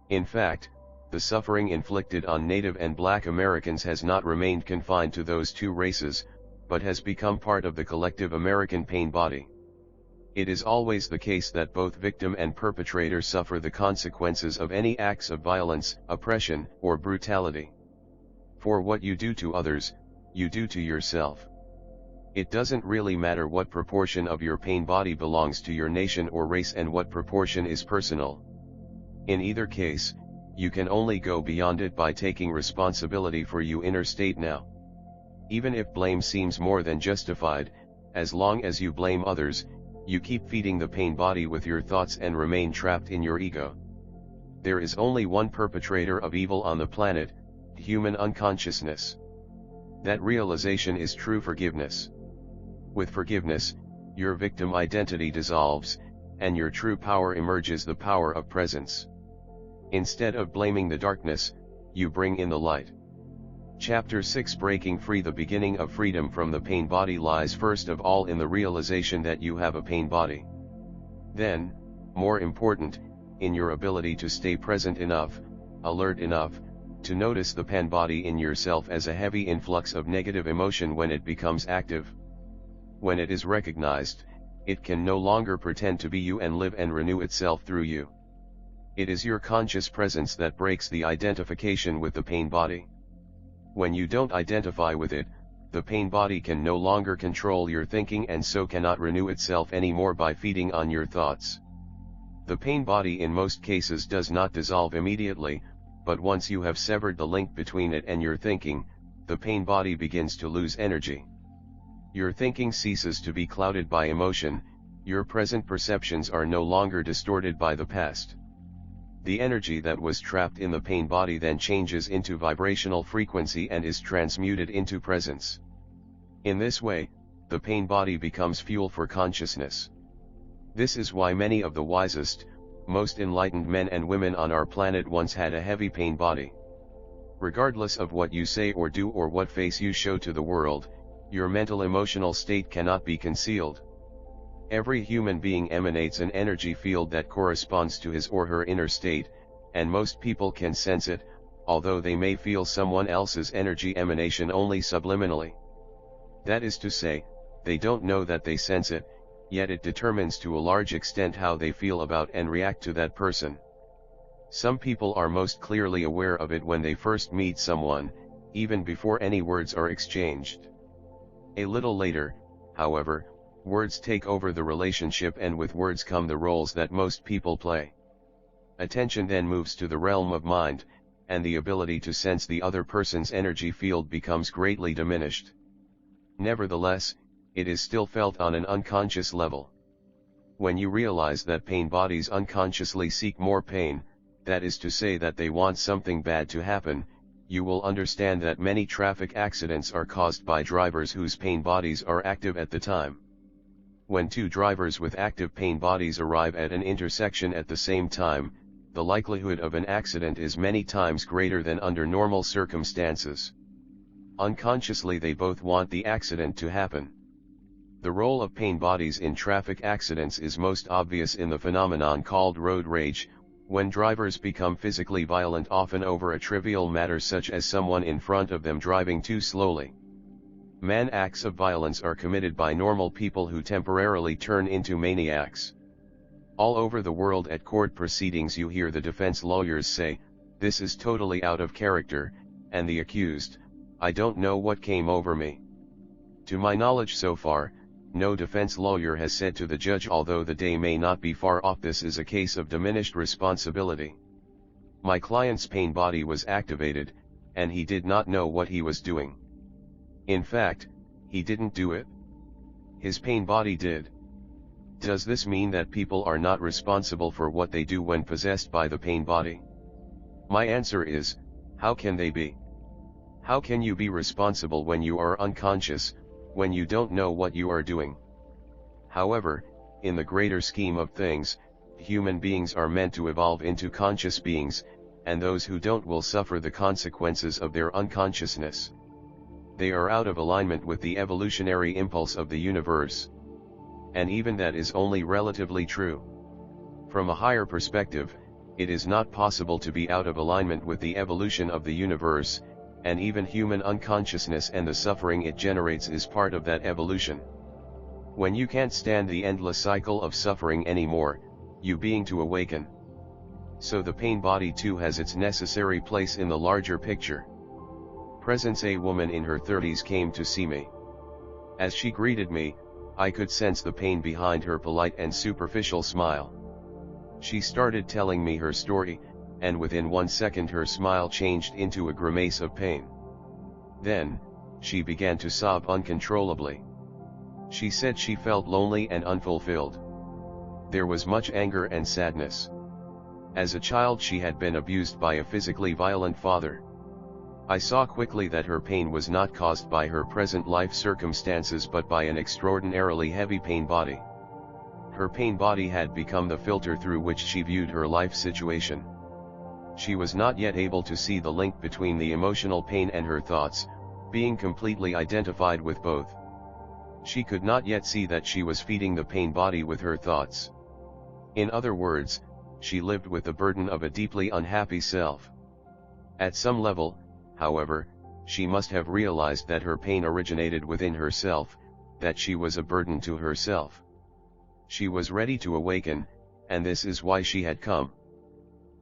In fact, the suffering inflicted on Native and Black Americans has not remained confined to those two races, but has become part of the collective American pain body. It is always the case that both victim and perpetrator suffer the consequences of any acts of violence, oppression, or brutality. For what you do to others, you do to yourself. It doesn't really matter what proportion of your pain body belongs to your nation or race and what proportion is personal. In either case, you can only go beyond it by taking responsibility for your inner state now. Even if blame seems more than justified, as long as you blame others, you keep feeding the pain body with your thoughts and remain trapped in your ego. There is only one perpetrator of evil on the planet, human unconsciousness. That realization is true forgiveness. With forgiveness, your victim identity dissolves, and your true power emerges, the power of presence. Instead of blaming the darkness, you bring in the light. Chapter 6 Breaking Free. The beginning of freedom from the pain body lies first of all in the realization that you have a pain body. Then, more important, in your ability to stay present enough, alert enough, to notice the pain body in yourself as a heavy influx of negative emotion when it becomes active. When it is recognized, it can no longer pretend to be you and live and renew itself through you. It is your conscious presence that breaks the identification with the pain body. When you don't identify with it, the pain body can no longer control your thinking and so cannot renew itself anymore by feeding on your thoughts. The pain body in most cases does not dissolve immediately, but once you have severed the link between it and your thinking, the pain body begins to lose energy. Your thinking ceases to be clouded by emotion, your present perceptions are no longer distorted by the past. The energy that was trapped in the pain body then changes into vibrational frequency and is transmuted into presence. In this way, the pain body becomes fuel for consciousness. This is why many of the wisest, most enlightened men and women on our planet once had a heavy pain body. Regardless of what you say or do or what face you show to the world, your mental emotional state cannot be concealed. Every human being emanates an energy field that corresponds to his or her inner state, and most people can sense it, although they may feel someone else's energy emanation only subliminally. That is to say, they don't know that they sense it, yet it determines to a large extent how they feel about and react to that person. Some people are most clearly aware of it when they first meet someone, even before any words are exchanged. A little later, however, words take over the relationship, and with words come the roles that most people play. Attention then moves to the realm of mind, and the ability to sense the other person's energy field becomes greatly diminished. Nevertheless, it is still felt on an unconscious level. When you realize that pain bodies unconsciously seek more pain, that is to say that they want something bad to happen, you will understand that many traffic accidents are caused by drivers whose pain bodies are active at the time. When two drivers with active pain bodies arrive at an intersection at the same time, the likelihood of an accident is many times greater than under normal circumstances. Unconsciously they both want the accident to happen. The role of pain bodies in traffic accidents is most obvious in the phenomenon called road rage, when drivers become physically violent often over a trivial matter such as someone in front of them driving too slowly. Acts of violence are committed by normal people who temporarily turn into maniacs. All over the world at court proceedings you hear the defense lawyers say, "This is totally out of character," and the accused, "I don't know what came over me." To my knowledge so far, no defense lawyer has said to the judge, "Although the day may not be far off, this is a case of diminished responsibility. My client's pain body was activated, and he did not know what he was doing. In fact, he didn't do it. His pain body did." Does this mean that people are not responsible for what they do when possessed by the pain body? My answer is, how can they be? How can you be responsible when you are unconscious, when you don't know what you are doing? However, in the greater scheme of things, human beings are meant to evolve into conscious beings, and those who don't will suffer the consequences of their unconsciousness. They are out of alignment with the evolutionary impulse of the universe. And even that is only relatively true. From a higher perspective, it is not possible to be out of alignment with the evolution of the universe, and even human unconsciousness and the suffering it generates is part of that evolution. When you can't stand the endless cycle of suffering anymore, you being to awaken. So the pain body too has its necessary place in the larger picture. Presence: a woman in her 30s came to see me. As she greeted me, I could sense the pain behind her polite and superficial smile. She started telling me her story, and within 1 second her smile changed into a grimace of pain. Then, she began to sob uncontrollably. She said she felt lonely and unfulfilled. There was much anger and sadness. As a child she had been abused by a physically violent father. I saw quickly that her pain was not caused by her present life circumstances but by an extraordinarily heavy pain body. Her pain body had become the filter through which she viewed her life situation. She was not yet able to see the link between the emotional pain and her thoughts, being completely identified with both. She could not yet see that she was feeding the pain body with her thoughts. In other words, she lived with the burden of a deeply unhappy self. At some level, however, she must have realized that her pain originated within herself, that she was a burden to herself. She was ready to awaken, and this is why she had come.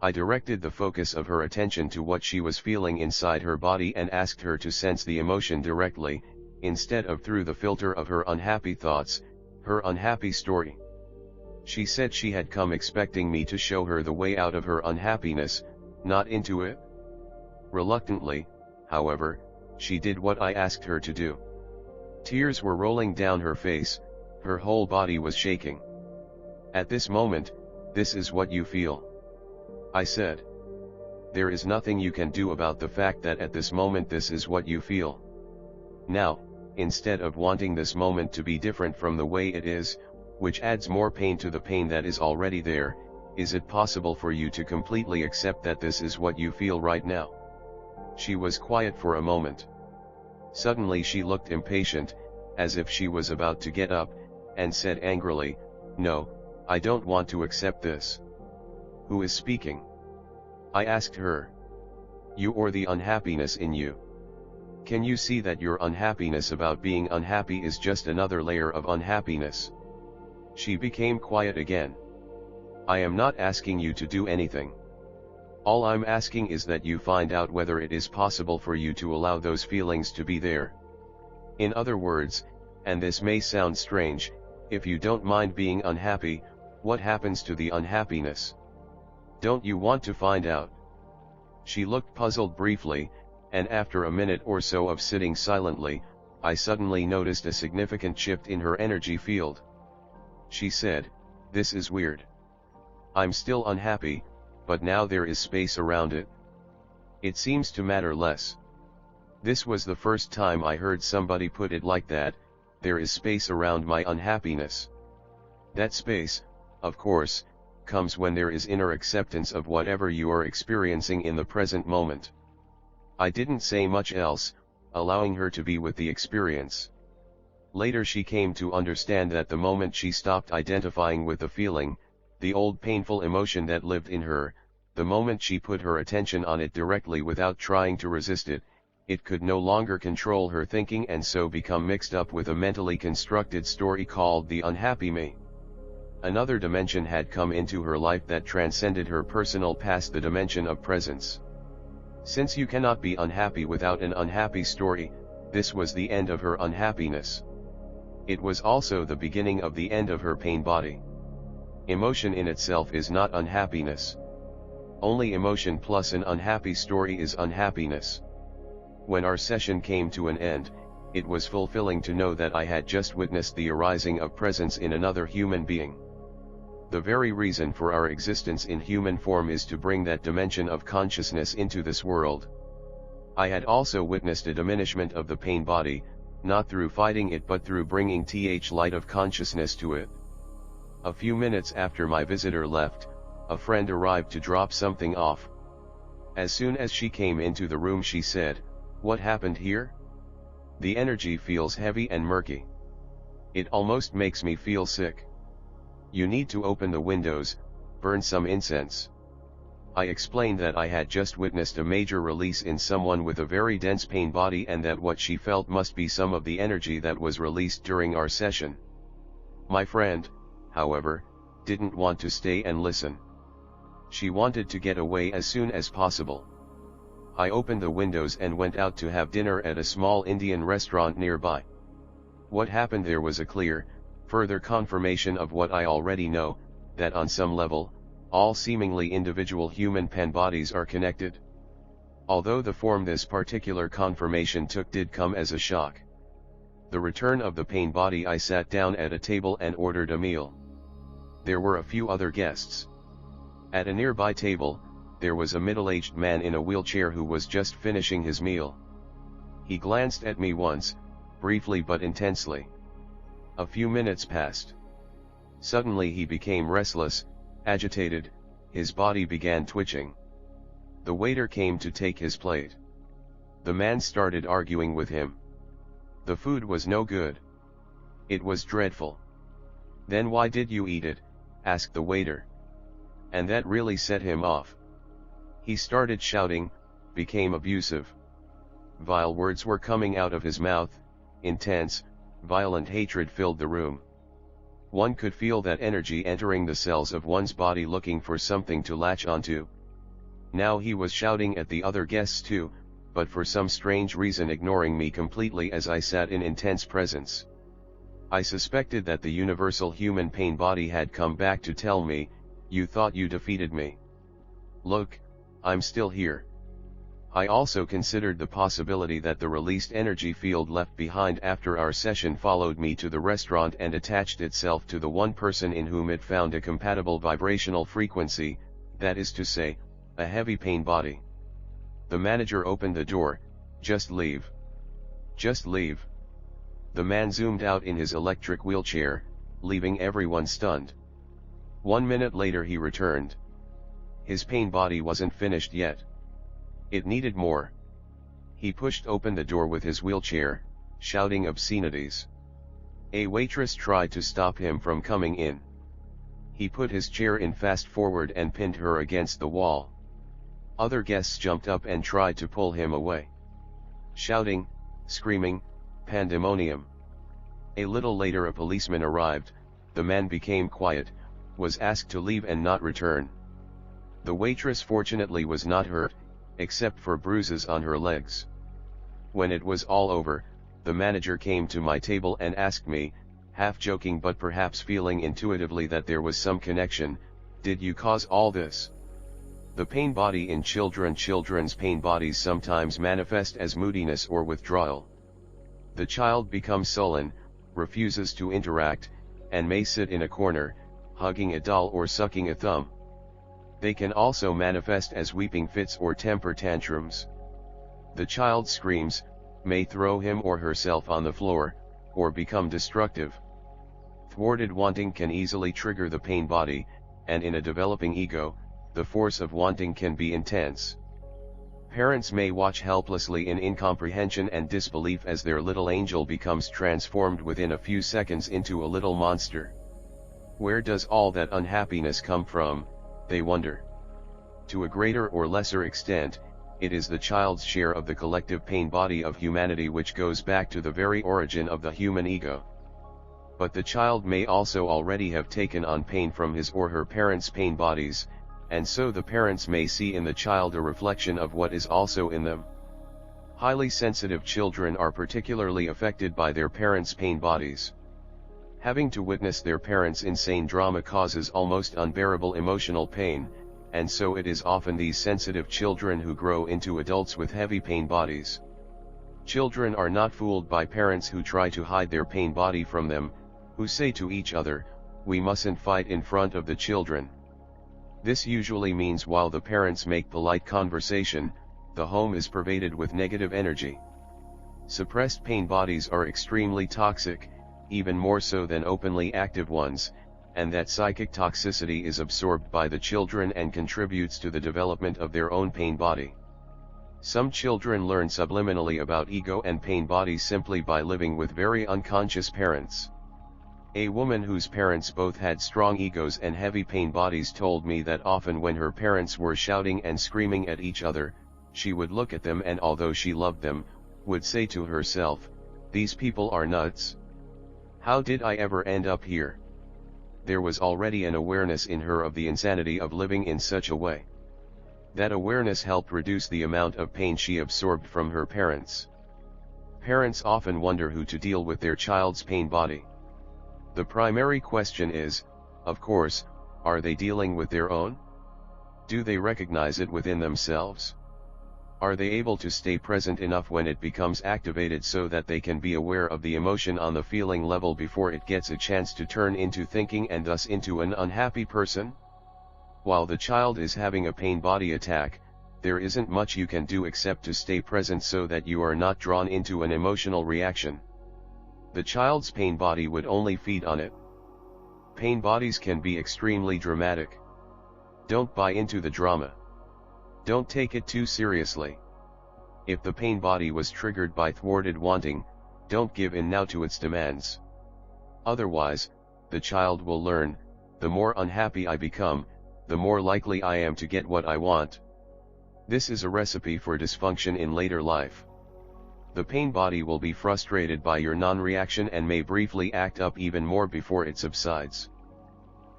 I directed the focus of her attention to what she was feeling inside her body and asked her to sense the emotion directly, instead of through the filter of her unhappy thoughts, her unhappy story. She said she had come expecting me to show her the way out of her unhappiness, not into it. Reluctantly, however, she did what I asked her to do. Tears were rolling down her face, her whole body was shaking. "At this moment, this is what you feel," I said. "There is nothing you can do about the fact that at this moment this is what you feel. Now, instead of wanting this moment to be different from the way it is, which adds more pain to the pain that is already there, is it possible for you to completely accept that this is what you feel right now?" She was quiet for a moment. Suddenly she looked impatient, as if she was about to get up, and said angrily, "No, I don't want to accept this." "Who is speaking?" I asked her. "You or the unhappiness in you?" Can you see that your unhappiness about being unhappy is just another layer of unhappiness? She became quiet again. I am not asking you to do anything. All I'm asking is that you find out whether it is possible for you to allow those feelings to be there. In other words, and this may sound strange, if you don't mind being unhappy, what happens to the unhappiness? Don't you want to find out? She looked puzzled briefly, and after a minute or so of sitting silently, I suddenly noticed a significant shift in her energy field. She said, "This is weird. I'm still unhappy, but now there is space around it. It seems to matter less." This was the first time I heard somebody put it like that, there is space around my unhappiness. That space, of course, comes when there is inner acceptance of whatever you are experiencing in the present moment. I didn't say much else, allowing her to be with the experience. Later she came to understand that the moment she stopped identifying with the feeling, the old painful emotion that lived in her, the moment she put her attention on it directly without trying to resist it, it could no longer control her thinking and so become mixed up with a mentally constructed story called the unhappy me. Another dimension had come into her life that transcended her personal past, the dimension of presence. Since you cannot be unhappy without an unhappy story, this was the end of her unhappiness. It was also the beginning of the end of her pain body. Emotion in itself is not unhappiness. Only emotion plus an unhappy story is unhappiness. When our session came to an end, it was fulfilling to know that I had just witnessed the arising of presence in another human being. The very reason for our existence in human form is to bring that dimension of consciousness into this world. I had also witnessed a diminishment of the pain body, not through fighting it but through bringing light of consciousness to it. A few minutes after my visitor left, a friend arrived to drop something off. As soon as she came into the room she said, "What happened here? The energy feels heavy and murky. It almost makes me feel sick. You need to open the windows, burn some incense." I explained that I had just witnessed a major release in someone with a very dense pain body and that what she felt must be some of the energy that was released during our session. My friend, however, didn't want to stay and listen. She wanted to get away as soon as possible. I opened the windows and went out to have dinner at a small Indian restaurant nearby. What happened there was a clear, further confirmation of what I already know, that on some level, all seemingly individual human pain bodies are connected. Although the form this particular confirmation took did come as a shock. The return of the pain body, I sat down at a table and ordered a meal. There were a few other guests. At a nearby table, there was a middle-aged man in a wheelchair who was just finishing his meal. He glanced at me once, briefly but intensely. A few minutes passed. Suddenly he became restless, agitated, his body began twitching. The waiter came to take his plate. The man started arguing with him. The food was no good. It was dreadful. "Then why did you eat it?" asked the waiter. And that really set him off. He started shouting, became abusive. Vile words were coming out of his mouth, intense, violent hatred filled the room. One could feel that energy entering the cells of one's body looking for something to latch onto. Now he was shouting at the other guests too, but for some strange reason ignoring me completely as I sat in intense presence. I suspected that the universal human pain body had come back to tell me, "You thought you defeated me. Look, I'm still here." I also considered the possibility that the released energy field left behind after our session followed me to the restaurant and attached itself to the one person in whom it found a compatible vibrational frequency, that is to say, a heavy pain body. The manager opened the door. "Just leave. Just leave." The man zoomed out in his electric wheelchair, leaving everyone stunned. 1 minute later he returned. His pain body wasn't finished yet. It needed more. He pushed open the door with his wheelchair, shouting obscenities. A waitress tried to stop him from coming in. He put his chair in fast forward and pinned her against the wall. Other guests jumped up and tried to pull him away. Shouting, screaming, pandemonium. A little later a policeman arrived, the man became quiet, was asked to leave and not return. The waitress fortunately was not hurt, except for bruises on her legs. When it was all over, the manager came to my table and asked me, half joking but perhaps feeling intuitively that there was some connection, "Did you cause all this?" The pain body in children's pain bodies sometimes manifest as moodiness or withdrawal. The child becomes sullen, refuses to interact, and may sit in a corner, hugging a doll or sucking a thumb. They can also manifest as weeping fits or temper tantrums. The child screams, may throw him or herself on the floor, or become destructive. Thwarted wanting can easily trigger the pain body, and in a developing ego, the force of wanting can be intense. Parents may watch helplessly in incomprehension and disbelief as their little angel becomes transformed within a few seconds into a little monster. Where does all that unhappiness come from, they wonder? To a greater or lesser extent, it is the child's share of the collective pain body of humanity which goes back to the very origin of the human ego. But the child may also already have taken on pain from his or her parents' pain bodies, and so the parents may see in the child a reflection of what is also in them. Highly sensitive children are particularly affected by their parents' pain bodies. Having to witness their parents' insane drama causes almost unbearable emotional pain, and so it is often these sensitive children who grow into adults with heavy pain bodies. Children are not fooled by parents who try to hide their pain body from them, who say to each other, "We mustn't fight in front of the children." This usually means while the parents make polite conversation, the home is pervaded with negative energy. Suppressed pain bodies are extremely toxic, even more so than openly active ones, and that psychic toxicity is absorbed by the children and contributes to the development of their own pain body. Some children learn subliminally about ego and pain bodies simply by living with very unconscious parents. A woman whose parents both had strong egos and heavy pain bodies told me that often when her parents were shouting and screaming at each other, she would look at them and although she loved them, would say to herself, "These people are nuts. How did I ever end up here?" There was already an awareness in her of the insanity of living in such a way. That awareness helped reduce the amount of pain she absorbed from her parents. Parents often wonder who to deal with their child's pain body. The primary question is, of course, are they dealing with their own? Do they recognize it within themselves? Are they able to stay present enough when it becomes activated so that they can be aware of the emotion on the feeling level before it gets a chance to turn into thinking and thus into an unhappy person? While the child is having a pain body attack, there isn't much you can do except to stay present so that you are not drawn into an emotional reaction. The child's pain body would only feed on it. Pain bodies can be extremely dramatic. Don't buy into the drama. Don't take it too seriously. If the pain body was triggered by thwarted wanting, don't give in now to its demands. Otherwise, the child will learn, the more unhappy I become, the more likely I am to get what I want. This is a recipe for dysfunction in later life. The pain body will be frustrated by your non-reaction and may briefly act up even more before it subsides.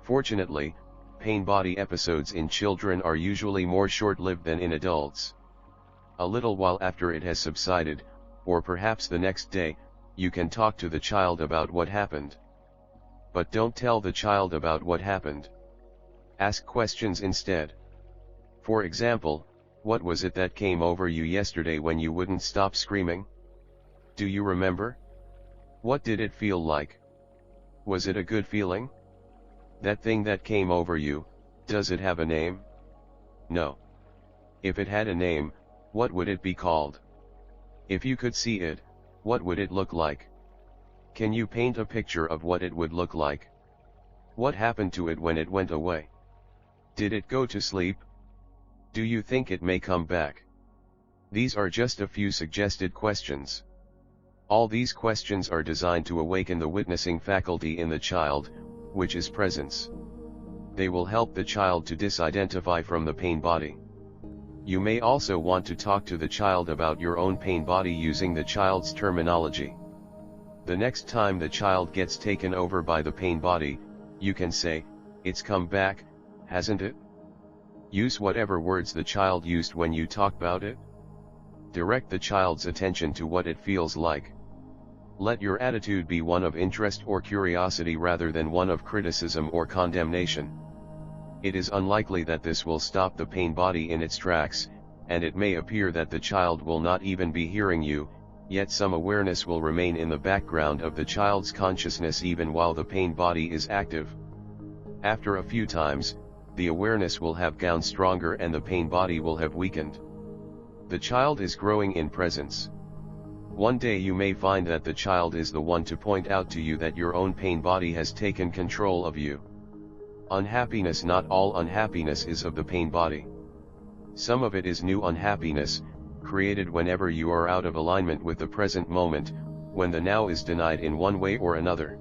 Fortunately, pain body episodes in children are usually more short-lived than in adults. A little while after it has subsided, or perhaps the next day, you can talk to the child about what happened. But don't tell the child about what happened. Ask questions instead. For example, what was it that came over you yesterday when you wouldn't stop screaming? Do you remember? What did it feel like? Was it a good feeling? That thing that came over you, does it have a name? No. If it had a name, what would it be called? If you could see it, what would it look like? Can you paint a picture of what it would look like? What happened to it when it went away? Did it go to sleep? Do you think it may come back? These are just a few suggested questions. All these questions are designed to awaken the witnessing faculty in the child, which is presence. They will help the child to disidentify from the pain body. You may also want to talk to the child about your own pain body using the child's terminology. The next time the child gets taken over by the pain body, you can say, "It's come back, hasn't it?" Use whatever words the child used when you talk about it. Direct the child's attention to what it feels like. Let your attitude be one of interest or curiosity rather than one of criticism or condemnation. It is unlikely that this will stop the pain body in its tracks, and it may appear that the child will not even be hearing you, yet some awareness will remain in the background of the child's consciousness even while the pain body is active. After a few times, the awareness will have gotten stronger and the pain body will have weakened. The child is growing in presence. One day you may find that the child is the one to point out to you that your own pain body has taken control of you. Unhappiness. Not all unhappiness is of the pain body. Some of it is new unhappiness, created whenever you are out of alignment with the present moment, when the now is denied in one way or another.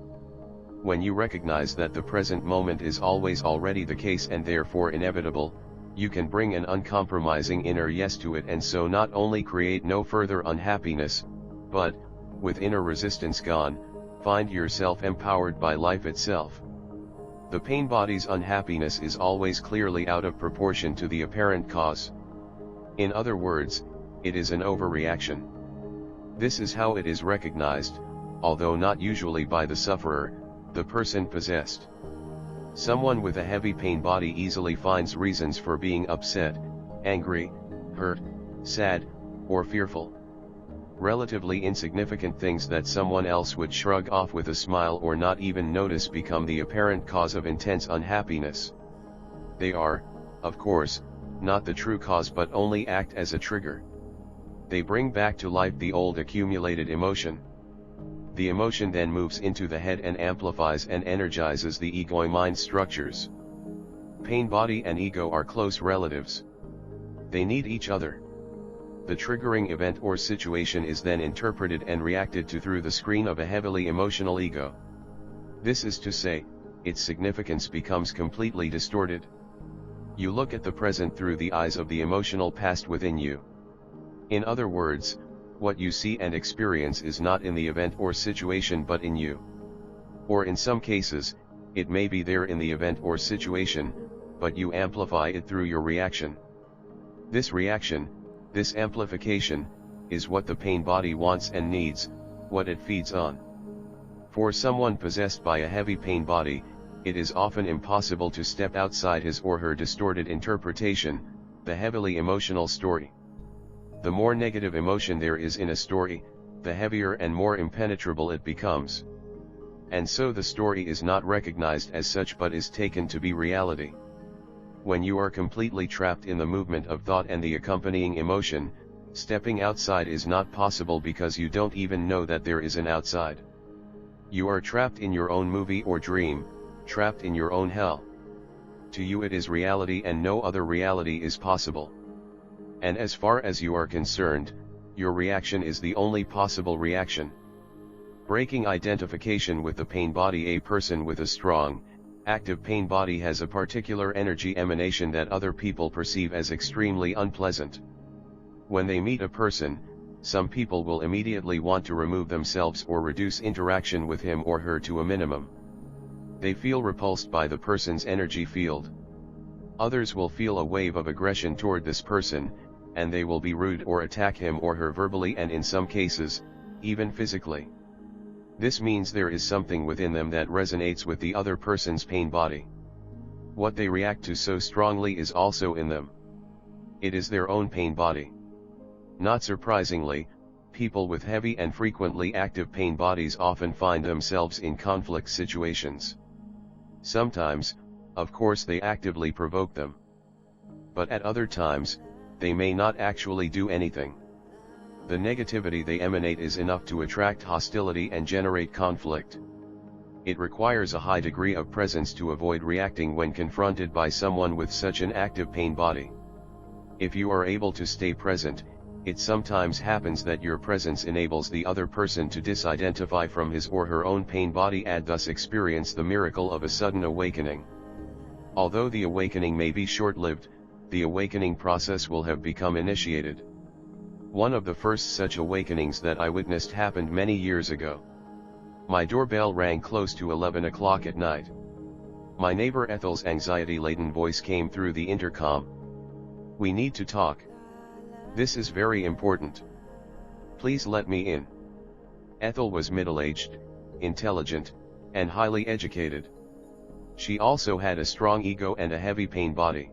When you recognize that the present moment is always already the case and therefore inevitable, you can bring an uncompromising inner yes to it and so not only create no further unhappiness, but, with inner resistance gone, find yourself empowered by life itself. The pain body's unhappiness is always clearly out of proportion to the apparent cause. In other words, it is an overreaction. This is how it is recognized, although not usually by the sufferer, the person possessed. Someone with a heavy pain body easily finds reasons for being upset, angry, hurt, sad, or fearful. Relatively insignificant things that someone else would shrug off with a smile or not even notice become the apparent cause of intense unhappiness. They are, of course, not the true cause but only act as a trigger. They bring back to life the old accumulated emotion. The emotion then moves into the head and amplifies and energizes the ego mind structures. Pain body and ego are close relatives. They need each other. The triggering event or situation is then interpreted and reacted to through the screen of a heavily emotional ego. This is to say, its significance becomes completely distorted. You look at the present through the eyes of the emotional past within you. In other words, what you see and experience is not in the event or situation but in you. Or in some cases, it may be there in the event or situation, but you amplify it through your reaction. This reaction, this amplification, is what the pain body wants and needs, what it feeds on. For someone possessed by a heavy pain body, it is often impossible to step outside his or her distorted interpretation, the heavily emotional story. The more negative emotion there is in a story, the heavier and more impenetrable it becomes. And so the story is not recognized as such but is taken to be reality. When you are completely trapped in the movement of thought and the accompanying emotion, stepping outside is not possible because you don't even know that there is an outside. You are trapped in your own movie or dream, trapped in your own hell. To you it is reality and no other reality is possible. And as far as you are concerned, your reaction is the only possible reaction. Breaking identification with the pain body. A person with a strong, active pain body has a particular energy emanation that other people perceive as extremely unpleasant. When they meet a person, some people will immediately want to remove themselves or reduce interaction with him or her to a minimum. They feel repulsed by the person's energy field. Others will feel a wave of aggression toward this person, and they will be rude or attack him or her verbally and in some cases, even physically. This means there is something within them that resonates with the other person's pain body. What they react to so strongly is also in them. It is their own pain body. Not surprisingly, people with heavy and frequently active pain bodies often find themselves in conflict situations. Sometimes, of course, they actively provoke them. But at other times, they may not actually do anything. The negativity they emanate is enough to attract hostility and generate conflict. It requires a high degree of presence to avoid reacting when confronted by someone with such an active pain body. If you are able to stay present, it sometimes happens that your presence enables the other person to disidentify from his or her own pain body and thus experience the miracle of a sudden awakening. Although the awakening may be short-lived, the awakening process will have become initiated. One of the first such awakenings that I witnessed happened many years ago. My doorbell rang close to 11 o'clock at night. My neighbor Ethel's anxiety-laden voice came through the intercom. "We need to talk. This is very important. Please let me in." Ethel was middle-aged, intelligent, and highly educated. She also had a strong ego and a heavy pain body.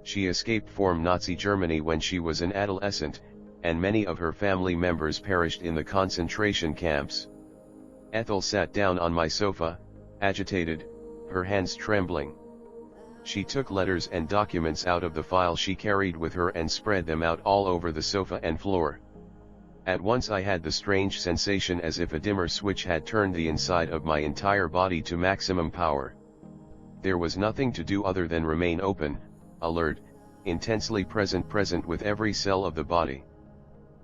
She escaped from Nazi Germany when she was an adolescent, and many of her family members perished in the concentration camps. Ethel sat down on my sofa, agitated, her hands trembling. She took letters and documents out of the file she carried with her and spread them out all over the sofa and floor. At once I had the strange sensation as if a dimmer switch had turned the inside of my entire body to maximum power. There was nothing to do other than remain open, alert, intensely present with every cell of the body.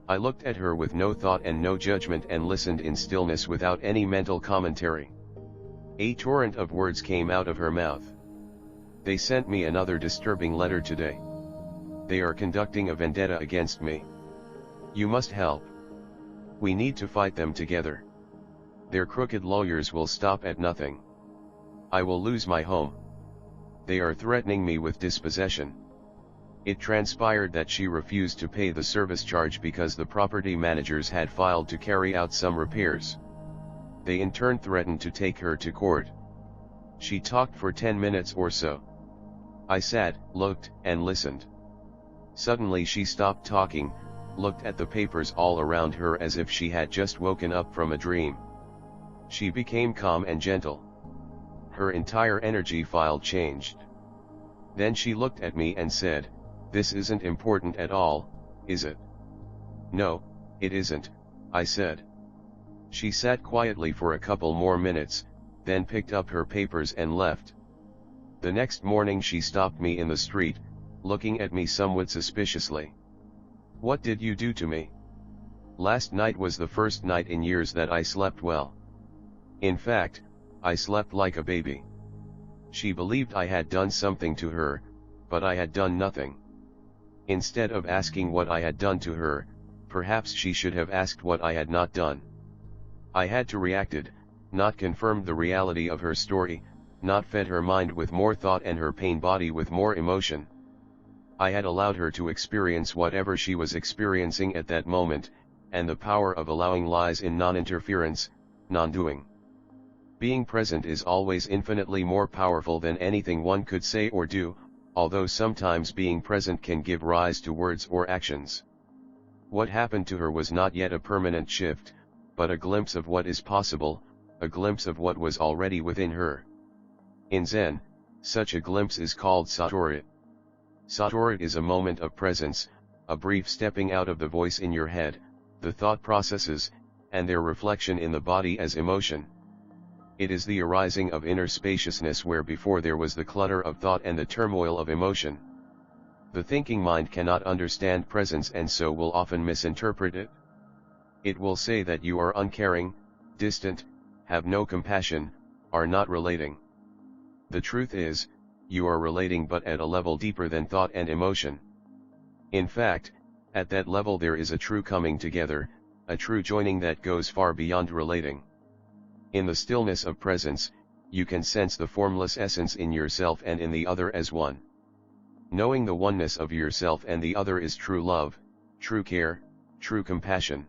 I looked at her with no thought and no judgment and listened in stillness without any mental commentary. A torrent of words came out of her mouth. "They sent me another disturbing letter today. They are conducting a vendetta against me. You must help. We need to fight them together. Their crooked lawyers will stop at nothing. I will lose my home. They are threatening me with dispossession." It transpired that she refused to pay the service charge because the property managers had filed to carry out some repairs. They in turn threatened to take her to court. She talked for 10 minutes or so. I sat, looked, and listened. Suddenly she stopped talking, looked at the papers all around her as if she had just woken up from a dream. She became calm and gentle. Her entire energy file changed. Then she looked at me and said, "This isn't important at all, is it?" "No, it isn't," I said. She sat quietly for a couple more minutes, then picked up her papers and left. The next morning she stopped me in the street, looking at me somewhat suspiciously. "What did you do to me? Last night was the first night in years that I slept well. In fact, I slept like a baby." She believed I had done something to her, but I had done nothing. Instead of asking what I had done to her, perhaps she should have asked what I had not done. I had to reacted, not confirmed the reality of her story, not fed her mind with more thought and her pain body with more emotion. I had allowed her to experience whatever she was experiencing at that moment, and the power of allowing lies in non-interference, non-doing. Being present is always infinitely more powerful than anything one could say or do, although sometimes being present can give rise to words or actions. What happened to her was not yet a permanent shift, but a glimpse of what is possible, a glimpse of what was already within her. In Zen, such a glimpse is called Satori. Satori is a moment of presence, a brief stepping out of the voice in your head, the thought processes, and their reflection in the body as emotion. It is the arising of inner spaciousness where before there was the clutter of thought and the turmoil of emotion. The thinking mind cannot understand presence and so will often misinterpret it. It will say that you are uncaring, distant, have no compassion, are not relating. The truth is, you are relating but at a level deeper than thought and emotion. In fact, at that level there is a true coming together, a true joining that goes far beyond relating. In the stillness of presence, you can sense the formless essence in yourself and in the other as one. Knowing the oneness of yourself and the other is true love, true care, true compassion.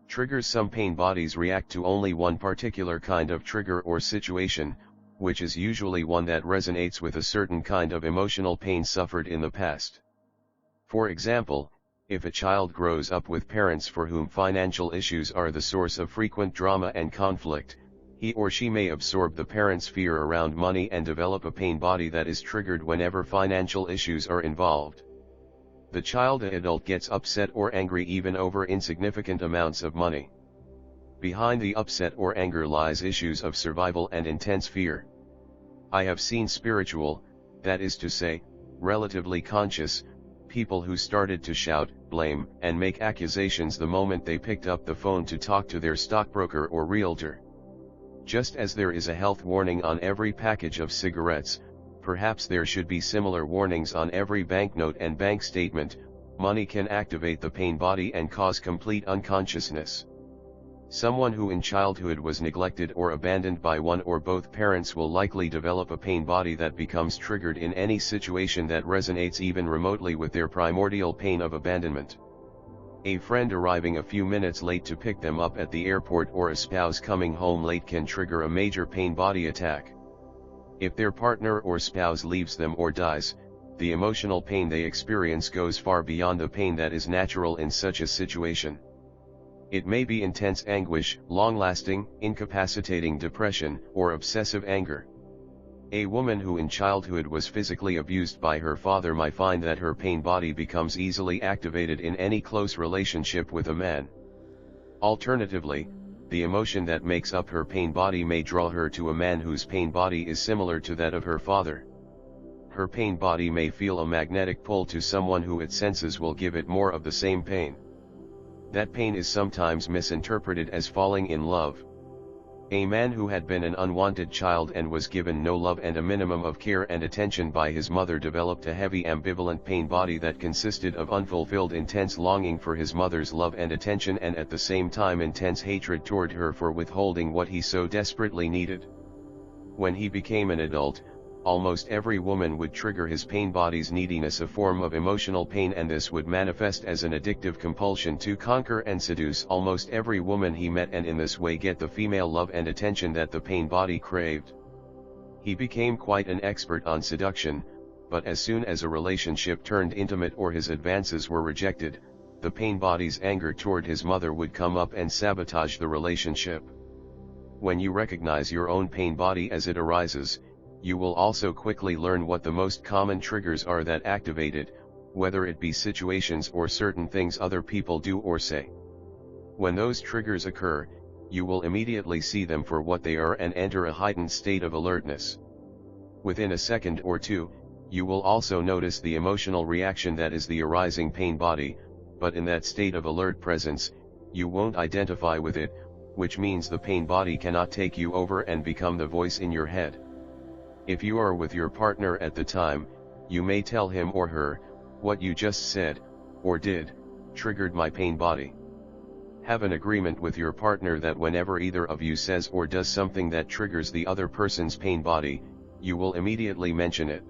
Triggers. Some pain bodies react to only one particular kind of trigger or situation, which is usually one that resonates with a certain kind of emotional pain suffered in the past. For example, if a child grows up with parents for whom financial issues are the source of frequent drama and conflict, he or she may absorb the parents' fear around money and develop a pain body that is triggered whenever financial issues are involved. The child or adult gets upset or angry even over insignificant amounts of money. Behind the upset or anger lies issues of survival and intense fear. I have seen spiritual, that is to say, relatively conscious, people who started to shout, blame, and make accusations the moment they picked up the phone to talk to their stockbroker or realtor. Just as there is a health warning on every package of cigarettes, Perhaps there should be similar warnings on every banknote and bank statement. Money can activate the pain body and cause complete unconsciousness. Someone who in childhood was neglected or abandoned by one or both parents will likely develop a pain body that becomes triggered in any situation that resonates even remotely with their primordial pain of abandonment. A friend arriving a few minutes late to pick them up at the airport or a spouse coming home late can trigger a major pain body attack. If their partner or spouse leaves them or dies, the emotional pain they experience goes far beyond the pain that is natural in such a situation. It may be intense anguish, long-lasting, incapacitating depression, or obsessive anger. A woman who in childhood was physically abused by her father might find that her pain body becomes easily activated in any close relationship with a man. Alternatively, the emotion that makes up her pain body may draw her to a man whose pain body is similar to that of her father. Her pain body may feel a magnetic pull to someone who it senses will give it more of the same pain. That pain is sometimes misinterpreted as falling in love. A man who had been an unwanted child and was given no love and a minimum of care and attention by his mother developed a heavy ambivalent pain body that consisted of unfulfilled intense longing for his mother's love and attention and at the same time intense hatred toward her for withholding what he so desperately needed. When he became an adult, almost every woman would trigger his pain body's neediness, a form of emotional pain, and this would manifest as an addictive compulsion to conquer and seduce almost every woman he met and in this way get the female love and attention that the pain body craved. He became quite an expert on seduction, but as soon as a relationship turned intimate or his advances were rejected, the pain body's anger toward his mother would come up and sabotage the relationship. When you recognize your own pain body as it arises, you will also quickly learn what the most common triggers are that activate it, whether it be situations or certain things other people do or say. When those triggers occur, you will immediately see them for what they are and enter a heightened state of alertness. Within a second or two, you will also notice the emotional reaction that is the arising pain body, but in that state of alert presence, you won't identify with it, which means the pain body cannot take you over and become the voice in your head. If you are with your partner at the time, you may tell him or her, "What you just said, or did, triggered my pain body." Have an agreement with your partner that whenever either of you says or does something that triggers the other person's pain body, you will immediately mention it.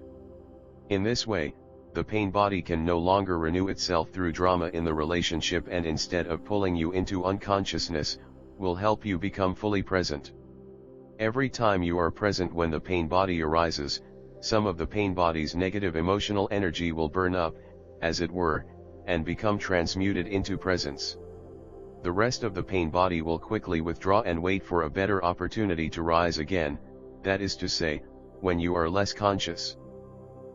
In this way, the pain body can no longer renew itself through drama in the relationship and instead of pulling you into unconsciousness, will help you become fully present. Every time you are present when the pain body arises, some of the pain body's negative emotional energy will burn up, as it were, and become transmuted into presence. The rest of the pain body will quickly withdraw and wait for a better opportunity to rise again, that is to say, when you are less conscious.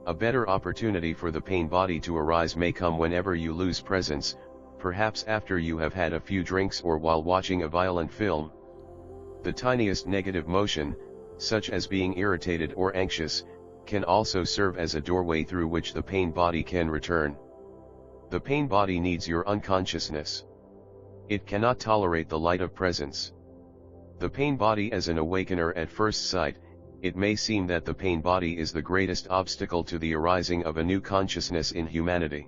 A better opportunity for the pain body to arise may come whenever you lose presence, perhaps after you have had a few drinks or while watching a violent film. The tiniest negative motion, such as being irritated or anxious, can also serve as a doorway through which the pain body can return. The pain body needs your unconsciousness. It cannot tolerate the light of presence. The pain body as an awakener at first sight, it may seem that the pain body is the greatest obstacle to the arising of a new consciousness in humanity.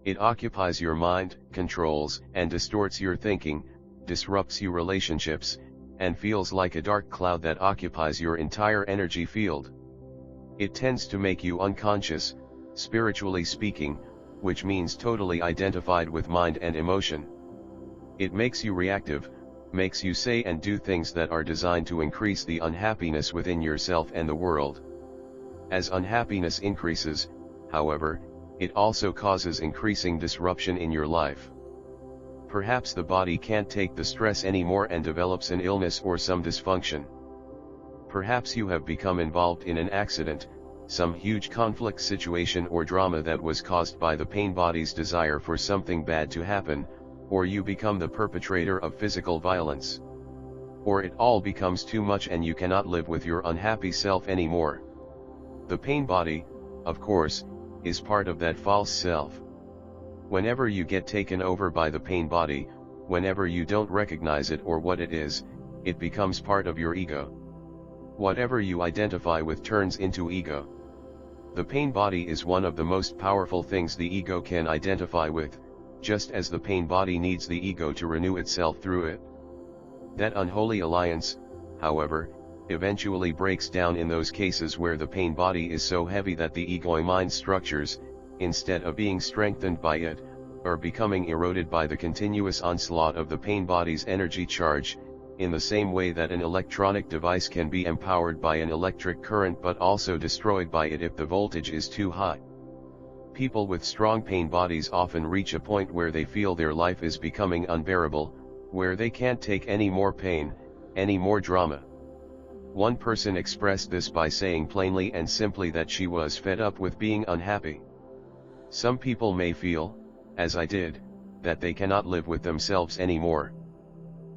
It occupies your mind, controls and distorts your thinking, disrupts your relationships, and feels like a dark cloud that occupies your entire energy field. It tends to make you unconscious, spiritually speaking, which means totally identified with mind and emotion. It makes you reactive, makes you say and do things that are designed to increase the unhappiness within yourself and the world. As unhappiness increases, however, it also causes increasing disruption in your life. Perhaps the body can't take the stress anymore and develops an illness or some dysfunction. Perhaps you have become involved in an accident, some huge conflict situation or drama that was caused by the pain body's desire for something bad to happen, or you become the perpetrator of physical violence. Or it all becomes too much and you cannot live with your unhappy self anymore. The pain body, of course, is part of that false self. Whenever you get taken over by the pain body, whenever you don't recognize it or what it is, it becomes part of your ego. Whatever you identify with turns into ego. The pain body is one of the most powerful things the ego can identify with, just as the pain body needs the ego to renew itself through it. That unholy alliance, however, eventually breaks down in those cases where the pain body is so heavy that the ego mind structures, instead of being strengthened by it, are becoming eroded by the continuous onslaught of the pain body's energy charge, in the same way that an electronic device can be empowered by an electric current but also destroyed by it if the voltage is too high. People with strong pain bodies often reach a point where they feel their life is becoming unbearable, where they can't take any more pain, any more drama. One person expressed this by saying plainly and simply that she was fed up with being unhappy. Some people may feel, as I did, that they cannot live with themselves anymore.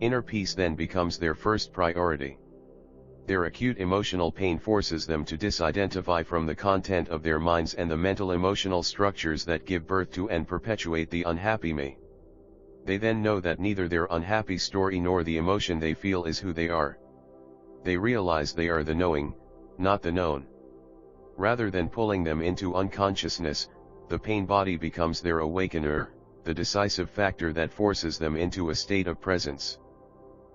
Inner peace then becomes their first priority. Their acute emotional pain forces them to disidentify from the content of their minds and the mental emotional structures that give birth to and perpetuate the unhappy me. They then know that neither their unhappy story nor the emotion they feel is who they are. They realize they are the knowing, not the known. Rather than pulling them into unconsciousness, the pain body becomes their awakener, the decisive factor that forces them into a state of presence.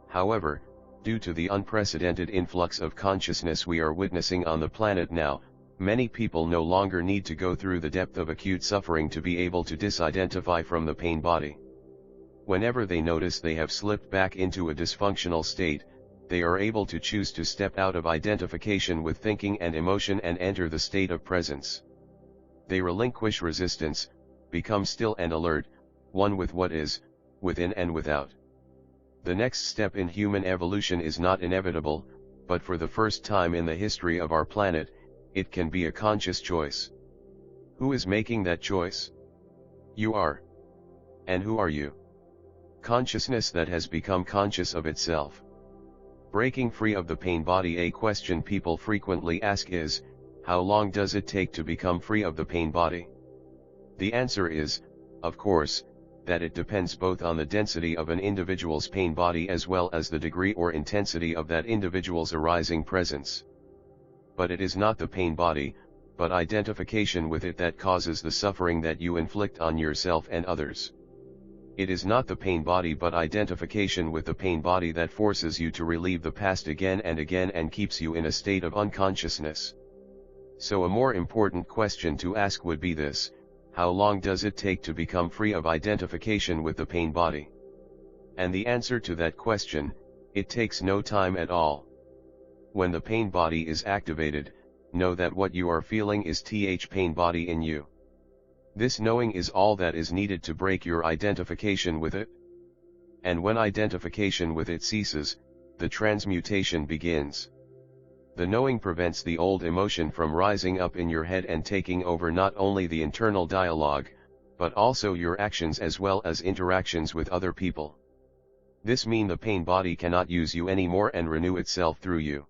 However, due to the unprecedented influx of consciousness we are witnessing on the planet now, many people no longer need to go through the depth of acute suffering to be able to disidentify from the pain body. Whenever they notice they have slipped back into a dysfunctional state, they are able to choose to step out of identification with thinking and emotion and enter the state of presence. They relinquish resistance, become still and alert, one with what is, within and without. The next step in human evolution is not inevitable, but for the first time in the history of our planet, it can be a conscious choice. Who is making that choice? You are. And who are you? Consciousness that has become conscious of itself. Breaking free of the pain body. A question people frequently ask is, how long does it take to become free of the pain body? The answer is, of course, that it depends both on the density of an individual's pain body as well as the degree or intensity of that individual's arising presence. But it is not the pain body, but identification with it that causes the suffering that you inflict on yourself and others. It is not the pain body but identification with the pain body that forces you to relive the past again and again and keeps you in a state of unconsciousness. So a more important question to ask would be this: how long does it take to become free of identification with the pain body? And the answer to that question, it takes no time at all. When the pain body is activated, know that what you are feeling is pain body in you. This knowing is all that is needed to break your identification with it. And when identification with it ceases, the transmutation begins. The knowing prevents the old emotion from rising up in your head and taking over not only the internal dialogue, but also your actions as well as interactions with other people. This means the pain body cannot use you anymore and renew itself through you.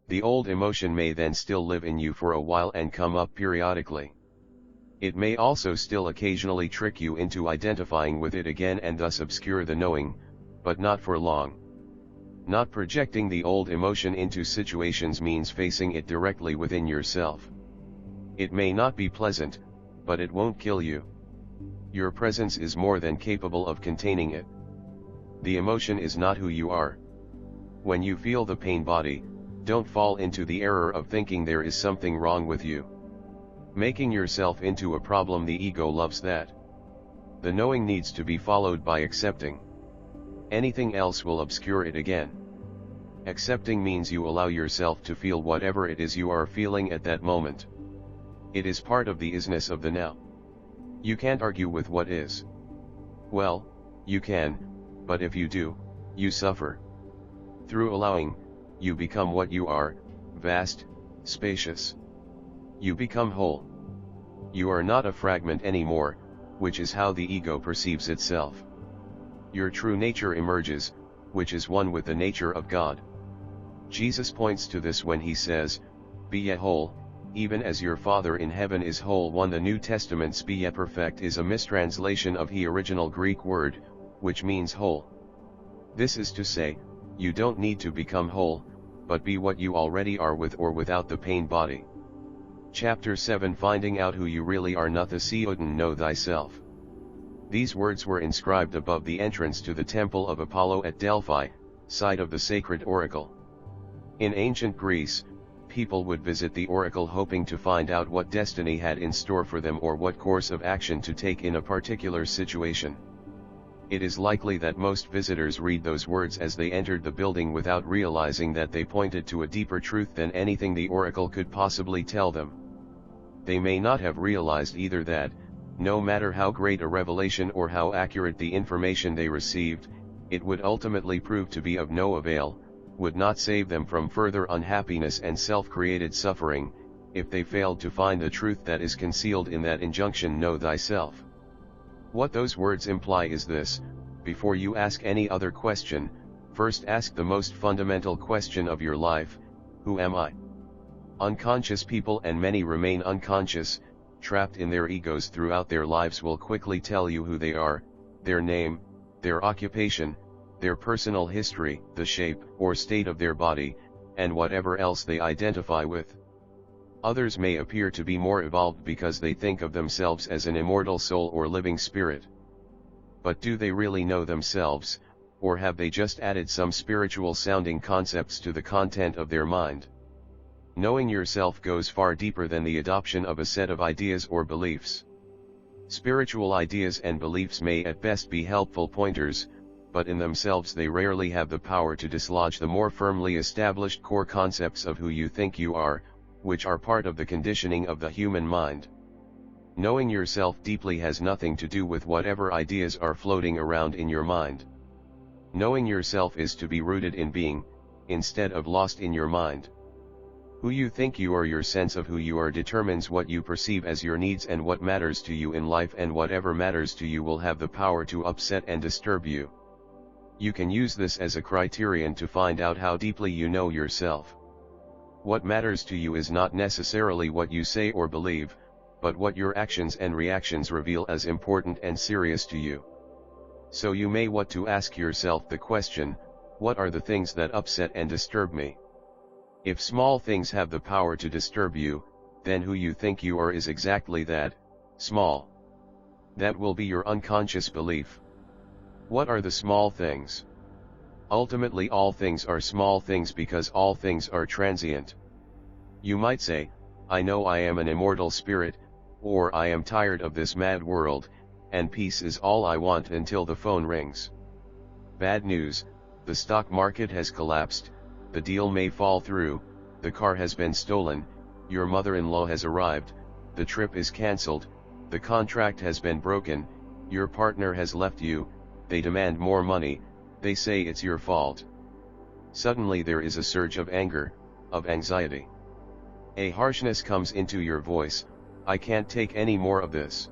The old emotion may then still live in you for a while and come up periodically. It may also still occasionally trick you into identifying with it again and thus obscure the knowing, but not for long. Not projecting the old emotion into situations means facing it directly within yourself. It may not be pleasant, but it won't kill you. Your presence is more than capable of containing it. The emotion is not who you are. When you feel the pain body, don't fall into the error of thinking there is something wrong with you. Making yourself into a problem, the ego loves that. The knowing needs to be followed by accepting. Anything else will obscure it again. Accepting means you allow yourself to feel whatever it is you are feeling at that moment. It is part of the isness of the now. You can't argue with what is. Well, you can, but if you do, you suffer. Through allowing, you become what you are, vast, spacious. You become whole. You are not a fragment anymore, which is how the ego perceives itself. Your true nature emerges, which is one with the nature of God. Jesus points to this when he says, "Be ye whole, even as your Father in heaven is whole." 1. The New Testament's "be ye perfect" is a mistranslation of the original Greek word, which means whole. This is to say, you don't need to become whole, but be what you already are with or without the pain body. Chapter 7, Finding Out Who You Really Are. Know Thyself. These words were inscribed above the entrance to the temple of Apollo at Delphi, site of the sacred oracle. In ancient Greece, people would visit the oracle hoping to find out what destiny had in store for them or what course of action to take in a particular situation. It is likely that most visitors read those words as they entered the building without realizing that they pointed to a deeper truth than anything the oracle could possibly tell them. They may not have realized either that, no matter how great a revelation or how accurate the information they received, it would ultimately prove to be of no avail, would not save them from further unhappiness and self-created suffering, if they failed to find the truth that is concealed in that injunction, know thyself. What those words imply is this: before you ask any other question, first ask the most fundamental question of your life: who am I? Unconscious people, and many remain unconscious, trapped in their egos throughout their lives, will quickly tell you who they are, their name, their occupation, their personal history, the shape or state of their body, and whatever else they identify with. Others may appear to be more evolved because they think of themselves as an immortal soul or living spirit. But do they really know themselves, or have they just added some spiritual-sounding concepts to the content of their mind? Knowing yourself goes far deeper than the adoption of a set of ideas or beliefs. Spiritual ideas and beliefs may at best be helpful pointers, but in themselves they rarely have the power to dislodge the more firmly established core concepts of who you think you are, which are part of the conditioning of the human mind. Knowing yourself deeply has nothing to do with whatever ideas are floating around in your mind. Knowing yourself is to be rooted in being, instead of lost in your mind. Who you think you are, your sense of who you are, determines what you perceive as your needs and what matters to you in life, and whatever matters to you will have the power to upset and disturb you. You can use this as a criterion to find out how deeply you know yourself. What matters to you is not necessarily what you say or believe, but what your actions and reactions reveal as important and serious to you. So you may want to ask yourself the question: what are the things that upset and disturb me? If small things have the power to disturb you, then who you think you are is exactly that, small. That will be your unconscious belief. What are the small things? Ultimately, all things are small things because all things are transient. You might say, I know I am an immortal spirit, or I am tired of this mad world, and peace is all I want, until the phone rings. Bad news: the stock market has collapsed, the deal may fall through, the car has been stolen, your mother-in-law has arrived, the trip is cancelled, the contract has been broken, your partner has left you, they demand more money, they say it's your fault. Suddenly there is a surge of anger, of anxiety. A harshness comes into your voice: I can't take any more of this.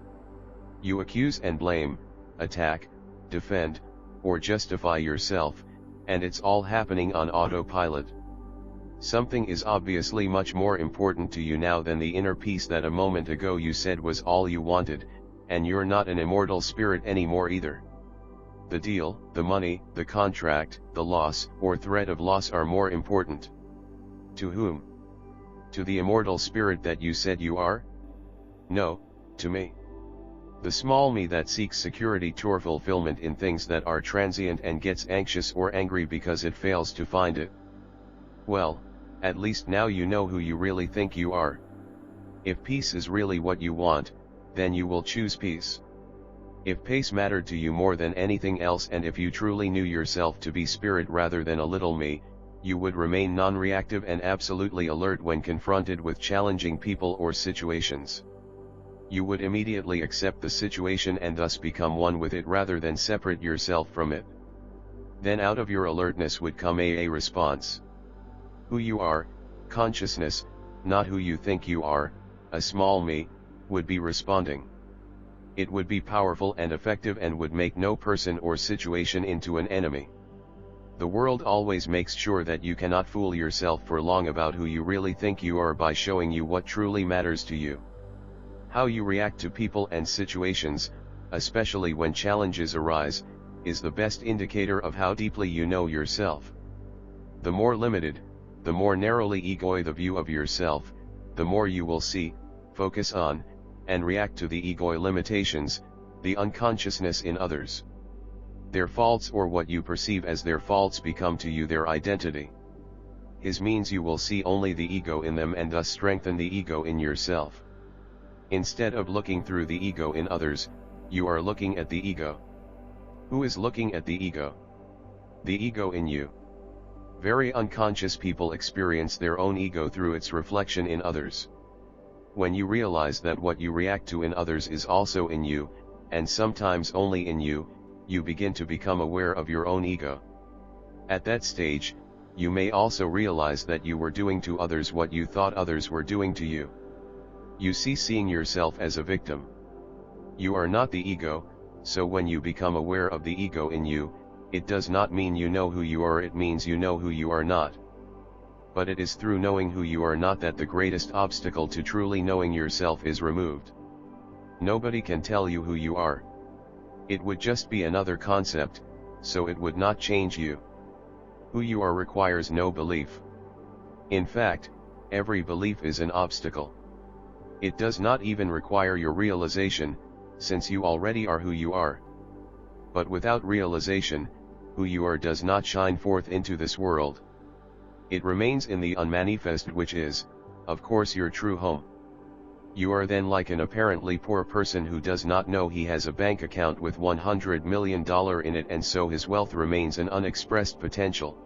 You accuse and blame, attack, defend, or justify yourself, and it's all happening on autopilot. Something is obviously much more important to you now than the inner peace that a moment ago you said was all you wanted, and you're not an immortal spirit anymore either. The deal, the money, the contract, the loss, or threat of loss are more important. To whom? To the immortal spirit that you said you are? No, to me. The small me that seeks security or fulfillment in things that are transient and gets anxious or angry because it fails to find it. Well, at least now you know who you really think you are. If peace is really what you want, then you will choose peace. If pace mattered to you more than anything else, and if you truly knew yourself to be spirit rather than a little me, you would remain non-reactive and absolutely alert when confronted with challenging people or situations. You would immediately accept the situation and thus become one with it rather than separate yourself from it. Then out of your alertness would come a response. Who you are, consciousness, not who you think you are, a small me, would be responding. It would be powerful and effective and would make no person or situation into an enemy. The world always makes sure that you cannot fool yourself for long about who you really think you are by showing you what truly matters to you. How you react to people and situations, especially when challenges arise, is the best indicator of how deeply you know yourself. The more limited, the more narrowly egoic the view of yourself, the more you will see, focus on, and react to the ego limitations, the unconsciousness in others. Their faults or what you perceive as their faults become to you their identity. His means you will see only the ego in them and thus strengthen the ego in yourself. Instead of looking through the ego in others, you are looking at the ego. Who is looking at the ego? The ego in you. Very unconscious people experience their own ego through its reflection in others. When you realize that what you react to in others is also in you, and sometimes only in you, you begin to become aware of your own ego. At that stage, you may also realize that you were doing to others what you thought others were doing to you. You cease seeing yourself as a victim. You are not the ego, so when you become aware of the ego in you, it does not mean you know who you are, it means you know who you are not. But it is through knowing who you are not that the greatest obstacle to truly knowing yourself is removed. Nobody can tell you who you are. It would just be another concept, so it would not change you. Who you are requires no belief. In fact, every belief is an obstacle. It does not even require your realization, since you already are who you are. But without realization, who you are does not shine forth into this world. It remains in the unmanifest, which is, of course, your true home. You are then like an apparently poor person who does not know he has a bank account with $100 million in it, and so his wealth remains an unexpressed potential.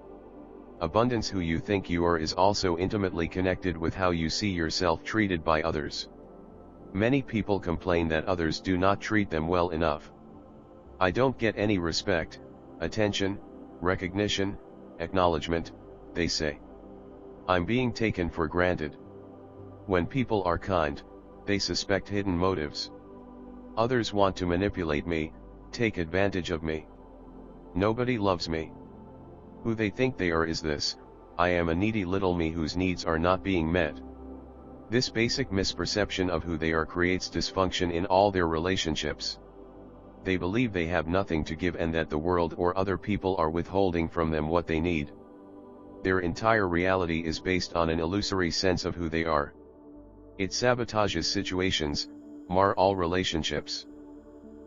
Abundance, who you think you are, is also intimately connected with how you see yourself treated by others. Many people complain that others do not treat them well enough. I don't get any respect, attention, recognition, acknowledgement, they say. I'm being taken for granted. When people are kind, they suspect hidden motives. Others want to manipulate me, take advantage of me. Nobody loves me. Who they think they are is this: I am a needy little me whose needs are not being met. This basic misperception of who they are creates dysfunction in all their relationships. They believe they have nothing to give and that the world or other people are withholding from them what they need. Their entire reality is based on an illusory sense of who they are. It sabotages situations, mar all relationships.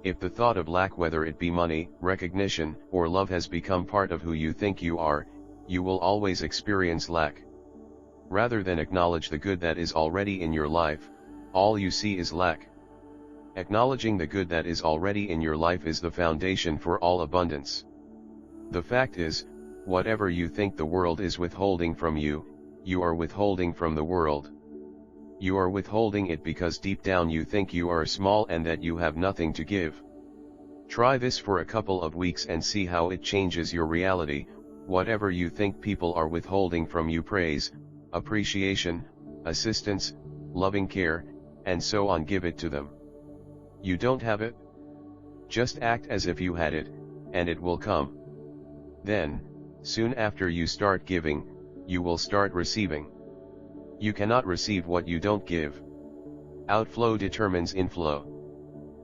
If the thought of lack, whether it be money, recognition, or love, has become part of who you think you are, you will always experience lack. Rather than acknowledge the good that is already in your life, all you see is lack. Acknowledging the good that is already in your life is the foundation for all abundance. The fact is, whatever you think the world is withholding from you, you are withholding from the world. You are withholding it because deep down you think you are small and that you have nothing to give. Try this for a couple of weeks and see how it changes your reality. Whatever you think people are withholding from you, praise, appreciation, assistance, loving care, and so on, give it to them. You don't have it? Just act as if you had it, and it will come. Then, soon after you start giving, you will start receiving. You cannot receive what you don't give. Outflow determines inflow.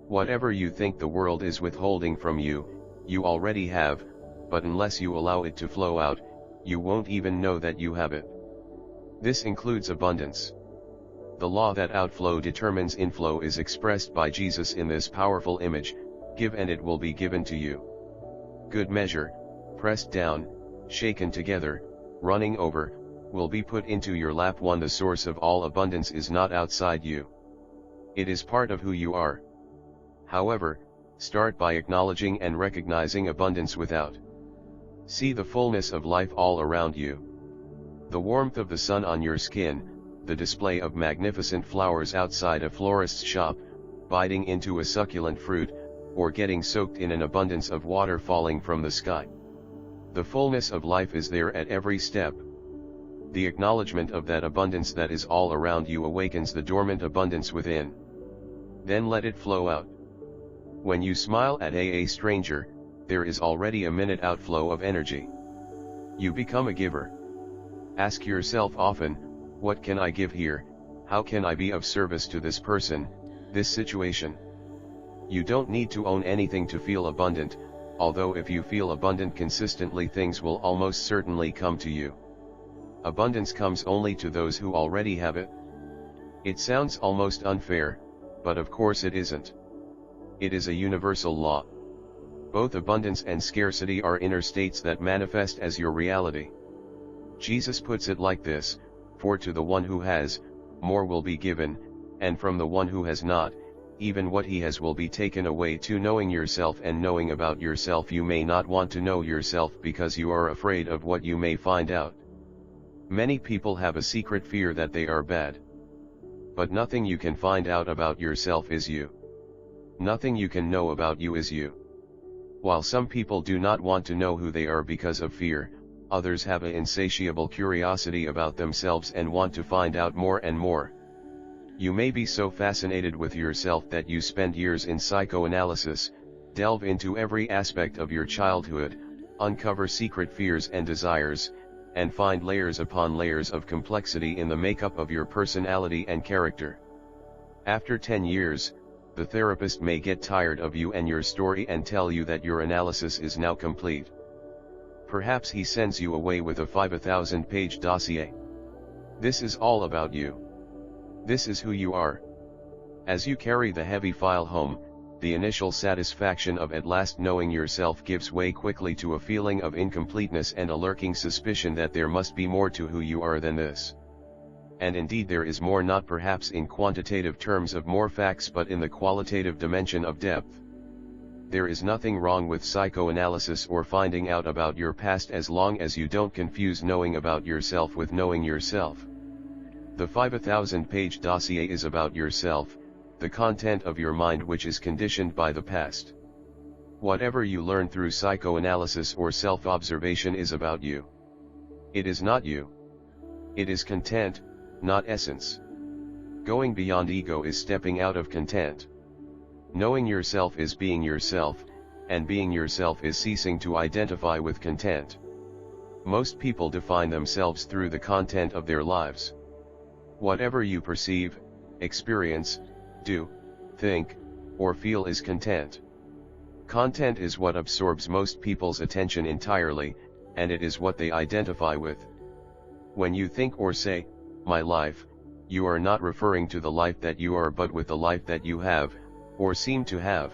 Whatever you think the world is withholding from you, you already have, but unless you allow it to flow out, you won't even know that you have it. This includes abundance. The law that outflow determines inflow is expressed by Jesus in this powerful image: give and it will be given to you. Good measure, pressed down, shaken together, running over, will be put into your lap. 1. The source of all abundance is not outside you. It is part of who you are. However, start by acknowledging and recognizing abundance without. See the fullness of life all around you. The warmth of the sun on your skin, the display of magnificent flowers outside a florist's shop, biting into a succulent fruit, or getting soaked in an abundance of water falling from the sky. The fullness of life is there at every step. The acknowledgement of that abundance that is all around you awakens the dormant abundance within. Then let it flow out. When you smile at a stranger, there is already a minute outflow of energy. You become a giver. Ask yourself often, what can I give here? How can I be of service to this person, this situation? You don't need to own anything to feel abundant, although if you feel abundant consistently, things will almost certainly come to you. Abundance comes only to those who already have it. It sounds almost unfair, but of course it isn't. It is a universal law. Both abundance and scarcity are inner states that manifest as your reality. Jesus puts it like this, "For to the one who has, more will be given, and from the one who has not, even what he has will be taken away." To knowing yourself and knowing about yourself, you may not want to know yourself because you are afraid of what you may find out. Many people have a secret fear that they are bad. But nothing you can find out about yourself is you. Nothing you can know about you is you. While some people do not want to know who they are because of fear, others have an insatiable curiosity about themselves and want to find out more and more. You may be so fascinated with yourself that you spend years in psychoanalysis, delve into every aspect of your childhood, uncover secret fears and desires, and find layers upon layers of complexity in the makeup of your personality and character. After 10 years, the therapist may get tired of you and your story and tell you that your analysis is now complete. Perhaps he sends you away with a 5,000-page dossier. This is all about you. This is who you are. As you carry the heavy file home, the initial satisfaction of at last knowing yourself gives way quickly to a feeling of incompleteness and a lurking suspicion that there must be more to who you are than this. And indeed there is more, not perhaps in quantitative terms of more facts, but in the qualitative dimension of depth. There is nothing wrong with psychoanalysis or finding out about your past as long as you don't confuse knowing about yourself with knowing yourself. The 5,000-page dossier is about yourself, the content of your mind which is conditioned by the past. Whatever you learn through psychoanalysis or self-observation is about you. It is not you. It is content, not essence. Going beyond ego is stepping out of content. Knowing yourself is being yourself, and being yourself is ceasing to identify with content. Most people define themselves through the content of their lives. Whatever you perceive, experience, do, think, or feel is content. Content is what absorbs most people's attention entirely, and it is what they identify with. When you think or say, "my life," you are not referring to the life that you are but with the life that you have, or seem to have.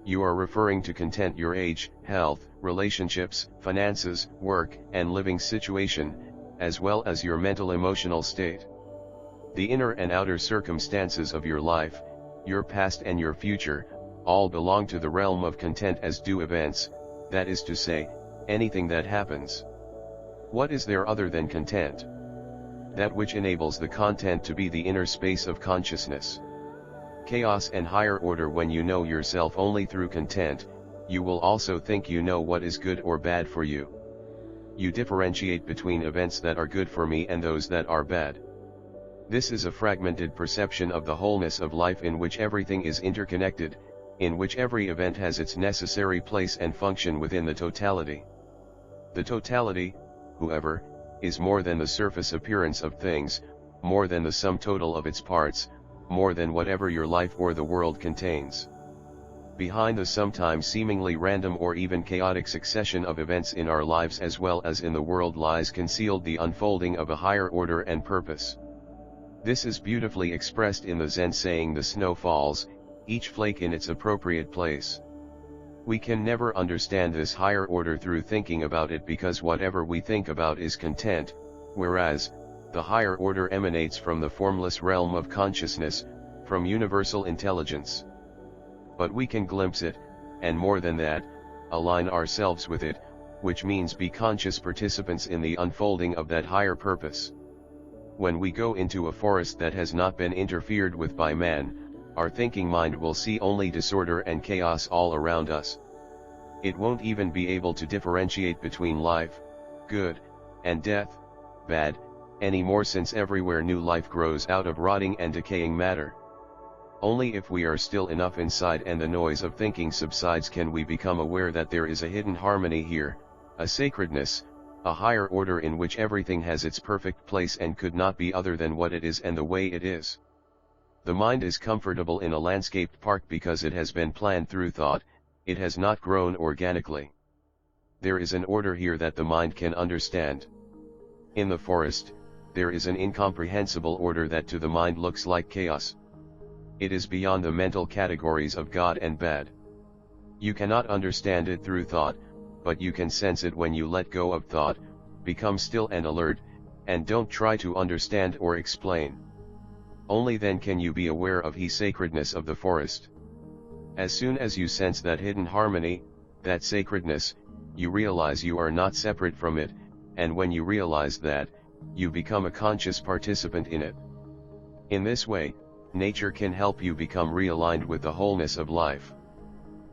You are referring to content, your age, health, relationships, finances, work, and living situation, as well as your mental-emotional state. The inner and outer circumstances of your life, your past and your future, all belong to the realm of content, as do events, that is to say, anything that happens. What is there other than content? That which enables the content to be the inner space of consciousness. Chaos and higher order. When you know yourself only through content, you will also think you know what is good or bad for you. You differentiate between events that are good for me and those that are bad. This is a fragmented perception of the wholeness of life in which everything is interconnected, in which every event has its necessary place and function within the totality. The totality, however, is more than the surface appearance of things, more than the sum total of its parts, more than whatever your life or the world contains. Behind the sometimes seemingly random or even chaotic succession of events in our lives as well as in the world lies concealed the unfolding of a higher order and purpose. This is beautifully expressed in the Zen saying, "The snow falls, each flake in its appropriate place." We can never understand this higher order through thinking about it, because whatever we think about is content, whereas, the higher order emanates from the formless realm of consciousness, from universal intelligence. But we can glimpse it, and more than that, align ourselves with it, which means be conscious participants in the unfolding of that higher purpose. When we go into a forest that has not been interfered with by man, our thinking mind will see only disorder and chaos all around us. It won't even be able to differentiate between life, good, and death, bad, anymore, since everywhere new life grows out of rotting and decaying matter. Only if we are still enough inside and the noise of thinking subsides can we become aware that there is a hidden harmony here, a sacredness, a higher order in which everything has its perfect place and could not be other than what it is and the way it is. The mind is comfortable in a landscaped park because it has been planned through thought, it has not grown organically. There is an order here that the mind can understand. In the forest, there is an incomprehensible order that to the mind looks like chaos. It is beyond the mental categories of good and bad. You cannot understand it through thought, but you can sense it when you let go of thought, become still and alert, and don't try to understand or explain. Only then can you be aware of the sacredness of the forest. As soon as you sense that hidden harmony, that sacredness, you realize you are not separate from it, and when you realize that, you become a conscious participant in it. In this way, nature can help you become realigned with the wholeness of life.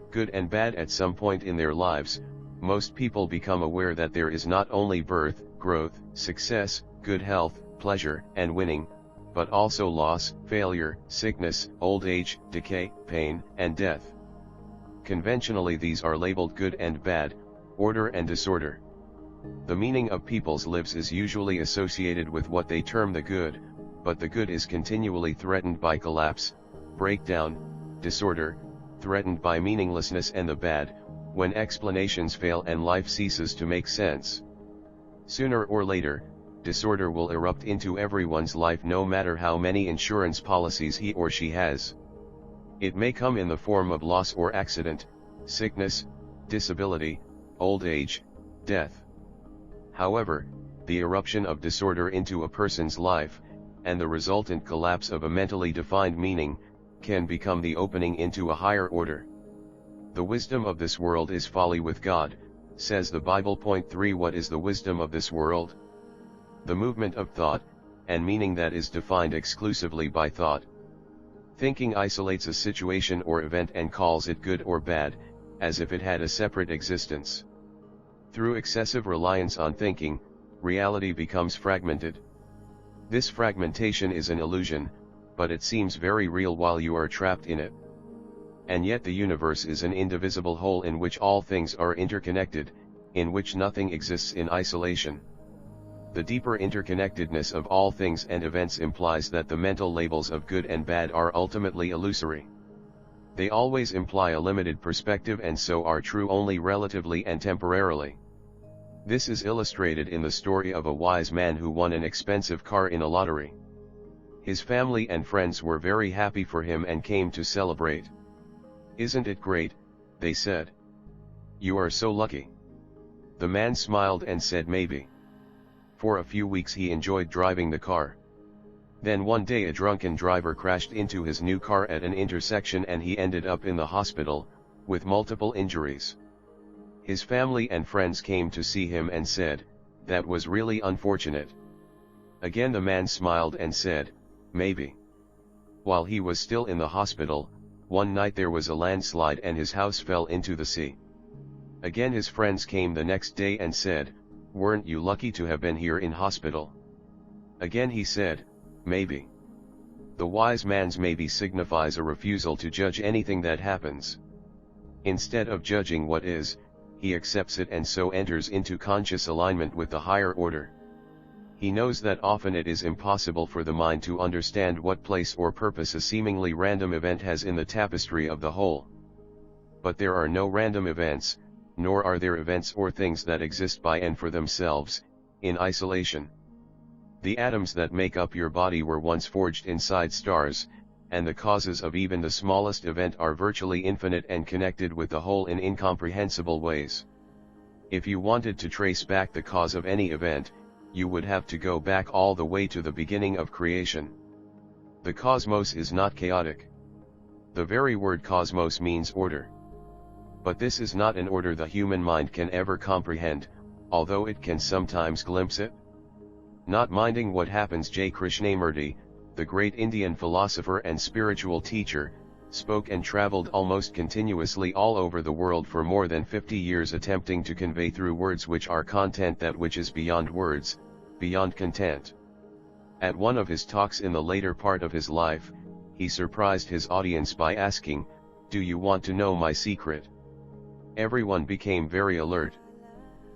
Good and bad at some point in their lives, most people become aware that there is not only birth, growth, success, good health, pleasure, and winning, but also loss, failure, sickness, old age, decay, pain, and death. Conventionally these are labeled good and bad, order and disorder. The meaning of people's lives is usually associated with what they term the good, but the good is continually threatened by collapse, breakdown, disorder, threatened by meaninglessness, and the bad, when explanations fail and life ceases to make sense. Sooner or later, disorder will erupt into everyone's life no matter how many insurance policies he or she has. It may come in the form of loss or accident, sickness, disability, old age, death. However, the eruption of disorder into a person's life, and the resultant collapse of a mentally defined meaning, can become the opening into a higher order. The wisdom of this world is folly with God, says the Bible. Point 3. What is the wisdom of this world? The movement of thought, and meaning that is defined exclusively by thought. Thinking isolates a situation or event and calls it good or bad, as if it had a separate existence. Through excessive reliance on thinking, reality becomes fragmented. This fragmentation is an illusion, but it seems very real while you are trapped in it. And yet the universe is an indivisible whole in which all things are interconnected, in which nothing exists in isolation. The deeper interconnectedness of all things and events implies that the mental labels of good and bad are ultimately illusory. They always imply a limited perspective and so are true only relatively and temporarily. This is illustrated in the story of a wise man who won an expensive car in a lottery. His family and friends were very happy for him and came to celebrate. "Isn't it great?" they said. "You are so lucky." The man smiled and said maybe. For a few weeks he enjoyed driving the car. Then one day a drunken driver crashed into his new car at an intersection and he ended up in the hospital, with multiple injuries. His family and friends came to see him and said, "That was really unfortunate." Again the man smiled and said, "Maybe." While he was still in the hospital, one night there was a landslide and his house fell into the sea. Again his friends came the next day and said, "Weren't you lucky to have been here in hospital?" Again he said, "Maybe." The wise man's maybe signifies a refusal to judge anything that happens. Instead of judging what is, he accepts it and so enters into conscious alignment with the higher order. He knows that often it is impossible for the mind to understand what place or purpose a seemingly random event has in the tapestry of the whole. But there are no random events, nor are there events or things that exist by and for themselves, in isolation. The atoms that make up your body were once forged inside stars, and the causes of even the smallest event are virtually infinite and connected with the whole in incomprehensible ways. If you wanted to trace back the cause of any event, you would have to go back all the way to the beginning of creation. The cosmos is not chaotic. The very word cosmos means order. But this is not an order the human mind can ever comprehend, although it can sometimes glimpse it. Not minding what happens, J. Krishnamurti, the great Indian philosopher and spiritual teacher, spoke and traveled almost continuously all over the world for more than 50 years attempting to convey through words which are content that which is beyond words, beyond content. At one of his talks in the later part of his life, he surprised his audience by asking, "Do you want to know my secret?" Everyone became very alert.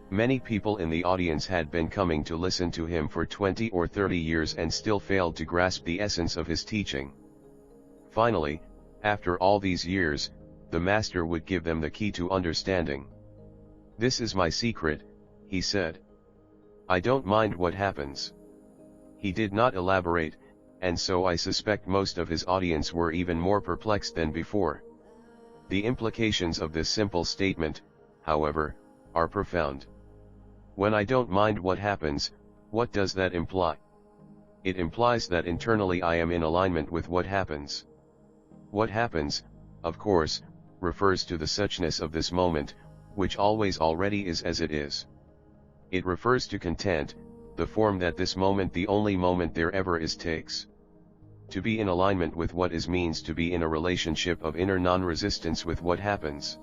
Many people in the audience had been coming to listen to him for 20 or 30 years and still failed to grasp the essence of his teaching. Finally, after all these years, the master would give them the key to understanding. "This is my secret," he said. "I don't mind what happens. He did not elaborate, and so I suspect most of his audience were even more perplexed than before. The implications of this simple statement, however, are profound. When I don't mind what happens, what does that imply? It implies that internally I am in alignment with what happens. What happens, of course, refers to the suchness of this moment, which always already is as it is. It refers to content, the form that this moment, the only moment there ever is, takes. To be in alignment with what is means to be in a relationship of inner non-resistance with what happens.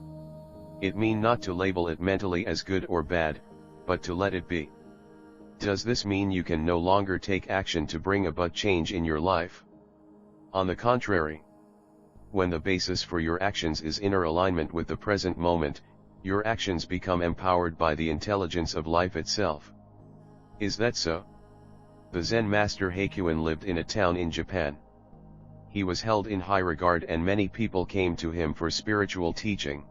It means not to label it mentally as good or bad, but to let it be. Does this mean you can no longer take action to bring about change in your life? On the contrary. When the basis for your actions is inner alignment with the present moment, your actions become empowered by the intelligence of life itself. Is that so? The Zen master Heikuin lived in a town in Japan. He was held in high regard and many people came to him for spiritual teaching.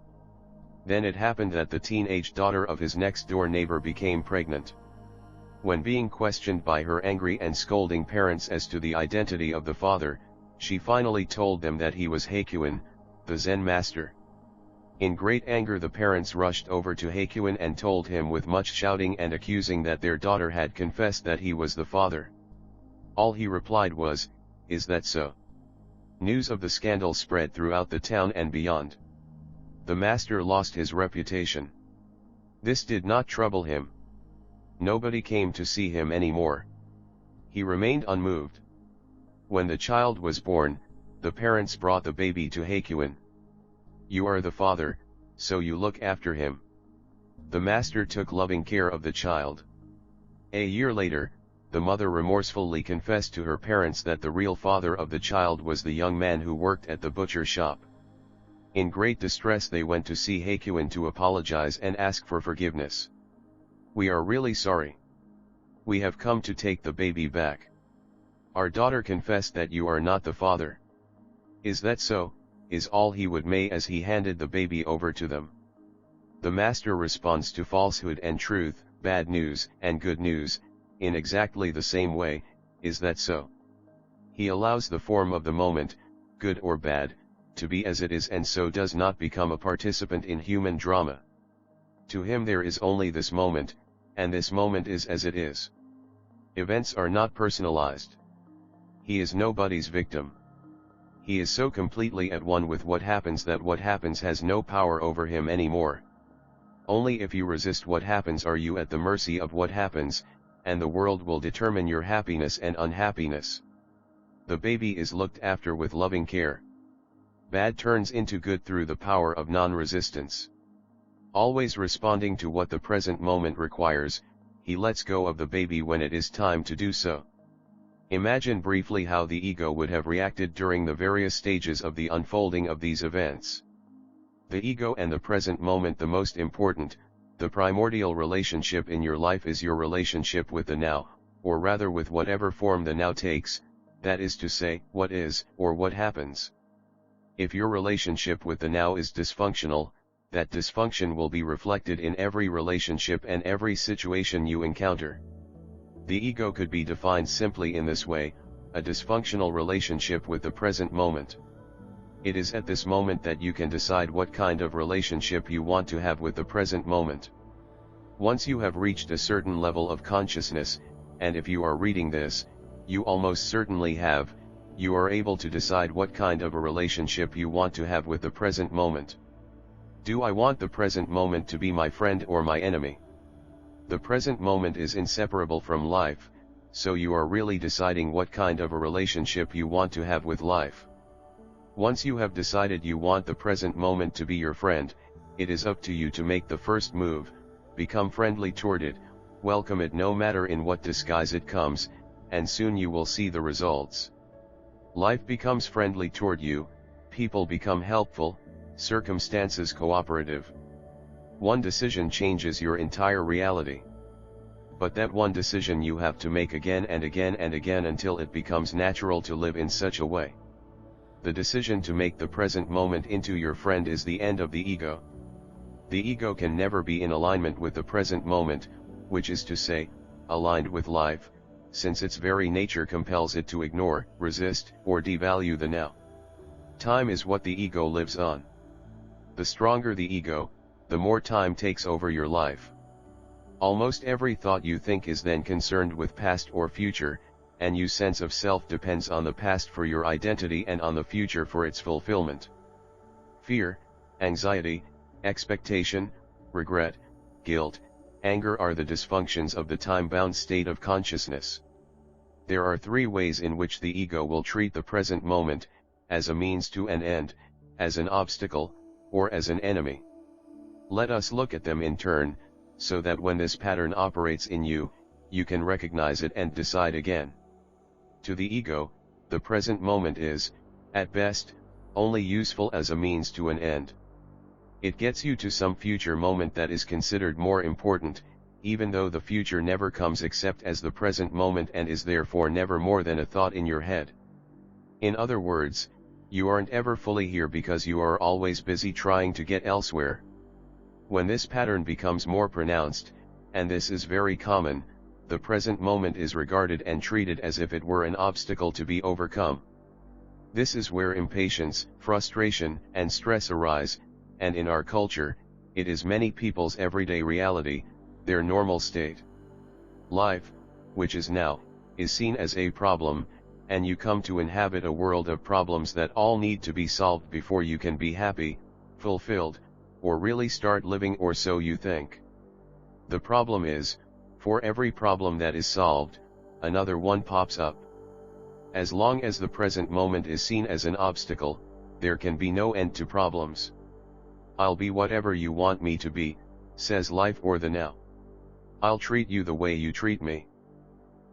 Then it happened that the teenage daughter of his next-door neighbor became pregnant. When being questioned by her angry and scolding parents as to the identity of the father, she finally told them that he was Heikuin, the Zen master. In great anger the parents rushed over to Heikuin and told him with much shouting and accusing that their daughter had confessed that he was the father. All he replied was, "Is that so?" News of the scandal spread throughout the town and beyond. The master lost his reputation. This did not trouble him. Nobody came to see him anymore. He remained unmoved. When the child was born, the parents brought the baby to Heikuin. "You are the father, so you look after him." The master took loving care of the child. A year later, the mother remorsefully confessed to her parents that the real father of the child was the young man who worked at the butcher shop. In great distress they went to see Heikuin to apologize and ask for forgiveness. "We are really sorry. We have come to take the baby back. Our daughter confessed that you are not the father." "Is that so?" is all he would say as he handed the baby over to them. The master responds to falsehood and truth, bad news and good news, in exactly the same way. Is that so? He allows the form of the moment, good or bad, to be as it is and so does not become a participant in human drama. To him there is only this moment, and this moment is as it is. Events are not personalized. He is nobody's victim. He is so completely at one with what happens that what happens has no power over him anymore. Only if you resist what happens are you at the mercy of what happens, and the world will determine your happiness and unhappiness. The baby is looked after with loving care. Bad turns into good through the power of non-resistance. Always responding to what the present moment requires, he lets go of the baby when it is time to do so. Imagine briefly how the ego would have reacted during the various stages of the unfolding of these events. The ego and the present moment, the most important, the primordial relationship in your life is your relationship with the now, or rather with whatever form the now takes, that is to say, what is, or what happens. If your relationship with the now is dysfunctional, that dysfunction will be reflected in every relationship and every situation you encounter. The ego could be defined simply in this way: a dysfunctional relationship with the present moment. It is at this moment that you can decide what kind of relationship you want to have with the present moment. Once you have reached a certain level of consciousness, and if you are reading this, you almost certainly have, you are able to decide what kind of a relationship you want to have with the present moment. Do I want the present moment to be my friend or my enemy? The present moment is inseparable from life, so you are really deciding what kind of a relationship you want to have with life. Once you have decided you want the present moment to be your friend, it is up to you to make the first move, become friendly toward it, welcome it no matter in what disguise it comes, and soon you will see the results. Life becomes friendly toward you, people become helpful, circumstances cooperative. One decision changes your entire reality. But that one decision you have to make again and again and again until it becomes natural to live in such a way. The decision to make the present moment into your friend is the end of the ego. The ego can never be in alignment with the present moment, which is to say, aligned with life, since its very nature compels it to ignore, resist, or devalue the now. Time is what the ego lives on. The stronger the ego, the more time takes over your life. Almost every thought you think is then concerned with past or future, and your sense of self depends on the past for your identity and on the future for its fulfillment. Fear, anxiety, expectation, regret, guilt, anger are the dysfunctions of the time-bound state of consciousness. There are three ways in which the ego will treat the present moment: as a means to an end, as an obstacle, or as an enemy. Let us look at them in turn, so that when this pattern operates in you, you can recognize it and decide again. To the ego, the present moment is, at best, only useful as a means to an end. It gets you to some future moment that is considered more important, even though the future never comes except as the present moment and is therefore never more than a thought in your head. In other words, you aren't ever fully here because you are always busy trying to get elsewhere. When this pattern becomes more pronounced, and this is very common, the present moment is regarded and treated as if it were an obstacle to be overcome. This is where impatience, frustration, and stress arise, and in our culture, it is many people's everyday reality, their normal state. Life, which is now, is seen as a problem, and you come to inhabit a world of problems that all need to be solved before you can be happy, fulfilled, or really start living, or so you think. The problem is, for every problem that is solved, another one pops up. As long as the present moment is seen as an obstacle, there can be no end to problems. I'll be whatever you want me to be, says life or the now. I'll treat you the way you treat me.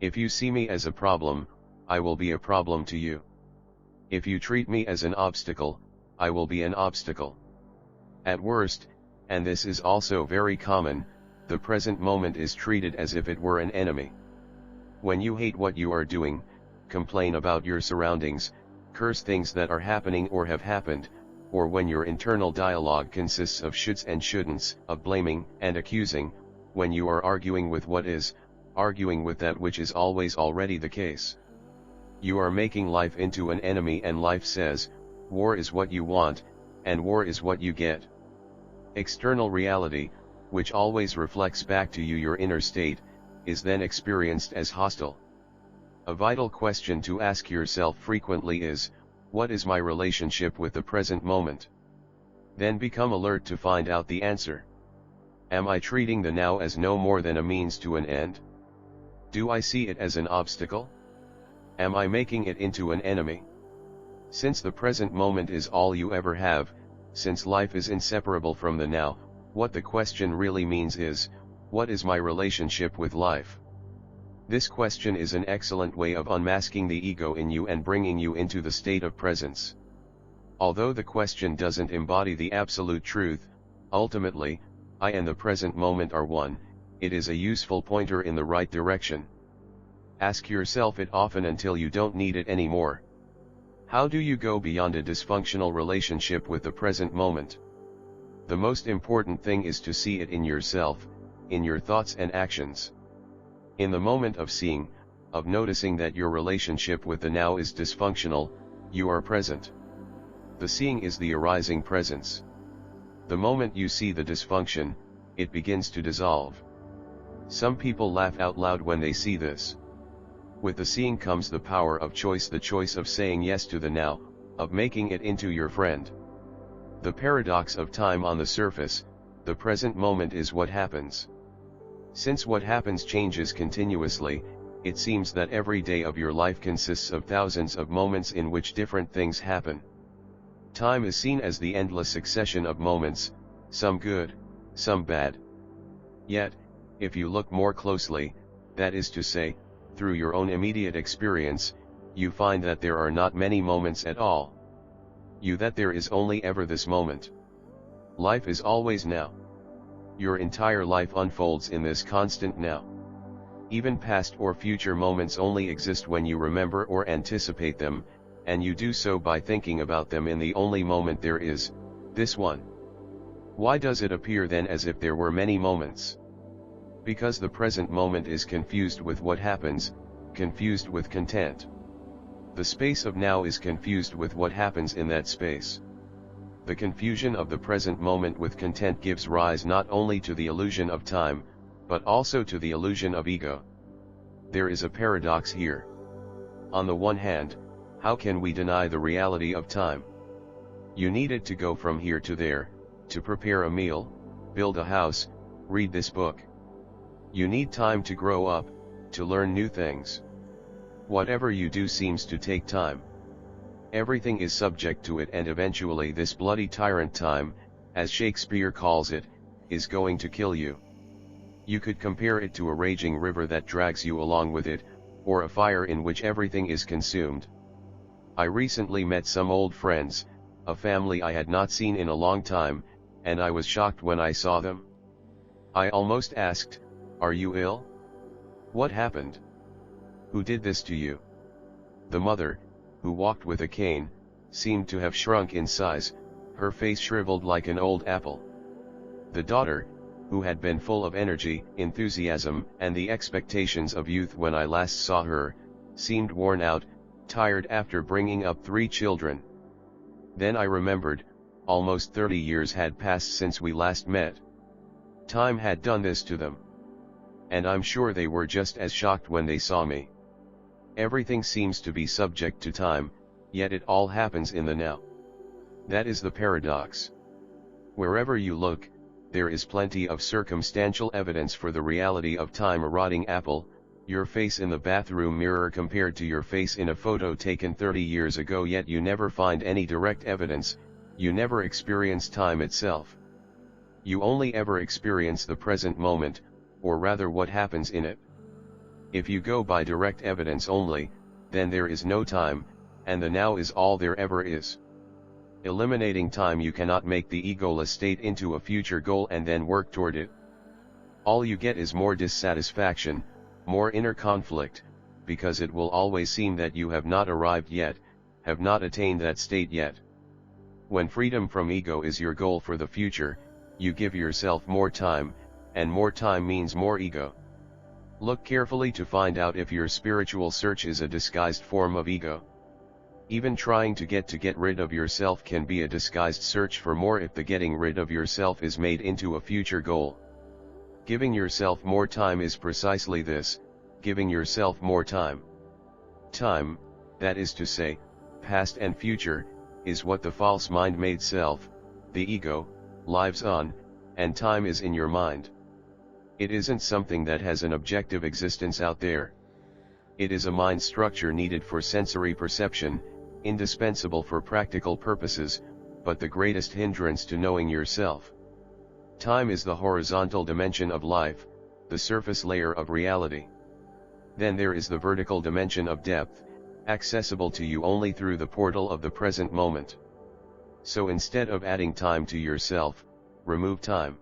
If you see me as a problem, I will be a problem to you. If you treat me as an obstacle, I will be an obstacle. At worst, and this is also very common, the present moment is treated as if it were an enemy. When you hate what you are doing, complain about your surroundings, curse things that are happening or have happened, or when your internal dialogue consists of shoulds and shouldn'ts, of blaming and accusing, when you are arguing with what is, arguing with that which is always already the case. You are making life into an enemy, and life says, war is what you want, and war is what you get. External reality, which always reflects back to you your inner state, is then experienced as hostile. A vital question to ask yourself frequently is, what is my relationship with the present moment? Then become alert to find out the answer. Am I treating the now as no more than a means to an end? Do I see it as an obstacle? Am I making it into an enemy? Since the present moment is all you ever have, since life is inseparable from the now, what the question really means is, what is my relationship with life? This question is an excellent way of unmasking the ego in you and bringing you into the state of presence. Although the question doesn't embody the absolute truth, ultimately, I and the present moment are one, it is a useful pointer in the right direction. Ask yourself it often until you don't need it anymore. How do you go beyond a dysfunctional relationship with the present moment? The most important thing is to see it in yourself, in your thoughts and actions. In the moment of seeing, of noticing that your relationship with the now is dysfunctional, you are present. The seeing is the arising presence. The moment you see the dysfunction, it begins to dissolve. Some people laugh out loud when they see this. With the seeing comes the power of choice, the choice of saying yes to the now, of making it into your friend. The paradox of time on the surface, the present moment is what happens. Since what happens changes continuously, it seems that every day of your life consists of thousands of moments in which different things happen. Time is seen as the endless succession of moments, some good, some bad. Yet, if you look more closely, that is to say, through your own immediate experience, you find that there are not many moments at all. That there is only ever this moment. Life is always now. Your entire life unfolds in this constant now. Even past or future moments only exist when you remember or anticipate them, and you do so by thinking about them in the only moment there is, this one. Why does it appear then as if there were many moments? Because the present moment is confused with what happens, confused with content. The space of now is confused with what happens in that space. The confusion of the present moment with content gives rise not only to the illusion of time, but also to the illusion of ego. There is a paradox here. On the one hand, how can we deny the reality of time? You need it to go from here to there, to prepare a meal, build a house, read this book. You need time to grow up, to learn new things. Whatever you do seems to take time. Everything is subject to it, and eventually this bloody tyrant time, as Shakespeare calls it, is going to kill you. You could compare it to a raging river that drags you along with it, or a fire in which everything is consumed. I recently met some old friends, a family I had not seen in a long time, and I was shocked when I saw them. I almost asked, "Are you ill? What happened? Who did this to you?" The mother, who walked with a cane, seemed to have shrunk in size, her face shriveled like an old apple. The daughter, who had been full of energy, enthusiasm, and the expectations of youth when I last saw her, seemed worn out, tired after bringing up 3 children. Then I remembered, almost 30 years had passed since we last met. Time had done this to them. And I'm sure they were just as shocked when they saw me. Everything seems to be subject to time, yet it all happens in the now. That is the paradox. Wherever you look, there is plenty of circumstantial evidence for the reality of time. A rotting apple, your face in the bathroom mirror compared to your face in a photo taken 30 years ago, yet you never find any direct evidence, you never experience time itself. You only ever experience the present moment, or rather what happens in it. If you go by direct evidence only, then there is no time, and the now is all there ever is. Eliminating time, you cannot make the egoless state into a future goal and then work toward it. All you get is more dissatisfaction, more inner conflict, because it will always seem that you have not arrived yet, have not attained that state yet. When freedom from ego is your goal for the future, you give yourself more time, and more time means more ego. Look carefully to find out if your spiritual search is a disguised form of ego. Even trying to get rid of yourself can be a disguised search for more if the getting rid of yourself is made into a future goal. Giving yourself more time is precisely this, giving yourself more time. Time, that is to say, past and future, is what the false mind-made self, the ego, lives on, and time is in your mind. It isn't something that has an objective existence out there. It is a mind structure needed for sensory perception, indispensable for practical purposes, but the greatest hindrance to knowing yourself. Time is the horizontal dimension of life, the surface layer of reality. Then there is the vertical dimension of depth, accessible to you only through the portal of the present moment. So instead of adding time to yourself, remove time.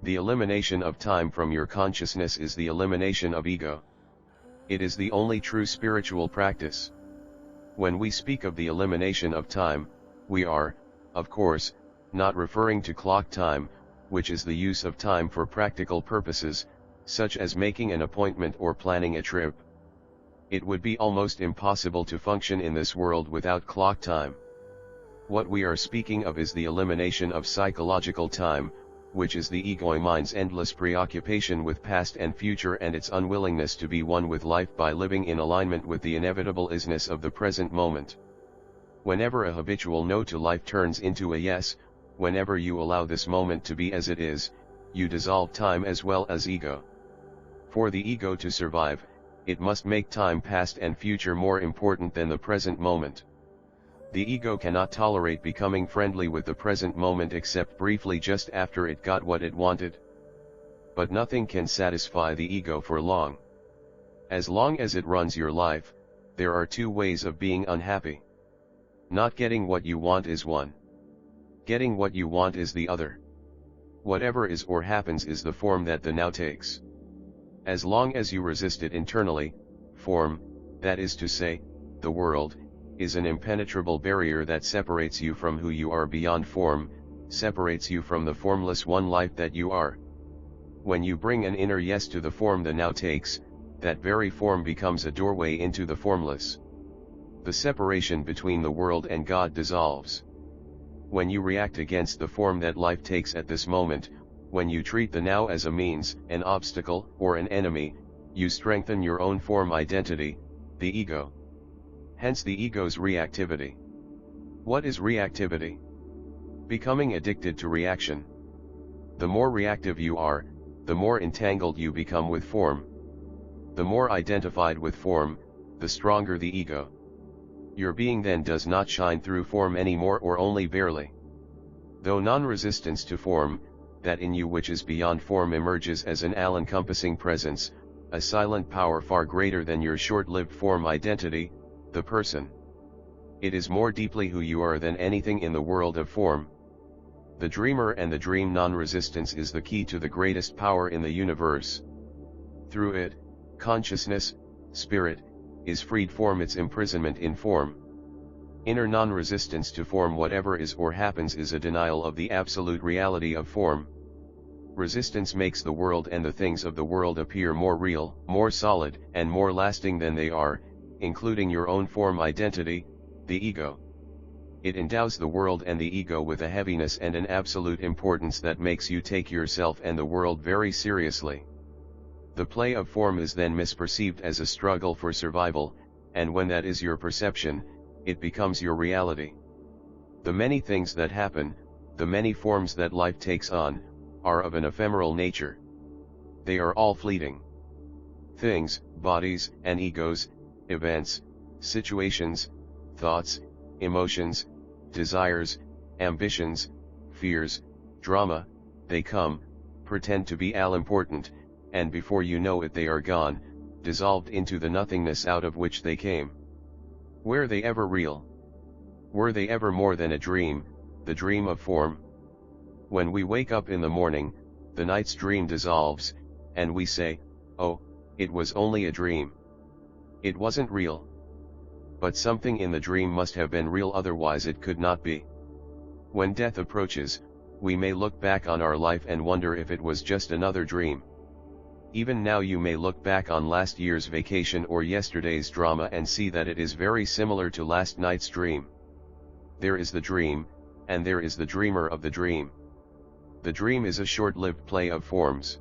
The elimination of time from your consciousness is the elimination of ego. It is the only true spiritual practice. When we speak of the elimination of time, we are, of course, not referring to clock time, which is the use of time for practical purposes, such as making an appointment or planning a trip. It would be almost impossible to function in this world without clock time. What we are speaking of is the elimination of psychological time, which is the ego mind's endless preoccupation with past and future and its unwillingness to be one with life by living in alignment with the inevitable isness of the present moment. Whenever a habitual no to life turns into a yes, whenever you allow this moment to be as it is, you dissolve time as well as ego. For the ego to survive, it must make time past and future more important than the present moment. The ego cannot tolerate becoming friendly with the present moment except briefly just after it got what it wanted. But nothing can satisfy the ego for long. As long as it runs your life, there are 2 ways of being unhappy. Not getting what you want is one. Getting what you want is the other. Whatever is or happens is the form that the now takes. As long as you resist it internally, form, that is to say, the world, is an impenetrable barrier that separates you from who you are beyond form, separates you from the formless one life that you are. When you bring an inner yes to the form the now takes, that very form becomes a doorway into the formless. The separation between the world and God dissolves. When you react against the form that life takes at this moment, when you treat the now as a means, an obstacle, or an enemy, you strengthen your own form identity, the ego. Hence the ego's reactivity. What is reactivity? Becoming addicted to reaction. The more reactive you are, the more entangled you become with form. The more identified with form, the stronger the ego. Your being then does not shine through form anymore, or only barely. Though non-resistance to form, that in you which is beyond form emerges as an all-encompassing presence, a silent power far greater than your short-lived form identity, the person. It is more deeply who you are than anything in the world of form. The dreamer and the dream non-resistance is the key to the greatest power in the universe. Through it, consciousness, spirit, is freed from its imprisonment in form. Inner non-resistance to form, whatever is or happens, is a denial of the absolute reality of form. Resistance makes the world and the things of the world appear more real, more solid, and more lasting than they are, including your own form identity, the ego. It endows the world and the ego with a heaviness and an absolute importance that makes you take yourself and the world very seriously. The play of form is then misperceived as a struggle for survival, and when that is your perception, it becomes your reality. The many things that happen, the many forms that life takes on, are of an ephemeral nature. They are all fleeting. Things, bodies, and egos, events, situations, thoughts, emotions, desires, ambitions, fears, drama, they come, pretend to be all-important, and before you know it they are gone, dissolved into the nothingness out of which they came. Were they ever real? Were they ever more than a dream, the dream of form? When we wake up in the morning, the night's dream dissolves, and we say, "Oh, it was only a dream. It wasn't real." But something in the dream must have been real, otherwise it could not be. When death approaches, we may look back on our life and wonder if it was just another dream. Even now you may look back on last year's vacation or yesterday's drama and see that it is very similar to last night's dream. There is the dream, and there is the dreamer of the dream. The dream is a short-lived play of forms.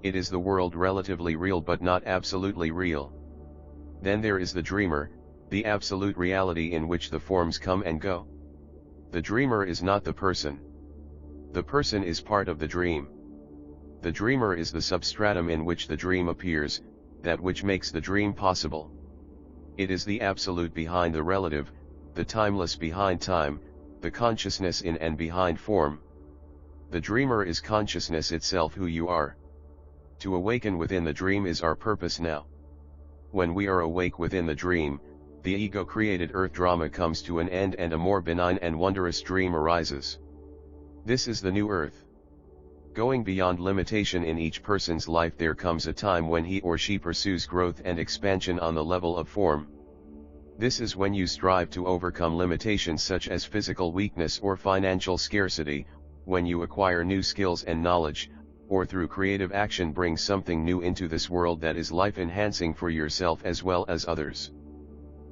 It is the world relatively real but not absolutely real. Then there is the dreamer, the absolute reality in which the forms come and go. The dreamer is not the person. The person is part of the dream. The dreamer is the substratum in which the dream appears, that which makes the dream possible. It is the absolute behind the relative, the timeless behind time, the consciousness in and behind form. The dreamer is consciousness itself, who you are. To awaken within the dream is our purpose now. When we are awake within the dream, the ego-created earth drama comes to an end and a more benign and wondrous dream arises. This is the new earth. Going beyond limitation in each person's life, there comes a time when he or she pursues growth and expansion on the level of form. This is when you strive to overcome limitations such as physical weakness or financial scarcity, when you acquire new skills and knowledge, or through creative action bring something new into this world that is life-enhancing for yourself as well as others.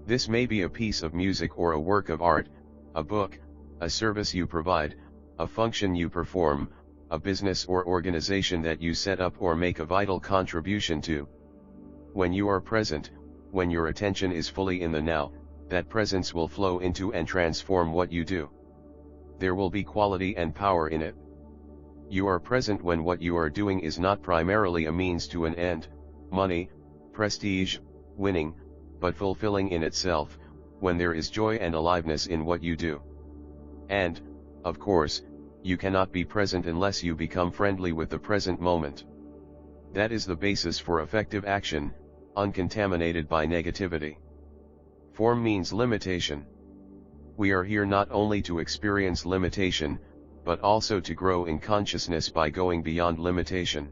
This may be a piece of music or a work of art, a book, a service you provide, a function you perform, a business or organization that you set up or make a vital contribution to. When you are present, when your attention is fully in the now, that presence will flow into and transform what you do. There will be quality and power in it. You are present when what you are doing is not primarily a means to an end, money, prestige, winning, but fulfilling in itself, when there is joy and aliveness in what you do. And, of course, you cannot be present unless you become friendly with the present moment. That is the basis for effective action, uncontaminated by negativity. Form means limitation. We are here not only to experience limitation, but also to grow in consciousness by going beyond limitation.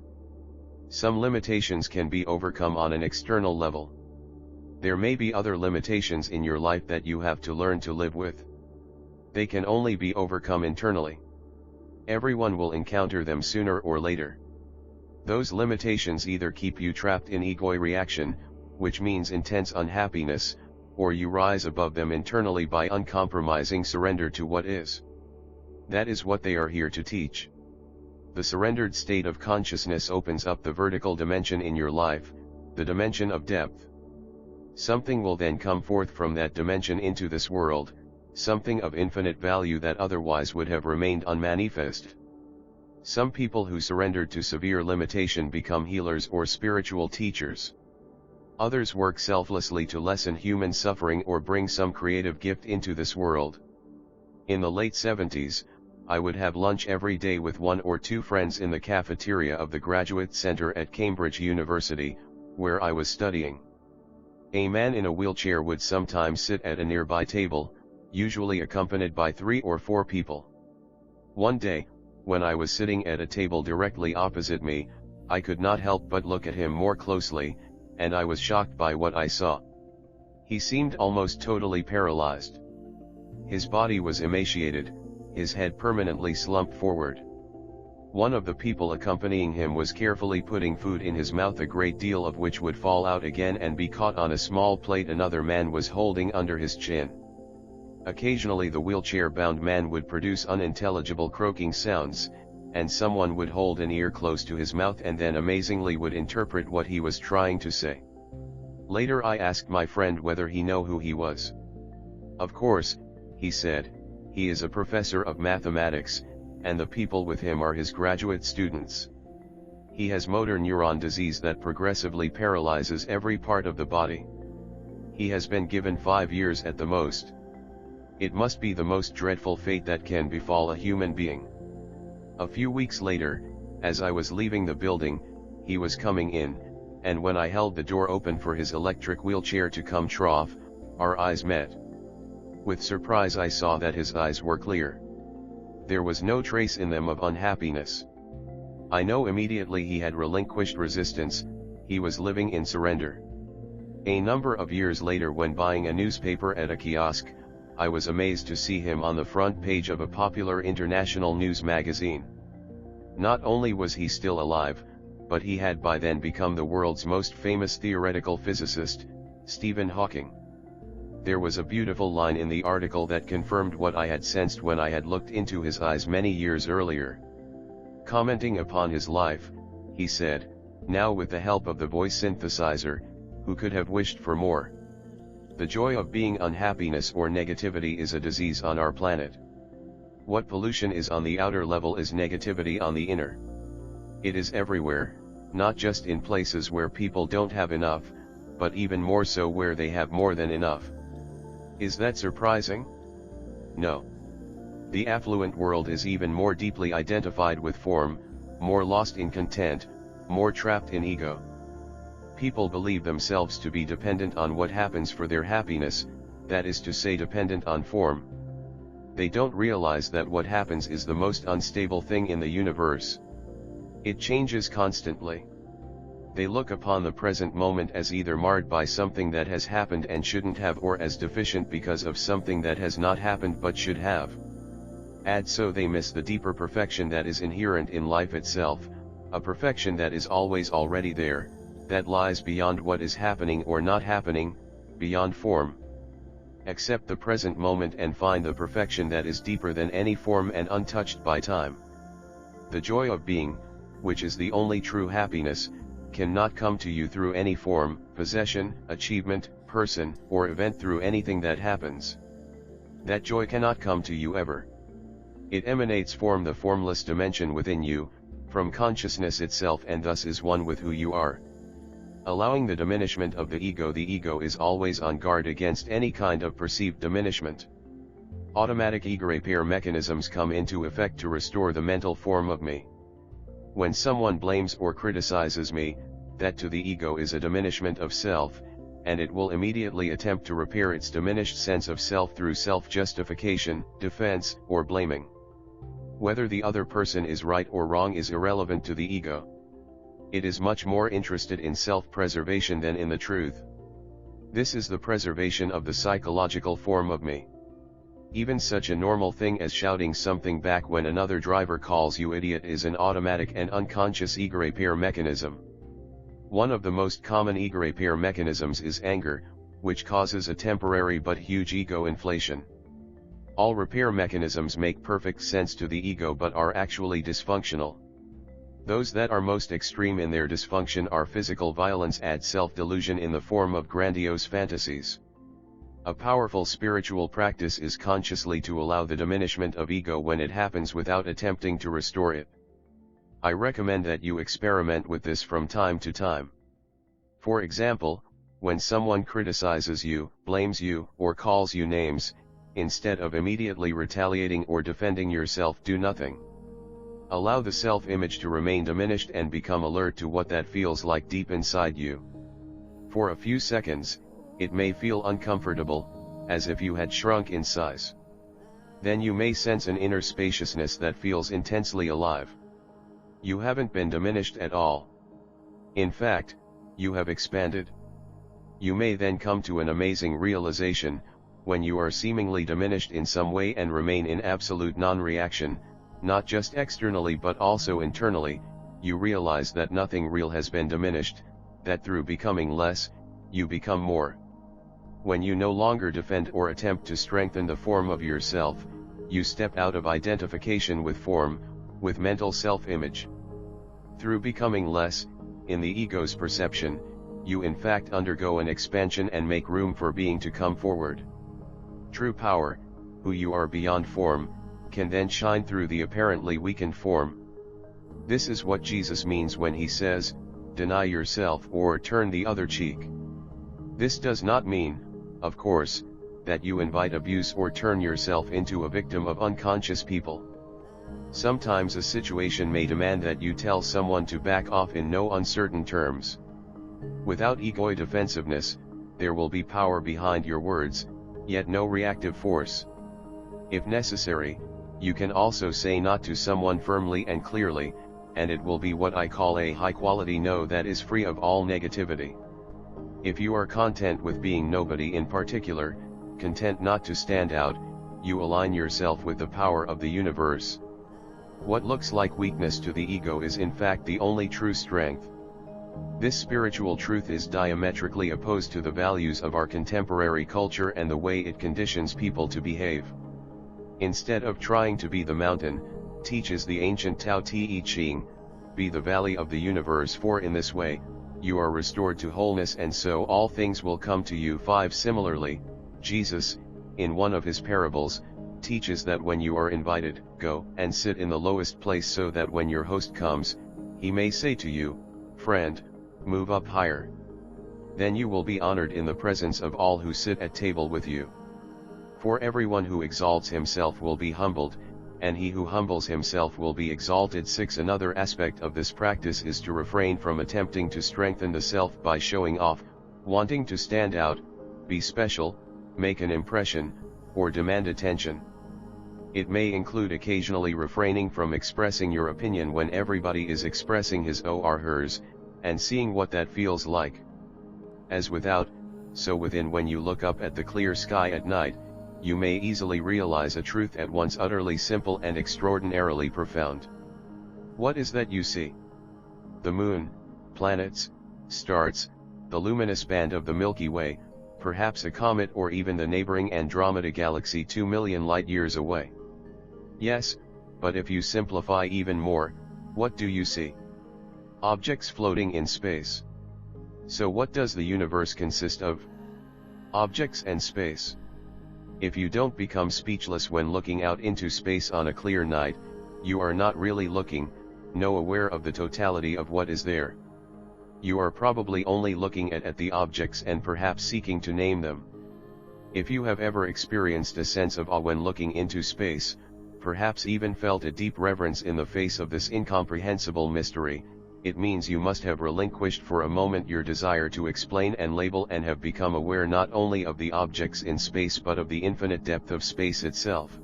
Some limitations can be overcome on an external level. There may be other limitations in your life that you have to learn to live with. They can only be overcome internally. Everyone will encounter them sooner or later. Those limitations either keep you trapped in ego reaction, which means intense unhappiness, or you rise above them internally by uncompromising surrender to what is. That is what they are here to teach. The surrendered state of consciousness opens up the vertical dimension in your life, the dimension of depth. Something will then come forth from that dimension into this world, something of infinite value that otherwise would have remained unmanifest. Some people who surrendered to severe limitation become healers or spiritual teachers. Others work selflessly to lessen human suffering or bring some creative gift into this world. In the late 70s, I would have lunch every day with one or two friends in the cafeteria of the Graduate Center at Cambridge University, where I was studying. A man in a wheelchair would sometimes sit at a nearby table, usually accompanied by 3 or 4 people. One day, when I was sitting at a table directly opposite me, I could not help but look at him more closely, and I was shocked by what I saw. He seemed almost totally paralyzed. His body was emaciated, his head permanently slumped forward. One of the people accompanying him was carefully putting food in his mouth, a great deal of which would fall out again and be caught on a small plate another man was holding under his chin. Occasionally the wheelchair-bound man would produce unintelligible croaking sounds, and someone would hold an ear close to his mouth and then amazingly would interpret what he was trying to say. Later I asked my friend whether he knew who he was. "Of course," he said, "he is a professor of mathematics, and the people with him are his graduate students. He has motor neuron disease that progressively paralyzes every part of the body. He has been given 5 years at the most. It must be the most dreadful fate that can befall a human being." A few weeks later, as I was leaving the building, he was coming in, and when I held the door open for his electric wheelchair to come off, our eyes met. With surprise I saw that his eyes were clear. There was no trace in them of unhappiness. I know immediately he had relinquished resistance, he was living in surrender. A number of years later, when buying a newspaper at a kiosk, I was amazed to see him on the front page of a popular international news magazine. Not only was he still alive, but he had by then become the world's most famous theoretical physicist, Stephen Hawking. There was a beautiful line in the article that confirmed what I had sensed when I had looked into his eyes many years earlier. Commenting upon his life, he said, "Now with the help of the voice synthesizer, who could have wished for more? The joy of being unhappiness or negativity is a disease on our planet. What pollution is on the outer level is negativity on the inner. It is everywhere, not just in places where people don't have enough, but even more so where they have more than enough." Is that surprising? No. The affluent world is even more deeply identified with form, more lost in content, more trapped in ego. People believe themselves to be dependent on what happens for their happiness, that is to say, dependent on form. They don't realize that what happens is the most unstable thing in the universe. It changes constantly. They look upon the present moment as either marred by something that has happened and shouldn't have, or as deficient because of something that has not happened but should have. And so they miss the deeper perfection that is inherent in life itself, a perfection that is always already there, that lies beyond what is happening or not happening, beyond form. Accept the present moment and find the perfection that is deeper than any form and untouched by time. The joy of being, which is the only true happiness, cannot come to you through any form, possession, achievement, person, or event, through anything that happens. That joy cannot come to you ever. It emanates from the formless dimension within you, from consciousness itself, and thus is one with who you are. Allowing the diminishment of the ego is always on guard against any kind of perceived diminishment. Automatic ego repair mechanisms come into effect to restore the mental form of me. When someone blames or criticizes me, that to the ego is a diminishment of self, and it will immediately attempt to repair its diminished sense of self through self-justification, defense, or blaming. Whether the other person is right or wrong is irrelevant to the ego. It is much more interested in self-preservation than in the truth. This is the preservation of the psychological form of me. Even such a normal thing as shouting something back when another driver calls you idiot is an automatic and unconscious ego repair mechanism. One of the most common ego repair mechanisms is anger, which causes a temporary but huge ego inflation. All repair mechanisms make perfect sense to the ego but are actually dysfunctional. Those that are most extreme in their dysfunction are physical violence and self-delusion in the form of grandiose fantasies. A powerful spiritual practice is consciously to allow the diminishment of ego when it happens without attempting to restore it. I recommend that you experiment with this from time to time. For example, when someone criticizes you, blames you, or calls you names, instead of immediately retaliating or defending yourself, do nothing. Allow the self-image to remain diminished and become alert to what that feels like deep inside you. For a few seconds, it may feel uncomfortable, as if you had shrunk in size. Then you may sense an inner spaciousness that feels intensely alive. You haven't been diminished at all. In fact, you have expanded. You may then come to an amazing realization, when you are seemingly diminished in some way and remain in absolute non-reaction, not just externally but also internally, you realize that nothing real has been diminished, that through becoming less, you become more. When you no longer defend or attempt to strengthen the form of yourself, you step out of identification with form, with mental self-image. Through becoming less, in the ego's perception, you in fact undergo an expansion and make room for being to come forward. True power, who you are beyond form, can then shine through the apparently weakened form. This is what Jesus means when he says, "Deny yourself or turn the other cheek." This does not mean, of course, that you invite abuse or turn yourself into a victim of unconscious people. Sometimes a situation may demand that you tell someone to back off in no uncertain terms. Without ego defensiveness, there will be power behind your words, yet no reactive force. If necessary, you can also say not to someone firmly and clearly, and it will be what I call a high-quality no that is free of all negativity. If you are content with being nobody in particular, content not to stand out, you align yourself with the power of the universe. What looks like weakness to the ego is in fact the only true strength. This spiritual truth is diametrically opposed to the values of our contemporary culture and the way it conditions people to behave. Instead of trying to be the mountain, teaches the ancient Tao Te Ching, be the valley of the universe, for in this way, you are restored to wholeness and so all things will come to you. 5. Similarly, Jesus, in one of his parables, teaches that when you are invited, go and sit in the lowest place so that when your host comes, he may say to you, "Friend, move up higher." Then you will be honored in the presence of all who sit at table with you. For everyone who exalts himself will be humbled, and he who humbles himself will be exalted. 6. Another aspect of this practice is to refrain from attempting to strengthen the self by showing off, wanting to stand out, be special, make an impression, or demand attention. It may include occasionally refraining from expressing your opinion when everybody is expressing his or hers, and seeing what that feels like. As without, so within. When you look up at the clear sky at night, you may easily realize a truth at once utterly simple and extraordinarily profound. What is that you see? The moon, planets, stars, the luminous band of the Milky Way, perhaps a comet or even the neighboring Andromeda galaxy 2 million light-years away. Yes, but if you simplify even more, what do you see? Objects floating in space. So what does the universe consist of? Objects and space. If you don't become speechless when looking out into space on a clear night, you are not really looking, no aware of the totality of what is there. You are probably only looking at the objects and perhaps seeking to name them. If you have ever experienced a sense of awe when looking into space, perhaps even felt a deep reverence in the face of this incomprehensible mystery, it means you must have relinquished for a moment your desire to explain and label and have become aware not only of the objects in space but of the infinite depth of space itself.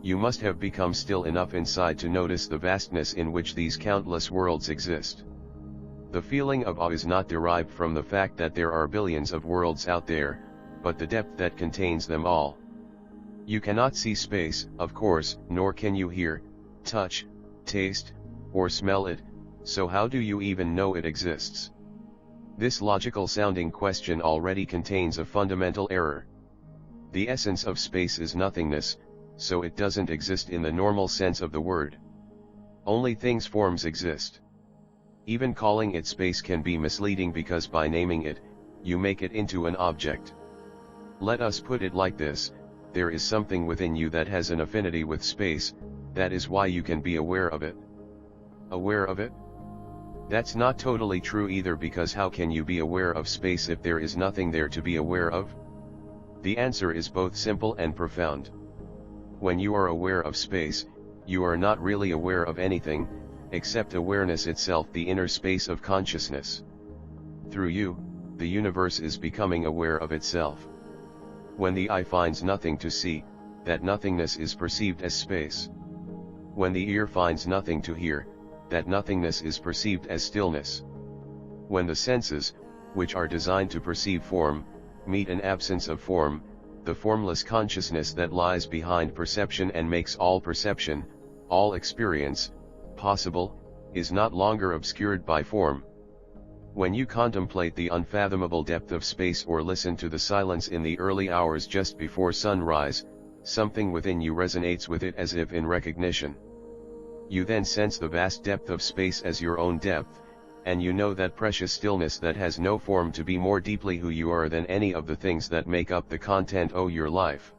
You must have become still enough inside to notice the vastness in which these countless worlds exist. The feeling of awe is not derived from the fact that there are billions of worlds out there, but the depth that contains them all. You cannot see space, of course, nor can you hear, touch, taste, or smell it, so how do you even know it exists? This logical-sounding question already contains a fundamental error. The essence of space is nothingness, so it doesn't exist in the normal sense of the word. Only things forms exist. Even calling it space can be misleading because by naming it, you make it into an object. Let us put it like this: there is something within you that has an affinity with space, that is why you can be aware of it. Aware of it? That's not totally true either, because how can you be aware of space if there is nothing there to be aware of? The answer is both simple and profound. When you are aware of space, you are not really aware of anything, except awareness itself, the inner space of consciousness. Through you, the universe is becoming aware of itself. When the eye finds nothing to see, that nothingness is perceived as space. When the ear finds nothing to hear, that nothingness is perceived as stillness. When the senses, which are designed to perceive form, meet an absence of form, the formless consciousness that lies behind perception and makes all perception, all experience, possible, is not longer obscured by form. When you contemplate the unfathomable depth of space or listen to the silence in the early hours just before sunrise, something within you resonates with it as if in recognition. You then sense the vast depth of space as your own depth, and you know that precious stillness that has no form to be more deeply who you are than any of the things that make up the content of your life.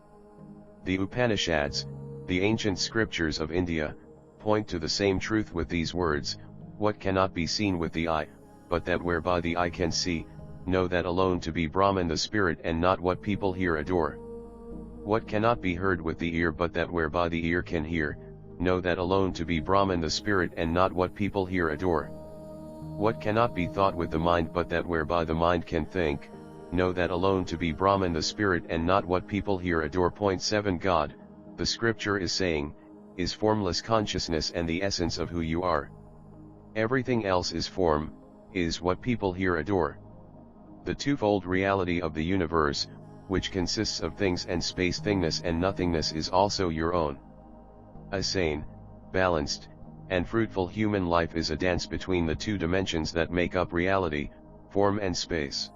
The Upanishads, the ancient scriptures of India, point to the same truth with these words: what cannot be seen with the eye, but that whereby the eye can see, know that alone to be Brahman the spirit and not what people hear adore. What cannot be heard with the ear but that whereby the ear can hear, know that alone to be Brahman the spirit and not what people hear adore. What cannot be thought with the mind but that whereby the mind can think, know that alone to be Brahman the spirit and not what people hear adore. Point 7 God, the scripture is saying, is formless consciousness and the essence of who you are. Everything else is form, is what people hear adore. The twofold reality of the universe, which consists of things and space, thingness and nothingness, is also your own. A sane, balanced, and fruitful human life is a dance between the two dimensions that make up reality, form and space.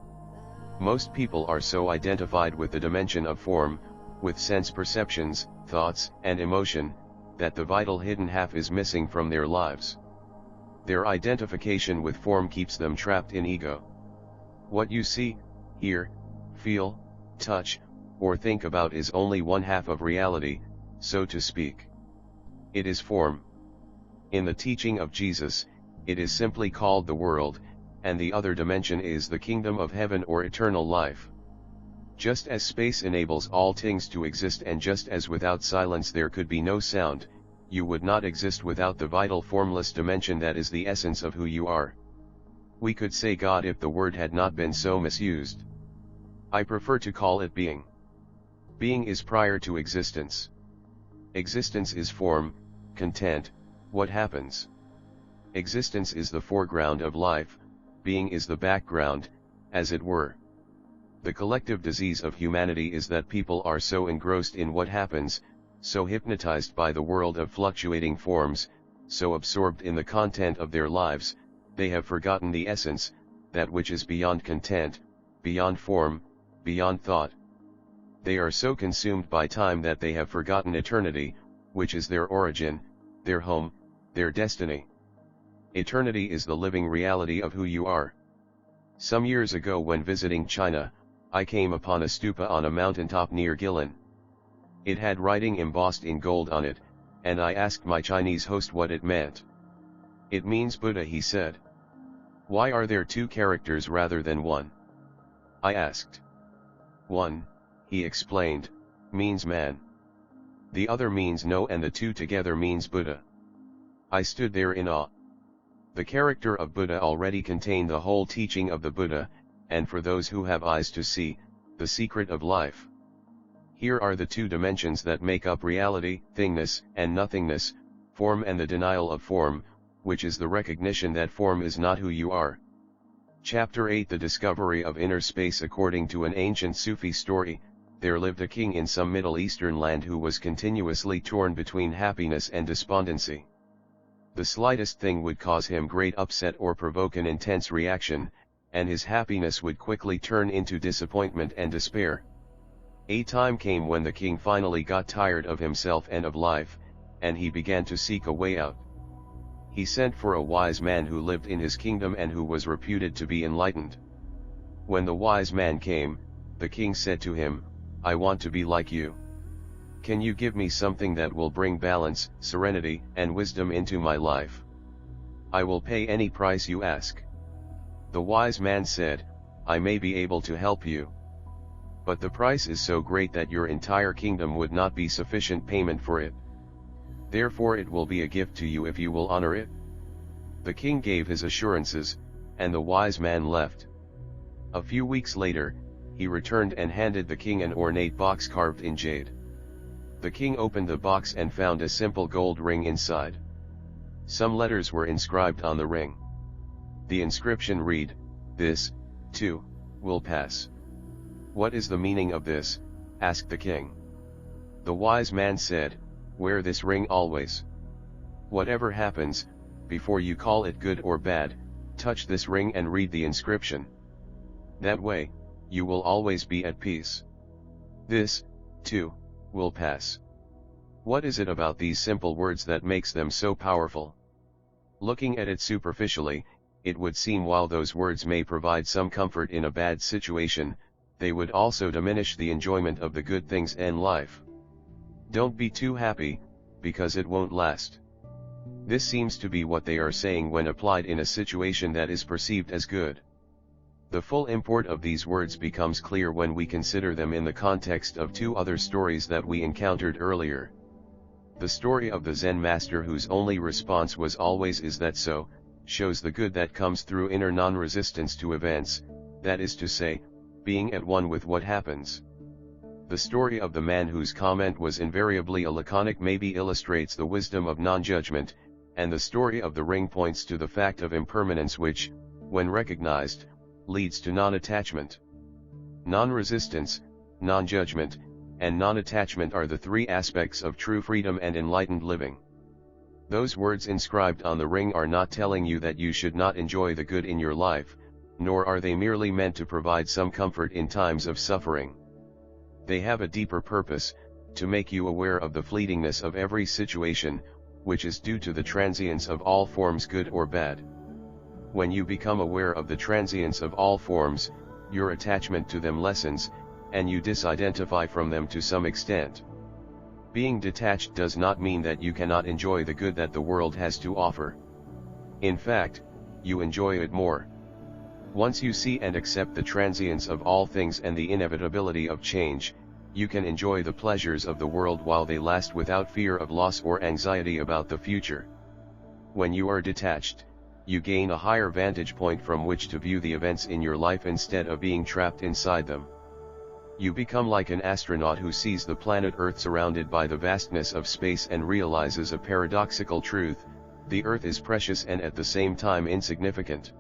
Most people are so identified with the dimension of form, with sense perceptions, thoughts, and emotion, that the vital hidden half is missing from their lives. Their identification with form keeps them trapped in ego. What you see, hear, feel, touch, or think about is only one half of reality, so to speak. It is form. In the teaching of Jesus, it is simply called the world, and the other dimension is the kingdom of heaven or eternal life. Just as space enables all things to exist, and just as without silence there could be no sound, you would not exist without the vital formless dimension that is the essence of who you are. We could say God if the word had not been so misused. I prefer to call it being. Being is prior to existence. Existence is form, content, what happens. Existence is the foreground of life, being is the background, as it were. The collective disease of humanity is that people are so engrossed in what happens, so hypnotized by the world of fluctuating forms, so absorbed in the content of their lives, they have forgotten the essence, that which is beyond content, beyond form, beyond thought. They are so consumed by time that they have forgotten eternity, which is their origin, their home, their destiny. Eternity is the living reality of who you are. Some years ago when visiting China, I came upon a stupa on a mountaintop near Guilin. It had writing embossed in gold on it, and I asked my Chinese host what it meant. "It means Buddha," he said. "Why are there two characters rather than one?" I asked. "One," he explained, "means man. The other means no, and the two together means Buddha." I stood there in awe. The character of Buddha already contained the whole teaching of the Buddha, and for those who have eyes to see, the secret of life. Here are the two dimensions that make up reality, thingness and nothingness, form and the denial of form, which is the recognition that form is not who you are. Chapter 8 The discovery of inner space. According to an ancient Sufi story, there lived a king in some Middle Eastern land who was continuously torn between happiness and despondency. The slightest thing would cause him great upset or provoke an intense reaction, and his happiness would quickly turn into disappointment and despair. A time came when the king finally got tired of himself and of life, and he began to seek a way out. He sent for a wise man who lived in his kingdom and who was reputed to be enlightened. When the wise man came, the king said to him, "I want to be like you. Can you give me something that will bring balance, serenity, and wisdom into my life? I will pay any price you ask." The wise man said, "I may be able to help you. But the price is so great that your entire kingdom would not be sufficient payment for it. Therefore it will be a gift to you if you will honor it." The king gave his assurances, and the wise man left. A few weeks later, he returned and handed the king an ornate box carved in jade. The king opened the box and found a simple gold ring inside. Some letters were inscribed on the ring. The inscription read, "This, too, will pass." "What is the meaning of this?" asked the king. The wise man said, "Wear this ring always. Whatever happens, before you call it good or bad, touch this ring and read the inscription. That way, you will always be at peace. This, too, will pass." What is it about these simple words that makes them so powerful? Looking at it superficially, it would seem while those words may provide some comfort in a bad situation, they would also diminish the enjoyment of the good things in life. Don't be too happy, because it won't last. This seems to be what they are saying when applied in a situation that is perceived as good. The full import of these words becomes clear when we consider them in the context of two other stories that we encountered earlier. The story of the Zen master whose only response was always "Is that so?" shows the good that comes through inner non-resistance to events, that is to say, being at one with what happens. The story of the man whose comment was invariably a laconic maybe illustrates the wisdom of non-judgment, and the story of the ring points to the fact of impermanence which, when recognized, leads to non-attachment. Non-resistance, non-judgment, and non-attachment are the three aspects of true freedom and enlightened living. Those words inscribed on the ring are not telling you that you should not enjoy the good in your life, nor are they merely meant to provide some comfort in times of suffering. They have a deeper purpose, to make you aware of the fleetingness of every situation, which is due to the transience of all forms good or bad. When you become aware of the transience of all forms, your attachment to them lessens, and you disidentify from them to some extent. Being detached does not mean that you cannot enjoy the good that the world has to offer. In fact, you enjoy it more. Once you see and accept the transience of all things and the inevitability of change, you can enjoy the pleasures of the world while they last without fear of loss or anxiety about the future. When you are detached, you gain a higher vantage point from which to view the events in your life instead of being trapped inside them. You become like an astronaut who sees the planet Earth surrounded by the vastness of space and realizes a paradoxical truth: the Earth is precious and at the same time insignificant.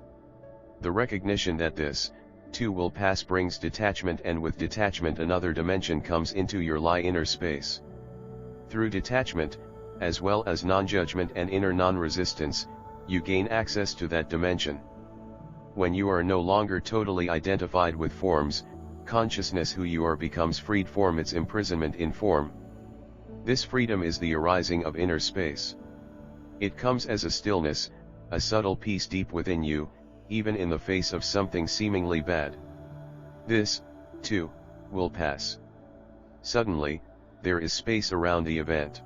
The recognition that this, too, will pass brings detachment, and with detachment another dimension comes into your inner space. Through detachment, as well as non-judgment and inner non-resistance, you gain access to that dimension. When you are no longer totally identified with forms, consciousness who you are becomes freed from its imprisonment in form. This freedom is the arising of inner space. It comes as a stillness, a subtle peace deep within you, even in the face of something seemingly bad. This, too, will pass. Suddenly, there is space around the event.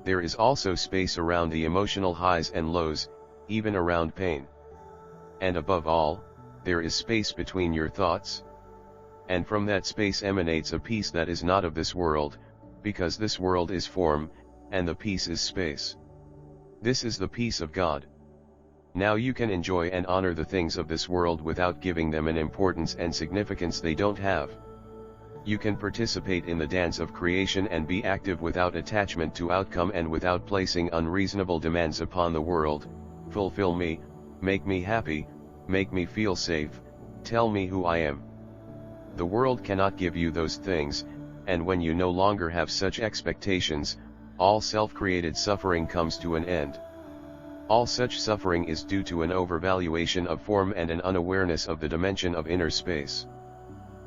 There is also space around the emotional highs and lows, even around pain. And above all, there is space between your thoughts. And from that space emanates a peace that is not of this world, because this world is form, and the peace is space. This is the peace of God. Now you can enjoy and honor the things of this world without giving them an importance and significance they don't have. You can participate in the dance of creation and be active without attachment to outcome and without placing unreasonable demands upon the world. Fulfill me, make me happy, make me feel safe, tell me who I am. The world cannot give you those things, and when you no longer have such expectations, all self-created suffering comes to an end. All such suffering is due to an overvaluation of form and an unawareness of the dimension of inner space.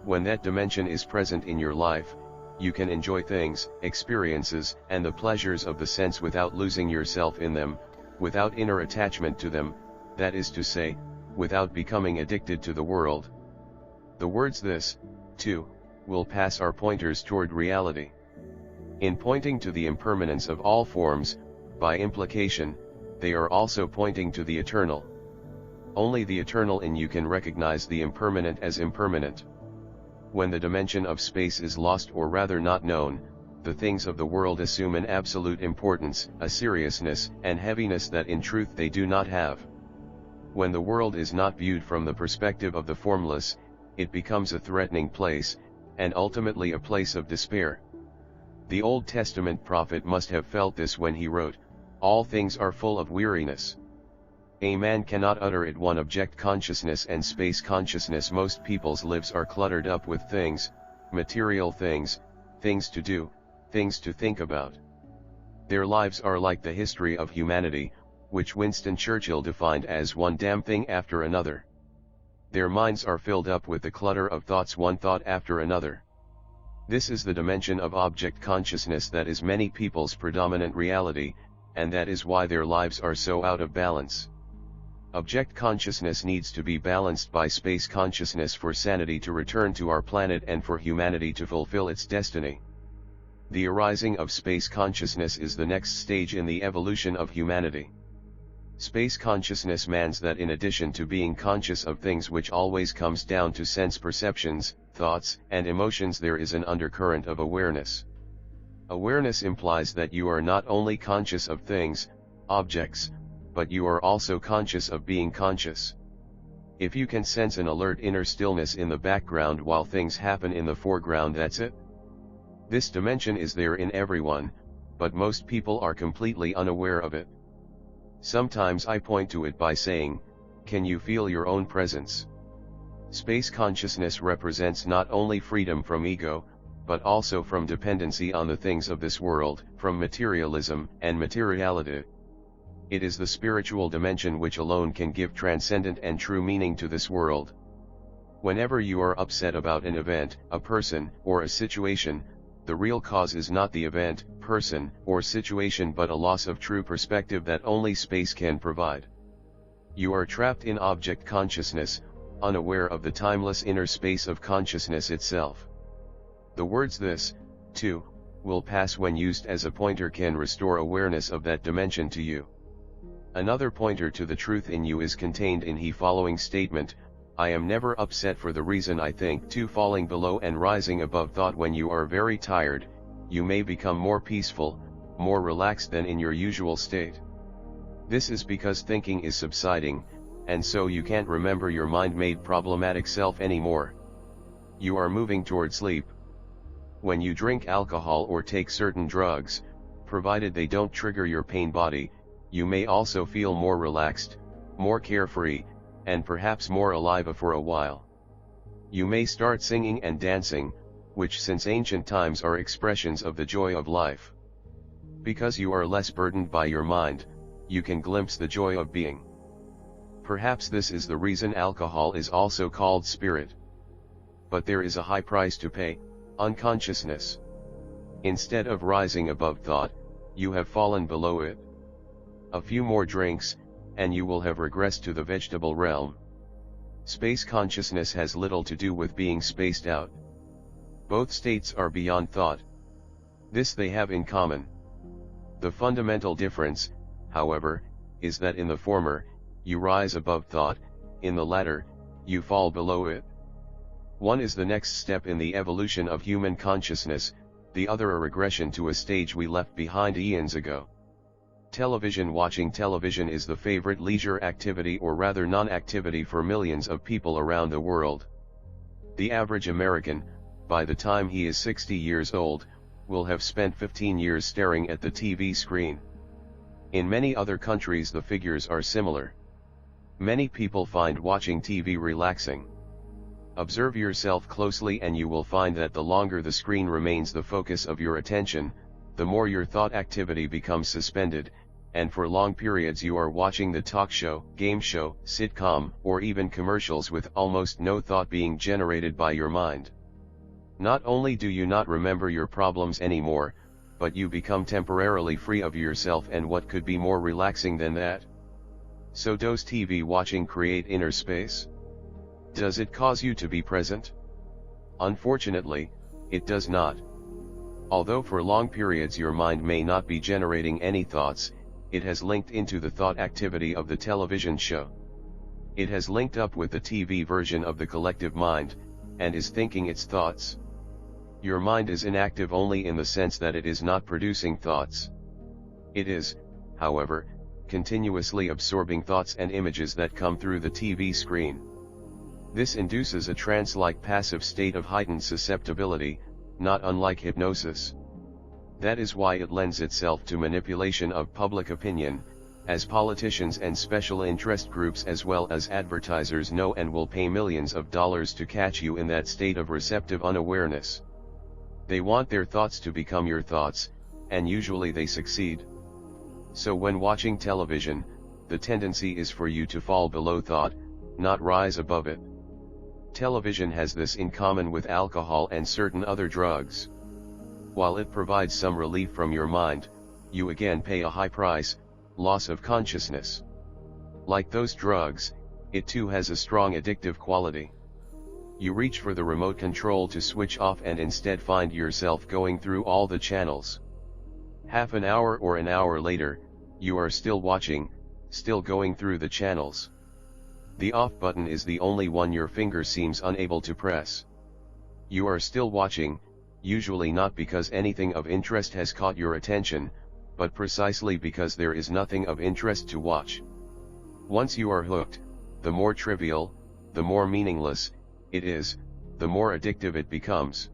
When that dimension is present in your life, you can enjoy things, experiences, and the pleasures of the sense without losing yourself in them, without inner attachment to them, that is to say, without becoming addicted to the world. The words "this, too, will pass" are pointers toward reality. In pointing to the impermanence of all forms, by implication, they are also pointing to the eternal. Only the eternal in you can recognize the impermanent as impermanent. When the dimension of space is lost, or rather not known, the things of the world assume an absolute importance, a seriousness and heaviness that in truth they do not have. When the world is not viewed from the perspective of the formless, it becomes a threatening place, and ultimately a place of despair. The Old Testament prophet must have felt this when he wrote, "All things are full of weariness." A man cannot utter it. One object consciousness and space consciousness. Most people's lives are cluttered up with things, material things, things to do, things to think about. Their lives are like the history of humanity, which Winston Churchill defined as one damn thing after another. Their minds are filled up with the clutter of thoughts, one thought after another. This is the dimension of object consciousness that is many people's predominant reality, and that is why their lives are so out of balance. Object consciousness needs to be balanced by space consciousness for sanity to return to our planet and for humanity to fulfill its destiny. The arising of space consciousness is the next stage in the evolution of humanity. Space consciousness means that in addition to being conscious of things, which always comes down to sense perceptions, thoughts, and emotions, there is an undercurrent of awareness. Awareness implies that you are not only conscious of things, objects, but you are also conscious of being conscious. If you can sense an alert inner stillness in the background while things happen in the foreground, that's it. This dimension is there in everyone, but most people are completely unaware of it. Sometimes I point to it by saying, "Can you feel your own presence?" Space consciousness represents not only freedom from ego, but also from dependency on the things of this world, from materialism and materiality. It is the spiritual dimension which alone can give transcendent and true meaning to this world. Whenever you are upset about an event, a person, or a situation, the real cause is not the event, person, or situation, but a loss of true perspective that only space can provide. You are trapped in object consciousness, unaware of the timeless inner space of consciousness itself. The words "this, too, will pass" when used as a pointer can restore awareness of that dimension to you. Another pointer to the truth in you is contained in the following statement: "I am never upset for the reason I think." 2. Falling below and rising above thought. When you are very tired, you may become more peaceful, more relaxed than in your usual state. This is because thinking is subsiding, and so you can't remember your mind-made problematic self anymore. You are moving toward sleep. When you drink alcohol or take certain drugs, provided they don't trigger your pain body, you may also feel more relaxed, more carefree, and perhaps more alive for a while. You may start singing and dancing, which since ancient times are expressions of the joy of life. Because you are less burdened by your mind, you can glimpse the joy of being. Perhaps this is the reason alcohol is also called spirit. But there is a high price to pay: unconsciousness. Instead of rising above thought, you have fallen below it. A few more drinks, and you will have regressed to the vegetable realm. Space consciousness has little to do with being spaced out. Both states are beyond thought. This they have in common. The fundamental difference, however, is that in the former, you rise above thought; in the latter, you fall below it. One is the next step in the evolution of human consciousness, the other a regression to a stage we left behind eons ago. Television. Watching television is the favorite leisure activity, or rather non-activity, for millions of people around the world. The average American, by the time he is 60 years old, will have spent 15 years staring at the TV screen. In many other countries the figures are similar. Many people find watching TV relaxing. Observe yourself closely and you will find that the longer the screen remains the focus of your attention, the more your thought activity becomes suspended, and for long periods you are watching the talk show, game show, sitcom, or even commercials with almost no thought being generated by your mind. Not only do you not remember your problems anymore, but you become temporarily free of yourself, and what could be more relaxing than that? So does TV watching create inner space? Does it cause you to be present? Unfortunately, it does not. Although for long periods your mind may not be generating any thoughts, it has linked into the thought activity of the television show. It has linked up with the TV version of the collective mind, and is thinking its thoughts. Your mind is inactive only in the sense that it is not producing thoughts. It is, however, continuously absorbing thoughts and images that come through the TV screen. This induces a trance-like passive state of heightened susceptibility, not unlike hypnosis. That is why it lends itself to manipulation of public opinion, as politicians and special interest groups as well as advertisers know and will pay millions of dollars to catch you in that state of receptive unawareness. They want their thoughts to become your thoughts, and usually they succeed. So when watching television, the tendency is for you to fall below thought, not rise above it. Television has this in common with alcohol and certain other drugs. While it provides some relief from your mind, you again pay a high price, loss of consciousness. Like those drugs, it too has a strong addictive quality. You reach for the remote control to switch off and instead find yourself going through all the channels. Half an hour or an hour later, you are still watching, still going through the channels. The off button is the only one your finger seems unable to press. You are still watching, usually not because anything of interest has caught your attention, but precisely because there is nothing of interest to watch. Once you are hooked, the more trivial, the more meaningless it is, the more addictive it becomes.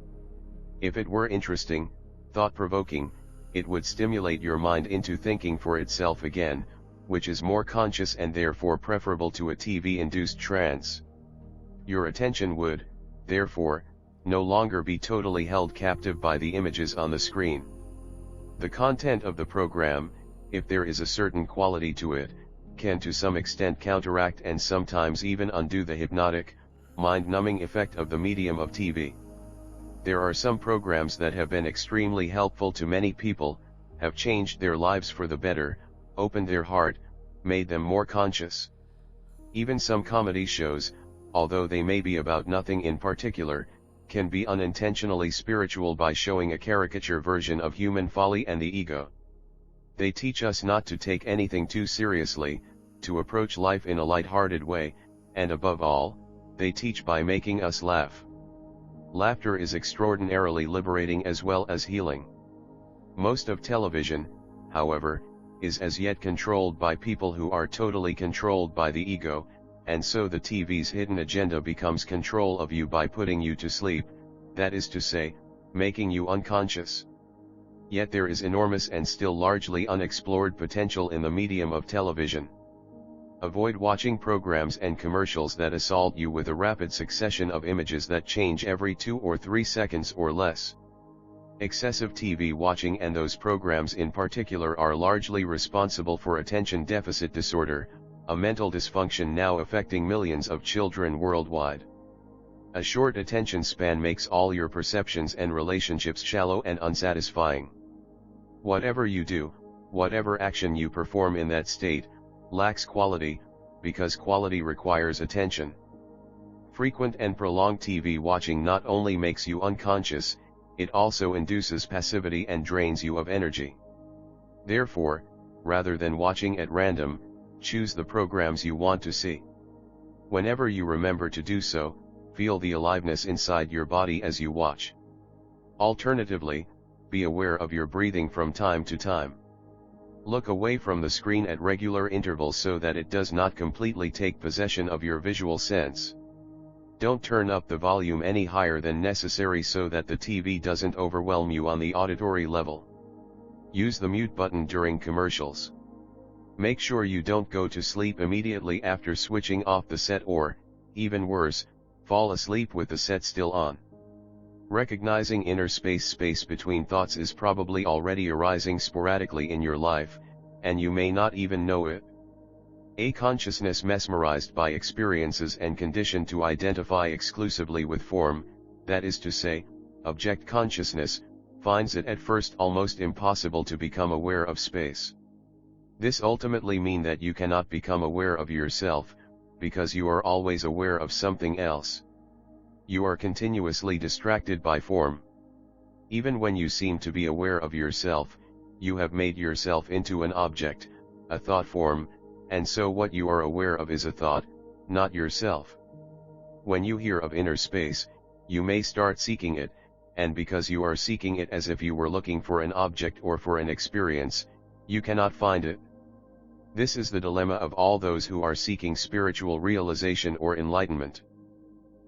If it were interesting, thought-provoking, it would stimulate your mind into thinking for itself again, which is more conscious and therefore preferable to a TV-induced trance. Your attention would, therefore, no longer be totally held captive by the images on the screen. The content of the program, if there is a certain quality to it, can to some extent counteract and sometimes even undo the hypnotic, mind-numbing effect of the medium of TV. There are some programs that have been extremely helpful to many people, have changed their lives for the better, opened their heart, made them more conscious. Even some comedy shows, although they may be about nothing in particular, can be unintentionally spiritual by showing a caricature version of human folly and the ego. They teach us not to take anything too seriously, to approach life in a light-hearted way, and above all, they teach by making us laugh. Laughter is extraordinarily liberating as well as healing. Most of television, however, is as yet controlled by people who are totally controlled by the ego, and so the TV's hidden agenda becomes control of you by putting you to sleep, that is to say, making you unconscious. Yet there is enormous and still largely unexplored potential in the medium of television. Avoid watching programs and commercials that assault you with a rapid succession of images that change every 2 or 3 seconds or less. Excessive TV watching and those programs in particular are largely responsible for attention deficit disorder, a mental dysfunction now affecting millions of children worldwide. A short attention span makes all your perceptions and relationships shallow and unsatisfying. Whatever you do, whatever action you perform in that state, lacks quality, because quality requires attention. Frequent and prolonged TV watching not only makes you unconscious, it also induces passivity and drains you of energy. Therefore, rather than watching at random, choose the programs you want to see. Whenever you remember to do so, feel the aliveness inside your body as you watch. Alternatively, be aware of your breathing from time to time. Look away from the screen at regular intervals so that it does not completely take possession of your visual sense. Don't turn up the volume any higher than necessary so that the TV doesn't overwhelm you on the auditory level. Use the mute button during commercials. Make sure you don't go to sleep immediately after switching off the set or, even worse, Fall asleep with the set still on. Recognizing inner space between thoughts is probably already arising sporadically in your life, and you may not even know it. A consciousness mesmerized by experiences and conditioned to identify exclusively with form, that is to say, object consciousness, finds it at first almost impossible to become aware of space. This ultimately means that you cannot become aware of yourself, because you are always aware of something else. You are continuously distracted by form. Even when you seem to be aware of yourself, you have made yourself into an object, a thought form, and so what you are aware of is a thought, not yourself. When you hear of inner space, you may start seeking it, and because you are seeking it as if you were looking for an object or for an experience, you cannot find it. This is the dilemma of all those who are seeking spiritual realization or enlightenment.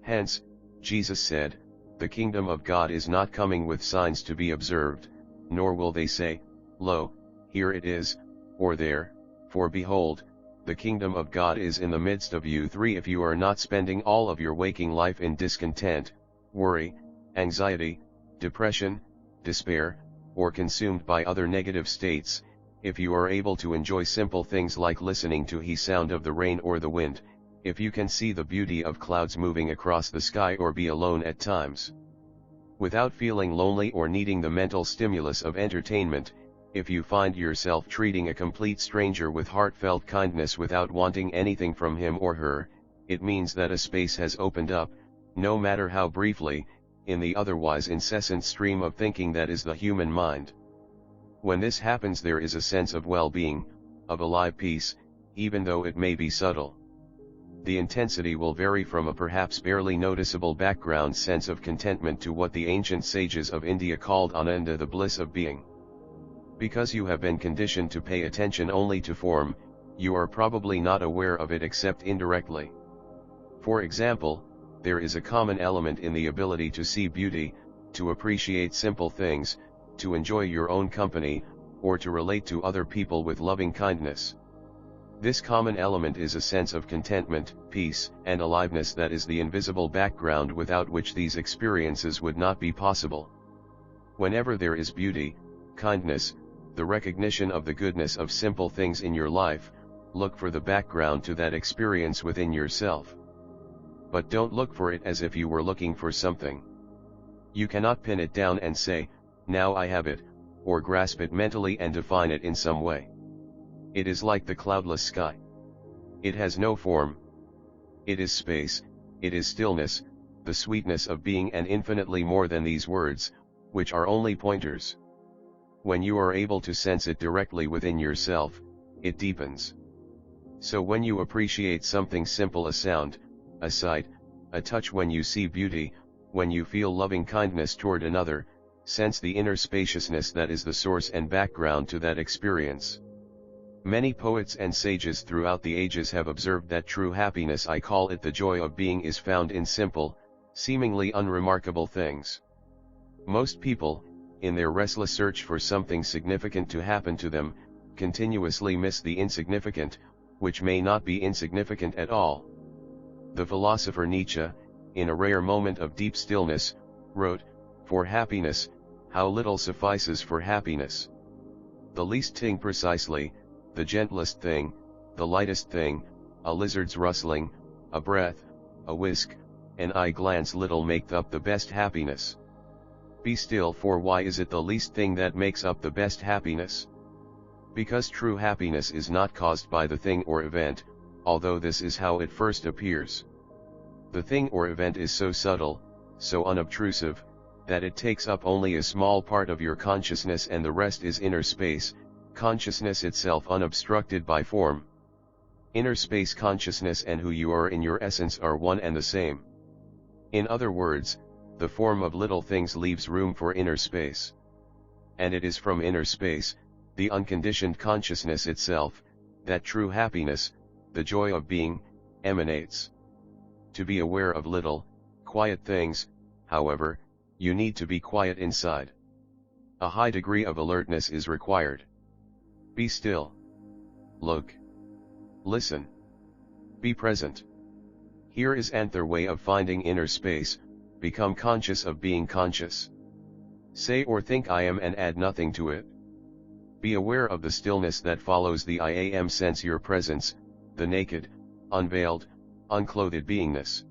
Hence, Jesus said, "The kingdom of God is not coming with signs to be observed, nor will they say, 'Lo, here it is,' or 'there,' for behold, the kingdom of God is in the midst of you." 3. If you are not spending all of your waking life in discontent, worry, anxiety, depression, despair, or consumed by other negative states, if you are able to enjoy simple things like listening to the sound of the rain or the wind, if you can see the beauty of clouds moving across the sky or be alone at times, without feeling lonely or needing the mental stimulus of entertainment, if you find yourself treating a complete stranger with heartfelt kindness without wanting anything from him or her, it means that a space has opened up, no matter how briefly, in the otherwise incessant stream of thinking that is the human mind. When this happens, there is a sense of well-being, of alive peace, even though it may be subtle. The intensity will vary from a perhaps barely noticeable background sense of contentment to what the ancient sages of India called ananda, the bliss of being. Because you have been conditioned to pay attention only to form, you are probably not aware of it except indirectly. For example, there is a common element in the ability to see beauty, to appreciate simple things, to enjoy your own company, or to relate to other people with loving kindness. This common element is a sense of contentment, peace, and aliveness that is the invisible background without which these experiences would not be possible. Whenever there is beauty, kindness, the recognition of the goodness of simple things in your life, look for the background to that experience within yourself. But don't look for it as if you were looking for something. You cannot pin it down and say, "Now I have it," or grasp it mentally and define it in some way. It is like the cloudless sky. It has no form. It is space, it is stillness, the sweetness of being, and infinitely more than these words, which are only pointers. When you are able to sense it directly within yourself, it deepens. So when you appreciate something simple, a sound, a sight, a touch, when you see beauty, when you feel loving kindness toward another, sense the inner spaciousness that is the source and background to that experience. Many poets and sages throughout the ages have observed that true happiness, I call it the joy of being, is found in simple, seemingly unremarkable things. Most people, in their restless search for something significant to happen to them, continuously miss the insignificant, which may not be insignificant at all. The philosopher Nietzsche, in a rare moment of deep stillness, wrote, "For happiness, how little suffices for happiness. The least thing precisely, the gentlest thing, the lightest thing, a lizard's rustling, a breath, a whisk, an eye glance little make up the best happiness. Be still, for why is it the least thing that makes up the best happiness? Because true happiness is not caused by the thing or event, although this is how it first appears. The thing or event is so subtle, so unobtrusive, that it takes up only a small part of your consciousness, and the rest is inner space, consciousness itself unobstructed by form. Inner space consciousness and who you are in your essence are one and the same. In other words, the form of little things leaves room for inner space. And it is from inner space, the unconditioned consciousness itself, that true happiness, the joy of being, emanates. To be aware of little, quiet things, however, you need to be quiet inside. A high degree of alertness is required. Be still. Look. Listen. Be present. Here is another way of finding inner space: become conscious of being conscious. Say or think I am and add nothing to it. Be aware of the stillness that follows the I am. Sense your presence, the naked, unveiled, unclothed beingness.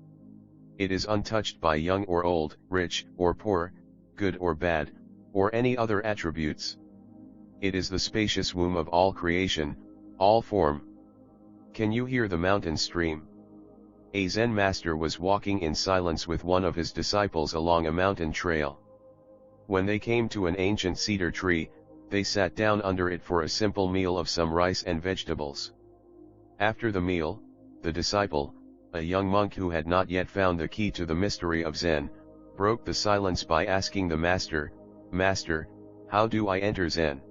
It is untouched by young or old, rich or poor, good or bad, or any other attributes. It is the spacious womb of all creation, all form. Can you hear the mountain stream? A Zen master was walking in silence with one of his disciples along a mountain trail. When they came to an ancient cedar tree, they sat down under it for a simple meal of some rice and vegetables. After the meal, the disciple, a young monk who had not yet found the key to the mystery of Zen, broke the silence by asking the master, "Master, how do I enter Zen?"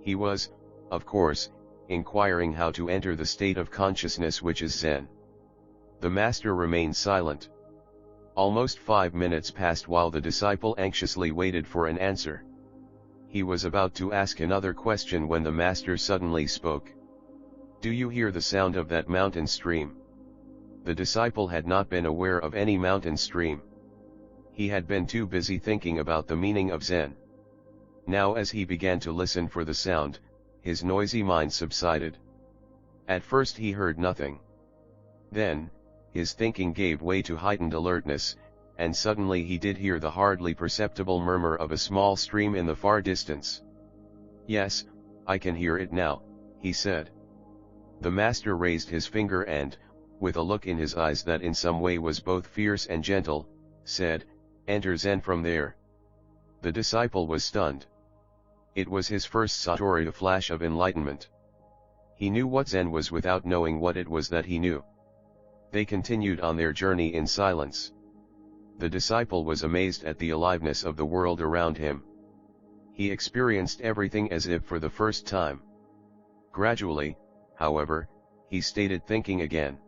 He was, of course, inquiring how to enter the state of consciousness which is Zen. The master remained silent. Almost 5 minutes passed while the disciple anxiously waited for an answer. He was about to ask another question when the master suddenly spoke. "Do you hear the sound of that mountain stream?" The disciple had not been aware of any mountain stream. He had been too busy thinking about the meaning of Zen. Now as he began to listen for the sound, his noisy mind subsided. At first he heard nothing. Then, his thinking gave way to heightened alertness, and suddenly he did hear the hardly perceptible murmur of a small stream in the far distance. "Yes, I can hear it now," he said. The master raised his finger and, with a look in his eyes that in some way was both fierce and gentle, said, "Enter Zen from there." The disciple was stunned. It was his first satori, a flash of enlightenment. He knew what Zen was without knowing what it was that he knew. They continued on their journey in silence. The disciple was amazed at the aliveness of the world around him. He experienced everything as if for the first time. Gradually, however, he started thinking again.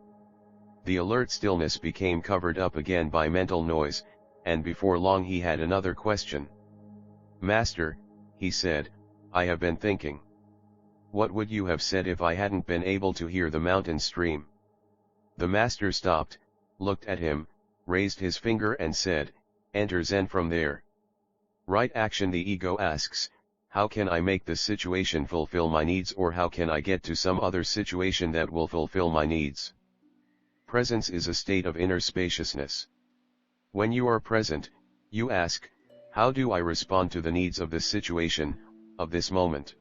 The alert stillness became covered up again by mental noise, and before long he had another question. "Master," he said, "I have been thinking. What would you have said if I hadn't been able to hear the mountain stream?" The master stopped, looked at him, raised his finger and said, "Enter Zen from there." Right action. The ego asks, how can I make this situation fulfill my needs, or how can I get to some other situation that will fulfill my needs? Presence is a state of inner spaciousness. When you are present, you ask, how do I respond to the needs of this situation, of this moment?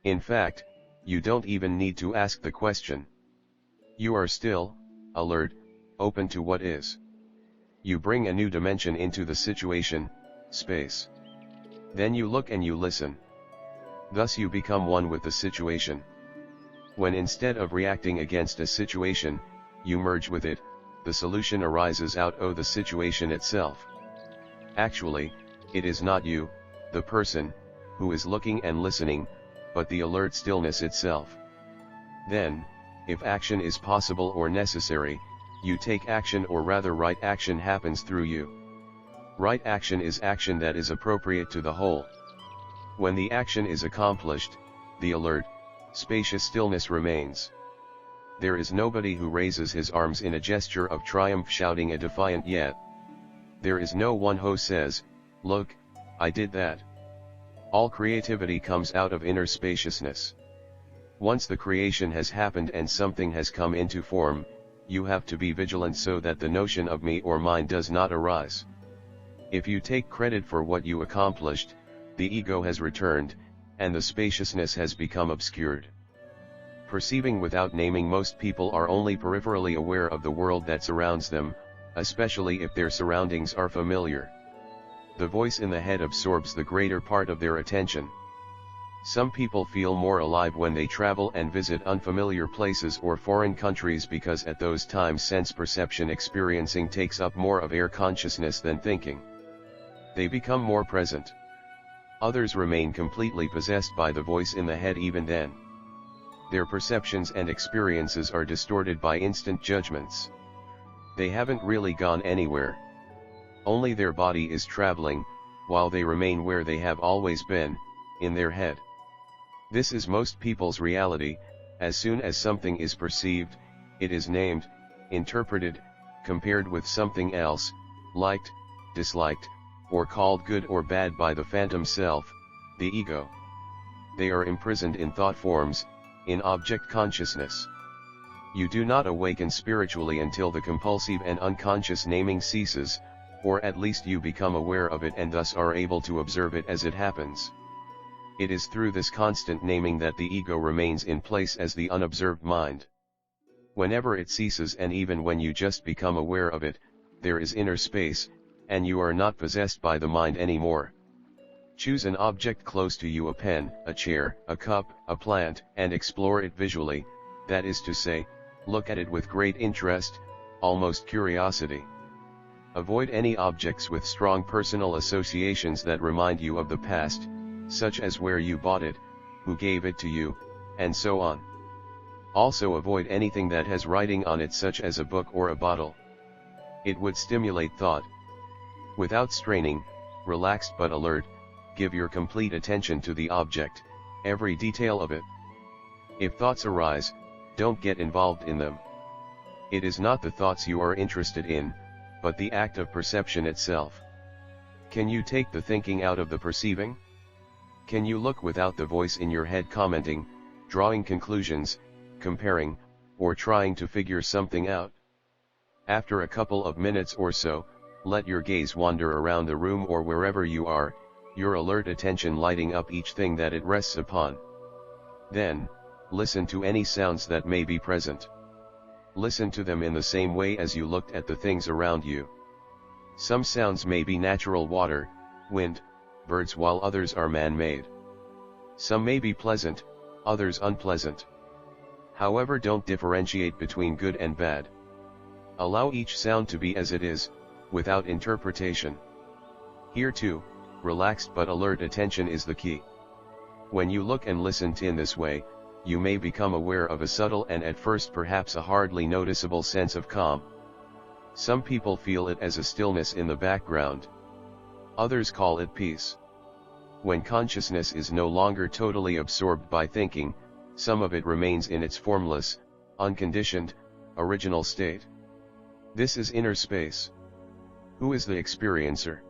In fact, you don't even need to ask the question. You are still, alert, open to what is. You bring a new dimension into the situation, space. Then you look and you listen. Thus you become one with the situation. When instead of reacting against a situation, you merge with it, the solution arises out of the situation itself. Actually, it is not you, the person, who is looking and listening, but the alert stillness itself. Then, if action is possible or necessary, you take action, or rather right action happens through you. Right action is action that is appropriate to the whole. When the action is accomplished, the alert, spacious stillness remains. There is nobody who raises his arms in a gesture of triumph shouting a defiant yet. There is no one who says, "Look, I did that." All creativity comes out of inner spaciousness. Once the creation has happened and something has come into form, you have to be vigilant so that the notion of me or mine does not arise. If you take credit for what you accomplished, the ego has returned, and the spaciousness has become obscured. Perceiving without naming, most people are only peripherally aware of the world that surrounds them, especially if their surroundings are familiar. The voice in the head absorbs the greater part of their attention. Some people feel more alive when they travel and visit unfamiliar places or foreign countries, because at those times sense perception experiencing takes up more of air consciousness than thinking. They become more present. Others remain completely possessed by the voice in the head even then. Their perceptions and experiences are distorted by instant judgments. They haven't really gone anywhere. Only their body is traveling, while they remain where they have always been, in their head. This is most people's reality. As soon as something is perceived, it is named, interpreted, compared with something else, liked, disliked, or called good or bad by the phantom self, the ego. They are imprisoned in thought forms, in object consciousness. You do not awaken spiritually until the compulsive and unconscious naming ceases, or at least you become aware of it and thus are able to observe it as it happens. It is through this constant naming that the ego remains in place as the unobserved mind. Whenever it ceases, and even when you just become aware of it, there is inner space, and you are not possessed by the mind anymore. Choose an object close to you, a pen, a chair, a cup, a plant, and explore it visually, that is to say, look at it with great interest, almost curiosity. Avoid any objects with strong personal associations that remind you of the past, such as where you bought it, who gave it to you, and so on. Also avoid anything that has writing on it, such as a book or a bottle. It would stimulate thought. Without straining, relaxed but alert, give your complete attention to the object, every detail of it. If thoughts arise, don't get involved in them. It is not the thoughts you are interested in, but the act of perception itself. Can you take the thinking out of the perceiving? Can you look without the voice in your head commenting, drawing conclusions, comparing, or trying to figure something out? After a couple of minutes or so, let your gaze wander around the room or wherever you are, your alert attention lighting up each thing that it rests upon. Then, listen to any sounds that may be present. Listen to them in the same way as you looked at the things around you. Some sounds may be natural, water, wind, birds, while others are man-made. Some may be pleasant, others unpleasant. However, don't differentiate between good and bad. Allow each sound to be as it is, without interpretation. Here too, relaxed but alert attention is the key. When you look and listen in this way, you may become aware of a subtle and at first perhaps a hardly noticeable sense of calm. Some people feel it as a stillness in the background. Others call it peace. When consciousness is no longer totally absorbed by thinking, some of it remains in its formless, unconditioned, original state. This is inner space. Who is the experiencer?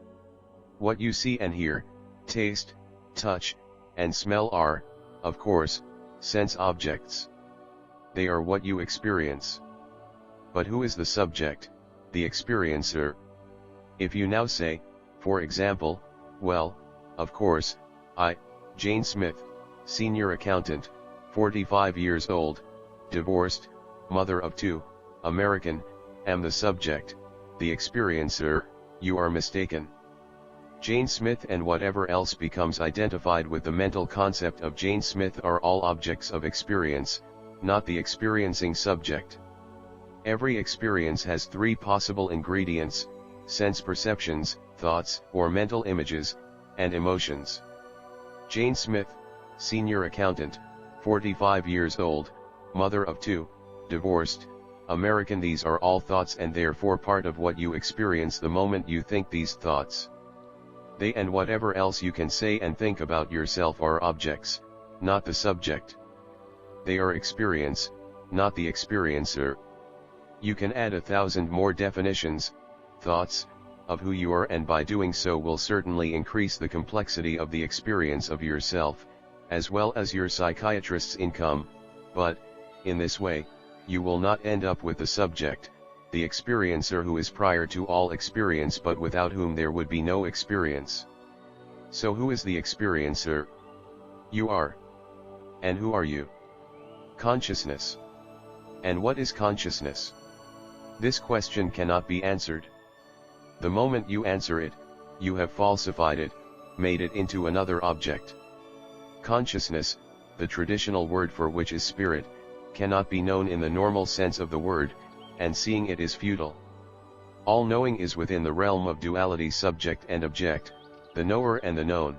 What you see and hear, taste, touch, and smell are, of course, sense objects. They are what you experience. But who is the subject, the experiencer? If you now say, for example, well, of course, I, Jane Smith, senior accountant, 45 years old, divorced, mother of 2, American, am the subject, the experiencer, you are mistaken. Jane Smith and whatever else becomes identified with the mental concept of Jane Smith are all objects of experience, not the experiencing subject. Every experience has 3 possible ingredients: sense perceptions, thoughts or mental images, and emotions. Jane Smith, senior accountant, 45 years old, mother of 2, divorced, American. These are all thoughts and therefore part of what you experience the moment you think these thoughts. They and whatever else you can say and think about yourself are objects, not the subject. They are experience, not the experiencer. You can add 1,000 more definitions, thoughts, of who you are, and by doing so will certainly increase the complexity of the experience of yourself, as well as your psychiatrist's income, but, in this way, you will not end up with the subject, the experiencer, who is prior to all experience but without whom there would be no experience. So who is the experiencer? You are. And who are you? Consciousness. And what is consciousness? This question cannot be answered. The moment you answer it, you have falsified it, made it into another object. Consciousness, the traditional word for which is spirit, cannot be known in the normal sense of the word, and seeing it is futile. All knowing is within the realm of duality, subject and object, the knower and the known.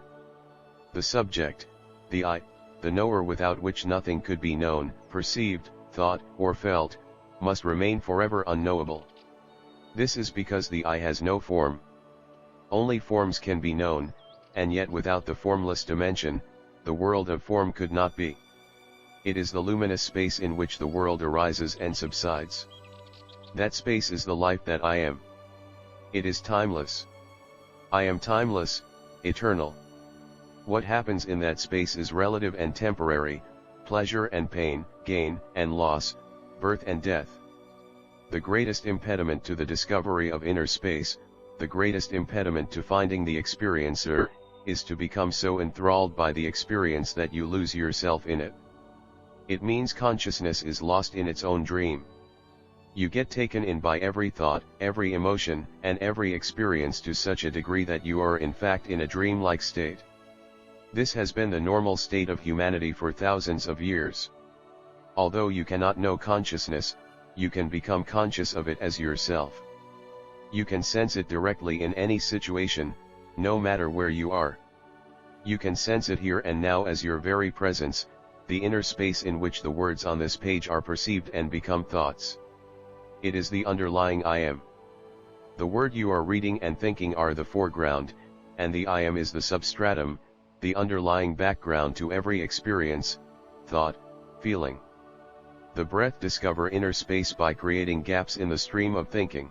The subject, the I, the knower without which nothing could be known, perceived, thought, or felt, must remain forever unknowable. This is because the I has no form. Only forms can be known, and yet without the formless dimension, the world of form could not be. It is the luminous space in which the world arises and subsides. That space is the life that I am. It is timeless. I am timeless, eternal. What happens in that space is relative and temporary, pleasure and pain, gain and loss, birth and death. The greatest impediment to the discovery of inner space, the greatest impediment to finding the experiencer, is to become so enthralled by the experience that you lose yourself in it. It means consciousness is lost in its own dream. You get taken in by every thought, every emotion, and every experience to such a degree that you are in fact in a dream-like state. This has been the normal state of humanity for thousands of years. Although you cannot know consciousness, you can become conscious of it as yourself. You can sense it directly in any situation, no matter where you are. You can sense it here and now as your very presence, the inner space in which the words on this page are perceived and become thoughts. It is the underlying I am. The word you are reading and thinking are the foreground, and the I am is the substratum, the underlying background to every experience, thought, feeling. The breath discover inner space by creating gaps in the stream of thinking.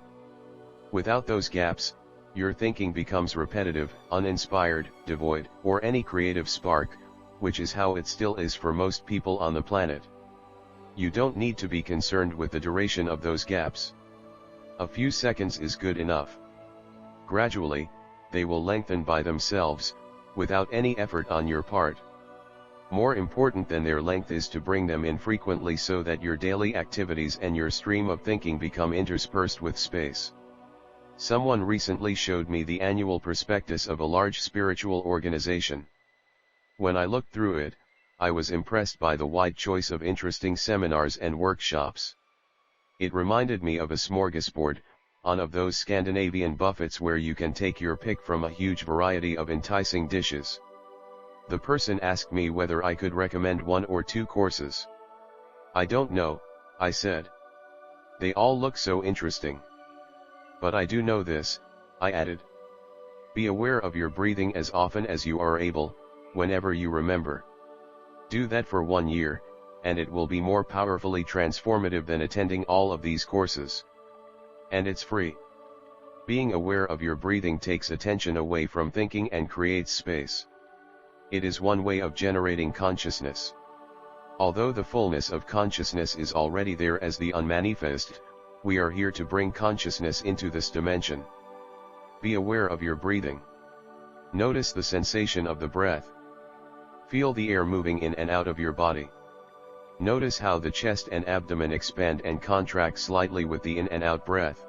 Without those gaps, your thinking becomes repetitive, uninspired, devoid, or any creative spark, which is how it still is for most people on the planet. You don't need to be concerned with the duration of those gaps. A few seconds is good enough. Gradually, they will lengthen by themselves, without any effort on your part. More important than their length is to bring them in frequently so that your daily activities and your stream of thinking become interspersed with space. Someone recently showed me the annual prospectus of a large spiritual organization. When I looked through it, I was impressed by the wide choice of interesting seminars and workshops. It reminded me of a smorgasbord, on of those Scandinavian buffets where you can take your pick from a huge variety of enticing dishes. The person asked me whether I could recommend 1 or 2 courses. I don't know, I said. They all look so interesting. But I do know this, I added. Be aware of your breathing as often as you are able, whenever you remember. Do that for 1 year, and it will be more powerfully transformative than attending all of these courses. And it's free. Being aware of your breathing takes attention away from thinking and creates space. It is one way of generating consciousness. Although the fullness of consciousness is already there as the unmanifest, we are here to bring consciousness into this dimension. Be aware of your breathing. Notice the sensation of the breath. Feel the air moving in and out of your body. Notice how the chest and abdomen expand and contract slightly with the in and out breath.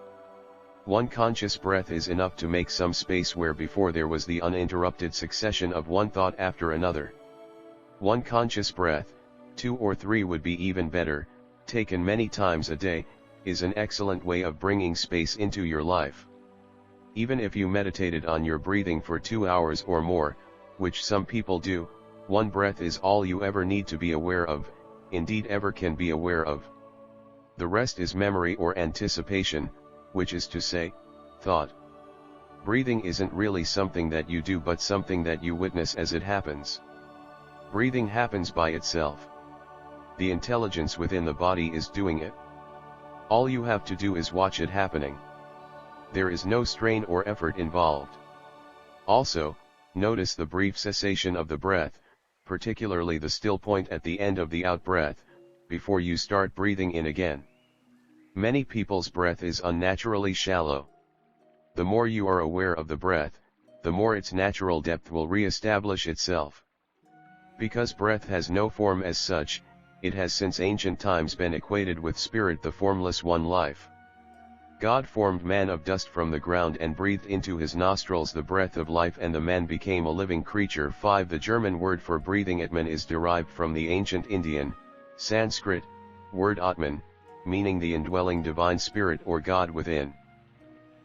One conscious breath is enough to make some space where before there was the uninterrupted succession of one thought after another. One conscious breath, 2 or 3 would be even better, taken many times a day, is an excellent way of bringing space into your life. Even if you meditated on your breathing for 2 hours or more, which some people do, one breath is all you ever need to be aware of, indeed ever can be aware of. The rest is memory or anticipation, which is to say, thought. Breathing isn't really something that you do but something that you witness as it happens. Breathing happens by itself. The intelligence within the body is doing it. All you have to do is watch it happening. There is no strain or effort involved. Also, notice the brief cessation of the breath, particularly the still point at the end of the out-breath, before you start breathing in again. Many people's breath is unnaturally shallow. The more you are aware of the breath, the more its natural depth will re-establish itself. Because breath has no form as such, it has since ancient times been equated with spirit, the formless one, life. God formed man of dust from the ground and breathed into his nostrils the breath of life, and the man became a living creature. 5. The German word for breathing, Atman, is derived from the ancient Indian, Sanskrit, word Atman, meaning the indwelling divine spirit or God within.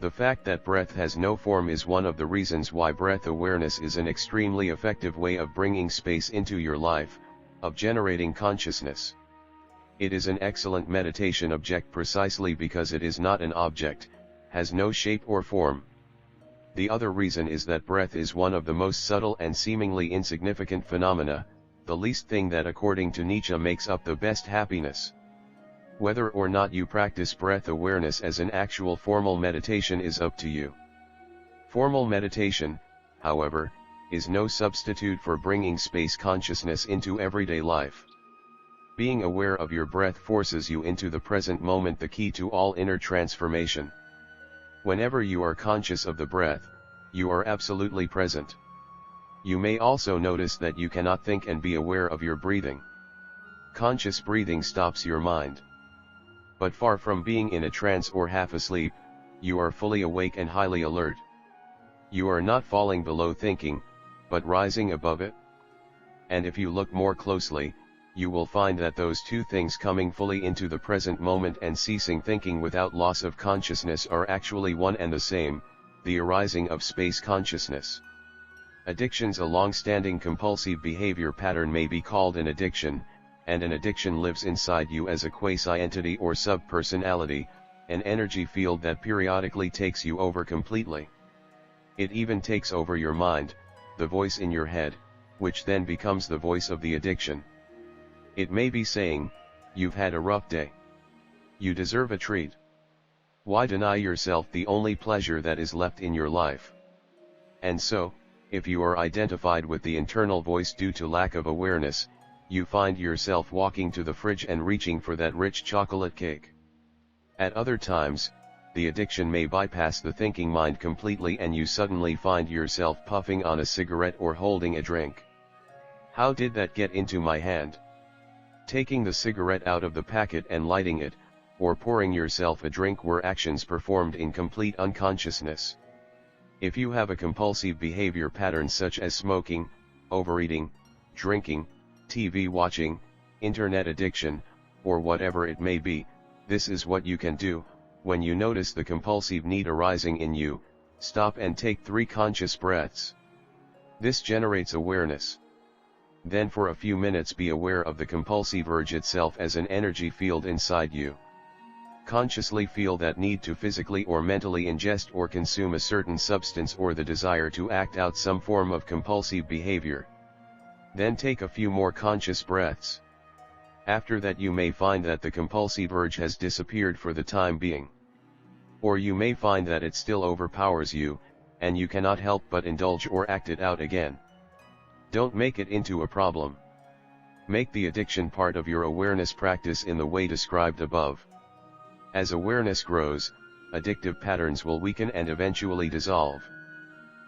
The fact that breath has no form is one of the reasons why breath awareness is an extremely effective way of bringing space into your life, of generating consciousness. It is an excellent meditation object precisely because it is not an object, has no shape or form. The other reason is that breath is one of the most subtle and seemingly insignificant phenomena, the least thing that according to Nietzsche makes up the best happiness. Whether or not you practice breath awareness as an actual formal meditation is up to you. Formal meditation, however, is no substitute for bringing space consciousness into everyday life. Being aware of your breath forces you into the present moment, the key to all inner transformation. Whenever you are conscious of the breath, you are absolutely present. You may also notice that you cannot think and be aware of your breathing. Conscious breathing stops your mind. But far from being in a trance or half asleep, you are fully awake and highly alert. You are not falling below thinking, but rising above it. And if you look more closely, you will find that those two things, coming fully into the present moment and ceasing thinking without loss of consciousness, are actually one and the same, the arising of space consciousness. Addictions. A long-standing compulsive behavior pattern may be called an addiction, and an addiction lives inside you as a quasi-entity or sub-personality, an energy field that periodically takes you over completely. It even takes over your mind, the voice in your head, which then becomes the voice of the addiction. It may be saying, "You've had a rough day. You deserve a treat. Why deny yourself the only pleasure that is left in your life?" And so, if you are identified with the internal voice due to lack of awareness, you find yourself walking to the fridge and reaching for that rich chocolate cake. At other times, the addiction may bypass the thinking mind completely and you suddenly find yourself puffing on a cigarette or holding a drink. How did that get into my hand? Taking the cigarette out of the packet and lighting it, or pouring yourself a drink were actions performed in complete unconsciousness. If you have a compulsive behavior pattern such as smoking, overeating, drinking, TV watching, internet addiction, or whatever it may be, this is what you can do. When you notice the compulsive need arising in you, stop and take 3 conscious breaths. This generates awareness. Then for a few minutes be aware of the compulsive urge itself as an energy field inside you. Consciously feel that need to physically or mentally ingest or consume a certain substance or the desire to act out some form of compulsive behavior. Then take a few more conscious breaths. After that you may find that the compulsive urge has disappeared for the time being. Or you may find that it still overpowers you, and you cannot help but indulge or act it out again. Don't make it into a problem. Make the addiction part of your awareness practice in the way described above. As awareness grows, addictive patterns will weaken and eventually dissolve.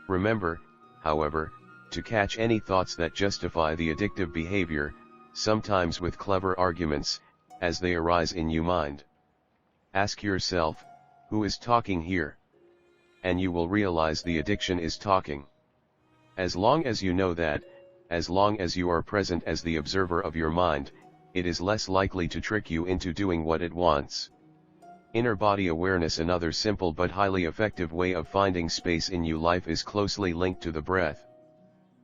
Remember, however, to catch any thoughts that justify the addictive behavior, sometimes with clever arguments, as they arise in your mind. Ask yourself, who is talking here? And you will realize the addiction is talking. As long as you know that, as long as you are present as the observer of your mind, it is less likely to trick you into doing what it wants. Inner body awareness. Another simple but highly effective way of finding space in your life is closely linked to the breath.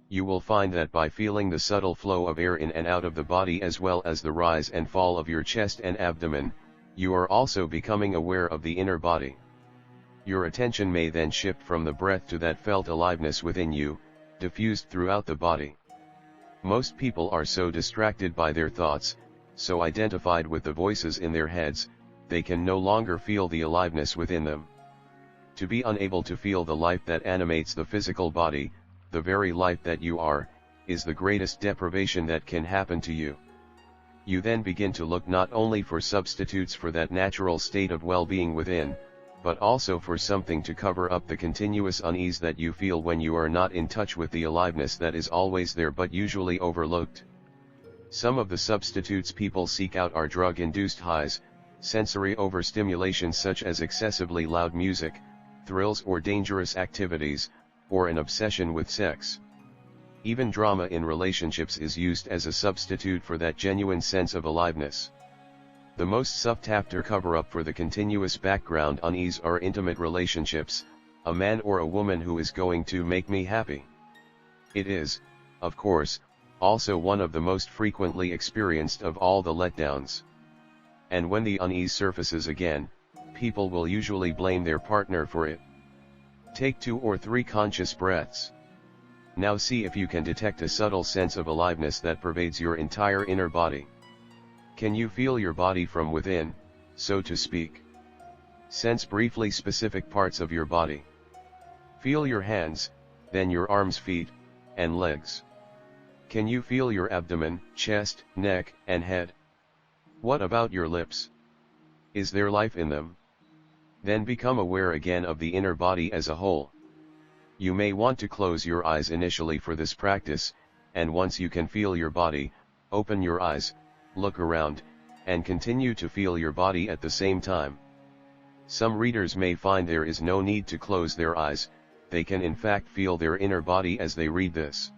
You will find that by feeling the subtle flow of air in and out of the body as well as the rise and fall of your chest and abdomen, you are also becoming aware of the inner body. Your attention may then shift from the breath to that felt aliveness within you, diffused throughout the body. Most people are so distracted by their thoughts, so identified with the voices in their heads, they can no longer feel the aliveness within them. To be unable to feel the life that animates the physical body, the very life that you are, is the greatest deprivation that can happen to you. You then begin to look not only for substitutes for that natural state of well-being within, but also for something to cover up the continuous unease that you feel when you are not in touch with the aliveness that is always there but usually overlooked. Some of the substitutes people seek out are drug-induced highs, sensory overstimulation such as excessively loud music, thrills or dangerous activities, or an obsession with sex. Even drama in relationships is used as a substitute for that genuine sense of aliveness. The most sought-after cover-up for the continuous background unease are intimate relationships, a man or a woman who is going to make me happy. It is, of course, also one of the most frequently experienced of all the letdowns. And when the unease surfaces again, people will usually blame their partner for it. Take 2 or 3 conscious breaths. Now see if you can detect a subtle sense of aliveness that pervades your entire inner body. Can you feel your body from within, so to speak? Sense briefly specific parts of your body. Feel your hands, then your arms, feet, and legs. Can you feel your abdomen, chest, neck, and head? What about your lips? Is there life in them? Then become aware again of the inner body as a whole. You may want to close your eyes initially for this practice, and once you can feel your body, open your eyes, look around, and continue to feel your body at the same time. Some readers may find there is no need to close their eyes, they can in fact feel their inner body as they read this.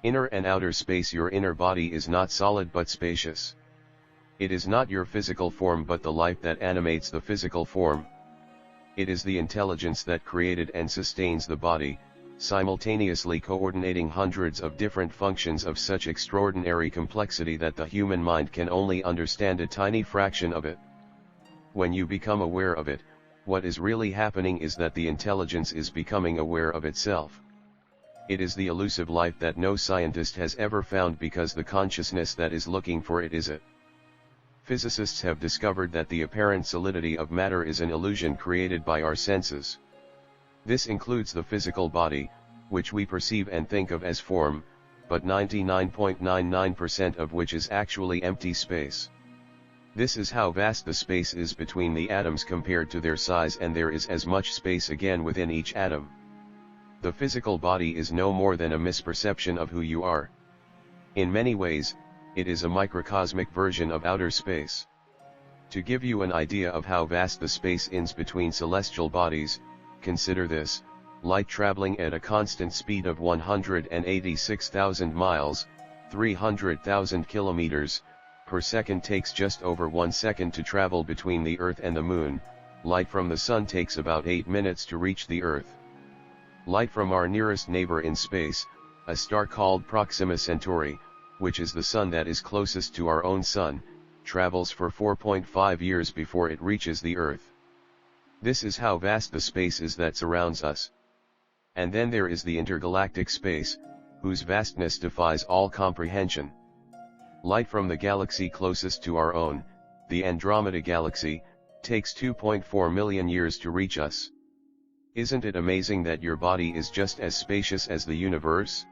Inner and outer space. Your inner body is not solid but spacious. It is not your physical form but the life that animates the physical form. It is the intelligence that created and sustains the body, simultaneously coordinating hundreds of different functions of such extraordinary complexity that the human mind can only understand a tiny fraction of it. When you become aware of it, what is really happening is that the intelligence is becoming aware of itself. It is the elusive life that no scientist has ever found because the consciousness that is looking for it is it. Physicists have discovered that the apparent solidity of matter is an illusion created by our senses. This includes the physical body, which we perceive and think of as form, but 99.99% of which is actually empty space. This is how vast the space is between the atoms compared to their size, and there is as much space again within each atom. The physical body is no more than a misperception of who you are. In many ways, it is a microcosmic version of outer space. To give you an idea of how vast the space is between celestial bodies, consider this: light traveling at a constant speed of 186,000 miles, 300,000 kilometers, per second takes just over 1 second to travel between the Earth and the Moon. Light from the Sun takes about 8 minutes to reach the Earth. Light from our nearest neighbor in space, a star called Proxima Centauri, which is the sun that is closest to our own sun, travels for 4.5 years before it reaches the Earth. This is how vast the space is that surrounds us. And then there is the intergalactic space, whose vastness defies all comprehension. Light from the galaxy closest to our own, the Andromeda Galaxy, takes 2.4 million years to reach us. Isn't it amazing that your body is just as spacious as the universe?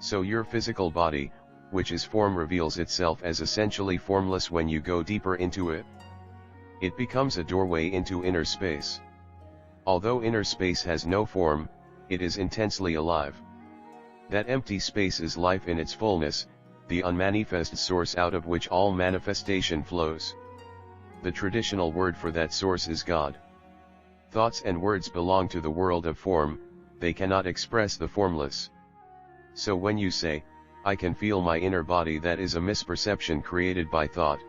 So your physical body, which is form, reveals itself as essentially formless when you go deeper into it. It becomes a doorway into inner space. Although inner space has no form, it is intensely alive. That empty space is life in its fullness, the unmanifest source out of which all manifestation flows. The traditional word for that source is God. Thoughts and words belong to the world of form, they cannot express the formless. So when you say, "I can feel my inner body," that is a misperception created by thought.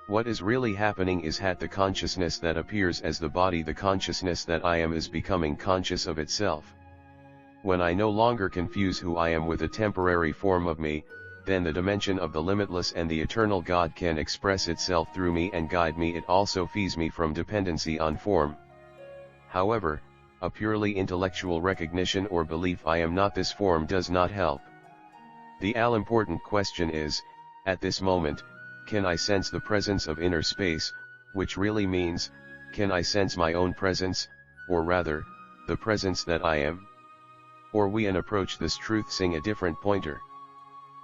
What is really happening is that the consciousness that appears as the body, the consciousness that I am, is becoming conscious of itself. When I no longer confuse who I am with a temporary form of me, then the dimension of the limitless and the eternal God can express itself through me and guide me. It also frees me from dependency on form. However, a purely intellectual recognition or belief I am not this form does not help. The all-important question is, at this moment, can I sense the presence of inner space, which really means, can I sense my own presence, or rather, the presence that I am? Or we can approach this truth using a different pointer.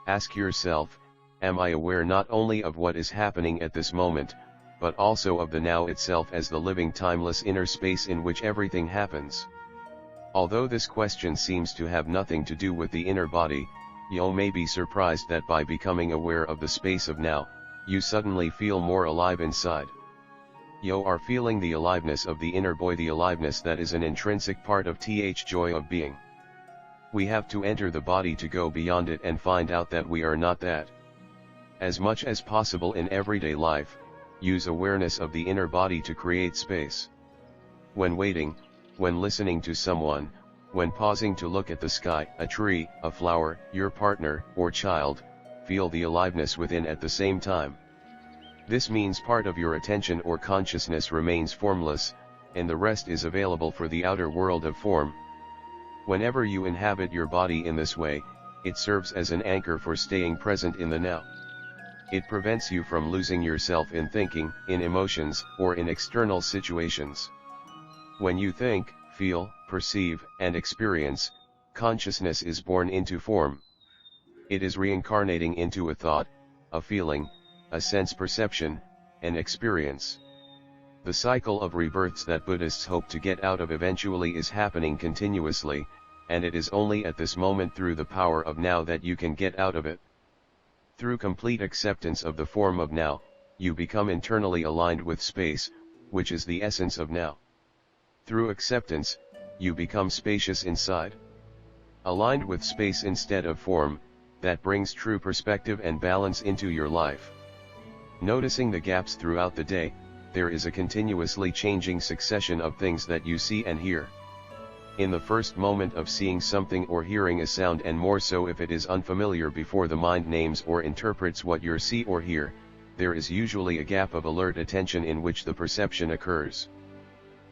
Ask yourself, am I aware not only of what is happening at this moment, but also of the now itself as the living timeless inner space in which everything happens? Although this question seems to have nothing to do with the inner body, you may be surprised that by becoming aware of the space of now, you suddenly feel more alive inside. You are feeling the aliveness of the inner boy, the aliveness that is an intrinsic part of the joy of being. We have to enter the body to go beyond it and find out that we are not that. As much as possible in everyday life, use awareness of the inner body to create space. When waiting, when listening to someone, when pausing to look at the sky, a tree, a flower, your partner, or child, feel the aliveness within at the same time. This means part of your attention or consciousness remains formless, and the rest is available for the outer world of form. Whenever you inhabit your body in this way, it serves as an anchor for staying present in the now. It prevents you from losing yourself in thinking, in emotions, or in external situations. When you think, feel, perceive, and experience, consciousness is born into form. It is reincarnating into a thought, a feeling, a sense perception, an experience. The cycle of rebirths that Buddhists hope to get out of eventually is happening continuously, and it is only at this moment through the power of now that you can get out of it. Through complete acceptance of the form of now, you become internally aligned with space, which is the essence of now. Through acceptance, you become spacious inside. Aligned with space instead of form, that brings true perspective and balance into your life. Noticing the gaps throughout the day, there is a continuously changing succession of things that you see and hear. In the first moment of seeing something or hearing a sound, and more so if it is unfamiliar before the mind names or interprets what you see or hear, there is usually a gap of alert attention in which the perception occurs.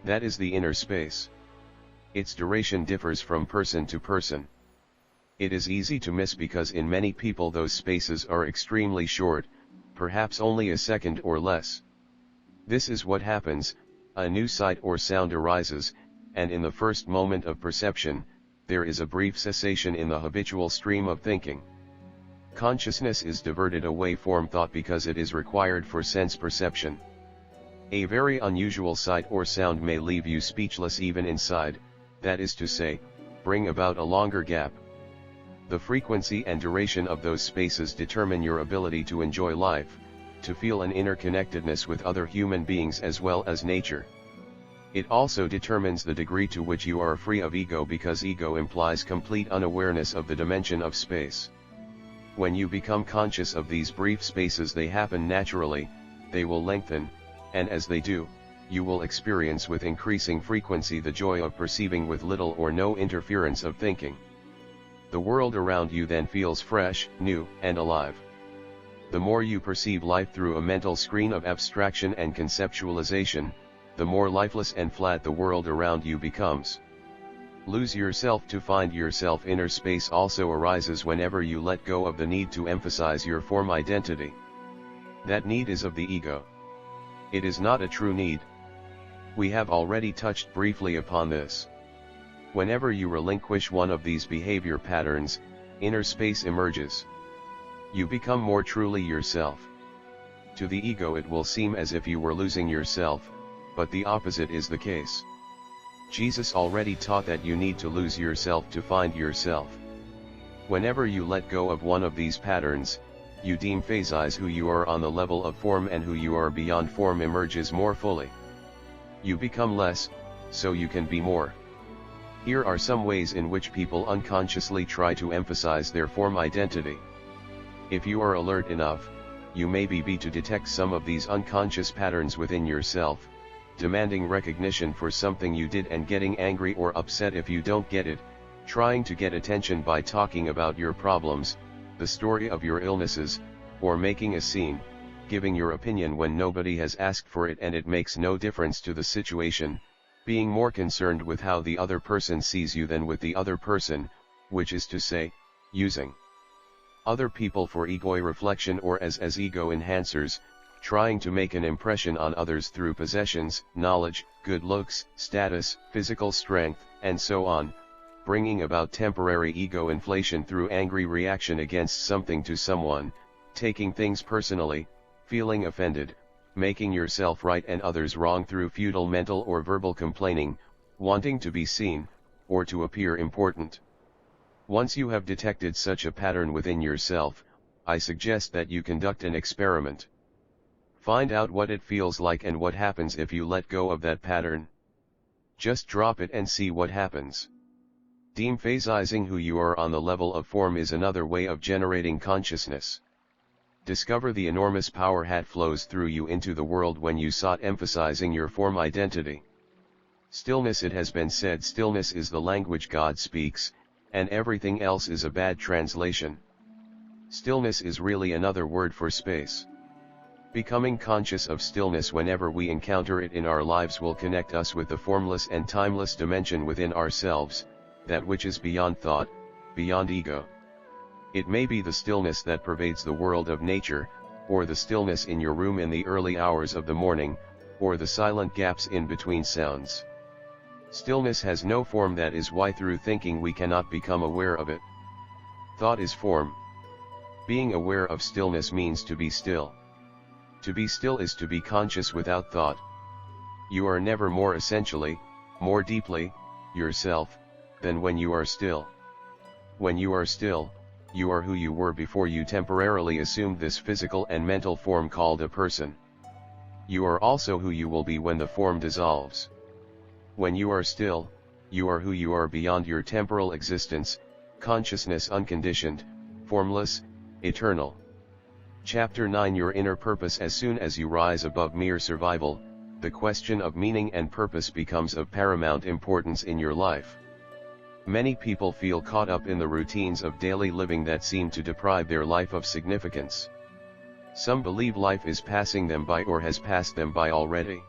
That is the inner space. Its duration differs from person to person. It is easy to miss because in many people those spaces are extremely short, perhaps only a second or less. This is what happens: a new sight or sound arises, and in the first moment of perception, there is a brief cessation in the habitual stream of thinking. Consciousness is diverted away from thought because it is required for sense perception. A very unusual sight or sound may leave you speechless even inside, that is to say, bring about a longer gap. The frequency and duration of those spaces determine your ability to enjoy life, to feel an interconnectedness with other human beings as well as nature. It also determines the degree to which you are free of ego, because ego implies complete unawareness of the dimension of space. When you become conscious of these brief spaces, they happen naturally, they will lengthen, and as they do, you will experience with increasing frequency the joy of perceiving with little or no interference of thinking. The world around you then feels fresh, new, and alive. The more you perceive life through a mental screen of abstraction and conceptualization, the more lifeless and flat the world around you becomes. Lose yourself to find yourself. Inner space also arises whenever you let go of the need to emphasize your form identity. That need is of the ego. It is not a true need. We have already touched briefly upon this. Whenever you relinquish one of these behavior patterns, inner space emerges. You become more truly yourself. To the ego it will seem as if you were losing yourself, but the opposite is the case. Jesus already taught that you need to lose yourself to find yourself. Whenever you let go of one of these patterns, you deemphasize who you are on the level of form, and who you are beyond form emerges more fully. You become less, so you can be more. Here are some ways in which people unconsciously try to emphasize their form identity. If you are alert enough, you may be to detect some of these unconscious patterns within yourself, demanding recognition for something you did and getting angry or upset if you don't get it, trying to get attention by talking about your problems, the story of your illnesses, or making a scene, giving your opinion when nobody has asked for it and it makes no difference to the situation, being more concerned with how the other person sees you than with the other person, which is to say, using other people for ego reflection or as ego enhancers, trying to make an impression on others through possessions, knowledge, good looks, status, physical strength, and so on, bringing about temporary ego inflation through angry reaction against something to someone, taking things personally, feeling offended, making yourself right and others wrong through futile mental or verbal complaining, wanting to be seen, or to appear important. Once you have detected such a pattern within yourself, I suggest that you conduct an experiment. Find out what it feels like and what happens if you let go of that pattern. Just drop it and see what happens. Deemphasizing who you are on the level of form is another way of generating consciousness. Discover the enormous power that flows through you into the world when you sought emphasizing your form identity. Stillness, it has been said, stillness is the language God speaks, and everything else is a bad translation. Stillness is really another word for space. Becoming conscious of stillness whenever we encounter it in our lives will connect us with the formless and timeless dimension within ourselves, that which is beyond thought, beyond ego. It may be the stillness that pervades the world of nature, or the stillness in your room in the early hours of the morning, or the silent gaps in between sounds. Stillness has no form, that is why through thinking we cannot become aware of it. Thought is form. Being aware of stillness means to be still. To be still is to be conscious without thought. You are never more essentially, more deeply, yourself, than when you are still. When you are still, you are who you were before you temporarily assumed this physical and mental form called a person. You are also who you will be when the form dissolves. When you are still, you are who you are beyond your temporal existence, consciousness unconditioned, formless, eternal. Chapter 9 Your inner purpose. As soon as you rise above mere survival, the question of meaning and purpose becomes of paramount importance in your life. Many people feel caught up in the routines of daily living that seem to deprive their life of significance. Some believe life is passing them by or has passed them by already.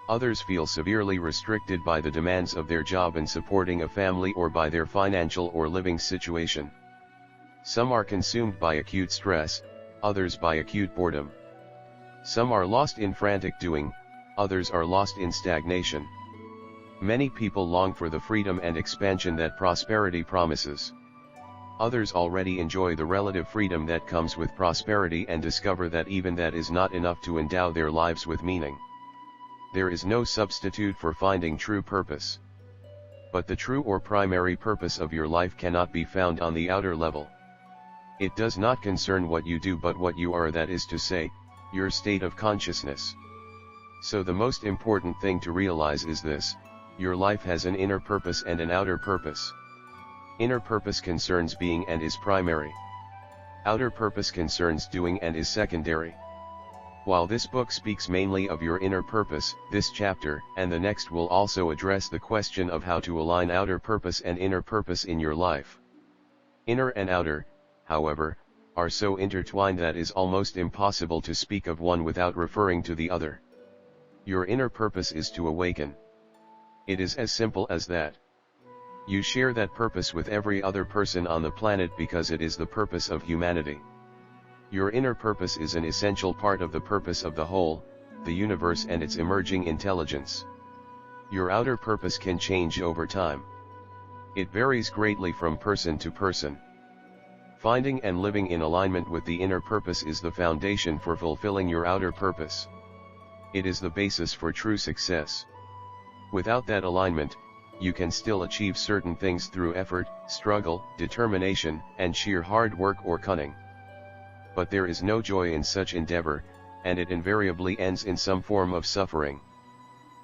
Others feel severely restricted by the demands of their job and supporting a family, or by their financial or living situation. Some are consumed by acute stress, others by acute boredom. Some are lost in frantic doing, others are lost in stagnation. Many people long for the freedom and expansion that prosperity promises. Others already enjoy the relative freedom that comes with prosperity and discover that even that is not enough to endow their lives with meaning. There is no substitute for finding true purpose. But the true or primary purpose of your life cannot be found on the outer level. It does not concern what you do but what you are, that is to say, your state of consciousness. So the most important thing to realize is this: your life has an inner purpose and an outer purpose. Inner purpose concerns being and is primary. Outer purpose concerns doing and is secondary. While this book speaks mainly of your inner purpose, this chapter and the next will also address the question of how to align outer purpose and inner purpose in your life. Inner and outer, however, are so intertwined that it is almost impossible to speak of one without referring to the other. Your inner purpose is to awaken. It is as simple as that. You share that purpose with every other person on the planet because it is the purpose of humanity. Your inner purpose is an essential part of the purpose of the whole, the universe and its emerging intelligence. Your outer purpose can change over time. It varies greatly from person to person. Finding and living in alignment with the inner purpose is the foundation for fulfilling your outer purpose. It is the basis for true success. Without that alignment, you can still achieve certain things through effort, struggle, determination, and sheer hard work or cunning. But there is no joy in such endeavor, and it invariably ends in some form of suffering.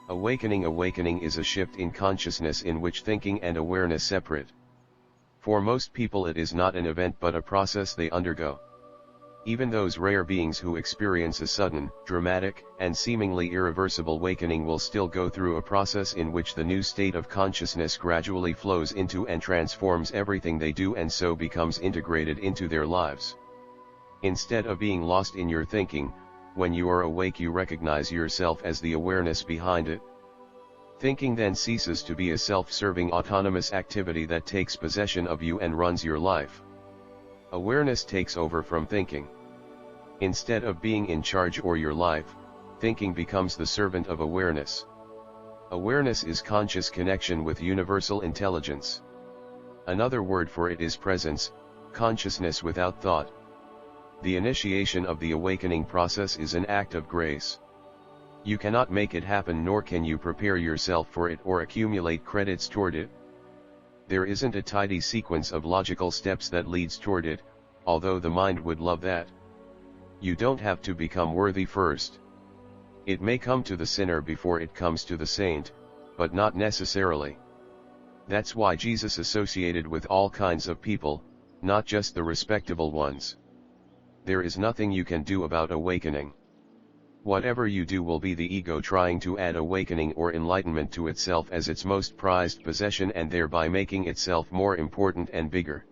Awakening is a shift in consciousness in which thinking and awareness separate. For most people it is not an event but a process they undergo. Even those rare beings who experience a sudden, dramatic, and seemingly irreversible awakening will still go through a process in which the new state of consciousness gradually flows into and transforms everything they do and so becomes integrated into their lives. Instead of being lost in your thinking, when you are awake you recognize yourself as the awareness behind it. Thinking then ceases to be a self-serving autonomous activity that takes possession of you and runs your life. Awareness takes over from thinking. Instead of being in charge or your life, thinking becomes the servant of awareness. Awareness is conscious connection with universal intelligence. Another word for it is presence, consciousness without thought. The initiation of the awakening process is an act of grace. You cannot make it happen, nor can you prepare yourself for it or accumulate credits toward it. There isn't a tidy sequence of logical steps that leads toward it, although the mind would love that. You don't have to become worthy first. It may come to the sinner before it comes to the saint, but not necessarily. That's why Jesus associated with all kinds of people, not just the respectable ones. There is nothing you can do about awakening. Whatever you do will be the ego trying to add awakening or enlightenment to itself as its most prized possession and thereby making itself more important and bigger.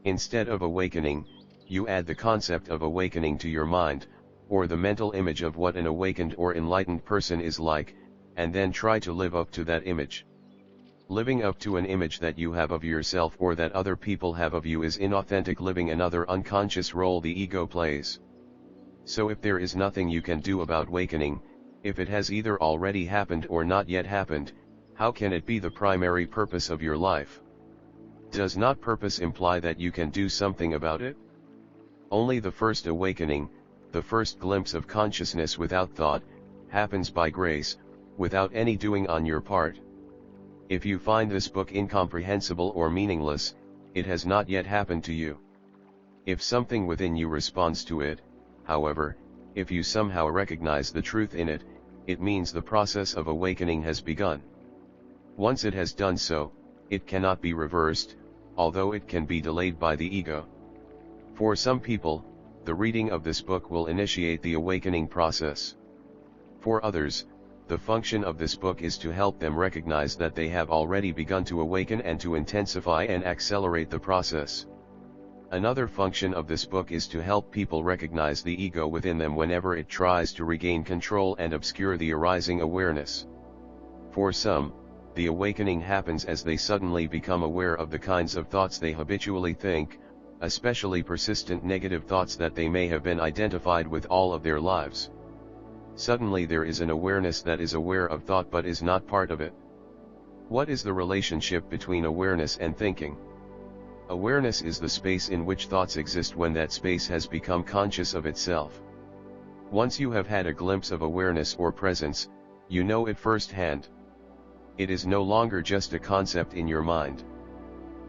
Instead of awakening, you add the concept of awakening to your mind, or the mental image of what an awakened or enlightened person is like, and then try to live up to that image. Living up to an image that you have of yourself or that other people have of you is inauthentic living, another unconscious role the ego plays. So if there is nothing you can do about awakening, if it has either already happened or not yet happened, how can it be the primary purpose of your life? Does not purpose imply that you can do something about it? Only the first awakening, the first glimpse of consciousness without thought, happens by grace, without any doing on your part. If you find this book incomprehensible or meaningless, it has not yet happened to you. If something within you responds to it, however, if you somehow recognize the truth in it, it means the process of awakening has begun. Once it has done so, it cannot be reversed, although it can be delayed by the ego. For some people, the reading of this book will initiate the awakening process. For others, the function of this book is to help them recognize that they have already begun to awaken and to intensify and accelerate the process. Another function of this book is to help people recognize the ego within them whenever it tries to regain control and obscure the arising awareness. For some, the awakening happens as they suddenly become aware of the kinds of thoughts they habitually think, especially persistent negative thoughts that they may have been identified with all of their lives. Suddenly there is an awareness that is aware of thought but is not part of it. What is the relationship between awareness and thinking? Awareness is the space in which thoughts exist when that space has become conscious of itself. Once you have had a glimpse of awareness or presence, you know it firsthand. It is no longer just a concept in your mind.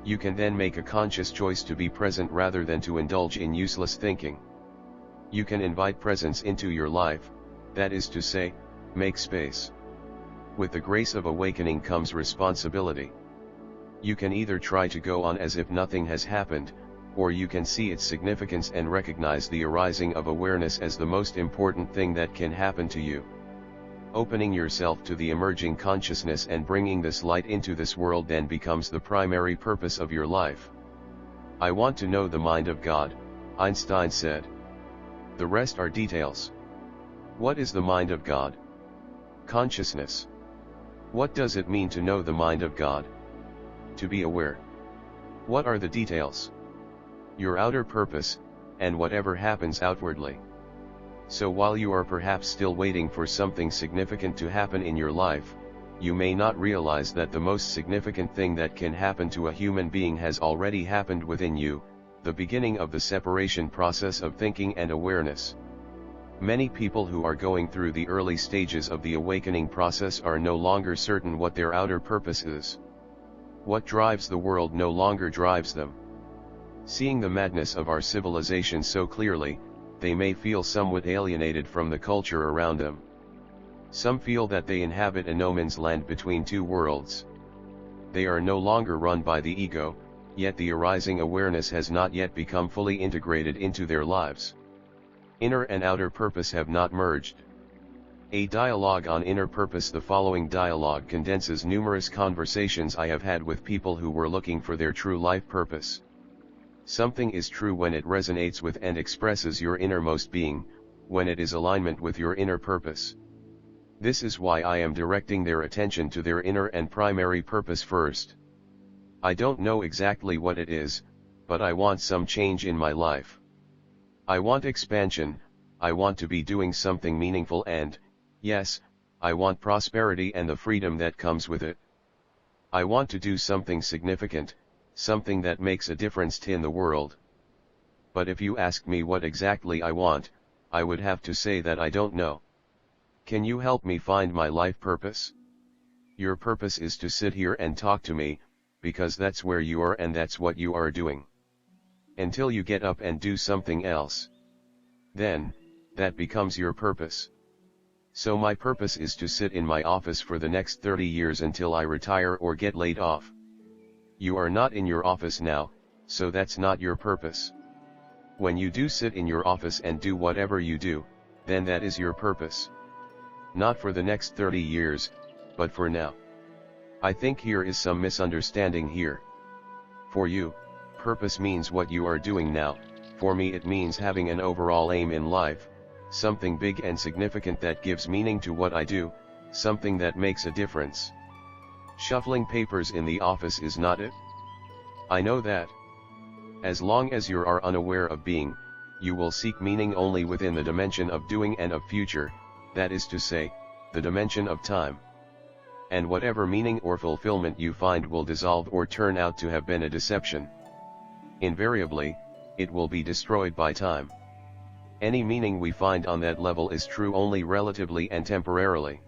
You can then make a conscious choice to be present rather than to indulge in useless thinking. You can invite presence into your life, that is to say, make space. With the grace of awakening comes responsibility. You can either try to go on as if nothing has happened, or you can see its significance and recognize the arising of awareness as the most important thing that can happen to you. Opening yourself to the emerging consciousness and bringing this light into this world then becomes the primary purpose of your life. I want to know the mind of God, Einstein said. The rest are details. What is the mind of God? Consciousness. What does it mean to know the mind of God? To be aware. What are the details? Your outer purpose, and whatever happens outwardly. So while you are perhaps still waiting for something significant to happen in your life, you may not realize that the most significant thing that can happen to a human being has already happened within you, the beginning of the separation process of thinking and awareness. Many people who are going through the early stages of the awakening process are no longer certain what their outer purpose is. What drives the world no longer drives them. Seeing the madness of our civilization so clearly, they may feel somewhat alienated from the culture around them. Some feel that they inhabit a no man's land between two worlds. They are no longer run by the ego, yet the arising awareness has not yet become fully integrated into their lives. Inner and outer purpose have not merged. A dialogue on inner purpose. The following dialogue condenses numerous conversations I have had with people who were looking for their true life purpose. Something is true when it resonates with and expresses your innermost being, when it is alignment with your inner purpose. This is why I am directing their attention to their inner and primary purpose first. I don't know exactly what it is, but I want some change in my life. I want expansion, I want to be doing something meaningful and, yes, I want prosperity and the freedom that comes with it. I want to do something significant, something that makes a difference in the world. But if you ask me what exactly I want, I would have to say that I don't know. Can you help me find my life purpose? Your purpose is to sit here and talk to me, because that's where you are and that's what you are doing. Until you get up and do something else. Then, that becomes your purpose. So my purpose is to sit in my office for the next 30 years until I retire or get laid off. You are not in your office now, so that's not your purpose. When you do sit in your office and do whatever you do, then that is your purpose. Not for the next 30 years, but for now. I think here is some misunderstanding here. For you, purpose means what you are doing now. For me it means having an overall aim in life, something big and significant that gives meaning to what I do, something that makes a difference. Shuffling papers in the office is not it. I know that. As long as you are unaware of being, you will seek meaning only within the dimension of doing and of future, that is to say, the dimension of time. And whatever meaning or fulfillment you find will dissolve or turn out to have been a deception. Invariably, it will be destroyed by time. Any meaning we find on that level is true only relatively and temporarily.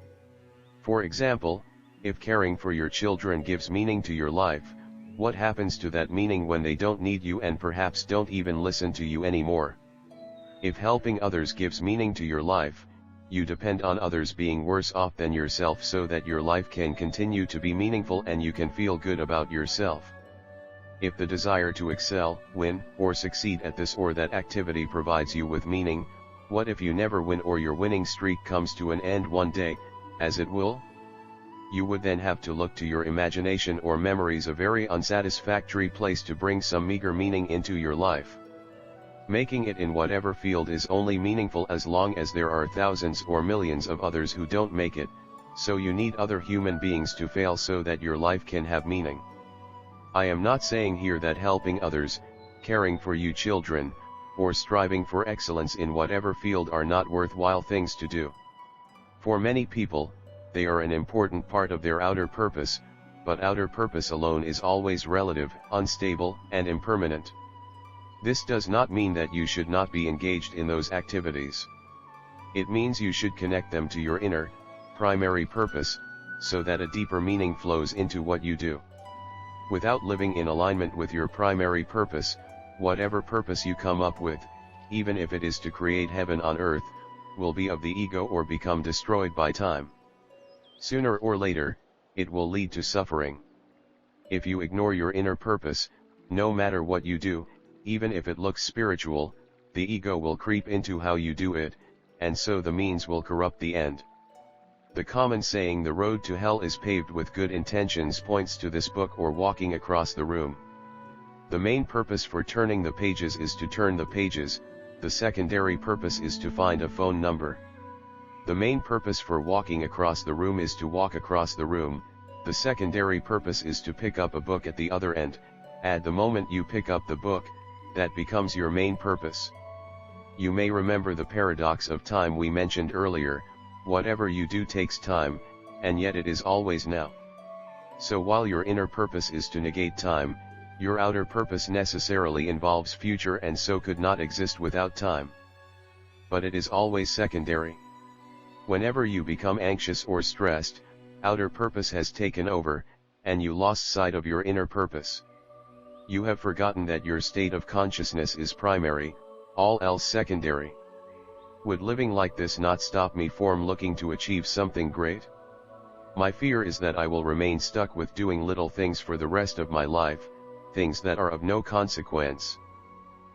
For example, if caring for your children gives meaning to your life, what happens to that meaning when they don't need you and perhaps don't even listen to you anymore? If helping others gives meaning to your life, you depend on others being worse off than yourself so that your life can continue to be meaningful and you can feel good about yourself. If the desire to excel, win, or succeed at this or that activity provides you with meaning, what if you never win or your winning streak comes to an end one day, as it will? You would then have to look to your imagination or memories, a very unsatisfactory place to bring some meager meaning into your life. Making it in whatever field is only meaningful as long as there are thousands or millions of others who don't make it, so you need other human beings to fail so that your life can have meaning. I am not saying here that helping others, caring for you children, or striving for excellence in whatever field are not worthwhile things to do. For many people, they are an important part of their outer purpose, but outer purpose alone is always relative, unstable, and impermanent. This does not mean that you should not be engaged in those activities. It means you should connect them to your inner, primary purpose, so that a deeper meaning flows into what you do. Without living in alignment with your primary purpose, whatever purpose you come up with, even if it is to create heaven on earth, will be of the ego or become destroyed by time. Sooner or later, it will lead to suffering. If you ignore your inner purpose, no matter what you do, even if it looks spiritual, the ego will creep into how you do it, and so the means will corrupt the end. The common saying "the road to hell is paved with good intentions" points to this book or walking across the room. The main purpose for turning the pages is to turn the pages, the secondary purpose is to find a phone number. The main purpose for walking across the room is to walk across the room, the secondary purpose is to pick up a book at the other end. At the moment you pick up the book, that becomes your main purpose. You may remember the paradox of time we mentioned earlier. Whatever you do takes time, and yet it is always now. So while your inner purpose is to negate time, your outer purpose necessarily involves future and so could not exist without time. But it is always secondary. Whenever you become anxious or stressed, outer purpose has taken over, and you lost sight of your inner purpose. You have forgotten that your state of consciousness is primary, all else secondary. Would living like this not stop me from looking to achieve something great? My fear is that I will remain stuck with doing little things for the rest of my life, things that are of no consequence.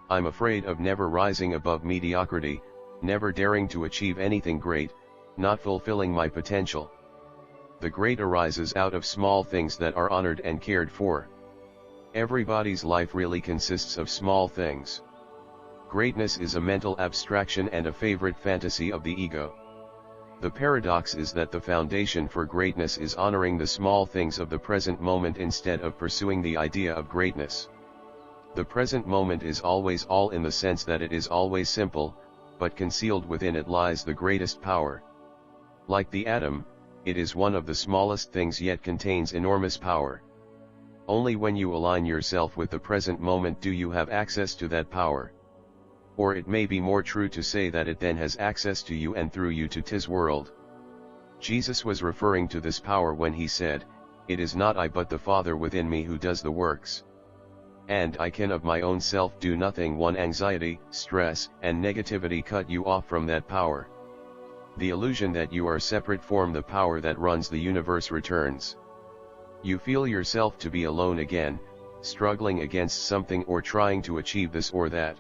I'm afraid of never rising above mediocrity, never daring to achieve anything great, not fulfilling my potential. The great arises out of small things that are honored and cared for. Everybody's life really consists of small things. Greatness is a mental abstraction and a favorite fantasy of the ego. The paradox is that the foundation for greatness is honoring the small things of the present moment instead of pursuing the idea of greatness. The present moment is always all in the sense that it is always simple, but concealed within it lies the greatest power. Like the atom, it is one of the smallest things yet contains enormous power. Only when you align yourself with the present moment do you have access to that power. Or it may be more true to say that it then has access to you and through you to his world. Jesus was referring to this power when he said, "It is not I but the Father within me who does the works. And I can of my own self do nothing." One anxiety, stress, and negativity cut you off from that power. The illusion that you are separate from the power that runs the universe returns. You feel yourself to be alone again, struggling against something or trying to achieve this or that.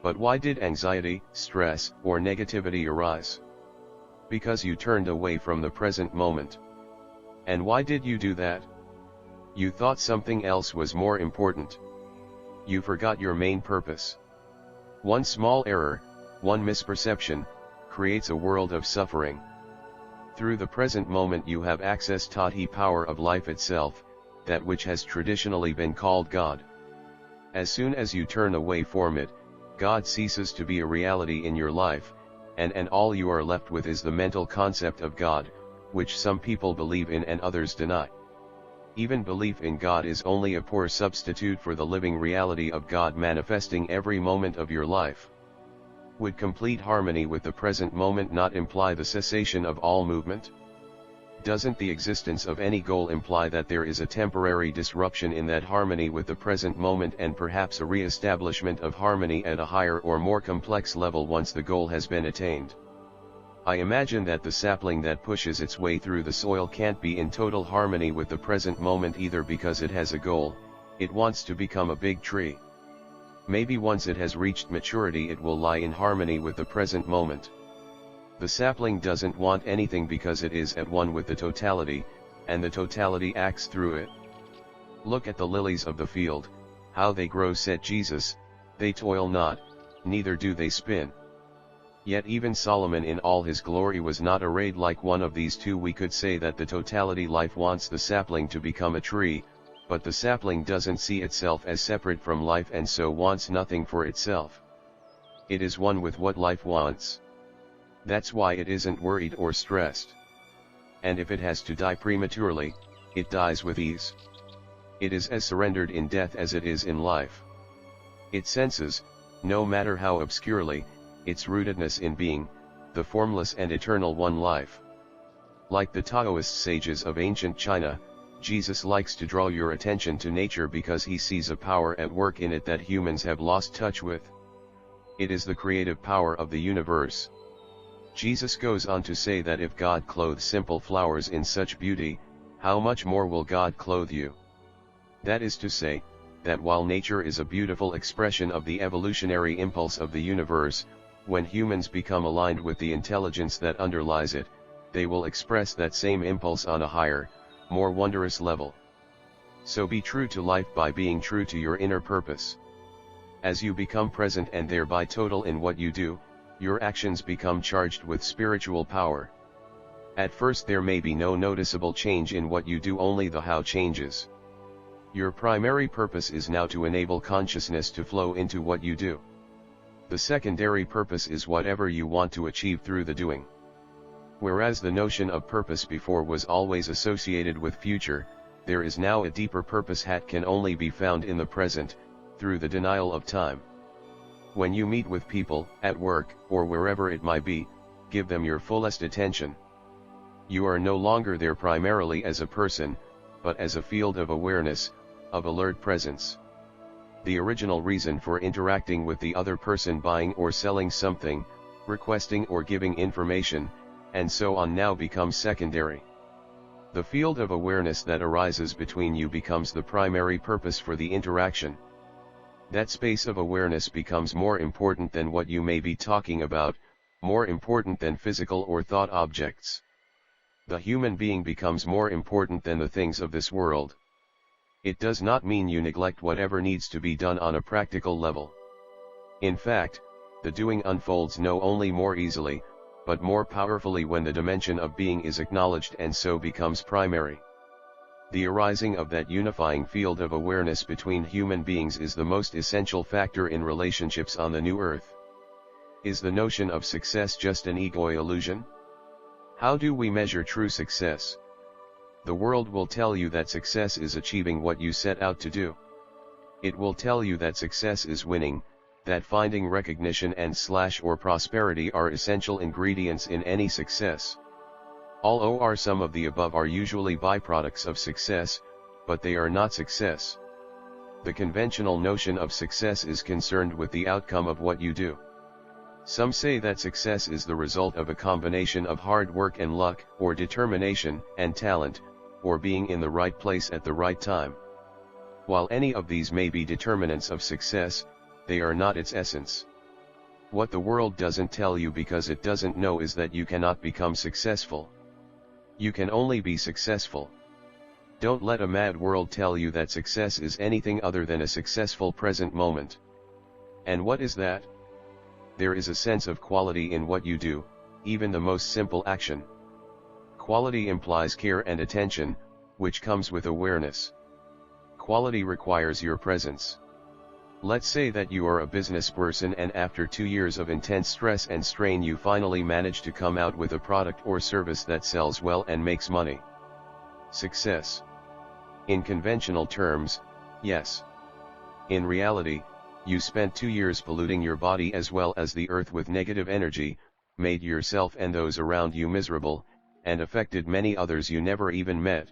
But why did anxiety, stress, or negativity arise? Because you turned away from the present moment. And why did you do that? You thought something else was more important. You forgot your main purpose. One small error, one misperception, creates a world of suffering. Through the present moment you have access to the power of life itself, that which has traditionally been called God. As soon as you turn away from it, God ceases to be a reality in your life, and all you are left with is the mental concept of God, which some people believe in and others deny. Even belief in God is only a poor substitute for the living reality of God manifesting every moment of your life. Would complete harmony with the present moment not imply the cessation of all movement? Doesn't the existence of any goal imply that there is a temporary disruption in that harmony with the present moment and perhaps a re-establishment of harmony at a higher or more complex level once the goal has been attained? I imagine that the sapling that pushes its way through the soil can't be in total harmony with the present moment either because it has a goal, it wants to become a big tree. Maybe once it has reached maturity it will lie in harmony with the present moment. The sapling doesn't want anything because it is at one with the totality, and the totality acts through it. Look at the lilies of the field, how they grow, said Jesus, they toil not, neither do they spin. Yet even Solomon in all his glory was not arrayed like one of these two. We could say that the totality life wants the sapling to become a tree, but the sapling doesn't see itself as separate from life and so wants nothing for itself. It is one with what life wants. That's why it isn't worried or stressed. And if it has to die prematurely, it dies with ease. It is as surrendered in death as it is in life. It senses, no matter how obscurely, its rootedness in being, the formless and eternal one life. Like the Taoist sages of ancient China, Jesus likes to draw your attention to nature because he sees a power at work in it that humans have lost touch with. It is the creative power of the universe. Jesus goes on to say that if God clothes simple flowers in such beauty, how much more will God clothe you? That is to say, that while nature is a beautiful expression of the evolutionary impulse of the universe, when humans become aligned with the intelligence that underlies it, they will express that same impulse on a higher, more wondrous level. So be true to life by being true to your inner purpose. As you become present and thereby total in what you do, your actions become charged with spiritual power. At first there may be no noticeable change in what you do, only the how changes. Your primary purpose is now to enable consciousness to flow into what you do. The secondary purpose is whatever you want to achieve through the doing. Whereas the notion of purpose before was always associated with future, there is now a deeper purpose that can only be found in the present, through the denial of time. When you meet with people, at work, or wherever it might be, give them your fullest attention. You are no longer there primarily as a person, but as a field of awareness, of alert presence. The original reason for interacting with the other person, buying or selling something, requesting or giving information, and so on, now becomes secondary. The field of awareness that arises between you becomes the primary purpose for the interaction. That space of awareness becomes more important than what you may be talking about, more important than physical or thought objects. The human being becomes more important than the things of this world. It does not mean you neglect whatever needs to be done on a practical level. In fact, the doing unfolds no only more easily, but more powerfully when the dimension of being is acknowledged and so becomes primary. The arising of that unifying field of awareness between human beings is the most essential factor in relationships on the new earth. Is the notion of success just an ego illusion? How do we measure true success? The world will tell you that success is achieving what you set out to do. It will tell you that success is winning, that finding recognition and or prosperity are essential ingredients in any success. All some of the above are usually byproducts of success, but they are not success. The conventional notion of success is concerned with the outcome of what you do. Some say that success is the result of a combination of hard work and luck, or determination and talent, or being in the right place at the right time. While any of these may be determinants of success, they are not its essence. What the world doesn't tell you because it doesn't know is that you cannot become successful. You can only be successful. Don't let a mad world tell you that success is anything other than a successful present moment. And what is that? There is a sense of quality in what you do, even the most simple action. Quality implies care and attention, which comes with awareness. Quality requires your presence. Let's say that you are a business person and after 2 years of intense stress and strain you finally manage to come out with a product or service that sells well and makes money. Success. In conventional terms, yes. In reality, you spent 2 years polluting your body as well as the earth with negative energy, made yourself and those around you miserable, and affected many others you never even met.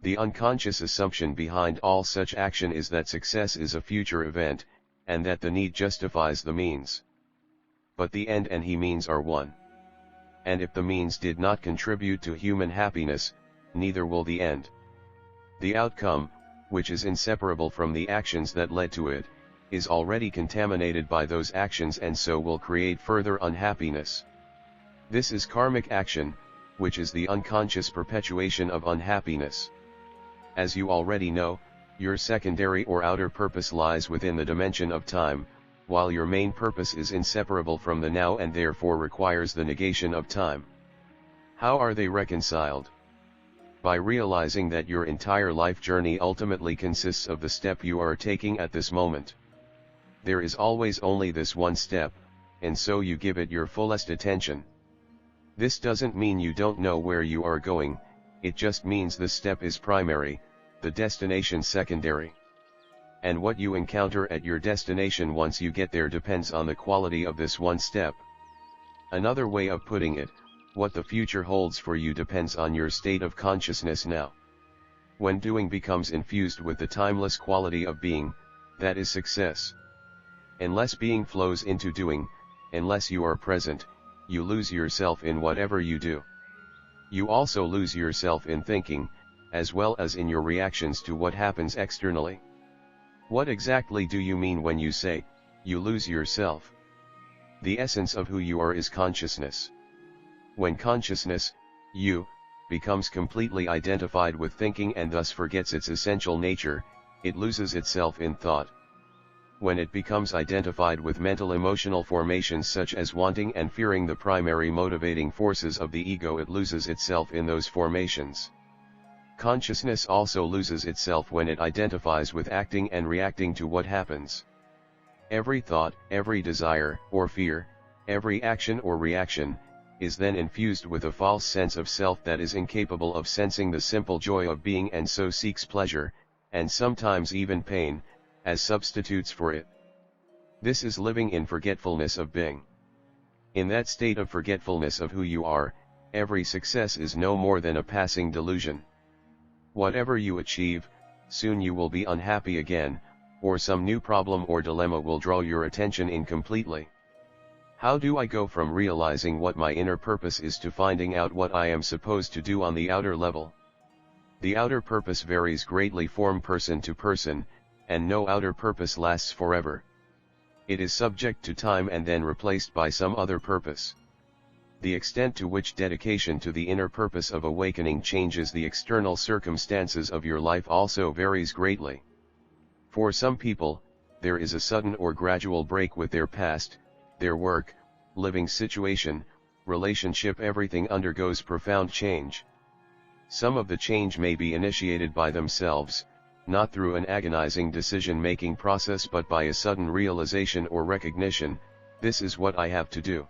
The unconscious assumption behind all such action is that success is a future event, and that the need justifies the means. But the end and he means are one. And if the means did not contribute to human happiness, neither will the end. The outcome, which is inseparable from the actions that led to it, is already contaminated by those actions and so will create further unhappiness. This is karmic action, which is the unconscious perpetuation of unhappiness. As you already know, your secondary or outer purpose lies within the dimension of time, while your main purpose is inseparable from the now and therefore requires the negation of time. How are they reconciled? By realizing that your entire life journey ultimately consists of the step you are taking at this moment. There is always only this one step, and so you give it your fullest attention. This doesn't mean you don't know where you are going, it just means the step is primary, the destination secondary. And what you encounter at your destination once you get there depends on the quality of this one step. Another way of putting it, what the future holds for you depends on your state of consciousness now. When doing becomes infused with the timeless quality of being, that is success. Unless being flows into doing, unless you are present, you lose yourself in whatever you do. You also lose yourself in thinking, as well as in your reactions to what happens externally. What exactly do you mean when you say, you lose yourself? The essence of who you are is consciousness. When consciousness, you, becomes completely identified with thinking and thus forgets its essential nature, it loses itself in thought. When it becomes identified with mental emotional formations such as wanting and fearing, the primary motivating forces of the ego, it loses itself in those formations. Consciousness also loses itself when it identifies with acting and reacting to what happens. Every thought, every desire or fear, every action or reaction, is then infused with a false sense of self that is incapable of sensing the simple joy of being and so seeks pleasure, and sometimes even pain, as substitutes for it. This is living in forgetfulness of being. In that state of forgetfulness of who you are, every success is no more than a passing delusion. Whatever you achieve, soon you will be unhappy again, or some new problem or dilemma will draw your attention in completely. How do I go from realizing what my inner purpose is to finding out what I am supposed to do on the outer level? The outer purpose varies greatly from person to person, and no outer purpose lasts forever. It is subject to time and then replaced by some other purpose. The extent to which dedication to the inner purpose of awakening changes the external circumstances of your life also varies greatly. For some people, there is a sudden or gradual break with their past, their work, living situation, relationship, everything undergoes profound change. Some of the change may be initiated by themselves, not through an agonizing decision-making process but by a sudden realization or recognition, this is what I have to do.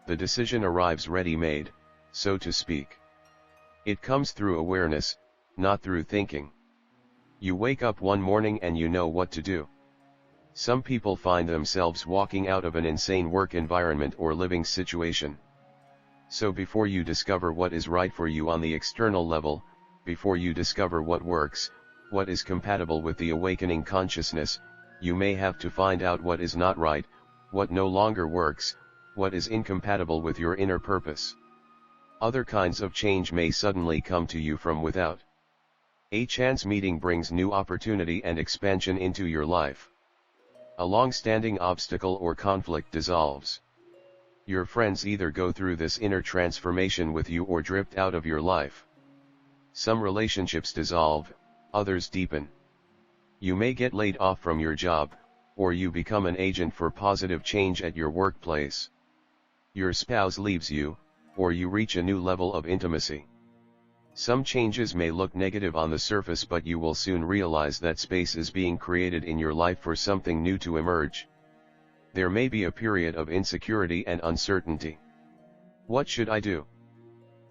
The decision arrives ready-made, so to speak. It comes through awareness, not through thinking. You wake up one morning and you know what to do. Some people find themselves walking out of an insane work environment or living situation. So before you discover what is right for you on the external level, before you discover what works, what is compatible with the awakening consciousness, you may have to find out what is not right, what no longer works, what is incompatible with your inner purpose. Other kinds of change may suddenly come to you from without. A chance meeting brings new opportunity and expansion into your life. A long-standing obstacle or conflict dissolves. Your friends either go through this inner transformation with you or drift out of your life. Some relationships dissolve, others deepen. You may get laid off from your job, or you become an agent for positive change at your workplace. Your spouse leaves you, or you reach a new level of intimacy. Some changes may look negative on the surface, but you will soon realize that space is being created in your life for something new to emerge. There may be a period of insecurity and uncertainty. What should I do?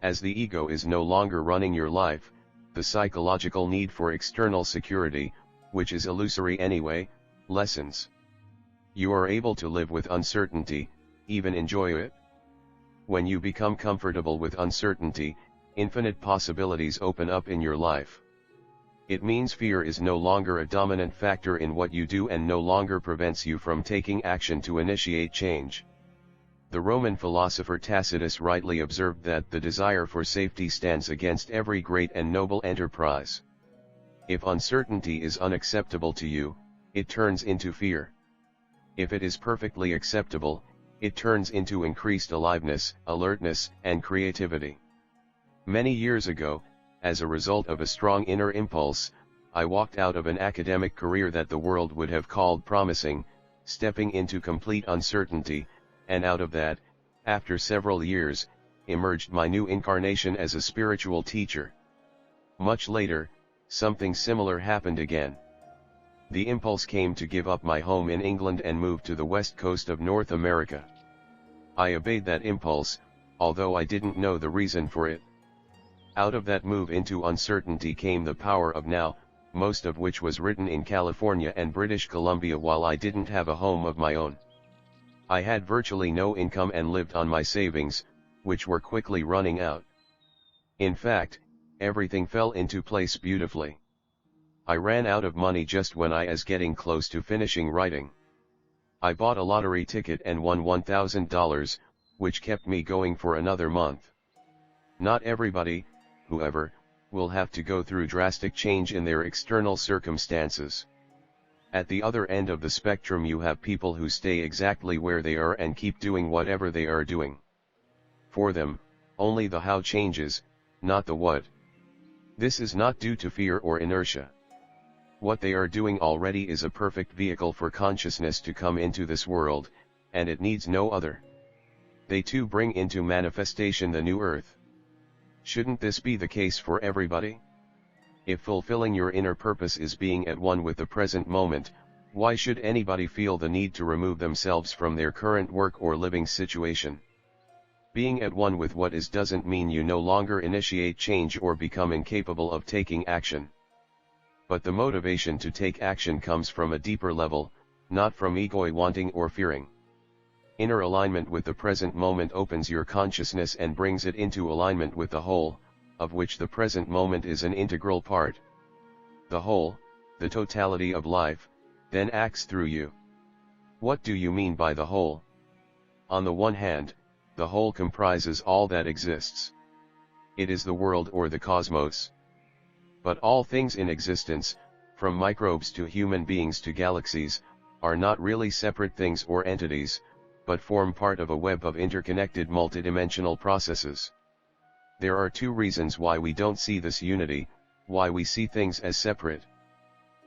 As the ego is no longer running your life, the psychological need for external security, which is illusory anyway, lessens. You are able to live with uncertainty, even enjoy it. When you become comfortable with uncertainty, infinite possibilities open up in your life. It means fear is no longer a dominant factor in what you do and no longer prevents you from taking action to initiate change. The Roman philosopher Tacitus rightly observed that the desire for safety stands against every great and noble enterprise. If uncertainty is unacceptable to you, it turns into fear. If it is perfectly acceptable, it turns into increased aliveness, alertness, and creativity. Many years ago, as a result of a strong inner impulse, I walked out of an academic career that the world would have called promising, stepping into complete uncertainty, and out of that, after several years, emerged my new incarnation as a spiritual teacher. Much later, something similar happened again. The impulse came to give up my home in England and move to the west coast of North America. I obeyed that impulse, although I didn't know the reason for it. Out of that move into uncertainty came the power of now, most of which was written in California and British Columbia while I didn't have a home of my own. I had virtually no income and lived on my savings, which were quickly running out. In fact, everything fell into place beautifully. I ran out of money just when I was getting close to finishing writing. I bought a lottery ticket and won $1,000, which kept me going for another month. Not everybody, however, will have to go through drastic change in their external circumstances. At the other end of the spectrum you have people who stay exactly where they are and keep doing whatever they are doing. For them, only the how changes, not the what. This is not due to fear or inertia. What they are doing already is a perfect vehicle for consciousness to come into this world, and it needs no other. They too bring into manifestation the new earth. Shouldn't this be the case for everybody? If fulfilling your inner purpose is being at one with the present moment, why should anybody feel the need to remove themselves from their current work or living situation? Being at one with what is doesn't mean you no longer initiate change or become incapable of taking action. But the motivation to take action comes from a deeper level, not from ego wanting or fearing. Inner alignment with the present moment opens your consciousness and brings it into alignment with the whole, of which the present moment is an integral part. The whole, the totality of life, then acts through you. What do you mean by the whole? On the one hand, the whole comprises all that exists. It is the world or the cosmos. But all things in existence, from microbes to human beings to galaxies, are not really separate things or entities, but form part of a web of interconnected multidimensional processes. There are two reasons why we don't see this unity, why we see things as separate.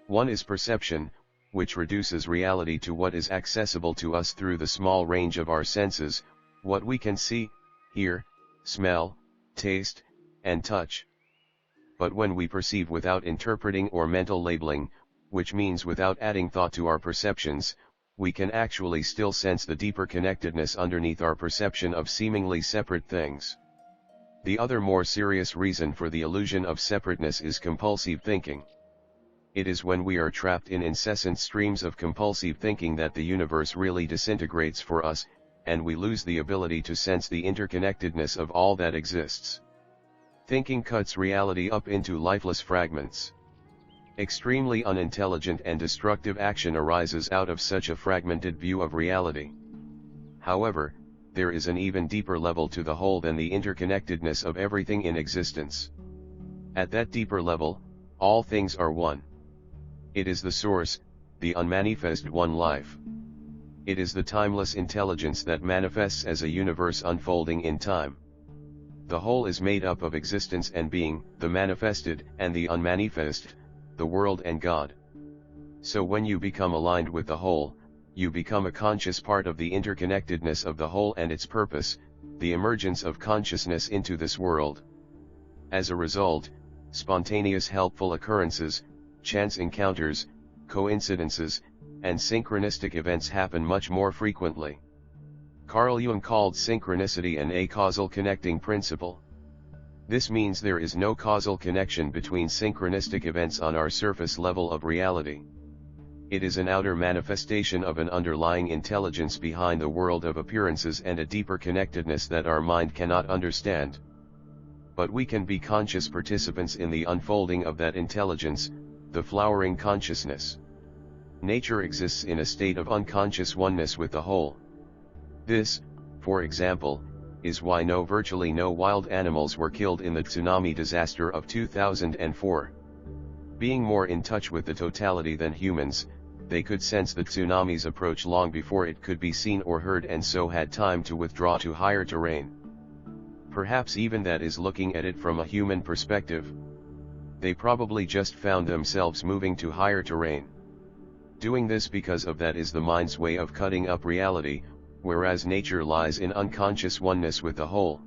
One is perception, which reduces reality to what is accessible to us through the small range of our senses, what we can see, hear, smell, taste, and touch. But when we perceive without interpreting or mental labeling, which means without adding thought to our perceptions, we can actually still sense the deeper connectedness underneath our perception of seemingly separate things. The other more serious reason for the illusion of separateness is compulsive thinking. It is when we are trapped in incessant streams of compulsive thinking that the universe really disintegrates for us, and we lose the ability to sense the interconnectedness of all that exists. Thinking cuts reality up into lifeless fragments. Extremely unintelligent and destructive action arises out of such a fragmented view of reality. However, there is an even deeper level to the whole than the interconnectedness of everything in existence. At that deeper level, all things are one. It is the source, the unmanifest one life. It is the timeless intelligence that manifests as a universe unfolding in time. The whole is made up of existence and being, the manifested and the unmanifest, the world and God. So when you become aligned with the whole, you become a conscious part of the interconnectedness of the whole and its purpose, the emergence of consciousness into this world. As a result, spontaneous helpful occurrences, chance encounters, coincidences, and synchronistic events happen much more frequently. Carl Jung called synchronicity an acausal connecting principle. This means there is no causal connection between synchronistic events on our surface level of reality. It is an outer manifestation of an underlying intelligence behind the world of appearances and a deeper connectedness that our mind cannot understand. But we can be conscious participants in the unfolding of that intelligence, the flowering consciousness. Nature exists in a state of unconscious oneness with the whole. This, for example, is why virtually no wild animals were killed in the tsunami disaster of 2004. Being more in touch with the totality than humans, they could sense the tsunami's approach long before it could be seen or heard, and so had time to withdraw to higher terrain. Perhaps even that is looking at it from a human perspective. They probably just found themselves moving to higher terrain. Doing this because of that is the mind's way of cutting up reality, whereas nature lies in unconscious oneness with the whole.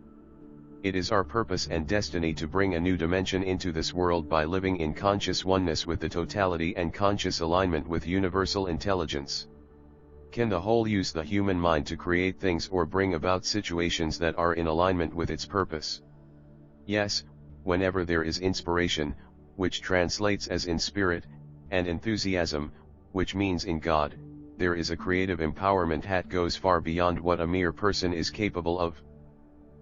It is our purpose and destiny to bring a new dimension into this world by living in conscious oneness with the totality and conscious alignment with universal intelligence. Can the whole use the human mind to create things or bring about situations that are in alignment with its purpose? Yes, whenever there is inspiration, which translates as in spirit, and enthusiasm, which means in God, there is a creative empowerment that goes far beyond what a mere person is capable of.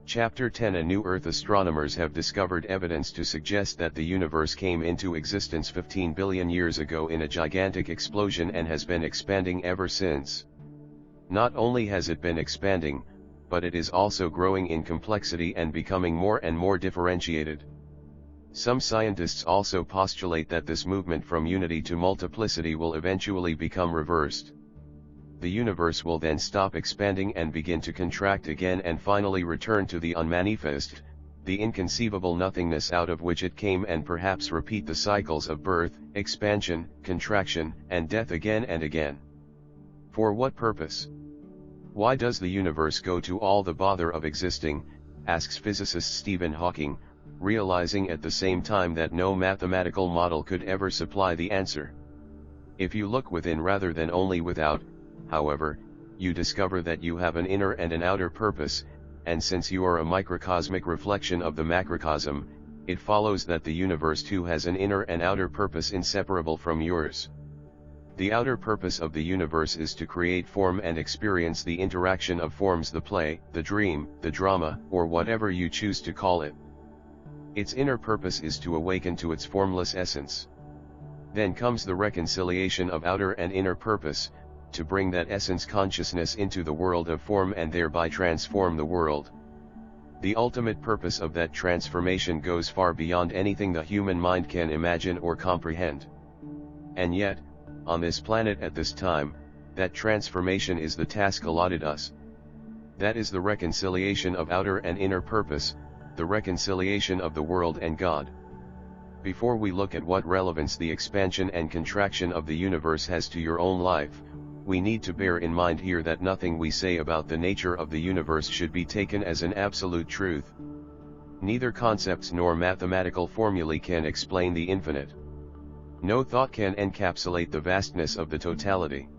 Chapter 10. A New Earth. Astronomers have discovered evidence to suggest that the universe came into existence 15 billion years ago in a gigantic explosion and has been expanding ever since. Not only has it been expanding, but it is also growing in complexity and becoming more and more differentiated. Some scientists also postulate that this movement from unity to multiplicity will eventually become reversed. The universe will then stop expanding and begin to contract again and finally return to the unmanifest, the inconceivable nothingness out of which it came, and perhaps repeat the cycles of birth, expansion, contraction, and death again and again. For what purpose? Why does the universe go to all the bother of existing, asks physicist Stephen Hawking, realizing at the same time that no mathematical model could ever supply the answer. If you look within rather than only without, however, you discover that you have an inner and an outer purpose, and since you are a microcosmic reflection of the macrocosm, it follows that the universe too has an inner and outer purpose inseparable from yours. The outer purpose of the universe is to create form and experience the interaction of forms, the play, the dream, the drama, or whatever you choose to call it. Its inner purpose is to awaken to its formless essence. Then comes the reconciliation of outer and inner purpose, to bring that essence consciousness into the world of form and thereby transform the world. The ultimate purpose of that transformation goes far beyond anything the human mind can imagine or comprehend. And yet, on this planet at this time, that transformation is the task allotted us. That is the reconciliation of outer and inner purpose, the reconciliation of the world and God. Before we look at what relevance the expansion and contraction of the universe has to your own life, we need to bear in mind here that nothing we say about the nature of the universe should be taken as an absolute truth. Neither concepts nor mathematical formulae can explain the infinite. No thought can encapsulate the vastness of the totality.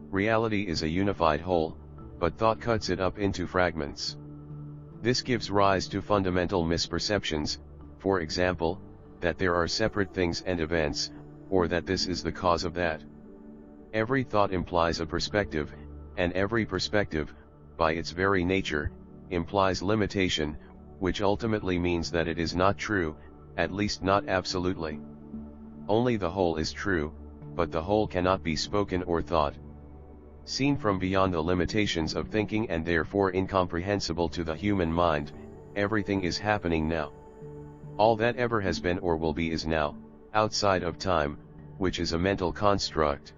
Reality is a unified whole, but thought cuts it up into fragments. This gives rise to fundamental misperceptions, for example, that there are separate things and events, or that this is the cause of that. Every thought implies a perspective, and every perspective, by its very nature, implies limitation, which ultimately means that it is not true, at least not absolutely. Only the whole is true, but the whole cannot be spoken or thought. Seen from beyond the limitations of thinking and therefore incomprehensible to the human mind, everything is happening now. All that ever has been or will be is now, outside of time, which is a mental construct.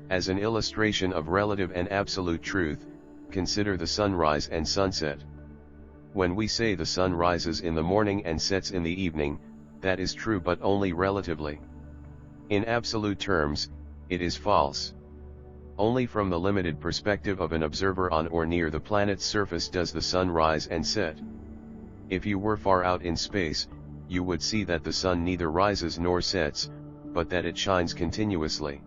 As an illustration of relative and absolute truth, consider the sunrise and sunset. When we say the sun rises in the morning and sets in the evening, that is true but only relatively. In absolute terms, it is false. Only from the limited perspective of an observer on or near the planet's surface does the sun rise and set. If you were far out in space, you would see that the sun neither rises nor sets, but that it shines continuously.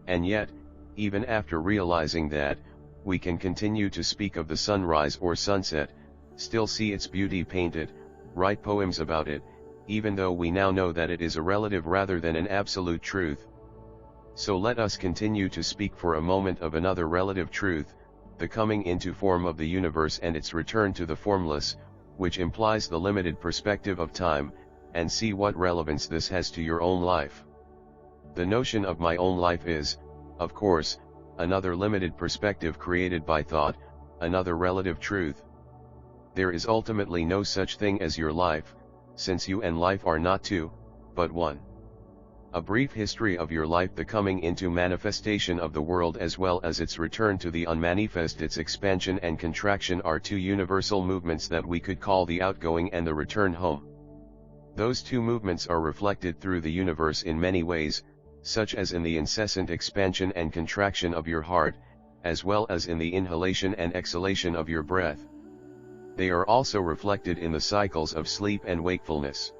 And yet, even after realizing that, we can continue to speak of the sunrise or sunset, still see its beauty painted, write poems about it, even though we now know that it is a relative rather than an absolute truth. So let us continue to speak for a moment of another relative truth, the coming into form of the universe and its return to the formless, which implies the limited perspective of time, and see what relevance this has to your own life. The notion of my own life is, of course, another limited perspective created by thought, another relative truth. There is ultimately no such thing as your life, since you and life are not two, but one. A brief history of your life, the coming into manifestation of the world as well as its return to the unmanifest, its expansion and contraction are two universal movements that we could call the outgoing and the return home. Those two movements are reflected through the universe in many ways, such as in the incessant expansion and contraction of your heart, as well as in the inhalation and exhalation of your breath. They are also reflected in the cycles of sleep and wakefulness.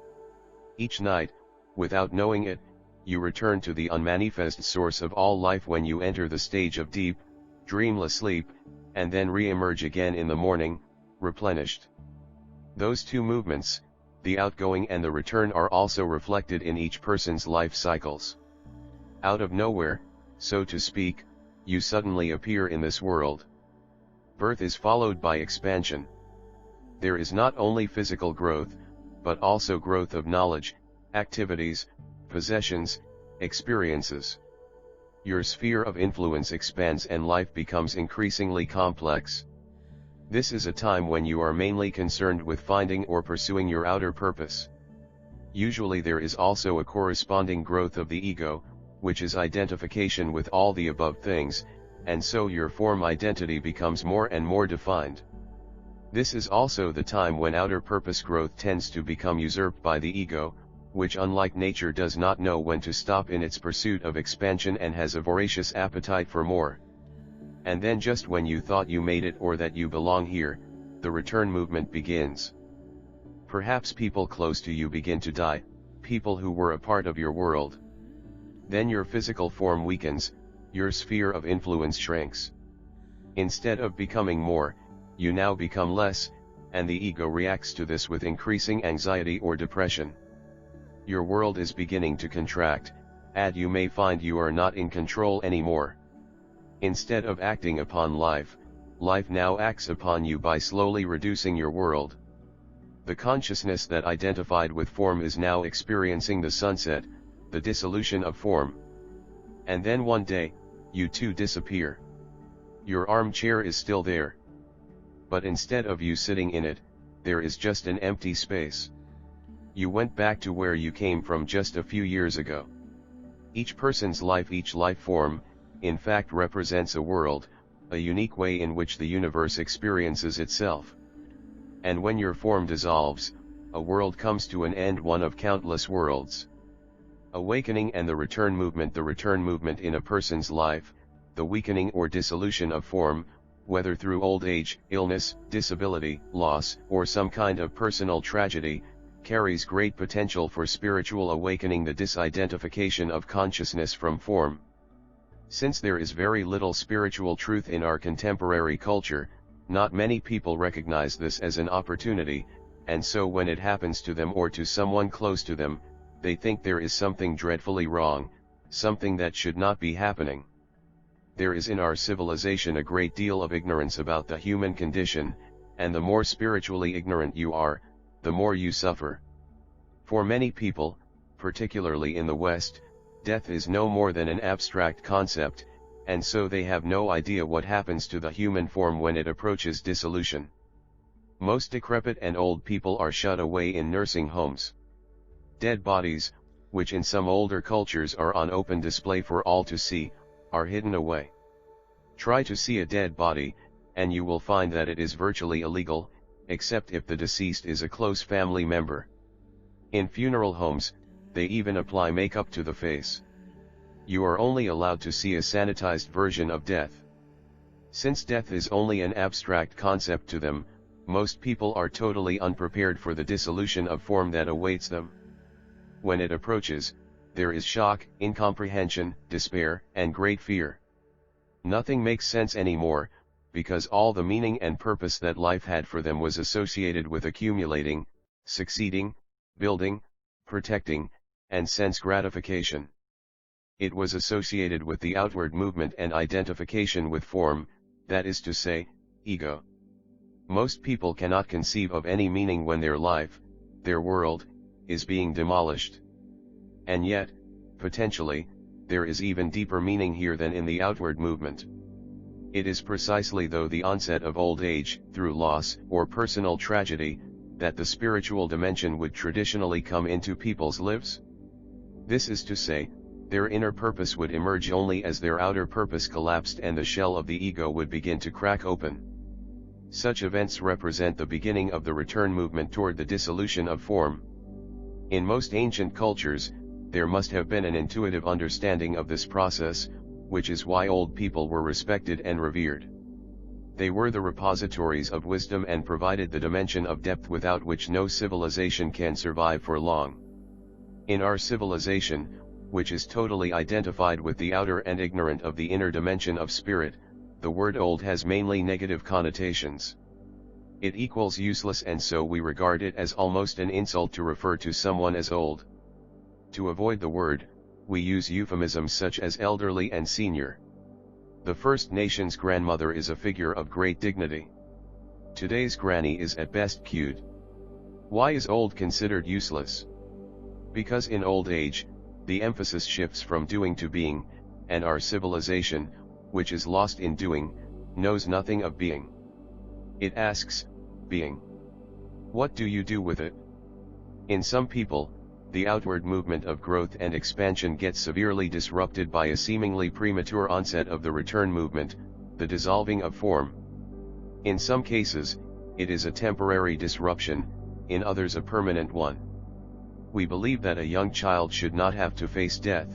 Each night, without knowing it, you return to the unmanifest source of all life when you enter the stage of deep, dreamless sleep, and then re-emerge again in the morning, replenished. Those two movements, the outgoing and the return, are also reflected in each person's life cycles. Out of nowhere, so to speak, you suddenly appear in this world. Birth is followed by expansion. There is not only physical growth, but also growth of knowledge, activities, possessions, experiences. Your sphere of influence expands and life becomes increasingly complex. This is a time when you are mainly concerned with finding or pursuing your outer purpose. Usually there is also a corresponding growth of the ego, which is identification with all the above things, and so your form identity becomes more and more defined. This is also the time when outer purpose growth tends to become usurped by the ego, which unlike nature does not know when to stop in its pursuit of expansion and has a voracious appetite for more. And then just when you thought you made it or that you belong here, the return movement begins. Perhaps people close to you begin to die, people who were a part of your world. Then your physical form weakens, your sphere of influence shrinks. Instead of becoming more, you now become less, and the ego reacts to this with increasing anxiety or depression. Your world is beginning to contract, and you may find you are not in control anymore. Instead of acting upon life, life now acts upon you by slowly reducing your world. The consciousness that identified with form is now experiencing the sunset, the dissolution of form. And then one day, you too disappear. Your armchair is still there. But instead of you sitting in it, there is just an empty space. You went back to where you came from just a few years ago. Each person's life, each life form, in fact represents a world, a unique way in which the universe experiences itself. And when your form dissolves, a world comes to an end, one of countless worlds. Awakening and the return movement in a person's life, the weakening or dissolution of form, whether through old age, illness, disability, loss, or some kind of personal tragedy, carries great potential for spiritual awakening, the disidentification of consciousness from form. Since there is very little spiritual truth in our contemporary culture, not many people recognize this as an opportunity, and so when it happens to them or to someone close to them, they think there is something dreadfully wrong, something that should not be happening. There is in our civilization a great deal of ignorance about the human condition, and the more spiritually ignorant you are, the more you suffer. For many people, particularly in the West, death is no more than an abstract concept, and so they have no idea what happens to the human form when it approaches dissolution. Most decrepit and old people are shut away in nursing homes. Dead bodies, which in some older cultures are on open display for all to see, are hidden away. Try to see a dead body, and you will find that it is virtually illegal, except if the deceased is a close family member. In funeral homes, they even apply makeup to the face. You are only allowed to see a sanitized version of death. Since death is only an abstract concept to them, Most people are totally unprepared for the dissolution of form that awaits them. When it approaches, there is shock, incomprehension, despair, and great fear. Nothing makes sense anymore, because all the meaning and purpose that life had for them was associated with accumulating, succeeding, building, protecting, and sense gratification. It was associated with the outward movement and identification with form, that is to say, ego. Most people cannot conceive of any meaning when their life, their world, is being demolished. And yet, potentially, there is even deeper meaning here than in the outward movement. It is precisely through the onset of old age, through loss, or personal tragedy, that the spiritual dimension would traditionally come into people's lives. This is to say, their inner purpose would emerge only as their outer purpose collapsed and the shell of the ego would begin to crack open. Such events represent the beginning of the return movement toward the dissolution of form. In most ancient cultures, there must have been an intuitive understanding of this process, which is why old people were respected and revered. They were the repositories of wisdom and provided the dimension of depth without which no civilization can survive for long. In our civilization, which is totally identified with the outer and ignorant of the inner dimension of spirit, the word old has mainly negative connotations. It equals useless, and so we regard it as almost an insult to refer to someone as old. To avoid the word, we use euphemisms such as elderly and senior. The First Nations grandmother is a figure of great dignity. Today's granny is at best cute. Why is old considered useless? Because in old age, the emphasis shifts from doing to being, and our civilization, which is lost in doing, knows nothing of being. It asks, being. What do you do with it? In some people, the outward movement of growth and expansion gets severely disrupted by a seemingly premature onset of the return movement, the dissolving of form. In some cases, it is a temporary disruption, in others a permanent one. We believe that a young child should not have to face death,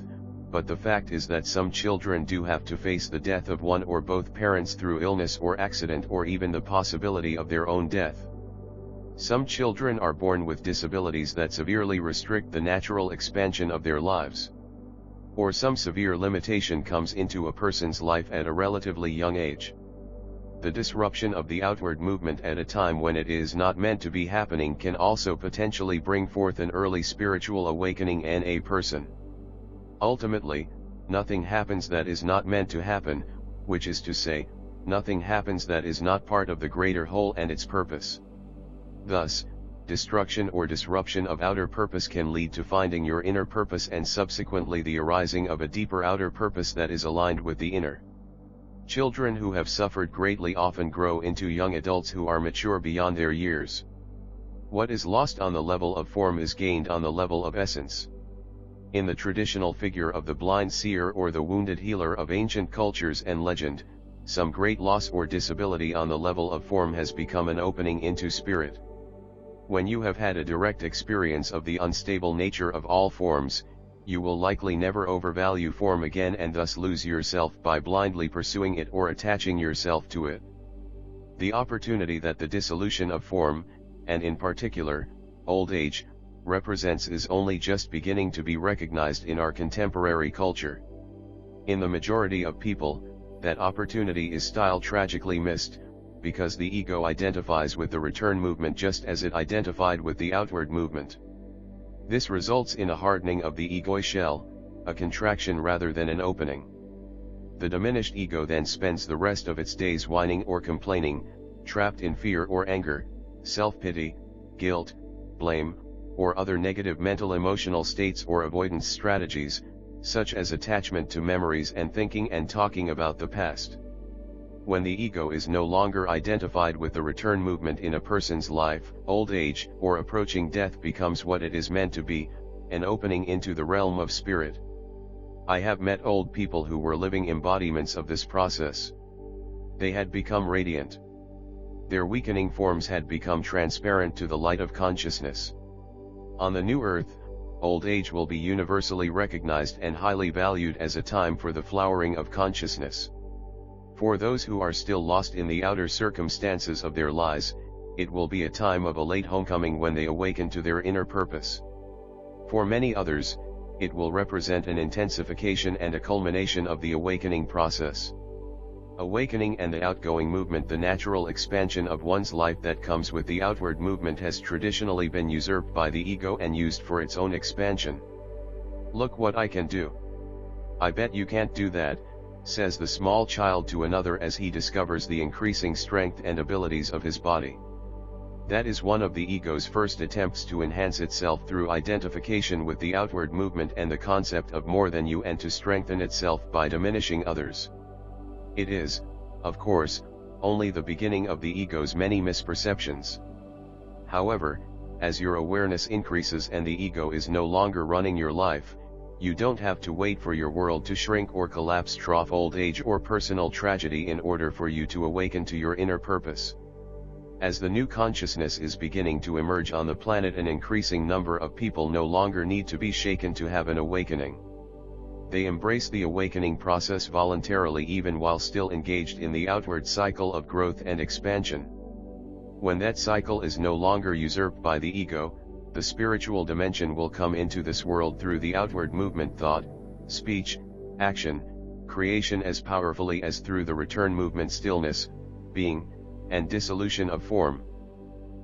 but the fact is that some children do have to face the death of one or both parents through illness or accident, or even the possibility of their own death. Some children are born with disabilities that severely restrict the natural expansion of their lives. Or some severe limitation comes into a person's life at a relatively young age. The disruption of the outward movement at a time when it is not meant to be happening can also potentially bring forth an early spiritual awakening in a person. Ultimately, nothing happens that is not meant to happen, which is to say, nothing happens that is not part of the greater whole and its purpose. Thus, destruction or disruption of outer purpose can lead to finding your inner purpose and subsequently the arising of a deeper outer purpose that is aligned with the inner. Children who have suffered greatly often grow into young adults who are mature beyond their years. What is lost on the level of form is gained on the level of essence. In the traditional figure of the blind seer or the wounded healer of ancient cultures and legend, some great loss or disability on the level of form has become an opening into spirit. When you have had a direct experience of the unstable nature of all forms, you will likely never overvalue form again and thus lose yourself by blindly pursuing it or attaching yourself to it. The opportunity that the dissolution of form, and in particular, old age, represents is only just beginning to be recognized in our contemporary culture. In the majority of people, that opportunity is still tragically missed, because the ego identifies with the return movement just as it identified with the outward movement. This results in a hardening of the ego shell, a contraction rather than an opening. The diminished ego then spends the rest of its days whining or complaining, trapped in fear or anger, self-pity, guilt, blame, or other negative mental emotional states or avoidance strategies, such as attachment to memories and thinking and talking about the past. When the ego is no longer identified with the return movement in a person's life, old age, or approaching death becomes what it is meant to be, an opening into the realm of spirit. I have met old people who were living embodiments of this process. They had become radiant. Their weakening forms had become transparent to the light of consciousness. On the new earth, old age will be universally recognized and highly valued as a time for the flowering of consciousness. For those who are still lost in the outer circumstances of their lives, it will be a time of a late homecoming when they awaken to their inner purpose. For many others, it will represent an intensification and a culmination of the awakening process. Awakening and the outgoing movement. The natural expansion of one's life that comes with the outward movement has traditionally been usurped by the ego and used for its own expansion. "Look what I can do. I bet you can't do that," says the small child to another as he discovers the increasing strength and abilities of his body. That is one of the ego's first attempts to enhance itself through identification with the outward movement and the concept of more than you, and to strengthen itself by diminishing others. It is, of course, only the beginning of the ego's many misperceptions. However, as your awareness increases and the ego is no longer running your life, you don't have to wait for your world to shrink or collapse, trough old age or personal tragedy in order for you to awaken to your inner purpose. As the new consciousness is beginning to emerge on the planet, an increasing number of people no longer need to be shaken to have an awakening. They embrace the awakening process voluntarily, even while still engaged in the outward cycle of growth and expansion. When that cycle is no longer usurped by the ego, the spiritual dimension will come into this world through the outward movement, thought, speech, action, creation as powerfully as through the return movement, stillness, being, and dissolution of form.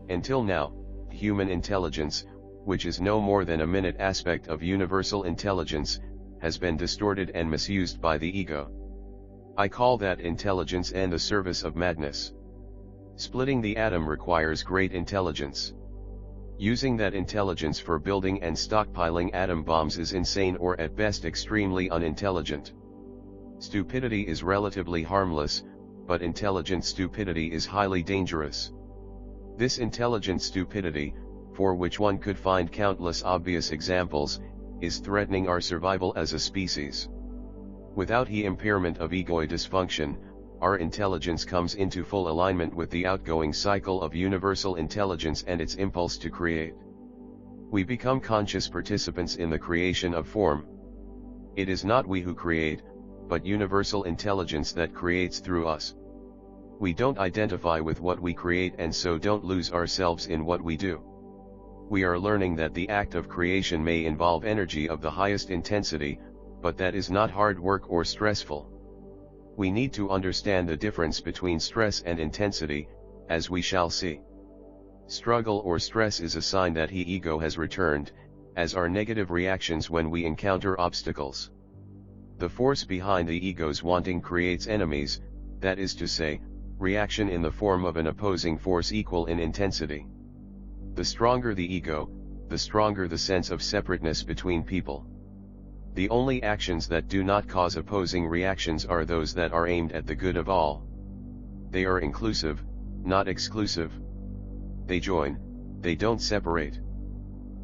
Until now, human intelligence, which is no more than a minute aspect of universal intelligence, has been distorted and misused by the ego. I call that intelligence and the service of madness. Splitting the atom requires great intelligence. Using that intelligence for building and stockpiling atom bombs is insane, or at best extremely unintelligent. Stupidity is relatively harmless, but intelligent stupidity is highly dangerous. This intelligent stupidity, for which one could find countless obvious examples, is threatening our survival as a species. Without the impairment of egoid dysfunction, our intelligence comes into full alignment with the outgoing cycle of universal intelligence and its impulse to create. We become conscious participants in the creation of form. It is not we who create, but universal intelligence that creates through us. We don't identify with what we create and so don't lose ourselves in what we do. We are learning that the act of creation may involve energy of the highest intensity, but that is not hard work or stressful. We need to understand the difference between stress and intensity, as we shall see. Struggle or stress is a sign that the ego has returned, as are negative reactions when we encounter obstacles. The force behind the ego's wanting creates enemies, that is to say, reaction in the form of an opposing force equal in intensity. The stronger the ego, the stronger the sense of separateness between people. The only actions that do not cause opposing reactions are those that are aimed at the good of all. They are inclusive, not exclusive. They join, they don't separate.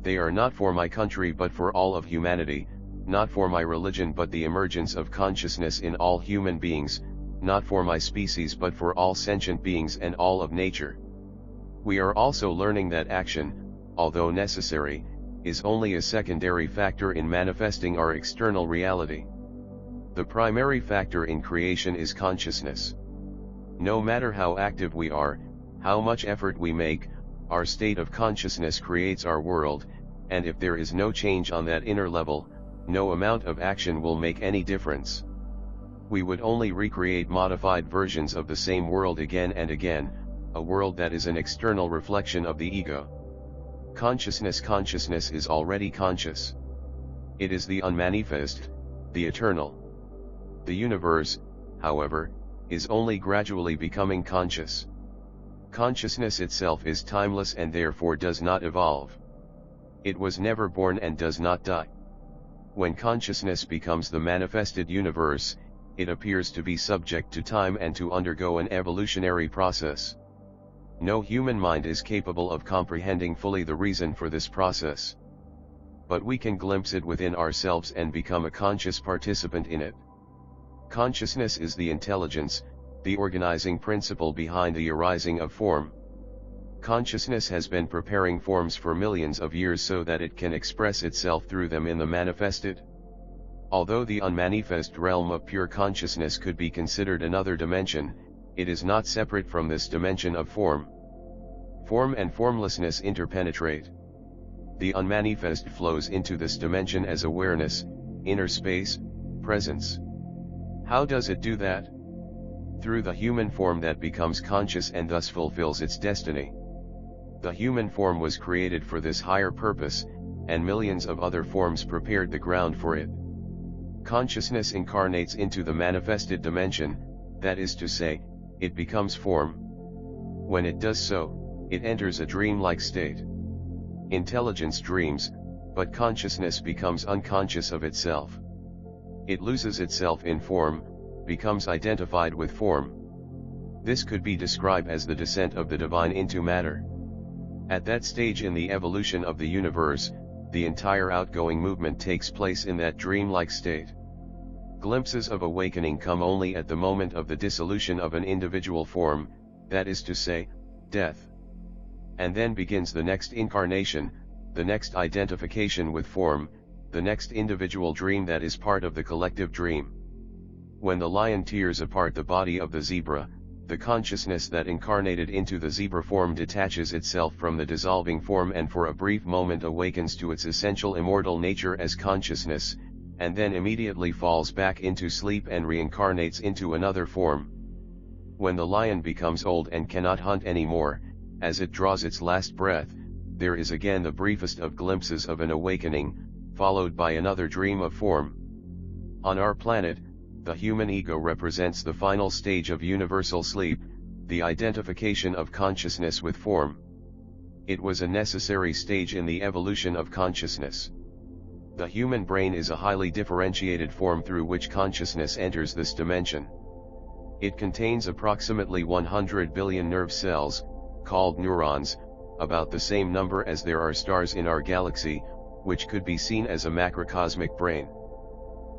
They are not for my country but for all of humanity, not for my religion but the emergence of consciousness in all human beings, not for my species but for all sentient beings and all of nature. We are also learning that action, although necessary, is only a secondary factor in manifesting our external reality. The primary factor in creation is consciousness. No matter how active we are, how much effort we make, our state of consciousness creates our world, and if there is no change on that inner level, no amount of action will make any difference. We would only recreate modified versions of the same world again and again, a world that is an external reflection of the ego. Consciousness is already conscious. It is the unmanifest, the eternal. The universe, however, is only gradually becoming conscious. Consciousness itself is timeless and therefore does not evolve. It was never born and does not die. When consciousness becomes the manifested universe, it appears to be subject to time and to undergo an evolutionary process. No human mind is capable of comprehending fully the reason for this process. But we can glimpse it within ourselves and become a conscious participant in it. Consciousness is the intelligence, the organizing principle behind the arising of form. Consciousness has been preparing forms for millions of years so that it can express itself through them in the manifested. Although the unmanifest realm of pure consciousness could be considered another dimension, it is not separate from this dimension of form. Form and formlessness interpenetrate. The unmanifest flows into this dimension as awareness, inner space, presence. How does it do that? Through the human form that becomes conscious and thus fulfills its destiny. The human form was created for this higher purpose, and millions of other forms prepared the ground for it. Consciousness incarnates into the manifested dimension, that is to say, it becomes form. When it does so, it enters a dream-like state. Intelligence dreams, but consciousness becomes unconscious of itself. It loses itself in form, becomes identified with form. This could be described as the descent of the divine into matter. At that stage in the evolution of the universe, the entire outgoing movement takes place in that dream-like state. Glimpses of awakening come only at the moment of the dissolution of an individual form, that is to say, death. And then begins the next incarnation, the next identification with form, the next individual dream that is part of the collective dream. When the lion tears apart the body of the zebra, the consciousness that incarnated into the zebra form detaches itself from the dissolving form and for a brief moment awakens to its essential immortal nature as consciousness, and then immediately falls back into sleep and reincarnates into another form. When the lion becomes old and cannot hunt anymore, as it draws its last breath, there is again the briefest of glimpses of an awakening, followed by another dream of form. On our planet, the human ego represents the final stage of universal sleep, the identification of consciousness with form. It was a necessary stage in the evolution of consciousness. The human brain is a highly differentiated form through which consciousness enters this dimension. It contains approximately 100 billion nerve cells, called neurons, about the same number as there are stars in our galaxy, which could be seen as a macrocosmic brain.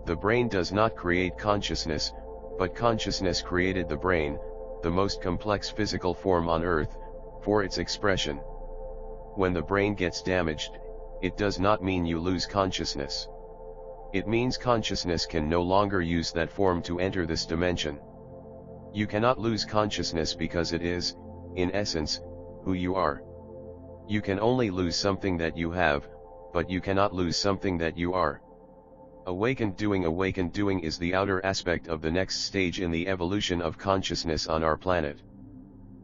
The brain does not create consciousness, but consciousness created the brain, the most complex physical form on Earth, for its expression. When the brain gets damaged, it does not mean you lose consciousness. It means consciousness can no longer use that form to enter this dimension. You cannot lose consciousness because it is, in essence, who you are. You can only lose something that you have, but you cannot lose something that you are. Awakened doing is the outer aspect of the next stage in the evolution of consciousness on our planet.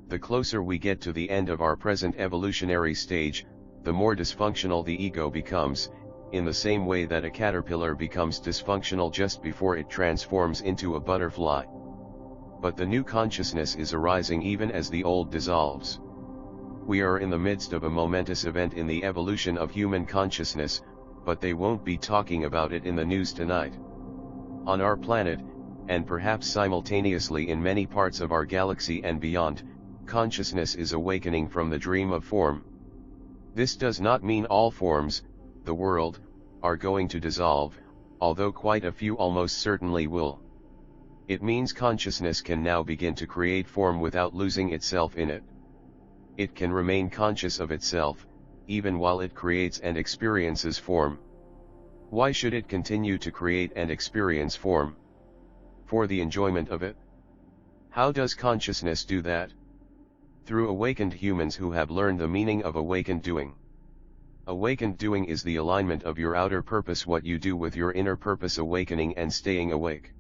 The closer we get to the end of our present evolutionary stage, the more dysfunctional the ego becomes, in the same way that a caterpillar becomes dysfunctional just before it transforms into a butterfly. But the new consciousness is arising even as the old dissolves. We are in the midst of a momentous event in the evolution of human consciousness, but they won't be talking about it in the news tonight. On our planet, and perhaps simultaneously in many parts of our galaxy and beyond, consciousness is awakening from the dream of form. This does not mean all forms, the world, are going to dissolve, although quite a few almost certainly will. It means consciousness can now begin to create form without losing itself in it. It can remain conscious of itself, even while it creates and experiences form. Why should it continue to create and experience form? For the enjoyment of it? How does consciousness do that? Through awakened humans who have learned the meaning of awakened doing. Awakened doing is the alignment of your outer purpose, what you do with your inner purpose, awakening and staying awake.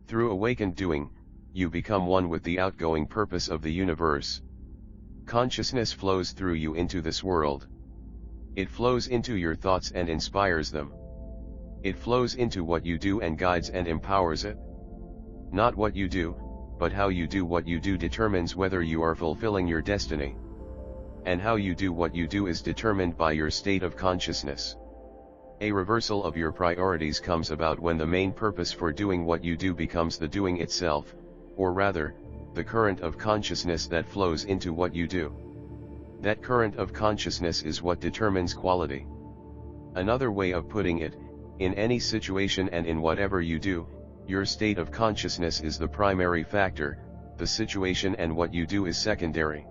Through awakened doing, you become one with the outgoing purpose of the universe. Consciousness flows through you into this world. It flows into your thoughts and inspires them. It flows into what you do and guides and empowers it. Not what you do, but how you do what you do determines whether you are fulfilling your destiny. And how you do what you do is determined by your state of consciousness. A reversal of your priorities comes about when the main purpose for doing what you do becomes the doing itself, or rather, the current of consciousness that flows into what you do. That current of consciousness is what determines quality. Another way of putting it, in any situation and in whatever you do, your state of consciousness is the primary factor, the situation and what you do is secondary.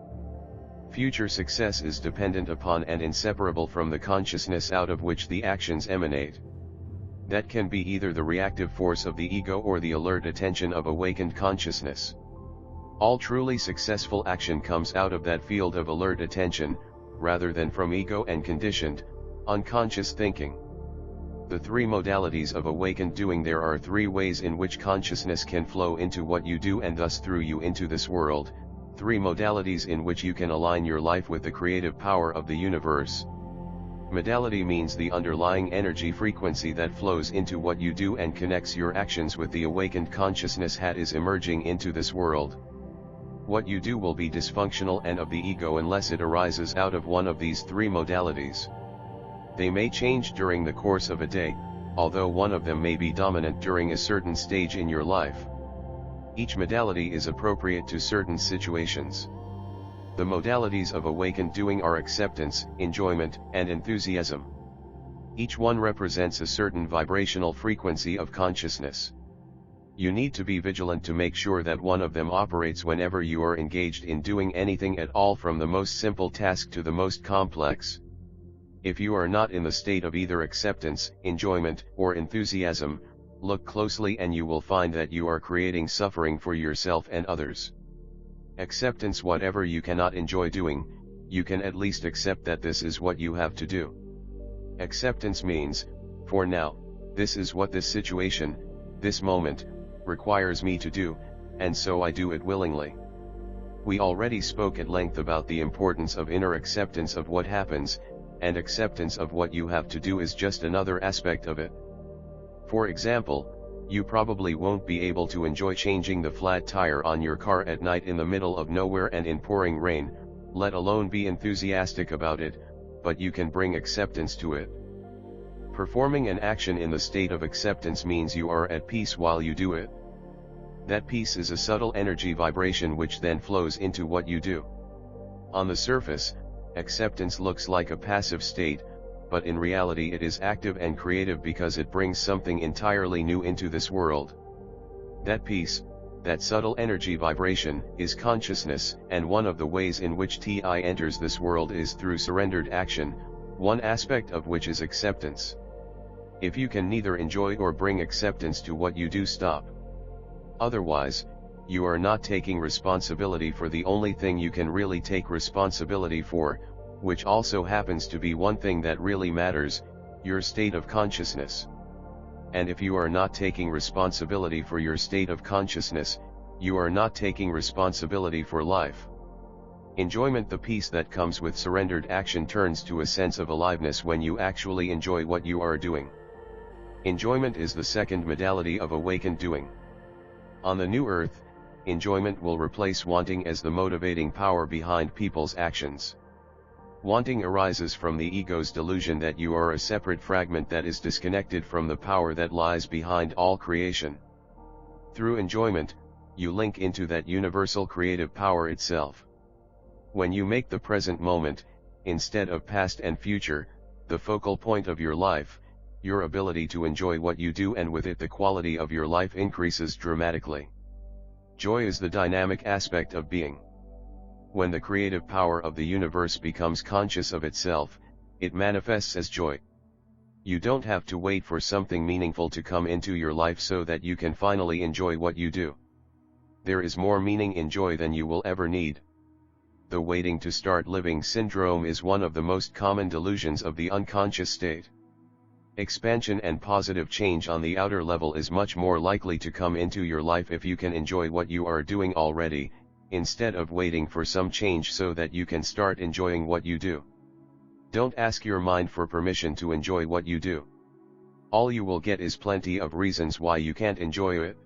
Future success is dependent upon and inseparable from the consciousness out of which the actions emanate. That can be either the reactive force of the ego or the alert attention of awakened consciousness. All truly successful action comes out of that field of alert attention, rather than from ego and conditioned, unconscious thinking. The three modalities of awakened doing. There are three ways in which consciousness can flow into what you do and thus through you into this world, three modalities in which you can align your life with the creative power of the universe. Modality means the underlying energy frequency that flows into what you do and connects your actions with the awakened consciousness that is emerging into this world. What you do will be dysfunctional and of the ego unless it arises out of one of these three modalities. They may change during the course of a day, although one of them may be dominant during a certain stage in your life. Each modality is appropriate to certain situations. The modalities of awakened doing are acceptance, enjoyment, and enthusiasm. Each one represents a certain vibrational frequency of consciousness. You need to be vigilant to make sure that one of them operates whenever you are engaged in doing anything at all, from the most simple task to the most complex. If you are not in the state of either acceptance, enjoyment, or enthusiasm, look closely and you will find that you are creating suffering for yourself and others. Acceptance: whatever you cannot enjoy doing, you can at least accept that this is what you have to do. Acceptance means, for now, this is what this situation, this moment, requires me to do, and so I do it willingly. We already spoke at length about the importance of inner acceptance of what happens, and acceptance of what you have to do is just another aspect of it. For example, you probably won't be able to enjoy changing the flat tire on your car at night in the middle of nowhere and in pouring rain, let alone be enthusiastic about it, but you can bring acceptance to it. Performing an action in the state of acceptance means you are at peace while you do it. That peace is a subtle energy vibration which then flows into what you do. On the surface, acceptance looks like a passive state, but in reality it is active and creative because it brings something entirely new into this world. That peace, that subtle energy vibration, is consciousness, and one of the ways in which TI enters this world is through surrendered action, one aspect of which is acceptance. If you can neither enjoy or bring acceptance to what you do, stop. Otherwise, you are not taking responsibility for the only thing you can really take responsibility for, which also happens to be one thing that really matters, your state of consciousness. And if you are not taking responsibility for your state of consciousness, you are not taking responsibility for life. Enjoyment: the peace that comes with surrendered action turns to a sense of aliveness when you actually enjoy what you are doing. Enjoyment is the second modality of awakened doing. On the new earth, enjoyment will replace wanting as the motivating power behind people's actions. Wanting arises from the ego's delusion that you are a separate fragment that is disconnected from the power that lies behind all creation. Through enjoyment, you link into that universal creative power itself. When you make the present moment, instead of past and future, the focal point of your life, your ability to enjoy what you do and with it the quality of your life increases dramatically. Joy is the dynamic aspect of being. When the creative power of the universe becomes conscious of itself, it manifests as joy. You don't have to wait for something meaningful to come into your life so that you can finally enjoy what you do. There is more meaning in joy than you will ever need. The waiting to start living syndrome is one of the most common delusions of the unconscious state. Expansion and positive change on the outer level is much more likely to come into your life if you can enjoy what you are doing already, instead of waiting for some change so that you can start enjoying what you do. Don't ask your mind for permission to enjoy what you do. All you will get is plenty of reasons why you can't enjoy it.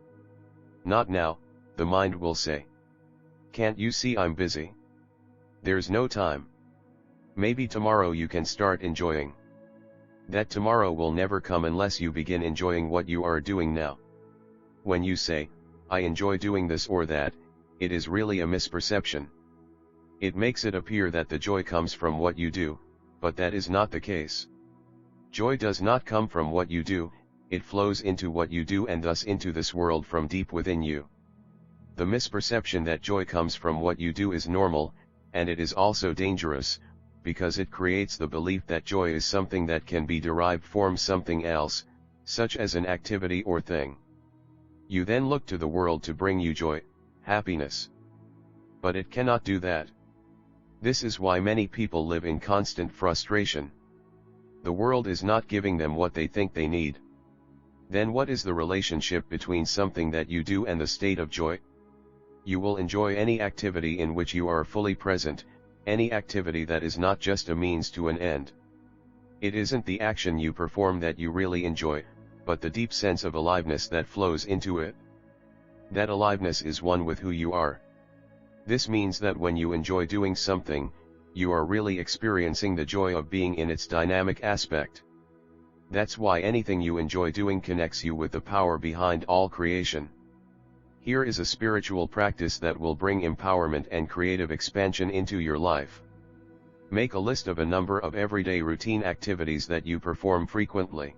Not now, the mind will say. Can't you see I'm busy? There's no time. Maybe tomorrow you can start enjoying. That tomorrow will never come unless you begin enjoying what you are doing now. When you say, I enjoy doing this or that, it is really a misperception. It makes it appear that the joy comes from what you do, but that is not the case. Joy does not come from what you do, it flows into what you do and thus into this world from deep within you. The misperception that joy comes from what you do is normal, and it is also dangerous, because it creates the belief that joy is something that can be derived from something else, such as an activity or thing. You then look to the world to bring you joy, happiness. But it cannot do that. This is why many people live in constant frustration. The world is not giving them what they think they need. Then what is the relationship between something that you do and the state of joy? You will enjoy any activity in which you are fully present, any activity that is not just a means to an end. It isn't the action you perform that you really enjoy, but the deep sense of aliveness that flows into it. That aliveness is one with who you are. This means that when you enjoy doing something, you are really experiencing the joy of being in its dynamic aspect. That's why anything you enjoy doing connects you with the power behind all creation. Here is a spiritual practice that will bring empowerment and creative expansion into your life. Make a list of a number of everyday routine activities that you perform frequently.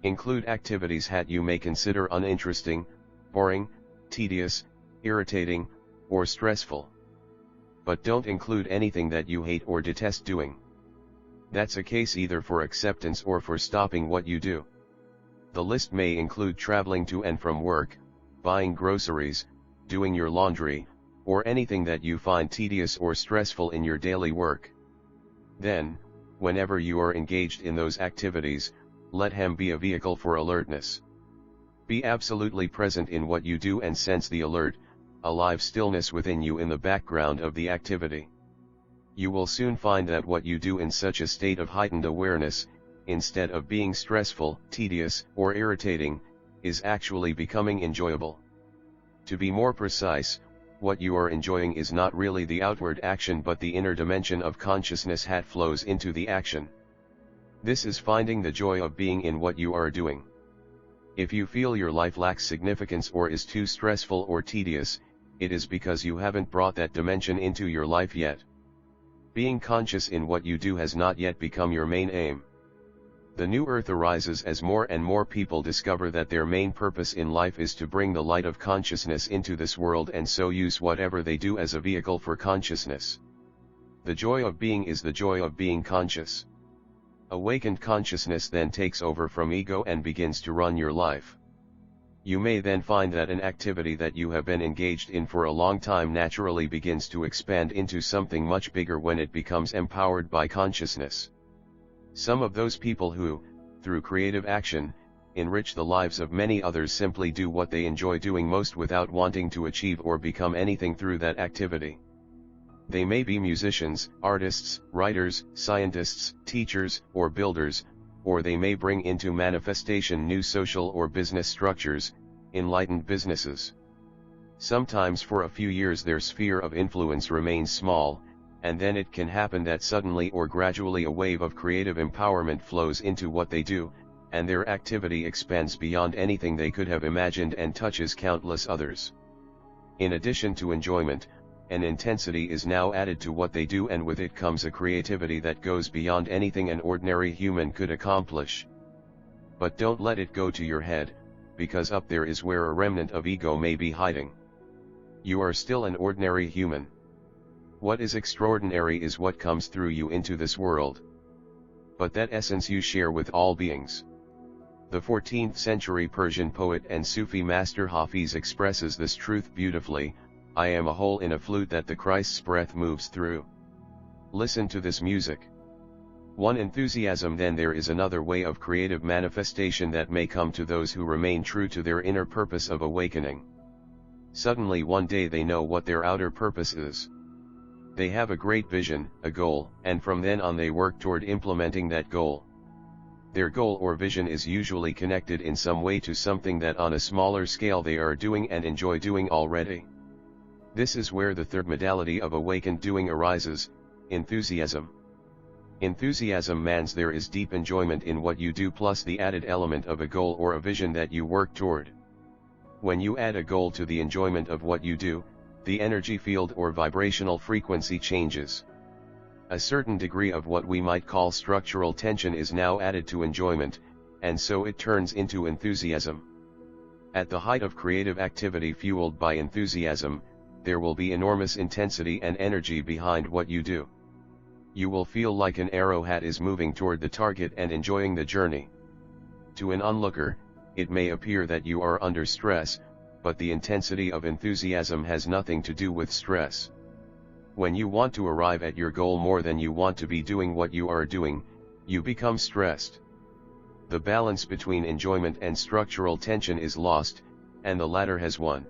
Include activities that you may consider uninteresting, boring, tedious, irritating, or stressful. But don't include anything that you hate or detest doing. That's a case either for acceptance or for stopping what you do. The list may include traveling to and from work, buying groceries, doing your laundry, or anything that you find tedious or stressful in your daily work. Then, whenever you are engaged in those activities, let them be a vehicle for alertness. Be absolutely present in what you do and sense the alert, alive stillness within you in the background of the activity. You will soon find that what you do in such a state of heightened awareness, instead of being stressful, tedious, or irritating, is actually becoming enjoyable. To be more precise, what you are enjoying is not really the outward action but the inner dimension of consciousness that flows into the action. This is finding the joy of being in what you are doing. If you feel your life lacks significance or is too stressful or tedious, it is because you haven't brought that dimension into your life yet. Being conscious in what you do has not yet become your main aim. The new earth arises as more and more people discover that their main purpose in life is to bring the light of consciousness into this world and so use whatever they do as a vehicle for consciousness. The joy of being is the joy of being conscious. Awakened consciousness then takes over from ego and begins to run your life. You may then find that an activity that you have been engaged in for a long time naturally begins to expand into something much bigger when it becomes empowered by consciousness. Some of those people who, through creative action, enrich the lives of many others simply do what they enjoy doing most without wanting to achieve or become anything through that activity. They may be musicians, artists, writers, scientists, teachers, or builders, or they may bring into manifestation new social or business structures, enlightened businesses. Sometimes for a few years their sphere of influence remains small, and then it can happen that suddenly or gradually a wave of creative empowerment flows into what they do, and their activity expands beyond anything they could have imagined and touches countless others. In addition to enjoyment, an intensity is now added to what they do, and with it comes a creativity that goes beyond anything an ordinary human could accomplish. But don't let it go to your head, because up there is where a remnant of ego may be hiding. You are still an ordinary human. What is extraordinary is what comes through you into this world. But that essence you share with all beings. The 14th century Persian poet and Sufi master Hafiz expresses this truth beautifully: I am a hole in a flute that the Christ's breath moves through. Listen to this music. One enthusiasm, then there is another way of creative manifestation that may come to those who remain true to their inner purpose of awakening. Suddenly one day they know what their outer purpose is. They have a great vision, a goal, and from then on they work toward implementing that goal. Their goal or vision is usually connected in some way to something that on a smaller scale they are doing and enjoy doing already. This is where the third modality of awakened doing arises: enthusiasm. Enthusiasm means there is deep enjoyment in what you do plus the added element of a goal or a vision that you work toward. When you add a goal to the enjoyment of what you do, the energy field or vibrational frequency changes. A certain degree of what we might call structural tension is now added to enjoyment, and so it turns into enthusiasm. At the height of creative activity fueled by enthusiasm, there will be enormous intensity and energy behind what you do. You will feel like an arrowhead is moving toward the target and enjoying the journey. To an onlooker, it may appear that you are under stress, but the intensity of enthusiasm has nothing to do with stress. When you want to arrive at your goal more than you want to be doing what you are doing, you become stressed. The balance between enjoyment and structural tension is lost, and the latter has won.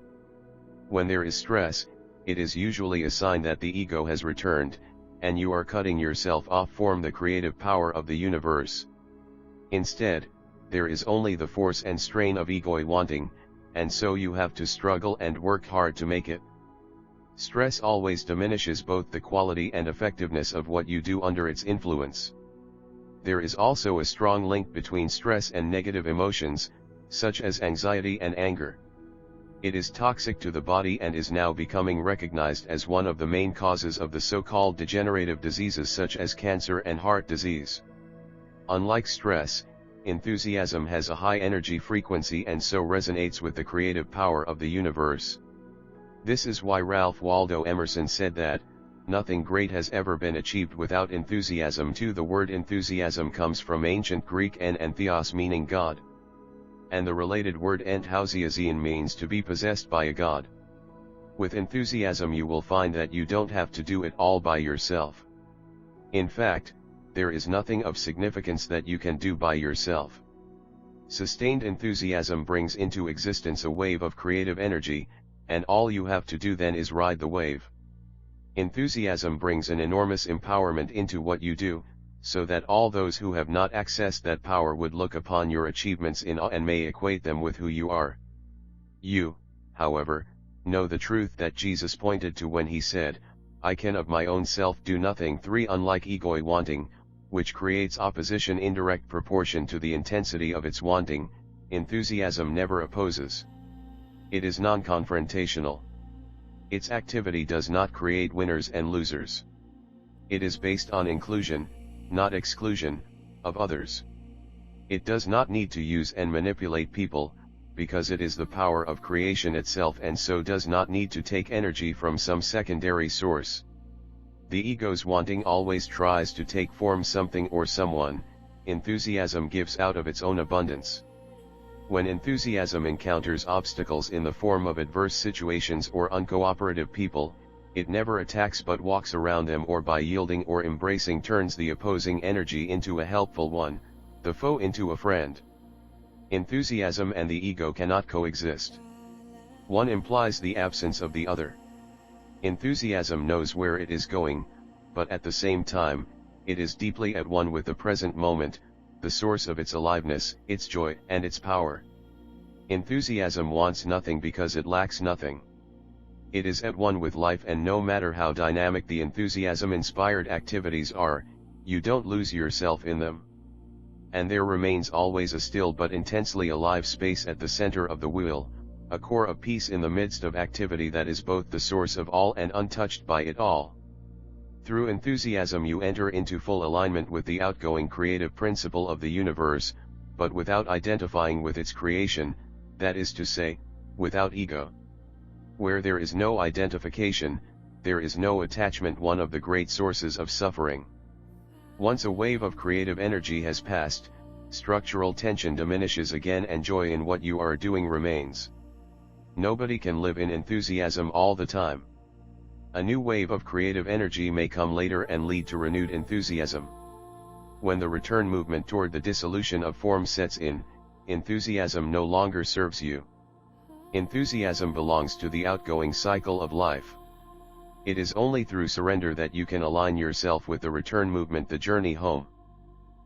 When there is stress, it is usually a sign that the ego has returned, and you are cutting yourself off from the creative power of the universe. Instead, there is only the force and strain of ego wanting, and so you have to struggle and work hard to make it. Stress always diminishes both the quality and effectiveness of what you do under its influence. There is also a strong link between stress and negative emotions, such as anxiety and anger. It is toxic to the body and is now becoming recognized as one of the main causes of the so-called degenerative diseases such as cancer and heart disease. Unlike stress, enthusiasm has a high energy frequency and so resonates with the creative power of the universe. This is why Ralph Waldo Emerson said that, "Nothing great has ever been achieved without enthusiasm." Too, the word enthusiasm comes from ancient Greek and theos, meaning God. And the related word enthousiazein means to be possessed by a god. With enthusiasm you will find that you don't have to do it all by yourself. In fact, there is nothing of significance that you can do by yourself. Sustained enthusiasm brings into existence a wave of creative energy, and all you have to do then is ride the wave. Enthusiasm brings an enormous empowerment into what you do, so that all those who have not accessed that power would look upon your achievements in awe and may equate them with who you are. You, however, know the truth that Jesus pointed to when he said, "I can of my own self do nothing." 3. Unlike ego wanting, which creates opposition in direct proportion to the intensity of its wanting, enthusiasm never opposes. It is non-confrontational. Its activity does not create winners and losers. It is based on inclusion, not exclusion, of others. It does not need to use and manipulate people, because it is the power of creation itself and so does not need to take energy from some secondary source. The ego's wanting always tries to take form something or someone. Enthusiasm gives out of its own abundance. When enthusiasm encounters obstacles in the form of adverse situations or uncooperative people, it never attacks but walks around them, or by yielding or embracing turns the opposing energy into a helpful one, the foe into a friend. Enthusiasm and the ego cannot coexist. One implies the absence of the other. Enthusiasm knows where it is going, but at the same time, it is deeply at one with the present moment, the source of its aliveness, its joy, and its power. Enthusiasm wants nothing because it lacks nothing. It is at one with life, and no matter how dynamic the enthusiasm-inspired activities are, you don't lose yourself in them. And there remains always a still but intensely alive space at the center of the wheel, a core of peace in the midst of activity that is both the source of all and untouched by it all. Through enthusiasm you enter into full alignment with the outgoing creative principle of the universe, but without identifying with its creation, that is to say, without ego. Where there is no identification, there is no attachment, one of the great sources of suffering. Once a wave of creative energy has passed, structural tension diminishes again and joy in what you are doing remains. Nobody can live in enthusiasm all the time. A new wave of creative energy may come later and lead to renewed enthusiasm. When the return movement toward the dissolution of form sets in, enthusiasm no longer serves you. Enthusiasm belongs to the outgoing cycle of life. It is only through surrender that you can align yourself with the return movement, the journey home.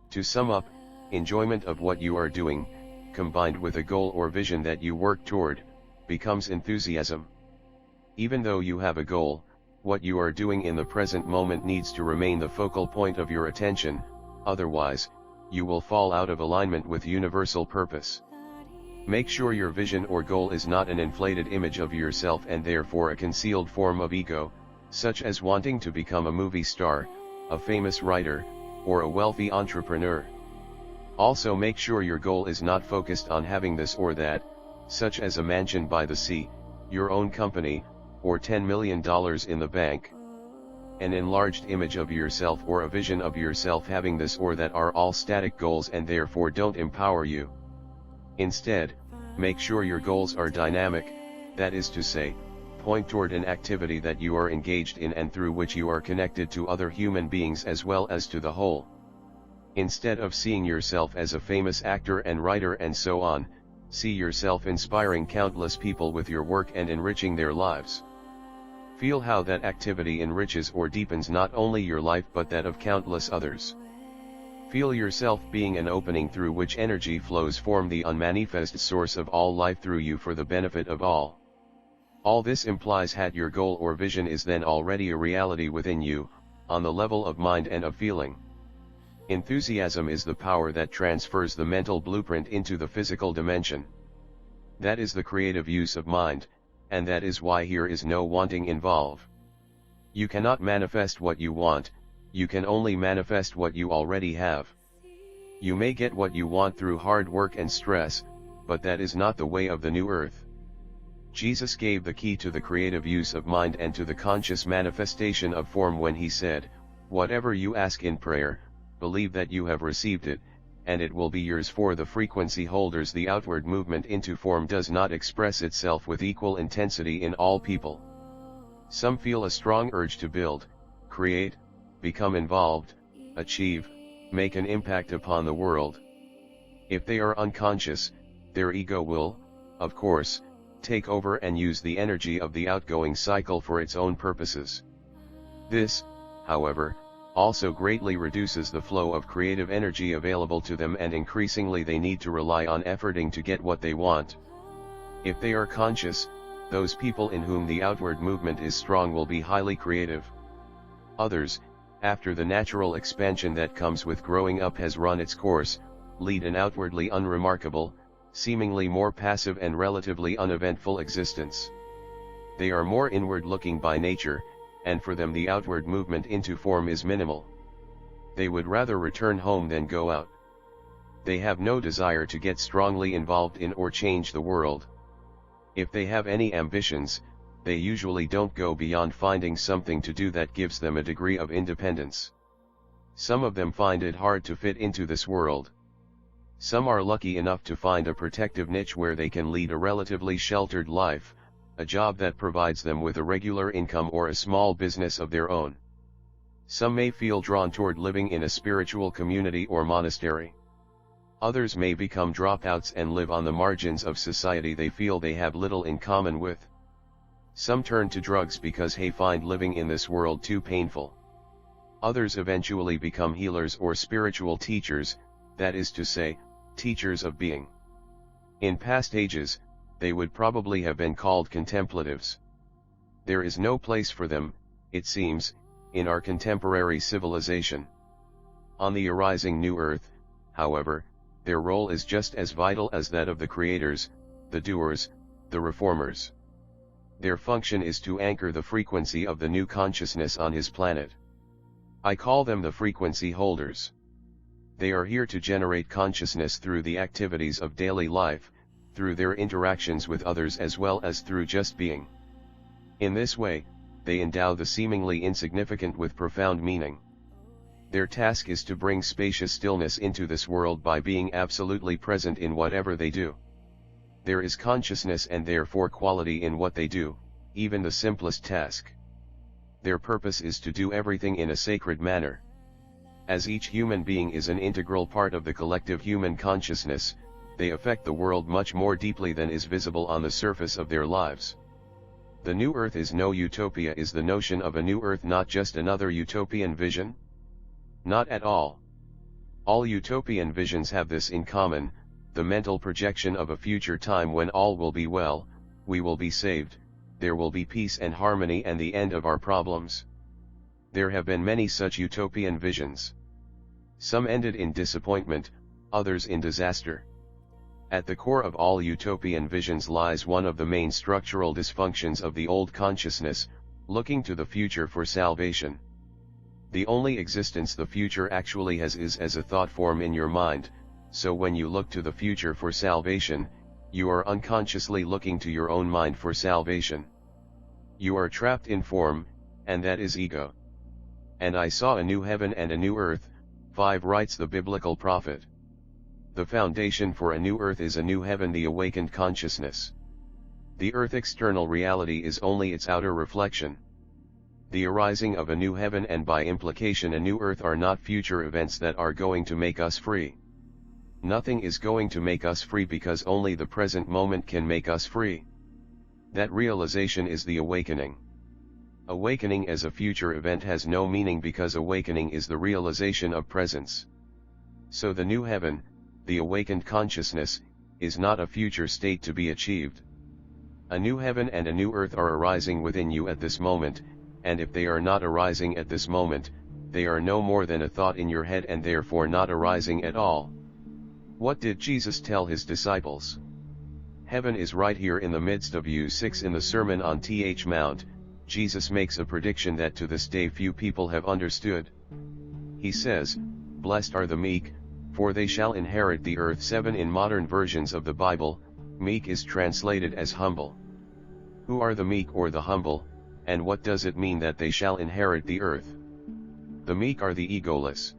To sum up, enjoyment of what you are doing, combined with a goal or vision that you work toward, becomes enthusiasm. Even though you have a goal, what you are doing in the present moment needs to remain the focal point of your attention, otherwise, you will fall out of alignment with universal purpose. Make sure your vision or goal is not an inflated image of yourself and therefore a concealed form of ego, such as wanting to become a movie star, a famous writer, or a wealthy entrepreneur. Also make sure your goal is not focused on having this or that, such as a mansion by the sea, your own company, or $10 million in the bank. An enlarged image of yourself or a vision of yourself having this or that are all static goals and therefore don't empower you. Instead, make sure your goals are dynamic, that is to say, point toward an activity that you are engaged in and through which you are connected to other human beings as well as to the whole. Instead of seeing yourself as a famous actor and writer and so on, see yourself inspiring countless people with your work and enriching their lives. Feel how that activity enriches or deepens not only your life but that of countless others. Feel yourself being an opening through which energy flows form the unmanifest source of all life through you for the benefit of all. All this implies that your goal or vision is then already a reality within you, on the level of mind and of feeling. Enthusiasm is the power that transfers the mental blueprint into the physical dimension. That is the creative use of mind, and that is why here is no wanting involved. You cannot manifest what you want, you can only manifest what you already have. You may get what you want through hard work and stress, but that is not the way of the new earth. Jesus gave the key to the creative use of mind and to the conscious manifestation of form when he said, "Whatever you ask in prayer, believe that you have received it, and it will be yours." For the frequency holders, the outward movement into form does not express itself with equal intensity in all people. Some feel a strong urge to build, create, become involved, achieve, make an impact upon the world. If they are unconscious, their ego will, of course, take over and use the energy of the outgoing cycle for its own purposes. This, however, also greatly reduces the flow of creative energy available to them, and increasingly they need to rely on efforting to get what they want. If they are conscious, those people in whom the outward movement is strong will be highly creative. Others, after the natural expansion that comes with growing up has run its course, lead an outwardly unremarkable, seemingly more passive and relatively uneventful existence. They are more inward-looking by nature, and for them the outward movement into form is minimal. They would rather return home than go out. They have no desire to get strongly involved in or change the world. If they have any ambitions, they usually don't go beyond finding something to do that gives them a degree of independence. Some of them find it hard to fit into this world. Some are lucky enough to find a protective niche where they can lead a relatively sheltered life, a job that provides them with a regular income or a small business of their own. Some may feel drawn toward living in a spiritual community or monastery. Others may become dropouts and live on the margins of society they feel they have little in common with. Some turn to drugs because they find living in this world too painful. Others eventually become healers or spiritual teachers, that is to say, teachers of being. In past ages, they would probably have been called contemplatives. There is no place for them, it seems, in our contemporary civilization. On the arising new earth, however, their role is just as vital as that of the creators, the doers, the reformers. Their function is to anchor the frequency of the new consciousness on his planet. I call them the frequency holders. They are here to generate consciousness through the activities of daily life, through their interactions with others as well as through just being. In this way, they endow the seemingly insignificant with profound meaning. Their task is to bring spacious stillness into this world by being absolutely present in whatever they do. There is consciousness and therefore quality in what they do, even the simplest task. Their purpose is to do everything in a sacred manner. As each human being is an integral part of the collective human consciousness, they affect the world much more deeply than is visible on the surface of their lives. The new earth is no utopia. Is the notion of a new earth not just another utopian vision? Not at all. All utopian visions have this in common, the mental projection of a future time when all will be well, we will be saved, there will be peace and harmony and the end of our problems. There have been many such utopian visions. Some ended in disappointment, others in disaster. At the core of all utopian visions lies one of the main structural dysfunctions of the old consciousness, looking to the future for salvation. The only existence the future actually has is as a thought form in your mind, so when you look to the future for salvation, you are unconsciously looking to your own mind for salvation. You are trapped in form, and that is ego. "And I saw a new heaven and a new earth," 5 writes the biblical prophet. The foundation for a new earth is a new heaven, the awakened consciousness. The earth external reality is only its outer reflection. The arising of a new heaven and by implication a new earth are not future events that are going to make us free. Nothing is going to make us free because only the present moment can make us free. That realization is the awakening. Awakening as a future event has no meaning because awakening is the realization of presence. So the new heaven, the awakened consciousness, is not a future state to be achieved. A new heaven and a new earth are arising within you at this moment, and if they are not arising at this moment, they are no more than a thought in your head and therefore not arising at all. What did Jesus tell his disciples? Heaven is right here in the midst of you. 6 In the Sermon on the Mount, Jesus makes a prediction that to this day few people have understood. He says, "Blessed are the meek, for they shall inherit the earth." 7 In modern versions of the Bible, meek is translated as humble. Who are the meek or the humble, and what does it mean that they shall inherit the earth? The meek are the egoless.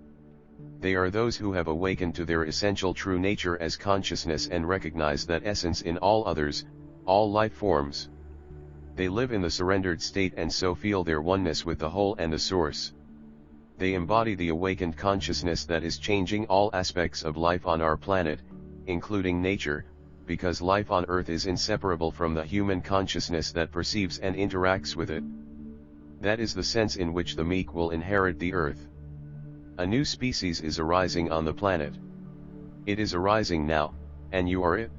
They are those who have awakened to their essential true nature as consciousness and recognize that essence in all others, all life forms. They live in the surrendered state and so feel their oneness with the whole and the source. They embody the awakened consciousness that is changing all aspects of life on our planet, including nature, because life on Earth is inseparable from the human consciousness that perceives and interacts with it. That is the sense in which the meek will inherit the Earth. A new species is arising on the planet. It is arising now, and you are it.